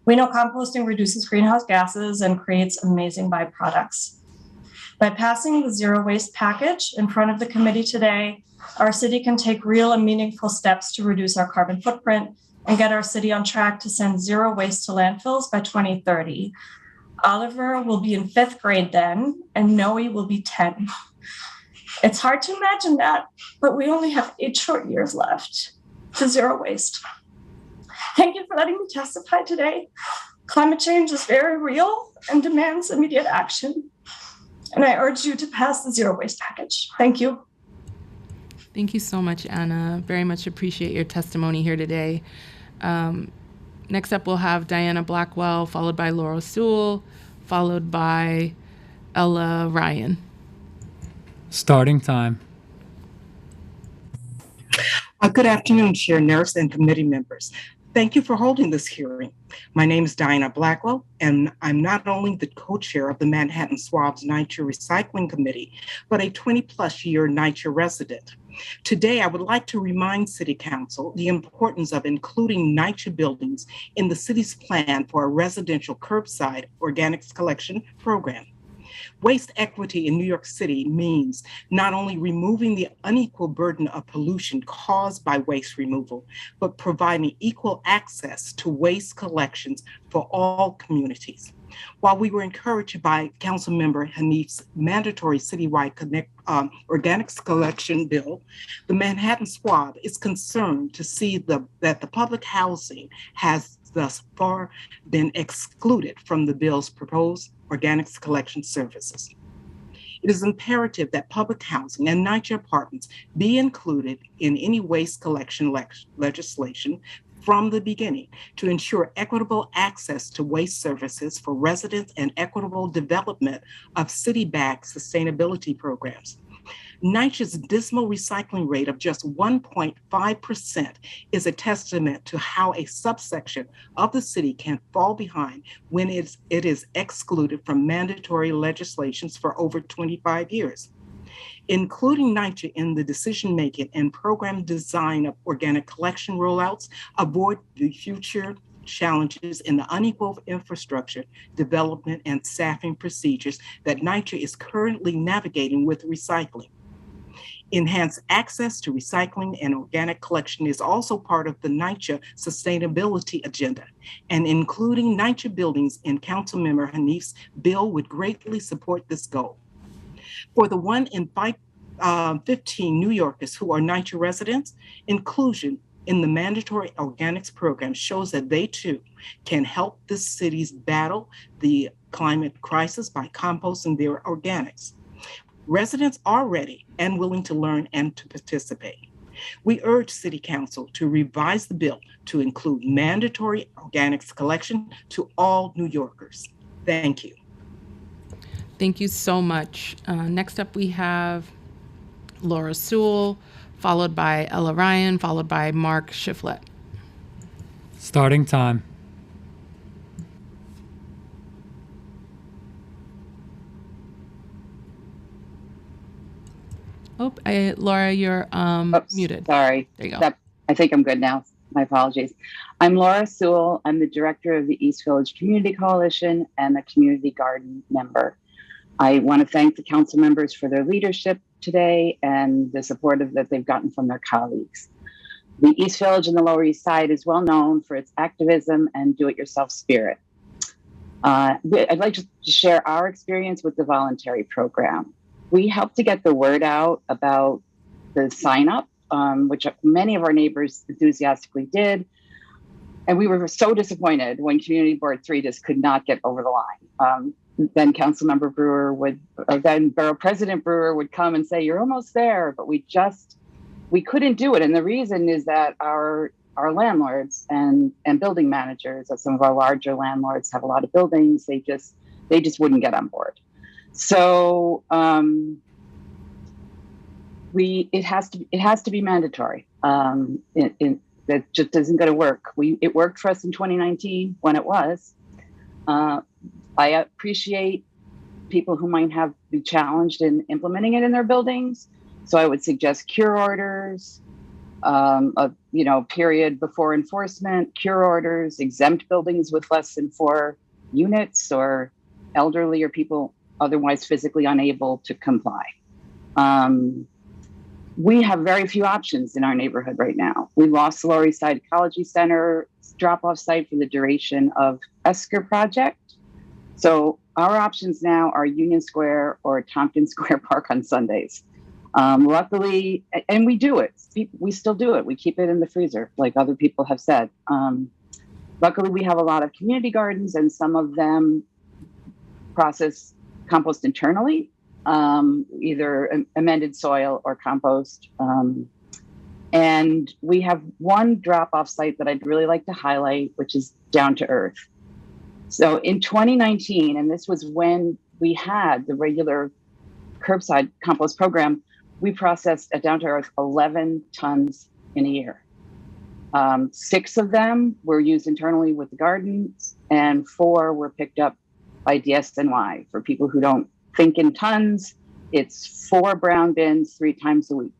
We know composting reduces greenhouse gases and creates amazing byproducts. By passing the zero waste package in front of the committee today, our city can take real and meaningful steps to reduce our carbon footprint and get our city on track to send zero waste to landfills by 2030. Oliver will be in 5th grade then, and Noe will be 10. It's hard to imagine that, but we only have 8 short years left to zero waste. Thank you for letting me testify today. Climate change is very real and demands immediate action. And I urge you to pass the zero waste package. Thank you. Thank you so much, Anna. Very much appreciate your testimony here today. Next up, we'll have Diana Blackwell, followed by Laura Sewell, followed by Ella Ryan. Starting time. Good afternoon, Chair Nurse and committee members. Thank you for holding this hearing. My name is Diana Blackwell, and I'm not only the co-chair of the Manhattan Swab's NYCHA Recycling Committee, but a 20-plus year NYCHA resident. Today, I would like to remind City Council the importance of including NYCHA buildings in the city's plan for a residential curbside organics collection program. Waste equity in New York City means not only removing the unequal burden of pollution caused by waste removal, but providing equal access to waste collections for all communities. While we were encouraged by Councilmember Hanif's mandatory citywide organics collection bill, the Manhattan Swab is concerned to see that the public housing has thus far been excluded from the bill's proposed organics collection services. It is imperative that public housing and NYCHA apartments be included in any waste collection legislation from the beginning to ensure equitable access to waste services for residents and equitable development of city-backed sustainability programs. NYCHA's dismal recycling rate of just 1.5% is a testament to how a subsection of the city can fall behind when it is excluded from mandatory legislations for over 25 years. Including NYCHA in the decision-making and program design of organic collection rollouts avoid the future challenges in the unequal infrastructure, development, and staffing procedures that NYCHA is currently navigating with recycling. Enhanced access to recycling and organic collection is also part of the NYCHA sustainability agenda, and including NYCHA buildings in Councilmember Hanif's bill would greatly support this goal. For the 1 in 15 New Yorkers who are NYCHA residents, inclusion in the mandatory organics program shows that they too can help the cities battle the climate crisis by composting their organics. Residents are ready and willing to learn and to participate. We urge City Council to revise the bill to include mandatory organics collection to all New Yorkers. Thank you. Thank you so much. Next up, we have Laura Sewell, followed by Ella Ryan, followed by Mark Shiflett. Starting time. Oh, Laura, you're muted. Sorry. There you go. I think I'm good now. My apologies. I'm Laura Sewell. I'm the director of the East Village Community Coalition and a community garden member. I want to thank the council members for their leadership today and the support that they've gotten from their colleagues. The East Village and the Lower East Side is well known for its activism and do-it-yourself spirit. I'd like to share our experience with the voluntary program. We helped to get the word out about the sign up, which many of our neighbors enthusiastically did. And we were so disappointed when Community Board 3 just could not get over the line. Then Councilmember Brewer then Borough President Brewer would come and say, you're almost there, but we couldn't do it. And the reason is that our landlords and building managers of some of our larger landlords have a lot of buildings. They just wouldn't get on board. So it has to be mandatory. that just isn't going to work. It worked for us in 2019 when it was. I appreciate people who might be challenged in implementing it in their buildings. So I would suggest cure orders, a period before enforcement, cure orders, exempt buildings with less than 4 units, or elderly or people otherwise physically unable to comply. We have very few options in our neighborhood right now. We lost the Lower East Side Ecology Center drop-off site for the duration of Esker project. So our options now are Union Square or Tompkins Square Park on Sundays. Luckily, and we do it. We still do it. We keep it in the freezer, like other people have said. Luckily, we have a lot of community gardens, and some of them process compost internally, either amended soil or compost. And we have one drop-off site that I'd really like to highlight, which is Down to Earth. So in 2019, and this was when we had the regular curbside compost program, we processed at Down to Earth 11 tons in a year. 6 of them were used internally with the gardens, and 4 were picked up by DSNY. For people who don't think in tons, it's 4 brown bins 3 times a week.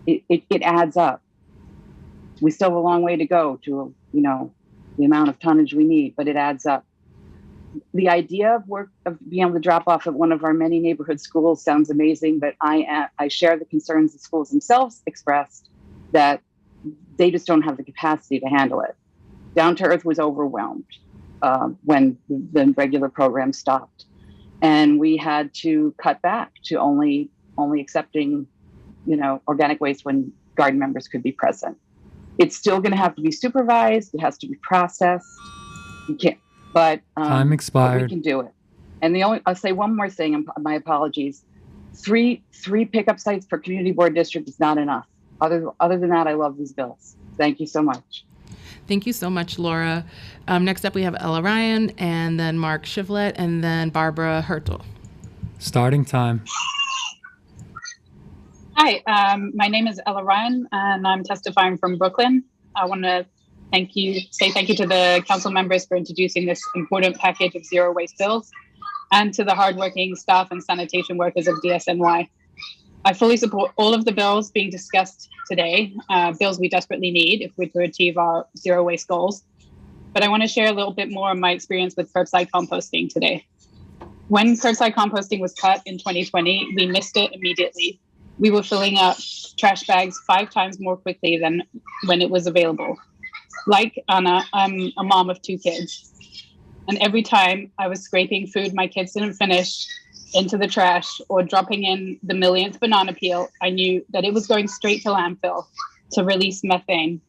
It adds up. We still have a long way to go to, the amount of tonnage we need, but it adds up. The idea of being able to drop off at one of our many neighborhood schools sounds amazing, but I share the concerns the schools themselves expressed that they just don't have the capacity to handle it. Down to Earth was overwhelmed when the regular program stopped, and we had to cut back to only accepting, organic waste when garden members could be present. It's still going to have to be supervised. It has to be processed. You can't, but time expired. But we can do it. And I'll say one more thing, and my apologies. 3 pickup sites per community board district is not enough. Other than that, I love these bills. Thank you so much. Thank you so much, Laura. Next up, we have Ella Ryan, and then Mark Shivlet, and then Barbara Hertel. Starting time. Hi, my name is Ella Ryan, and I'm testifying from Brooklyn. I want to say thank you to the council members for introducing this important package of zero waste bills, and to the hardworking staff and sanitation workers of DSNY. I fully support all of the bills being discussed today, bills we desperately need if we're to achieve our zero waste goals. But I want to share a little bit more of my experience with curbside composting today. When curbside composting was cut in 2020, we missed it immediately. We were filling up trash bags 5 times more quickly than when it was available. Like Anna, I'm a mom of 2 kids. And every time I was scraping food my kids didn't finish into the trash or dropping in the millionth banana peel, I knew that it was going straight to landfill to release methane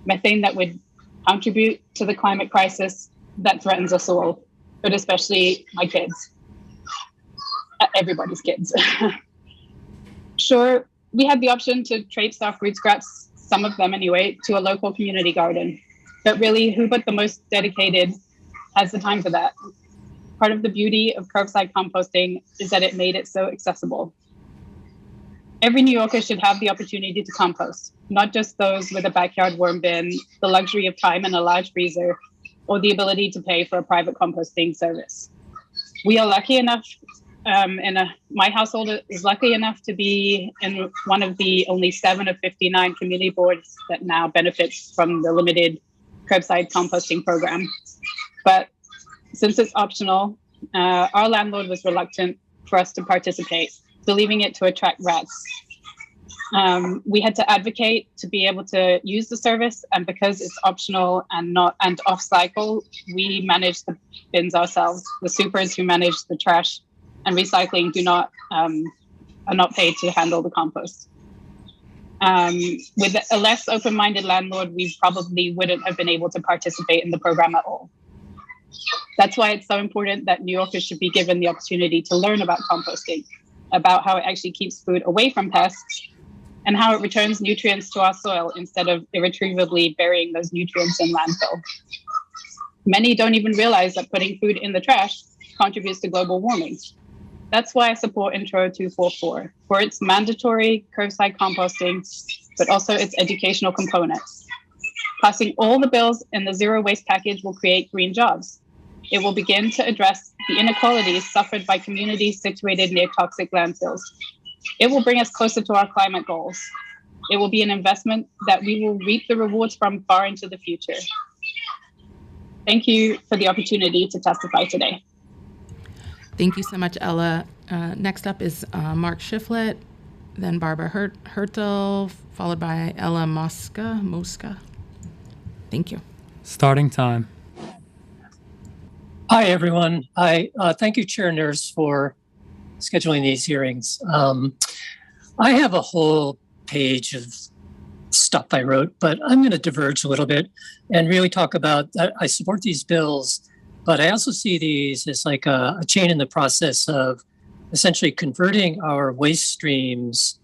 that would contribute to the climate crisis that threatens us all, but especially my kids, everybody's kids. Sure, we had the option to trade our fruit scraps, some of them anyway, to a local community garden. But really, who but the most dedicated has the time for that? Part of the beauty of curbside composting is that it made it so accessible. Every New Yorker should have the opportunity to compost, not just those with a backyard worm bin, the luxury of time and a large freezer, or the ability to pay for a private composting service. We are lucky enough, my household is lucky enough to be in one of the only 7 of 59 community boards that now benefits from the limited curbside composting program. But since it's optional, our landlord was reluctant for us to participate, believing it to attract rats. We had to advocate to be able to use the service, and because it's optional and off cycle, we manage the bins ourselves. The supers who manage the trash and recycling are not paid to handle the compost. With a less open-minded landlord, we probably wouldn't have been able to participate in the program at all. That's why it's so important that New Yorkers should be given the opportunity to learn about composting, about how it actually keeps food away from pests, and how it returns nutrients to our soil instead of irretrievably burying those nutrients in landfill. Many don't even realize that putting food in the trash contributes to global warming. That's why I support Intro 244, for its mandatory curbside composting, but also its educational components. Passing all the bills in the zero waste package will create green jobs. It will begin to address the inequalities suffered by communities situated near toxic landfills. It will bring us closer to our climate goals. It will be an investment that we will reap the rewards from far into the future. Thank you for the opportunity to testify today. Thank you so much, Ella. Next up is Mark Shiflett, then Barbara Hertel, followed by Ella Mosca. Thank you. Starting time. Hi, everyone. Thank you, Chair Nurse, for scheduling these hearings. I have a whole page of stuff I wrote, but I'm going to diverge a little bit and really talk about, I support these bills, but I also see these as like a chain in the process of essentially converting our waste streams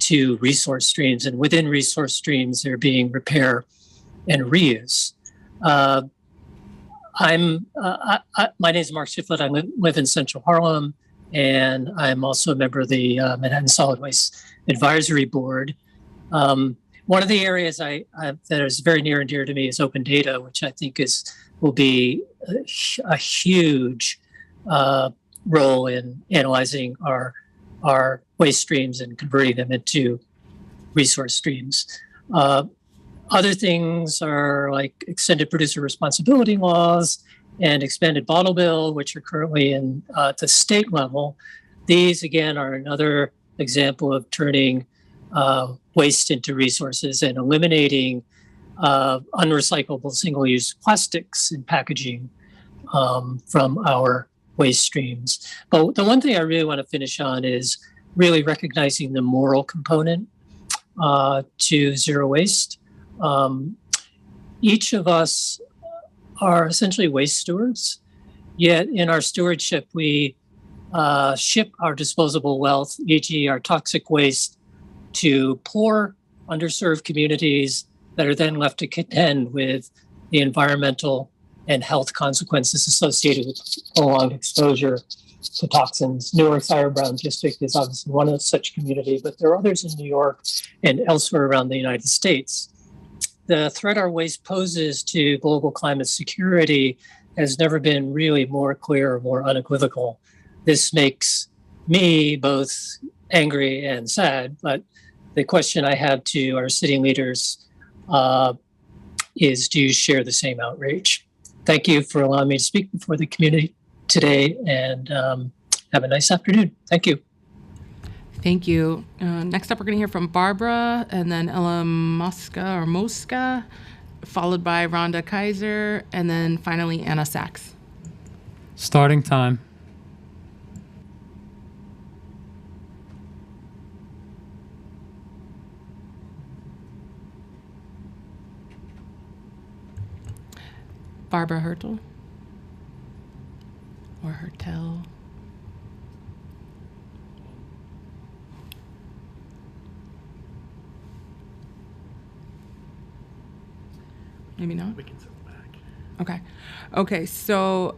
to resource streams, and within resource streams, they're being repair and reuse. My name is Mark Shiflett. I live in Central Harlem, and I'm also a member of the Manhattan Solid Waste Advisory Board. One of the areas that is very near and dear to me is open data, which I think will be a huge role in analyzing our waste streams and converting them into resource streams. Other things are like extended producer responsibility laws and expanded bottle bill, which are currently in the state level. These, again, are another example of turning waste into resources and eliminating unrecyclable single-use plastics and packaging from our waste streams. But the one thing I really want to finish on is really recognizing the moral component to zero waste. Each of us are essentially waste stewards, yet in our stewardship, we ship our disposable wealth, e.g. our toxic waste, to poor, underserved communities that are then left to contend with the environmental and health consequences associated with prolonged exposure to toxins. Newark's Ira Brown District is obviously one of such community, but there are others in New York and elsewhere around the United States. The threat our waste poses to global climate security has never been really more clear or more unequivocal. This makes me both angry and sad, but the question I have to our city leaders is, do you share the same outrage? Thank you for allowing me to speak before the community today, and have a nice afternoon. Thank you. Thank you. Next up, we're going to hear from Barbara, and then Ella Mosca, followed by Rhonda Kaiser, and then finally Anna Sachs. Starting time. Barbara Hertel or Hertel. Maybe not. We can circle back. Okay. So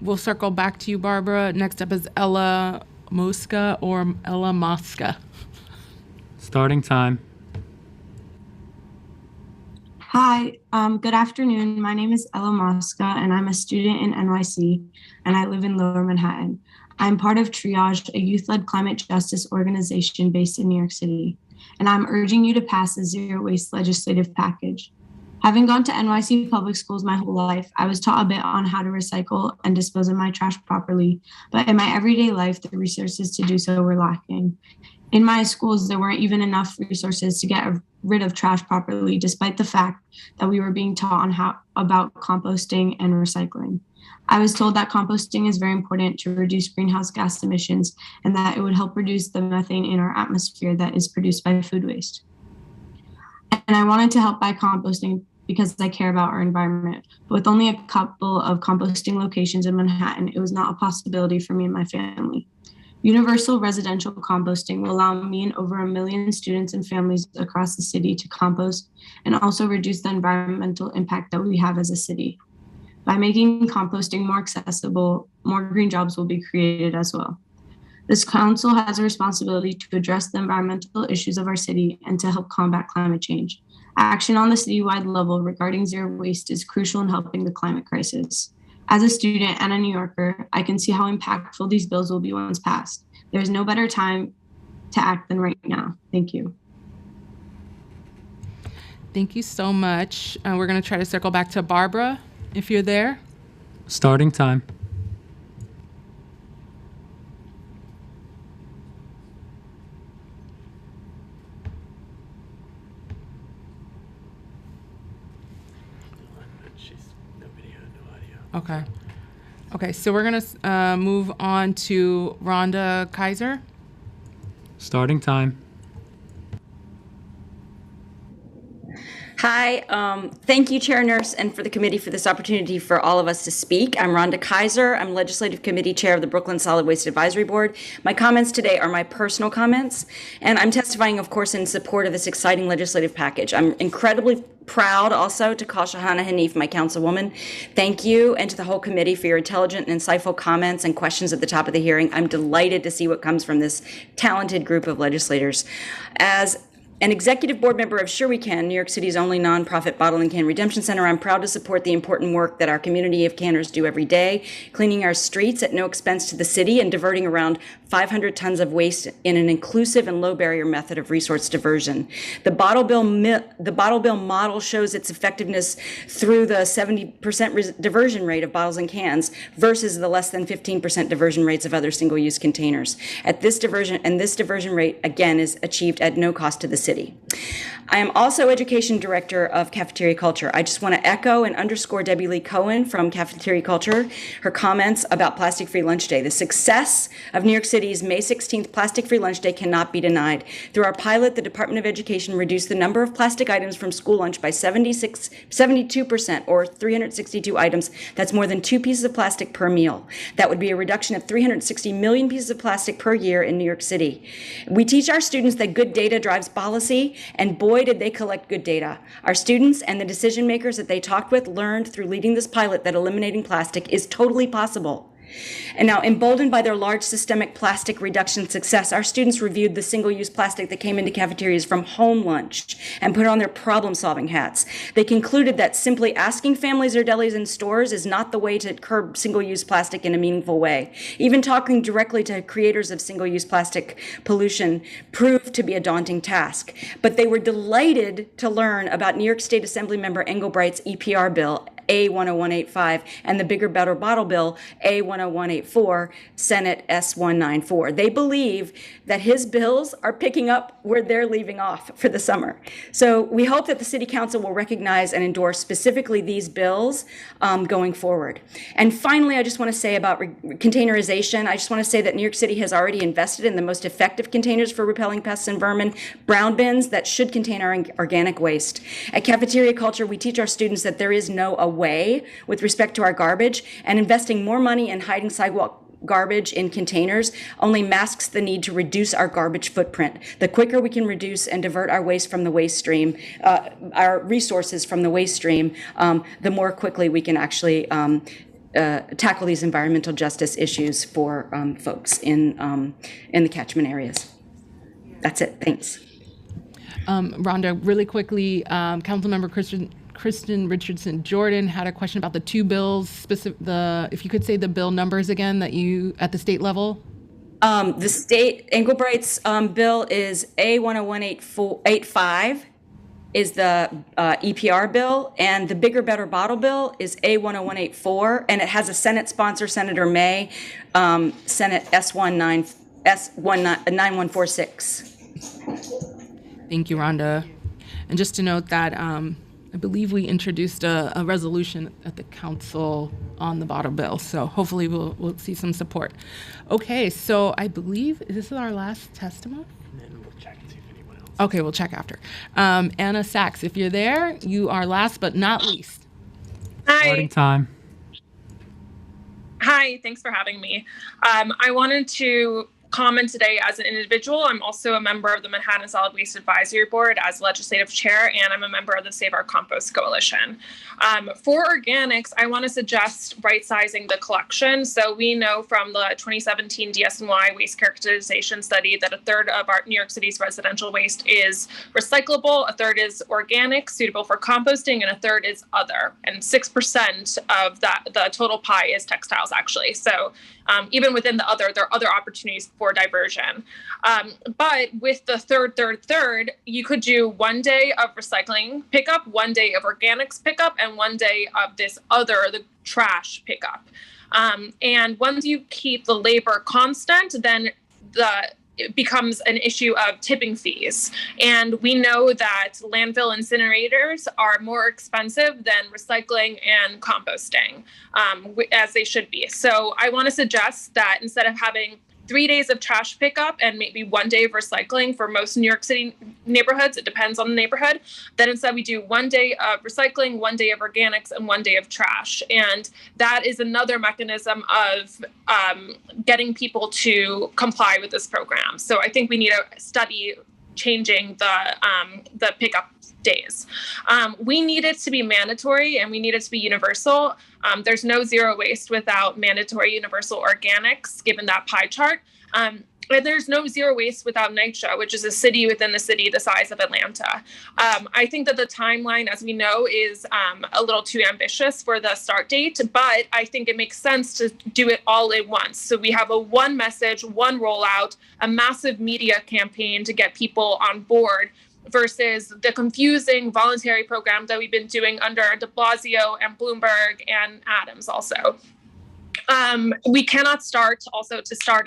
we'll circle back to you, Barbara. Next up is Ella Mosca or Ella Mosca. Starting time. Hi, good afternoon. My name is Ella Mosca, and I'm a student in NYC, and I live in Lower Manhattan. I'm part of Triage, a youth-led climate justice organization based in New York City, and I'm urging you to pass the zero waste legislative package. Having gone to NYC public schools my whole life, I was taught a bit on how to recycle and dispose of my trash properly, but in my everyday life, the resources to do so were lacking. In my schools, there weren't even enough resources to get rid of trash properly, despite the fact that we were being taught about composting and recycling. I was told that composting is very important to reduce greenhouse gas emissions and that it would help reduce the methane in our atmosphere that is produced by food waste. And I wanted to help by composting because I care about our environment. But with only a couple of composting locations in Manhattan, it was not a possibility for me and my family. Universal residential composting will allow me and over 1 million students and families across the city to compost and also reduce the environmental impact that we have as a city. By making composting more accessible, more green jobs will be created as well. This council has a responsibility to address the environmental issues of our city and to help combat climate change. Action on the citywide level regarding zero waste is crucial in helping the climate crisis. As a student and a New Yorker, I can see how impactful these bills will be once passed. There is no better time to act than right now. Thank you. Thank you so much. We're going to try to circle back to Barbara, if you're there. Starting time. Okay. Okay, so we're going to move on to Rhonda Kaiser. Starting time. Hi, thank you, Chair Nurse, and for the committee for this opportunity for all of us to speak. I'm Rhonda Kaiser. I'm Legislative Committee Chair of the Brooklyn Solid Waste Advisory Board. My comments today are my personal comments, and I'm testifying, of course, in support of this exciting legislative package. I'm incredibly proud also to call Shahana Hanif my councilwoman. Thank you, and to the whole committee for your intelligent and insightful comments and questions at the top of the hearing. I'm delighted to see what comes from this talented group of legislators. As an executive board member of Sure We Can, New York City's only nonprofit bottle and can redemption center, I'm proud to support the important work that our community of canners do every day, cleaning our streets at no expense to the city and diverting around 500 tons of waste in an inclusive and low barrier method of resource diversion. The bottle bill model shows its effectiveness through the 70% diversion rate of bottles and cans versus the less than 15% diversion rates of other single-use containers. This diversion rate, again, is achieved at no cost to the city. I am also Education Director of Cafeteria Culture. I just want to echo and underscore Debbie Lee Cohen from Cafeteria Culture, her comments about Plastic Free Lunch Day. The success of New York City's May 16th Plastic Free Lunch Day cannot be denied. Through our pilot, the Department of Education reduced the number of plastic items from school lunch by 72%, or 362 items. That's more than 2 pieces of plastic per meal. That would be a reduction of 360 million pieces of plastic per year in New York City. We teach our students that good data drives policy, and boy, did they collect good data. Our students and the decision makers that they talked with learned through leading this pilot that eliminating plastic is totally possible. And now, emboldened by their large systemic plastic reduction success, our students reviewed the single-use plastic that came into cafeterias from home lunch and put on their problem-solving hats. They concluded that simply asking families or delis in stores is not the way to curb single-use plastic in a meaningful way. Even talking directly to creators of single-use plastic pollution proved to be a daunting task. But they were delighted to learn about New York State Assemblymember Engelbright's EPR bill, A10185, and the Bigger Better Bottle Bill, A10184, Senate S194. They believe that his bills are picking up where they're leaving off for the summer. So we hope that the City Council will recognize and endorse specifically these bills going forward. And finally, I just want to say about containerization, I just want to say that New York City has already invested in the most effective containers for repelling pests and vermin, brown bins that should contain our organic waste. At Cafeteria Culture, we teach our students that there is no away with respect to our garbage, and investing more money in hiding sidewalk garbage in containers only masks the need to reduce our garbage footprint. The quicker we can reduce and divert our waste from the waste stream, our resources from the waste stream, the more quickly we can actually tackle these environmental justice issues for folks in the catchment areas. That's it. Thanks. Rhonda, really quickly, Councilmember Kristen Richardson Jordan had a question about the two bills. If you could say the bill numbers again that you at the state level. The state Engelbright's bill is A10185 is the EPR bill, and the Bigger Better Bottle Bill is A10184, and it has a Senate sponsor, Senator May, Senate S9146. Thank you, Rhonda. And just to note that I believe we introduced a resolution at the council on the bottle bill, so hopefully we'll see some support. Okay, so I believe this is our last testimony. And then we'll check and see if anyone else. Okay, we'll check after. Anna Sachs, if you're there, you are last but not least. Starting time. Hi, thanks for having me. I wanted to comment today as an individual. I'm also a member of the Manhattan Solid Waste Advisory Board as legislative chair, and I'm a member of the Save Our Compost Coalition. For organics, I want to suggest right-sizing the collection. So we know from the 2017 DSNY waste characterization study that a third of our New York City's residential waste is recyclable, a third is organic, suitable for composting, and a third is other. And 6% of that, the total pie, is textiles, actually. So even within the other, there are other opportunities for diversion. But with the third, you could do 1 day of recycling pickup, 1 day of organics pickup, and 1 day of this other, the trash pickup. And once you keep the labor constant, then it becomes an issue of tipping fees. And we know that landfill incinerators are more expensive than recycling and composting, as they should be. So I want to suggest that instead of having 3 days of trash pickup and maybe 1 day of recycling for most New York City neighborhoods, it depends on the neighborhood, then instead we do 1 day of recycling, 1 day of organics, and 1 day of trash. And that is another mechanism of getting people to comply with this program. So I think we need to study changing the pickup days. We need it to be mandatory and we need it to be universal. There's no zero waste without mandatory universal organics, given that pie chart. And there's no zero waste without NYCHA, which is a city within the city the size of Atlanta. I think that the timeline, as we know, is a little too ambitious for the start date, but I think it makes sense to do it all at once. So we have a one message, one rollout, a massive media campaign to get people on board, versus the confusing voluntary program that we've been doing under de Blasio and Bloomberg and Adams also. We cannot start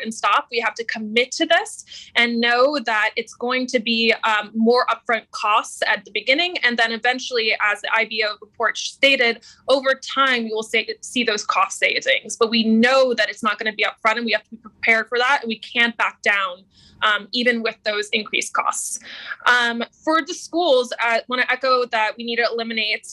and stop. We have to commit to this and know that it's going to be more upfront costs at the beginning. And then eventually, as the IBO report stated, over time, we will see those cost savings. But we know that it's not going to be upfront and we have to be prepared for that. And we can't back down even with those increased costs. For the schools, I want to echo that we need to eliminate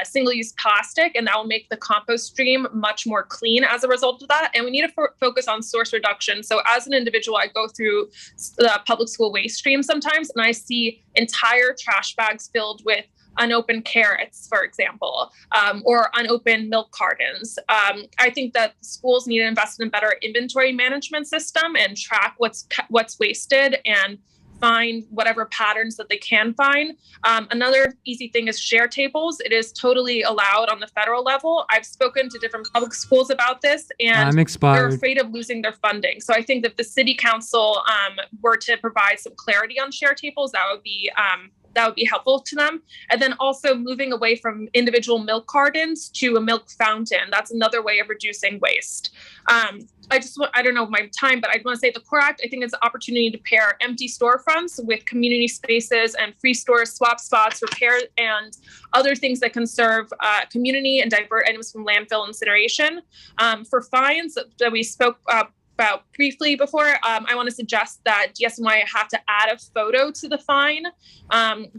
single-use plastic, and that will make the compost stream much more clean as a result of that. And we need to focus on source reduction. So as an individual, I go through the public school waste stream sometimes, and I see entire trash bags filled with unopened carrots, for example, or unopened milk cartons. I think that schools need to invest in a better inventory management system and track what's wasted and find whatever patterns that they can find. Another easy thing is share tables. It is totally allowed on the federal level. I've spoken to different public schools about this, and they're afraid of losing their funding. So I think that if the city council were to provide some clarity on share tables, that would be helpful to them. And then also moving away from individual milk cartons to a milk fountain. That's another way of reducing waste. I don't know my time, but I want to say the CORE Act, I think it's an opportunity to pair empty storefronts with community spaces and free stores, swap spots, repair, and other things that can serve community and divert items from landfill incineration. For fines that we spoke about briefly before, I want to suggest that DSNY have to add a photo to the fine.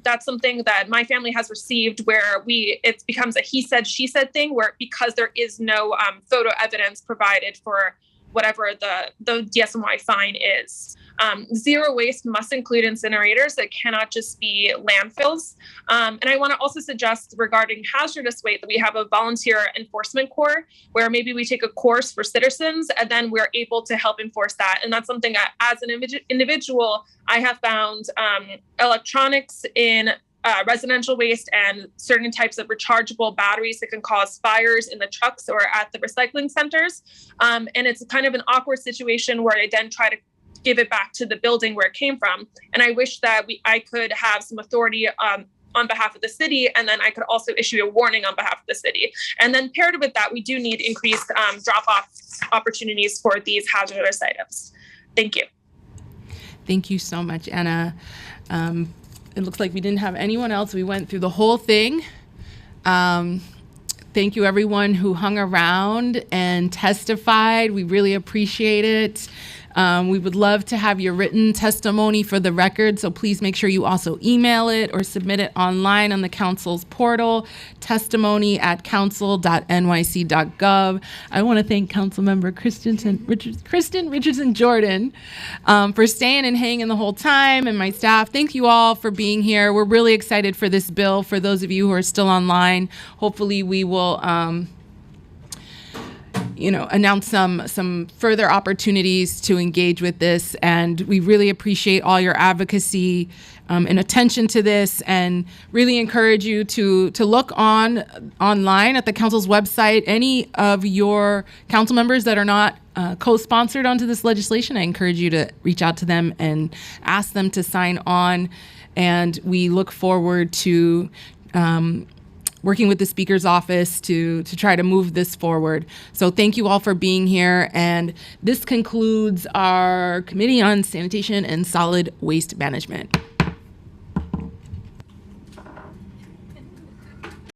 That's something that my family has received where it becomes a he said, she said thing, where because there is no photo evidence provided for whatever the DSNY fine is. Zero waste must include incinerators. It cannot just be landfills. And I want to also suggest regarding hazardous waste that we have a volunteer enforcement corps where maybe we take a course for citizens and then we're able to help enforce that. And that's something that as an individual, I have found electronics in residential waste and certain types of rechargeable batteries that can cause fires in the trucks or at the recycling centers. And it's kind of an awkward situation where I then try to give it back to the building where it came from. And I wish that I could have some authority on behalf of the city, and then I could also issue a warning on behalf of the city. And then paired with that, we do need increased drop-off opportunities for these hazardous items. Thank you. Thank you so much, Anna. It looks like we didn't have anyone else. We went through the whole thing. Thank you, everyone who hung around and testified. We really appreciate it. We would love to have your written testimony for the record, so please make sure you also email it or submit it online on the council's portal, testimony@council.nyc.gov. I want to thank Councilmember Kristen Richardson Jordan for staying and hanging the whole time, and my staff. Thank you all for being here. We're really excited for this bill. For those of you who are still online, hopefully we will announce some further opportunities to engage with this. And we really appreciate all your advocacy and attention to this, and really encourage you to look online at the council's website. Any of your council members that are not co-sponsored onto this legislation, I encourage you to reach out to them and ask them to sign on. And we look forward to working with the Speaker's office to try to move this forward. So thank you all for being here. And this concludes our Committee on Sanitation and Solid Waste Management.